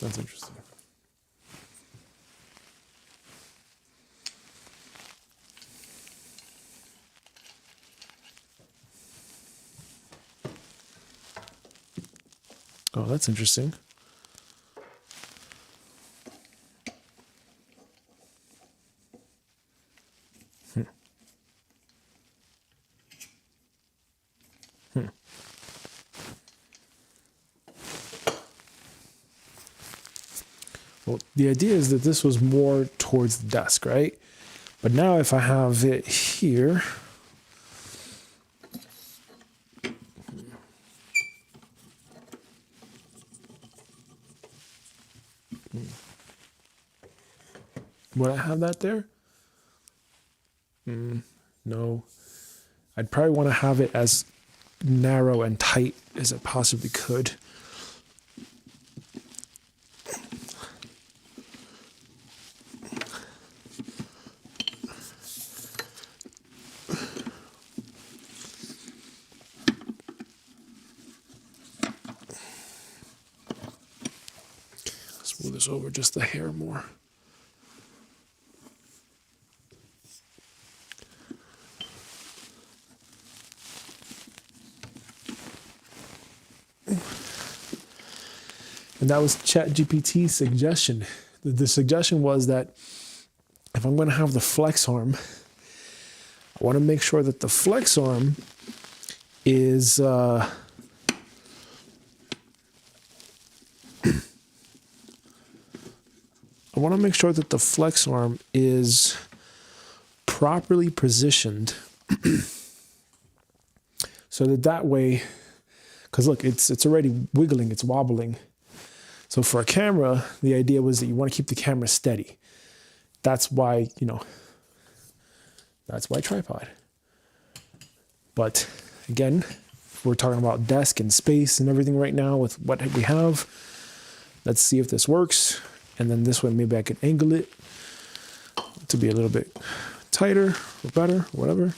That's interesting. Oh, that's interesting. Well, the idea is that this was more towards the desk, right? But now if I have it here, would I have that there? No. I'd probably want to have it as narrow and tight as it possibly could. Smooth this over just the hair more. And that was ChatGPT's suggestion. The suggestion was that if I'm going to have the flex arm, I want to make sure that the flex arm is I want to make sure that the flex arm is properly positioned so that way, because look, it's already wiggling, it's wobbling. So for a camera, the idea was that you want to keep the camera steady. That's why, that's why tripod. But again, we're talking about desk and space and everything right now with what we have. Let's see if this works. And then this way, maybe I could angle it to be a little bit tighter or better, whatever.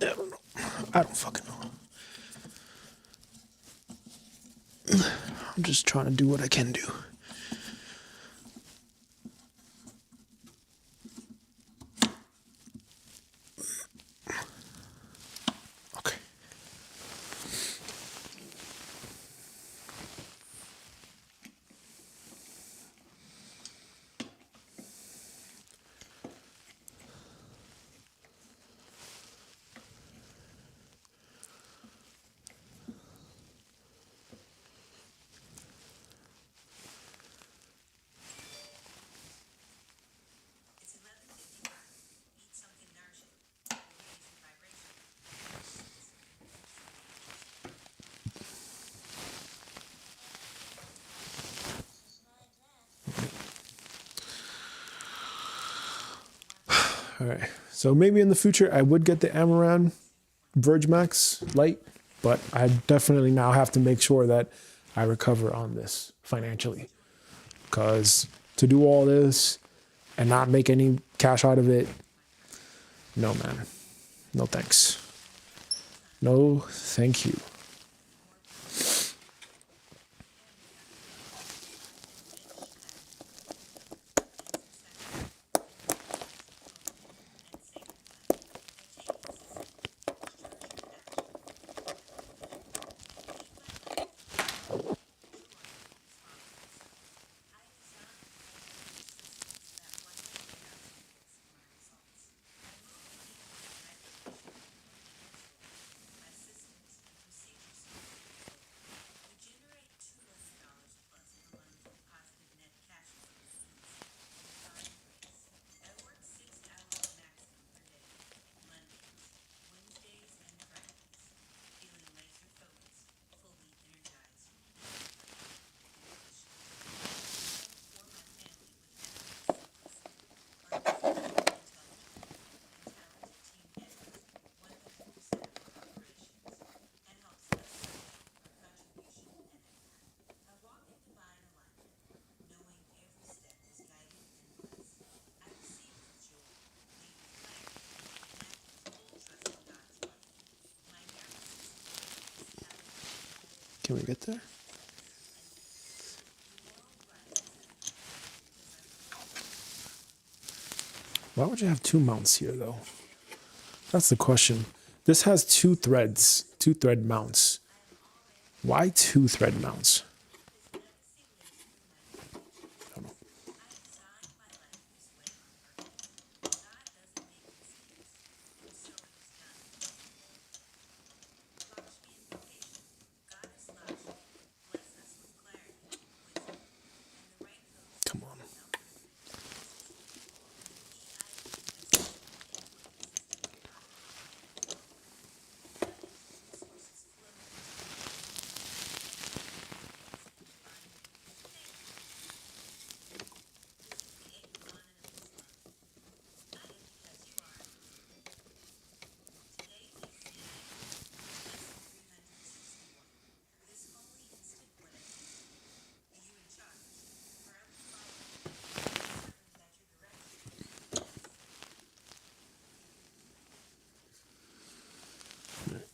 I don't know. I don't fucking know. I'm just trying to do what I can do. Okay. All right, so maybe in the future I would get the Amaran Verge Max Lite, but I definitely now have to make sure that I recover on this financially, because to do all this and not make any cash out of it, no man, no thanks. No, thank you. Can we get there? Why would you have 2 mounts here, though? That's the question. This has 2 threads, 2 thread mounts. Why 2 thread mounts? I don't know. Come on.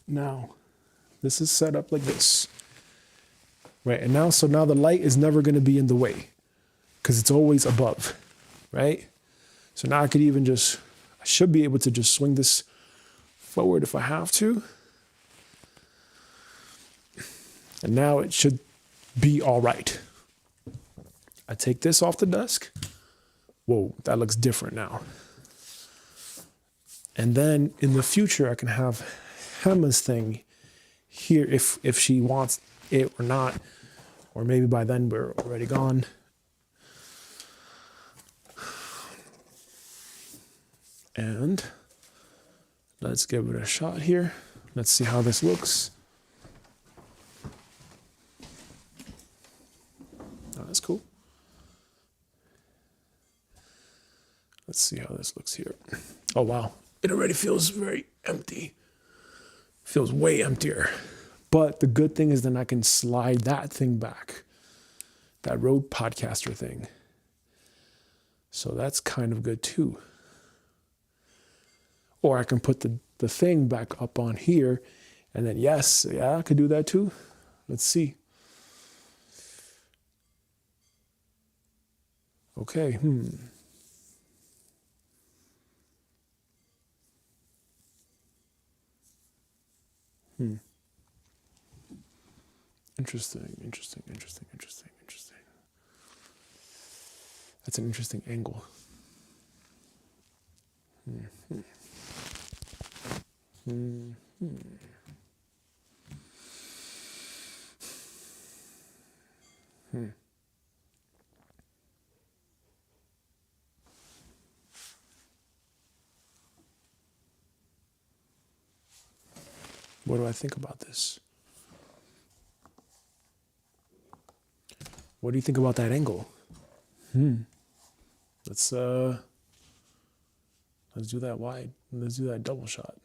Now, this is set up like this. Right, and now, so now the light is never going to be in the way because it's always above, right? So now I could even just, I should be able to just swing this forward if I have to. And now it should be all right. I take this off the desk. Whoa, that looks different now. And then in the future, I can have Hema's thing here if she wants it or not. Or maybe by then we're already gone. And let's give it a shot here. Let's see how this looks. Oh, that's cool. Let's see how this looks here. Oh, wow. It already feels very empty. Feels way emptier. But the good thing is then I can slide that thing back. That Rode Podcaster thing. So that's kind of good too. Or I can put the thing back up on here. And then yes, yeah, I could do that too. Let's see. Okay, Interesting. That's an interesting angle. What do I think about this? What do you think about that angle? Let's do that wide. Let's do that double shot.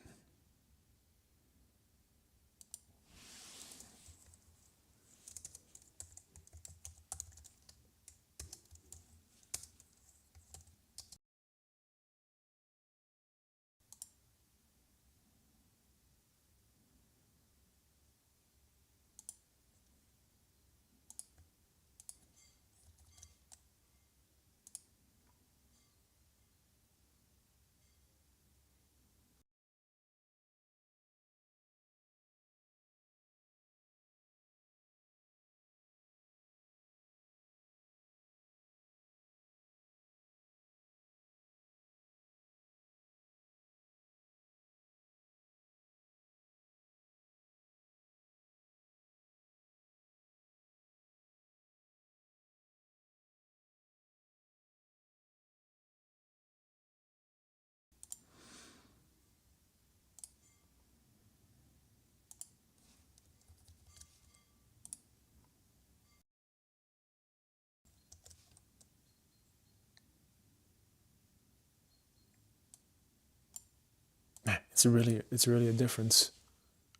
Man, it's really a difference.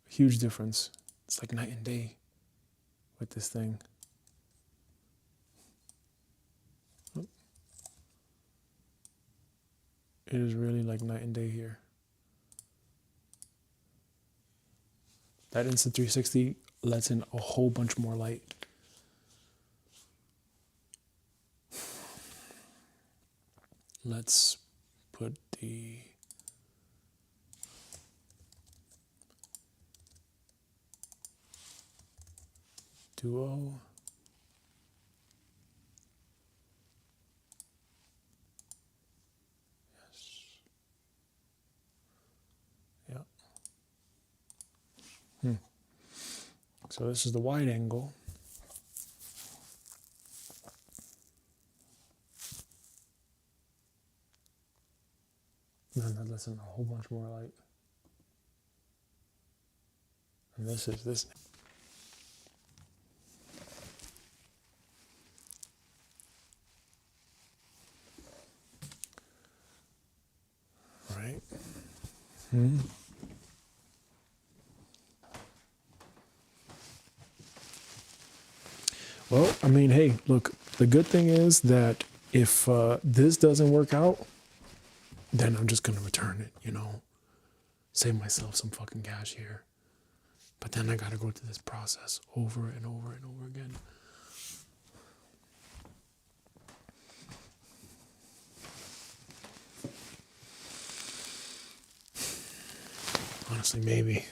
A huge difference. It's like night and day with this thing. It is really like night and day here. That Instant 360 lets in a whole bunch more light. Let's put the duo. Yes. Yeah. So this is the wide angle. And then that lets in a whole bunch more light. And this is this. Right? Well, I mean, hey, look, the good thing is that if this doesn't work out, then I'm just going to return it, you know, save myself some fucking cash here. But then I got to go through this process over and over and over again. Honestly, maybe.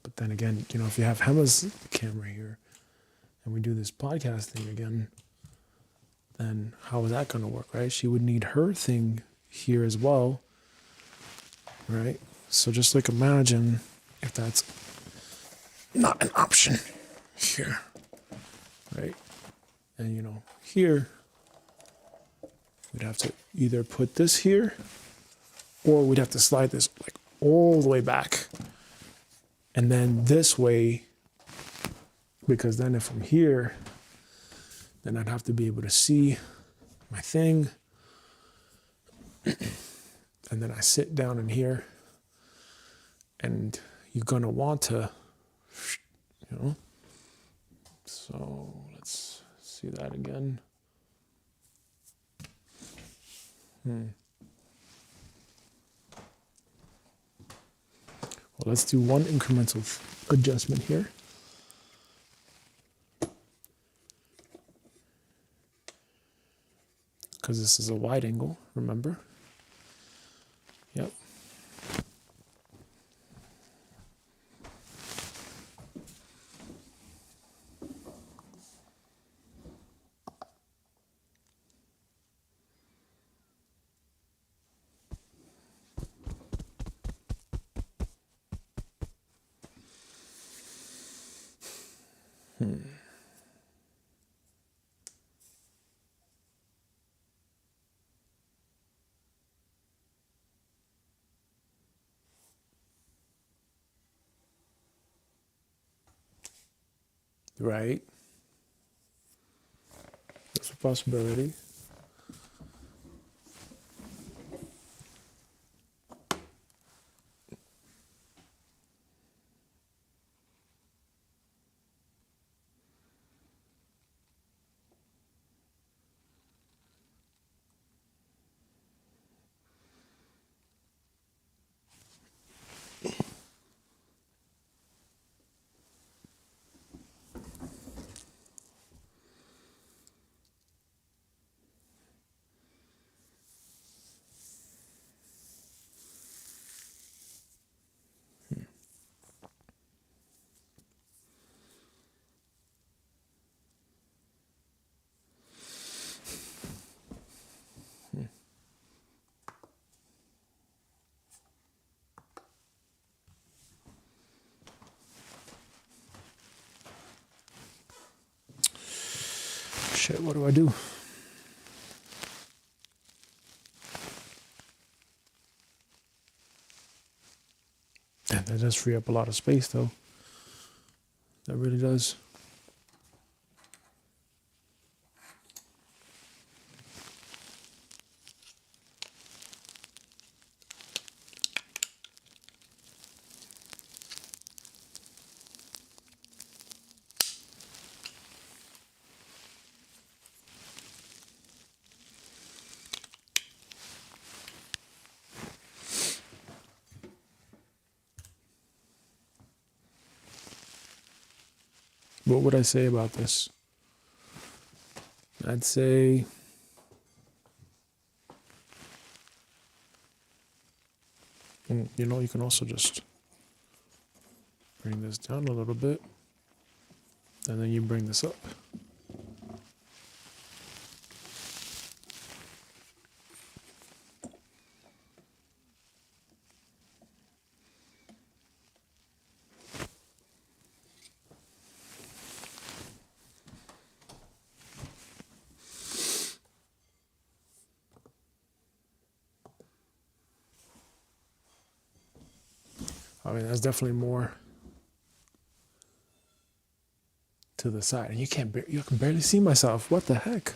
But then again, you know, if you have Hema's camera here and we do this podcast thing again, then how is that going to work, right? She would need her thing here as well, right? So just like imagine if that's not an option here, right? And you know, here, we'd have to either put this here or we'd have to slide this like all the way back. And then this way, because then if I'm here, then I'd have to be able to see my thing. And then I sit down in here and you're gonna want to, you know. So let's see that again. Well, let's do one incremental adjustment here. Because this is a wide angle, remember? Yep. Right. That's a possibility. Shit, what do I do? Yeah, that does free up a lot of space, though. That really does. What would I say about this? I'd say you know, you can also just bring this down a little bit, and then you bring this up. I mean, that's definitely more to the side, and you can barely see myself. What the heck?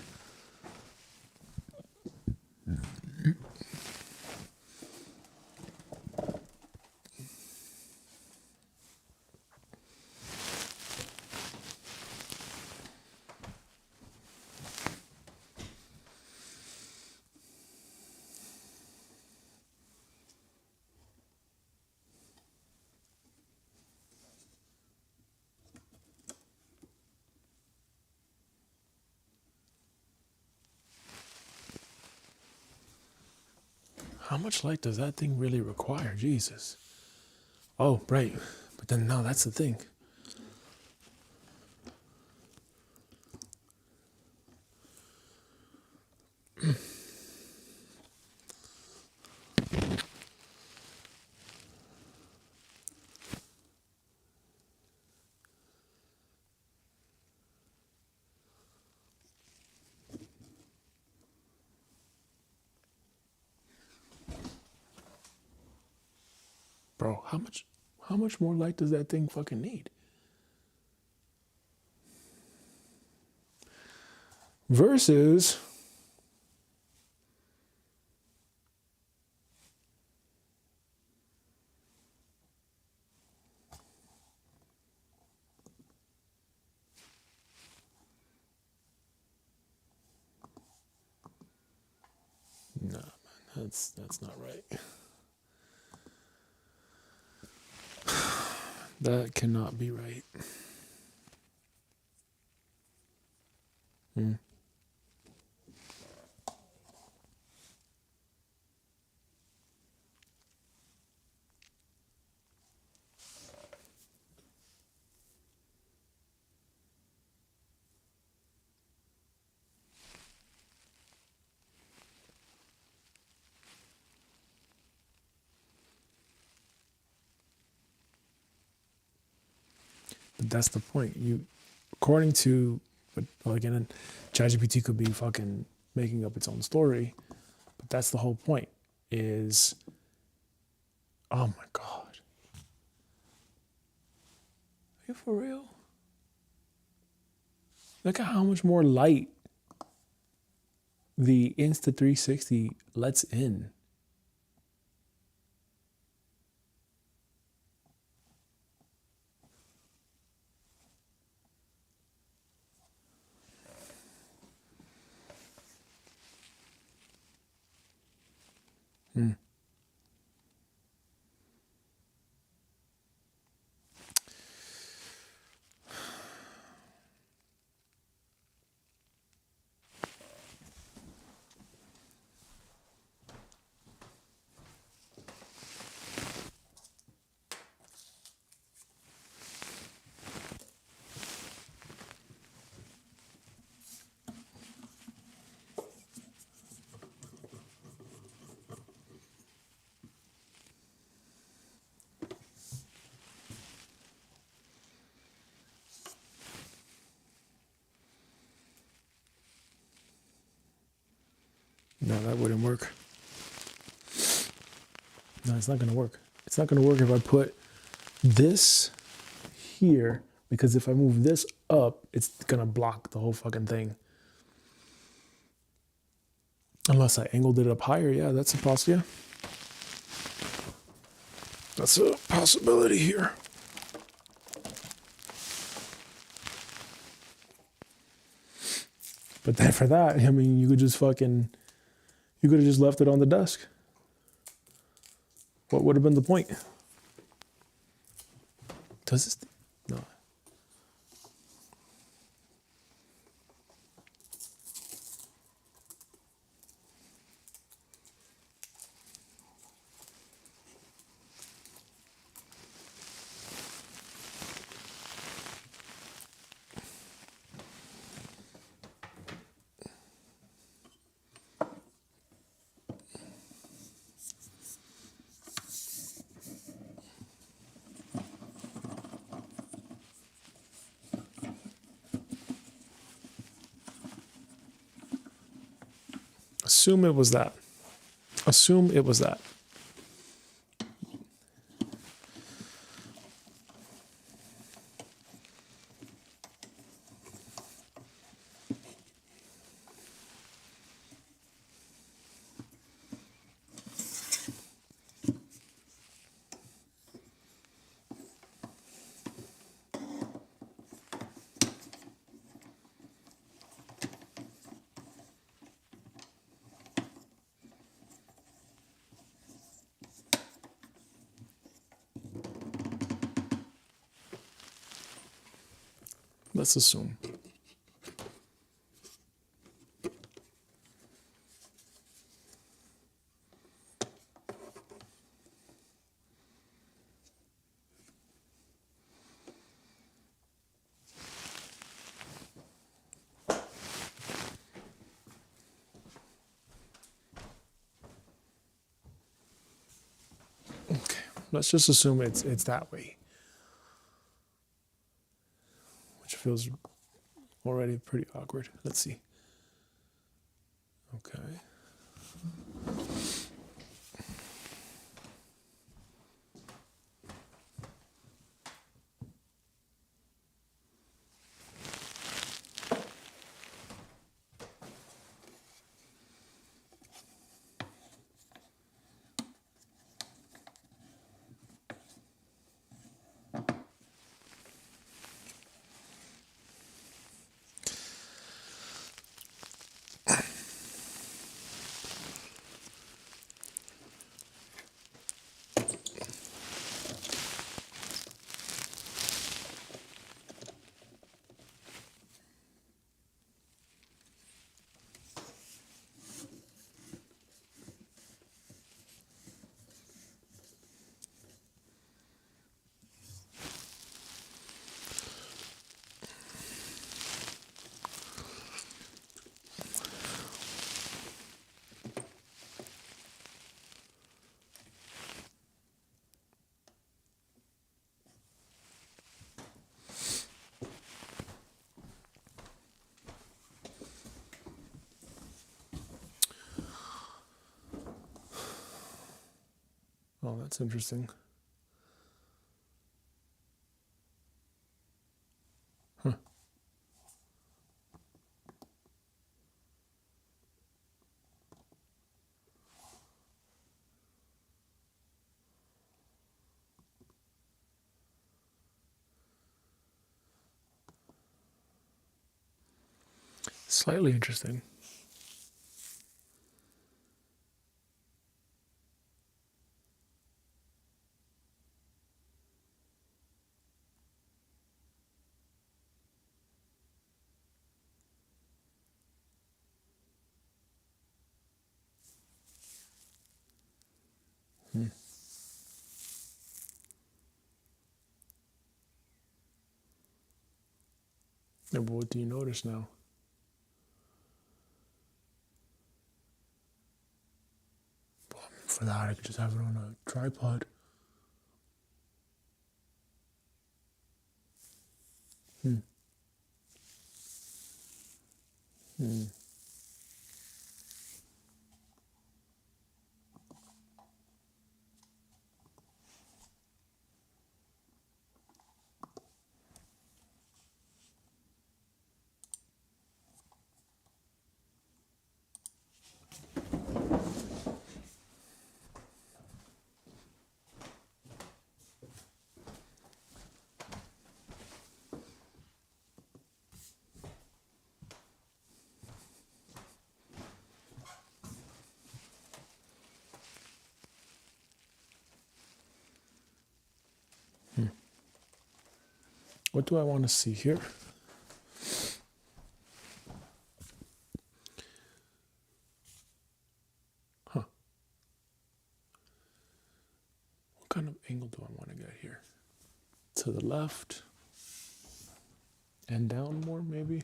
How much light does that thing really require? Jesus. Oh, right. But then, no, that's the thing. Bro, how much more light does that thing fucking need? Versus nah, man, that's not right. That cannot be right. But that's the point. According to, well, again, ChatGPT could be fucking making up its own story, but that's the whole point. Is, oh my god, are you for real? Look at how much more light the Insta360 lets in. No, that wouldn't work. No, it's not going to work. It's not going to work if I put this here, because if I move this up, it's going to block the whole fucking thing. Unless I angled it up higher. Yeah, that's a possibility. Yeah. That's a possibility here. But then for that, I mean, you could have just left it on the desk. What would have been the point? Does this? No. assume it was that. Assume it was that. Let's assume. Okay, let's just assume it's that way, which feels already pretty awkward. Let's see. Okay. Oh, that's interesting. Huh. Slightly interesting. And what do you notice now? For that, I could just have it on a tripod. Hmm. Hmm. What do I want to see here? Huh. What kind of angle do I want to get here? To the left and down more, maybe?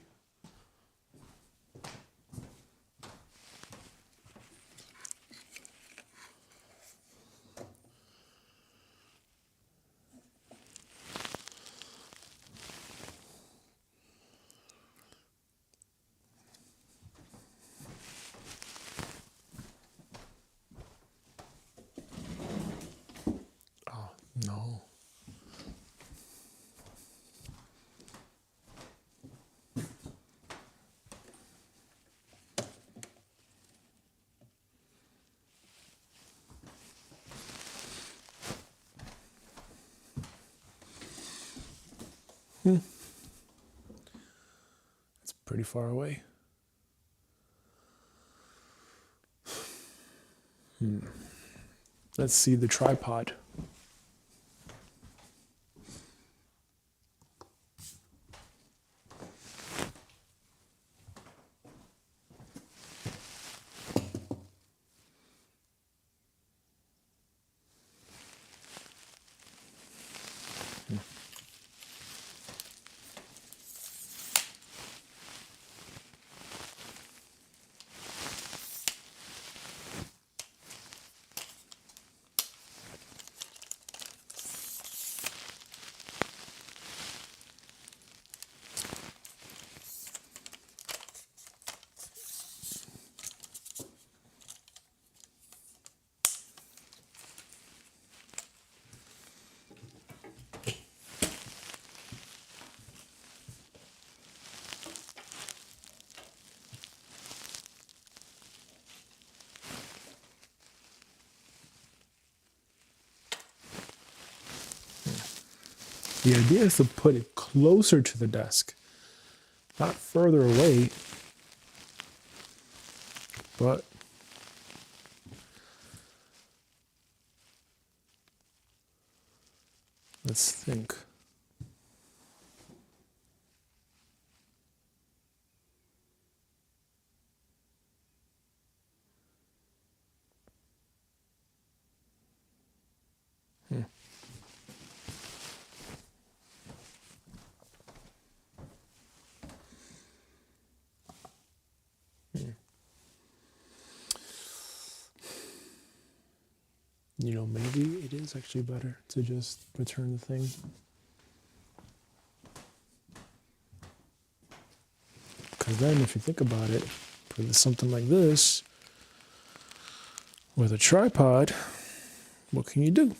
It's pretty far away. Let's see the tripod. The idea is to put it closer to the desk, not further away, but let's think. You know, maybe it is actually better to just return the thing. Because then, if you think about it, for something like this, with a tripod, what can you do?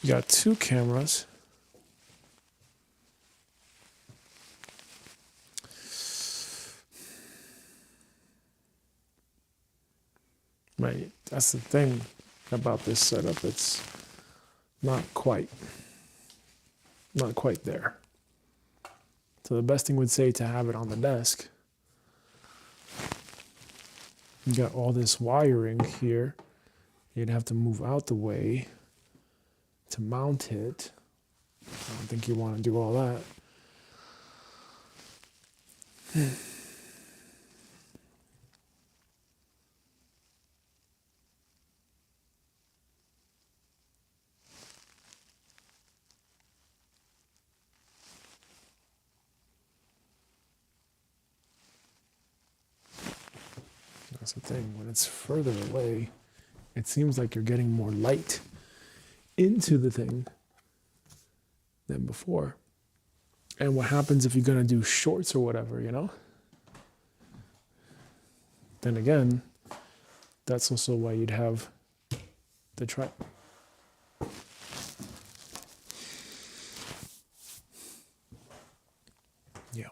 You got two cameras. Right, that's the thing about this setup. It's not quite there. So the best thing would say to have it on the desk. You got all this wiring here. You'd have to move out the way to mount it. I don't think you want to do all that. That's the thing. When it's further away, it seems like you're getting more light into the thing than before. And what happens if you're going to do shorts or whatever, you know? Then again, that's also why you'd have the tripod. Yeah.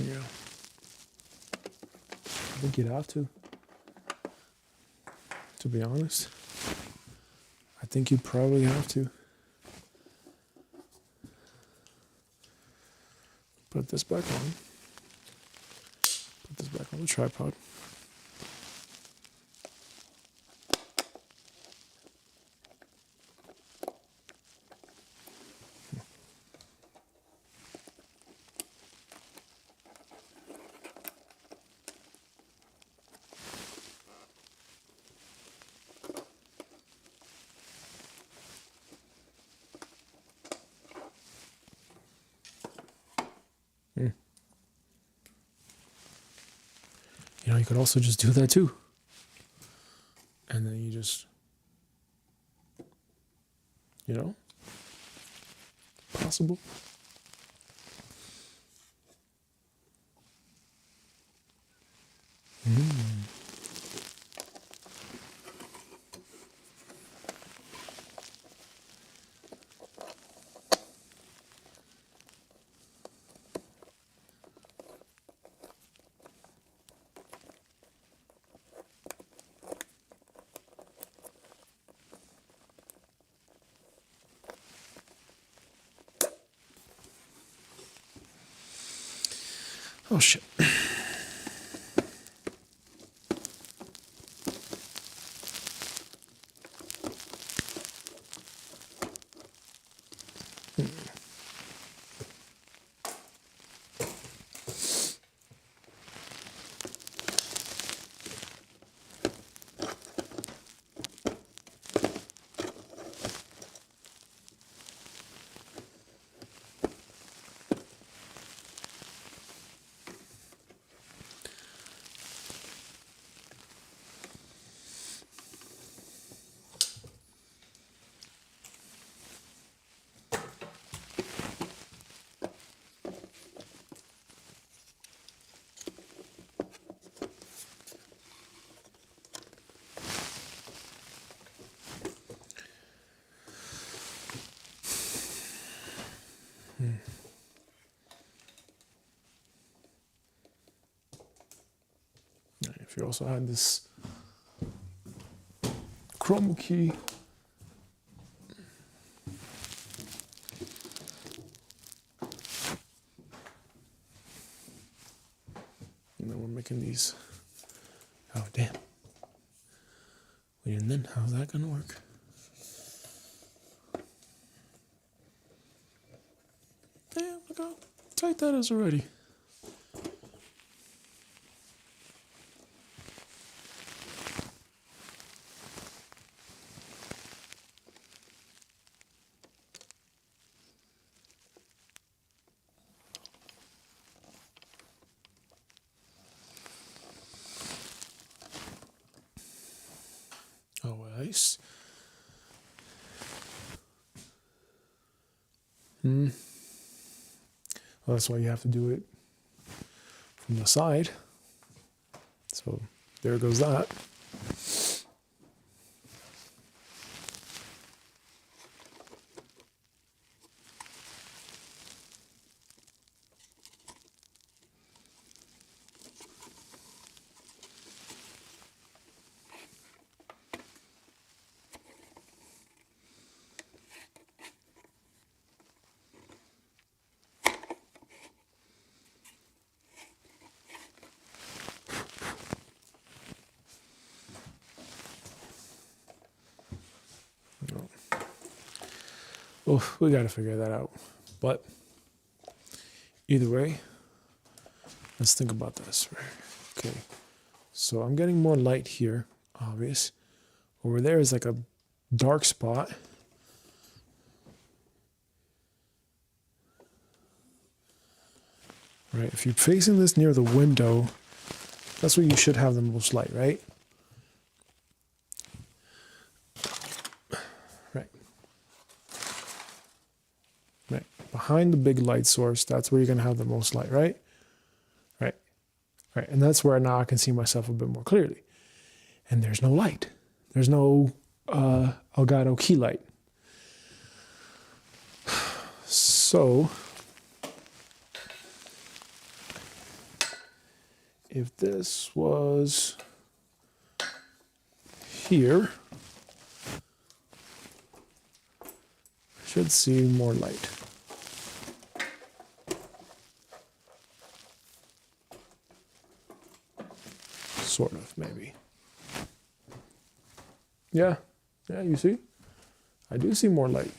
Yeah. I think you'd have to be honest. I think you'd probably have to. Put this back on. Put this back on the tripod. you could also just do that too. And then you just, possible. Oh shit. If you also had this chroma key, and then we're making these. Oh damn! Wait, and then how's that gonna work? Damn! Look how tight that is already. Oh, nice. Well, that's why you have to do it from the side. So there goes that. Well, we got to figure that out. But either way, let's think about this. Okay, so I'm getting more light here, obvious. Over there is like a dark spot. Right, if you're facing this near the window, that's where you should have the most light, right? Right. Behind the big light source, that's where you're going to have the most light, right? Right. Right. And that's where now I can see myself a bit more clearly. And there's no light. There's no Elgato key light. So if this was here, I should see more light. Sort of, maybe. Yeah, you see? I do see more light.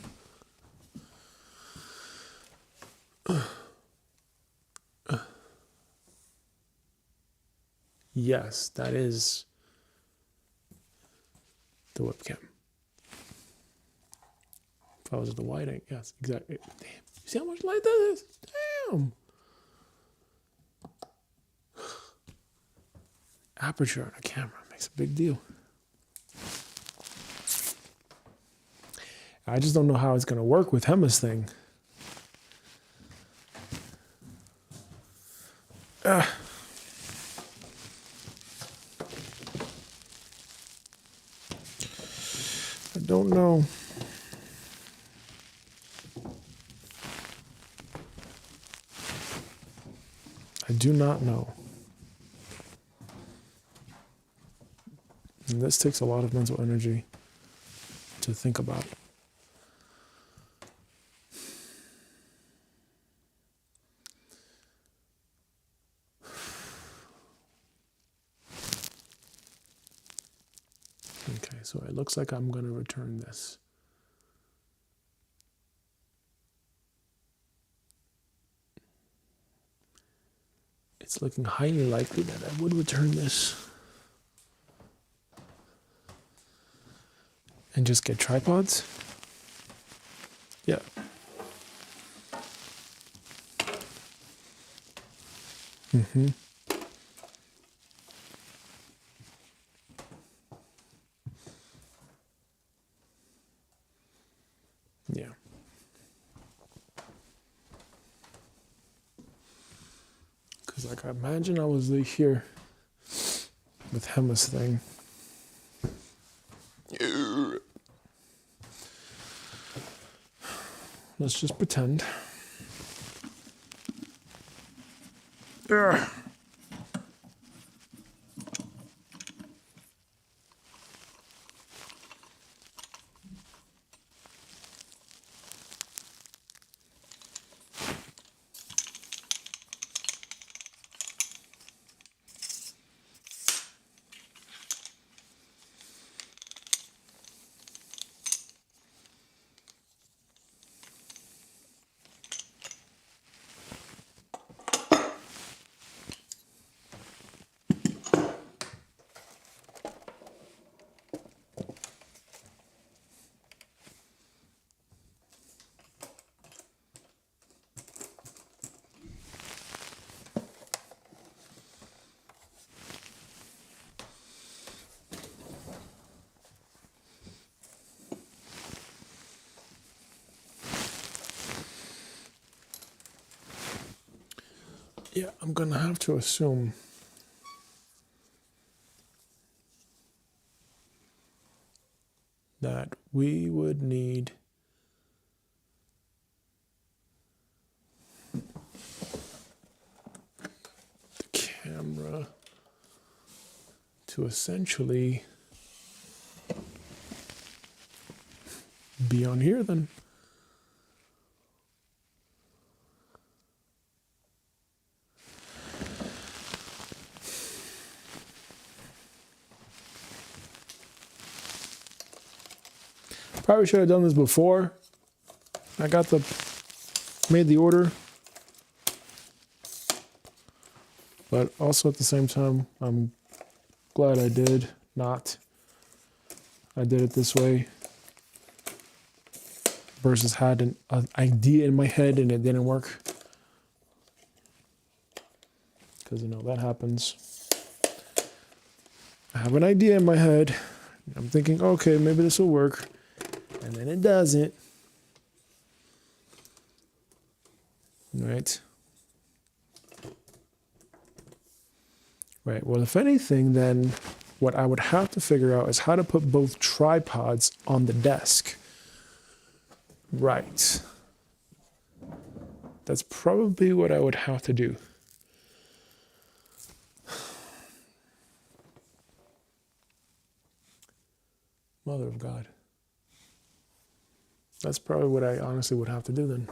Yes, that is the webcam. If I was at the wide angle, yes, exactly. Damn, you see how much light that is? Damn. aperture on a camera makes a big deal. I just don't know how it's going to work with Hema's thing. I don't know. I do not know. And this takes a lot of mental energy to think about. Okay, so it looks like I'm going to return this. It's looking highly likely that I would return this and just get tripods. Yeah. Mm-hmm. Yeah. Because like I imagine I was here with Hema's thing. Let's just pretend. Yeah, I'm gonna have to assume that we would need the camera to essentially be on here then. Probably should have done this before I made the order. But also at the same time, I'm glad I did not. I did it this way versus had an idea in my head and it didn't work. Because, that happens. I have an idea in my head. I'm thinking, okay, maybe this will work. And then it doesn't. Right? Right. Well, if anything, then what I would have to figure out is how to put both tripods on the desk. Right. That's probably what I would have to do. Mother of God. That's probably what I honestly would have to do then.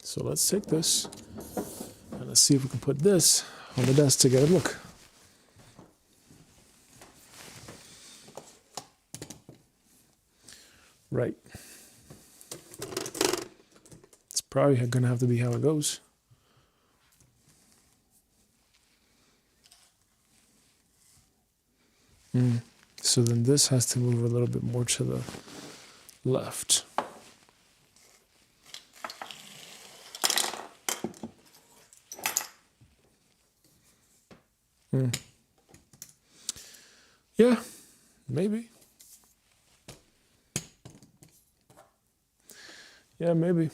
So let's take this and let's see if we can put this on the desk together. Look. Right. It's probably going to have to be how it goes. So then this has to move a little bit more to the left. Yeah, maybe. Yeah, maybe.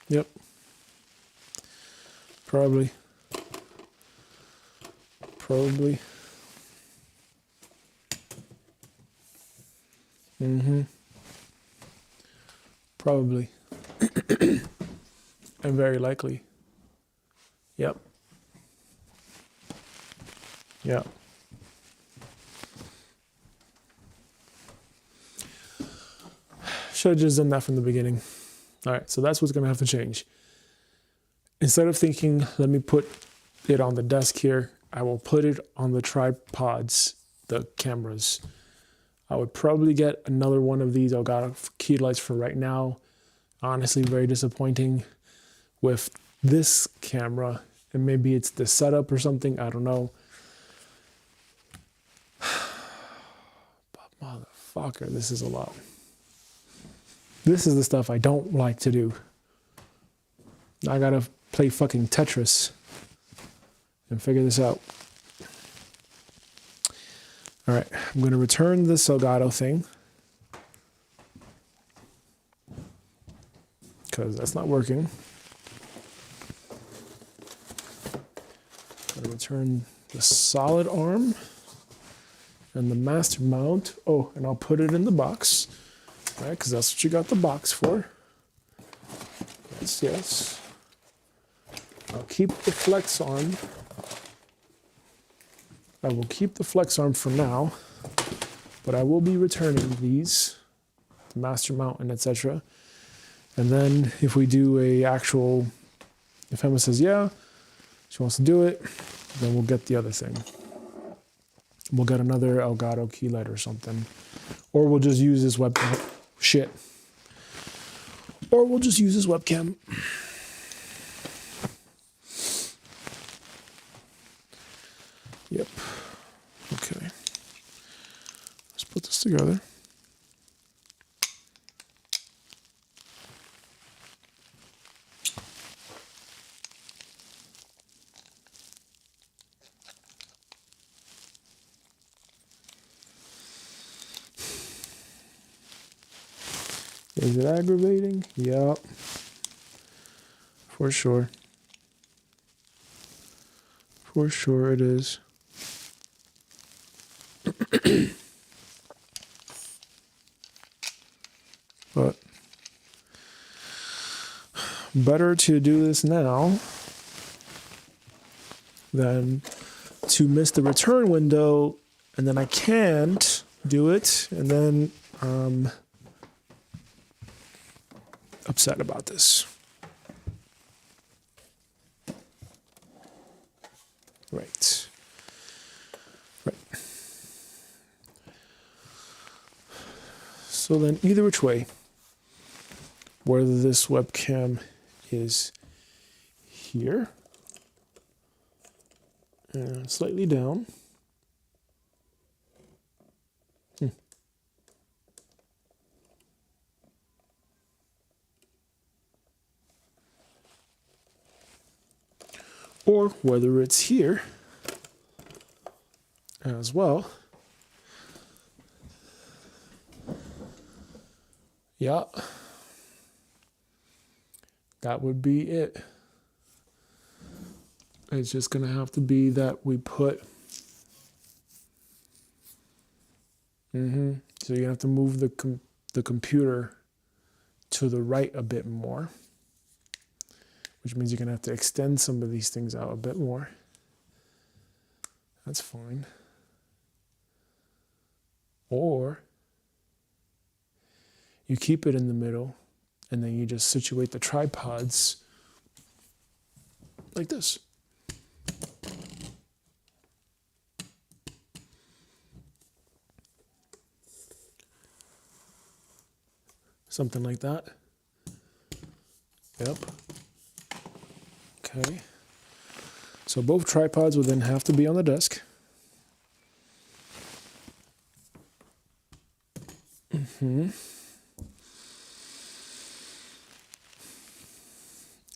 Yep. Probably. Probably. Probably. And very likely. Yep. Yep. Should have just done that from the beginning. All right, so that's what's going to have to change. Instead of thinking, let me put it on the desk here, I will put it on the tripods, the cameras. I would probably get another one of these Elgato key lights for right now. Honestly, very disappointing with this camera. And maybe it's the setup or something, I don't know. But motherfucker, this is a lot. This is the stuff I don't like to do. I gotta play fucking Tetris and figure this out. All right, I'm gonna return this Elgato thing because that's not working. I'm gonna return the solid arm and the master mount. Oh, and I'll put it in the box. All right, because that's what you got the box for. Yes, yes. I'll keep the flex arm. I will keep the flex arm for now, but I will be returning these, the master mount and etc. And then if we do a actual, if Emma says yeah, she wants to do it, then we'll get the other thing. We'll get another Elgato key light or something. Or we'll just use this webcam. Shit. Or we'll just use this webcam. Yep. Okay. Let's put this together. Is it aggravating? Yep. For sure. For sure it is. But better to do this now than to miss the return window and then I can't do it and then upset about this. Right. Right. So then either which way, whether this webcam is here and slightly down, or whether it's here as well. Yeah, that would be it. It's just gonna have to be that we put so you're gonna have to move the computer to the right a bit more, which means you're gonna have to extend some of these things out a bit more. That's fine. Or you keep it in the middle and then you just situate the tripods like this. Something like that. Yep. Okay. So both tripods will then have to be on the desk.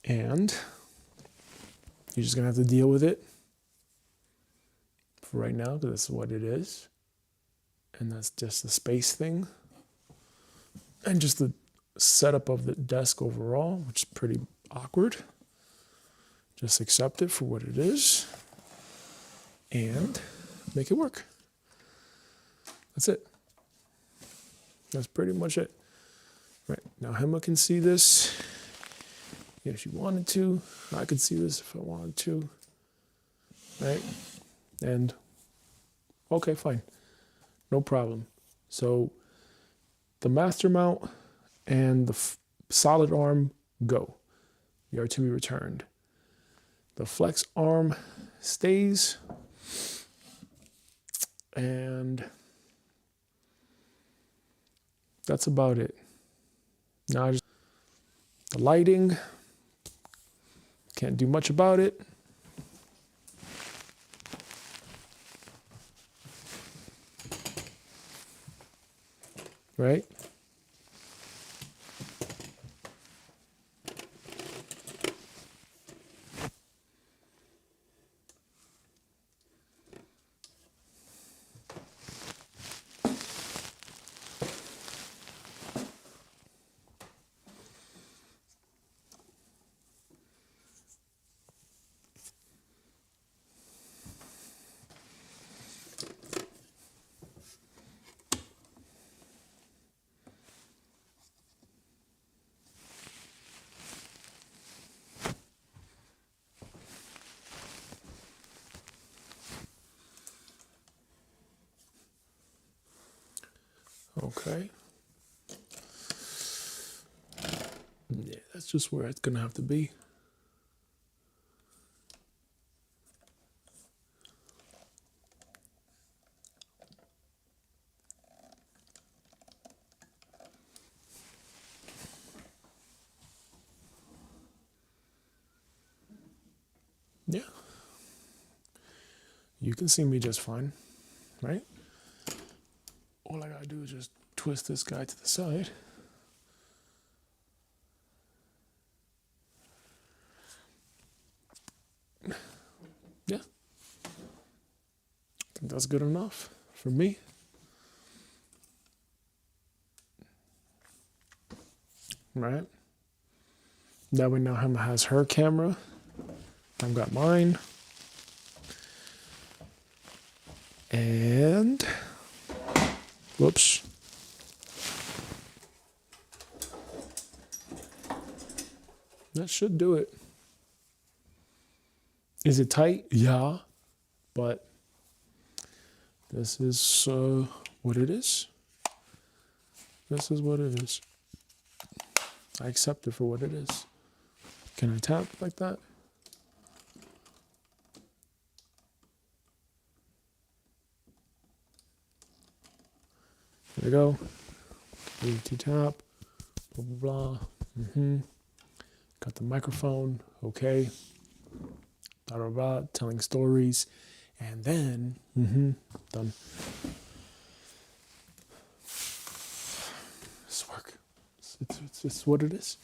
And you're just going to have to deal with it for right now, because that's what it is. And that's just the space thing. And just the setup of the desk overall, which is pretty awkward. Just accept it for what it is and make it work. That's it. That's pretty much it. Right, now Hema can see this if she wanted to. I could see this if I wanted to. Right? And okay, fine. No problem. So the master mount and the solid arm go. They are to be returned. The flex arm stays. And that's about it. Now the lighting, can't do much about it. Right? Okay. Yeah, that's just where it's gonna have to be. Yeah. You can see me just fine, right? All I gotta do is just twist this guy to the side. Yeah. I think that's good enough for me. Right? That way now Hema has her camera. I've got mine. And whoops. That should do it. Is it tight? Yeah. But this is what it is. This is what it is. I accept it for what it is. Can I tap like that? There we go. EFT tap. Blah, blah, blah. Got the microphone. Okay. Blah, blah, blah. Telling stories. And then, done. This work. It's just what it is.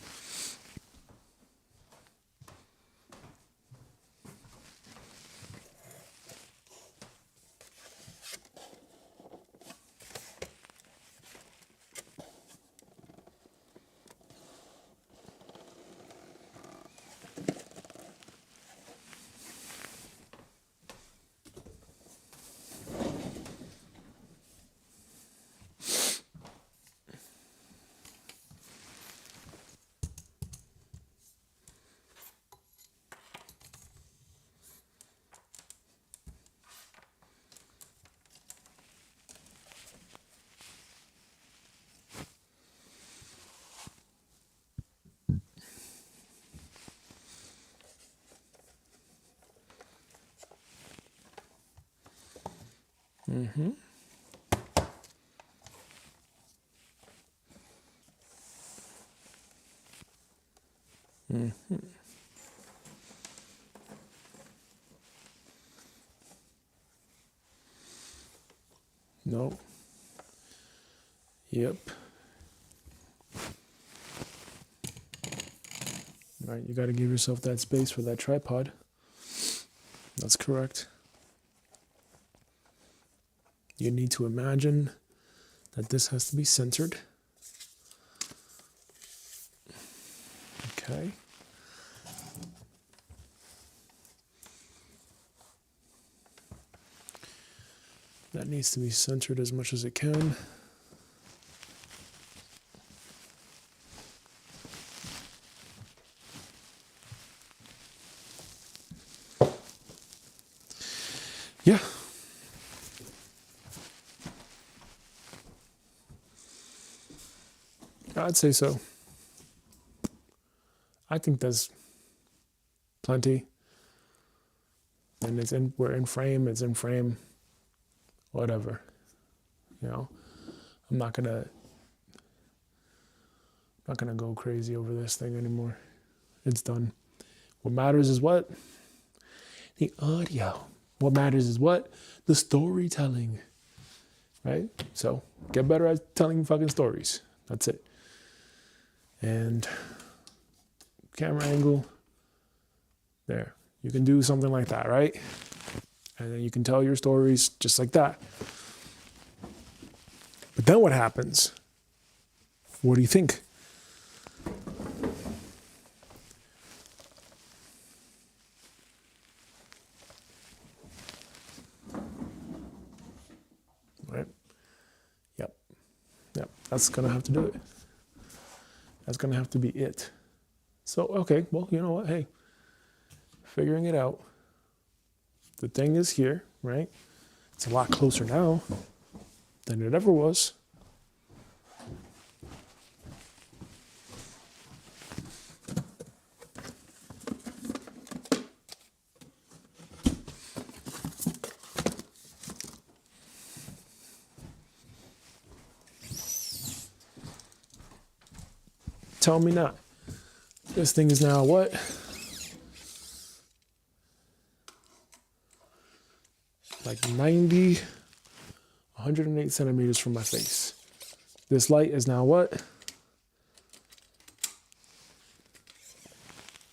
No. Yep. Right, you got to give yourself that space for that tripod. That's correct. You need to imagine that this has to be centered. Okay. That needs to be centered as much as it can. Yeah. I'd say so. I think there's plenty. And we're in frame, it's in frame. Whatever. You know, I'm not gonna go crazy over this thing anymore. It's done. What matters is what? The audio. What matters is what? The storytelling. Right? So get better at telling fucking stories. That's it. And camera angle. There. You can do something like that, right? And then you can tell your stories just like that. But then what happens? What do you think? Right? Yep. That's going to have to do it. That's going to have to be it. So, okay, well, you know what? Hey, figuring it out. The thing is here, right? It's a lot closer now than it ever was. Tell me not. This thing is now what? Like 108 centimeters from my face. This light is now what?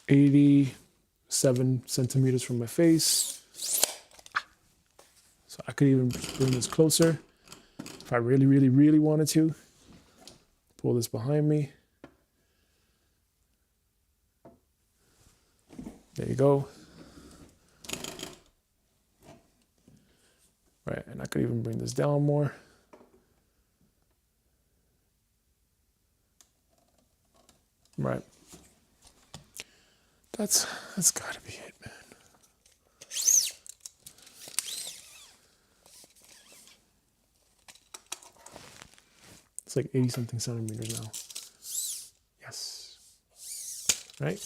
87 centimeters from my face. So I could even bring this closer if I really, really, really wanted to. Pull this behind me. There you go. Right, and I could even bring this down more. Right. That's gotta be it, man. It's like 80 something centimeters now. Yes. Right?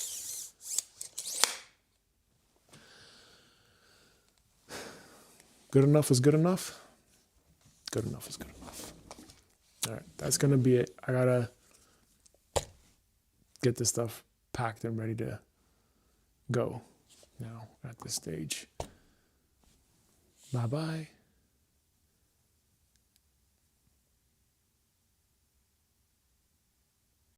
Good enough is good enough. Good enough is good enough. All right, that's gonna be it. I gotta get this stuff packed and ready to go now at this stage. Bye-bye.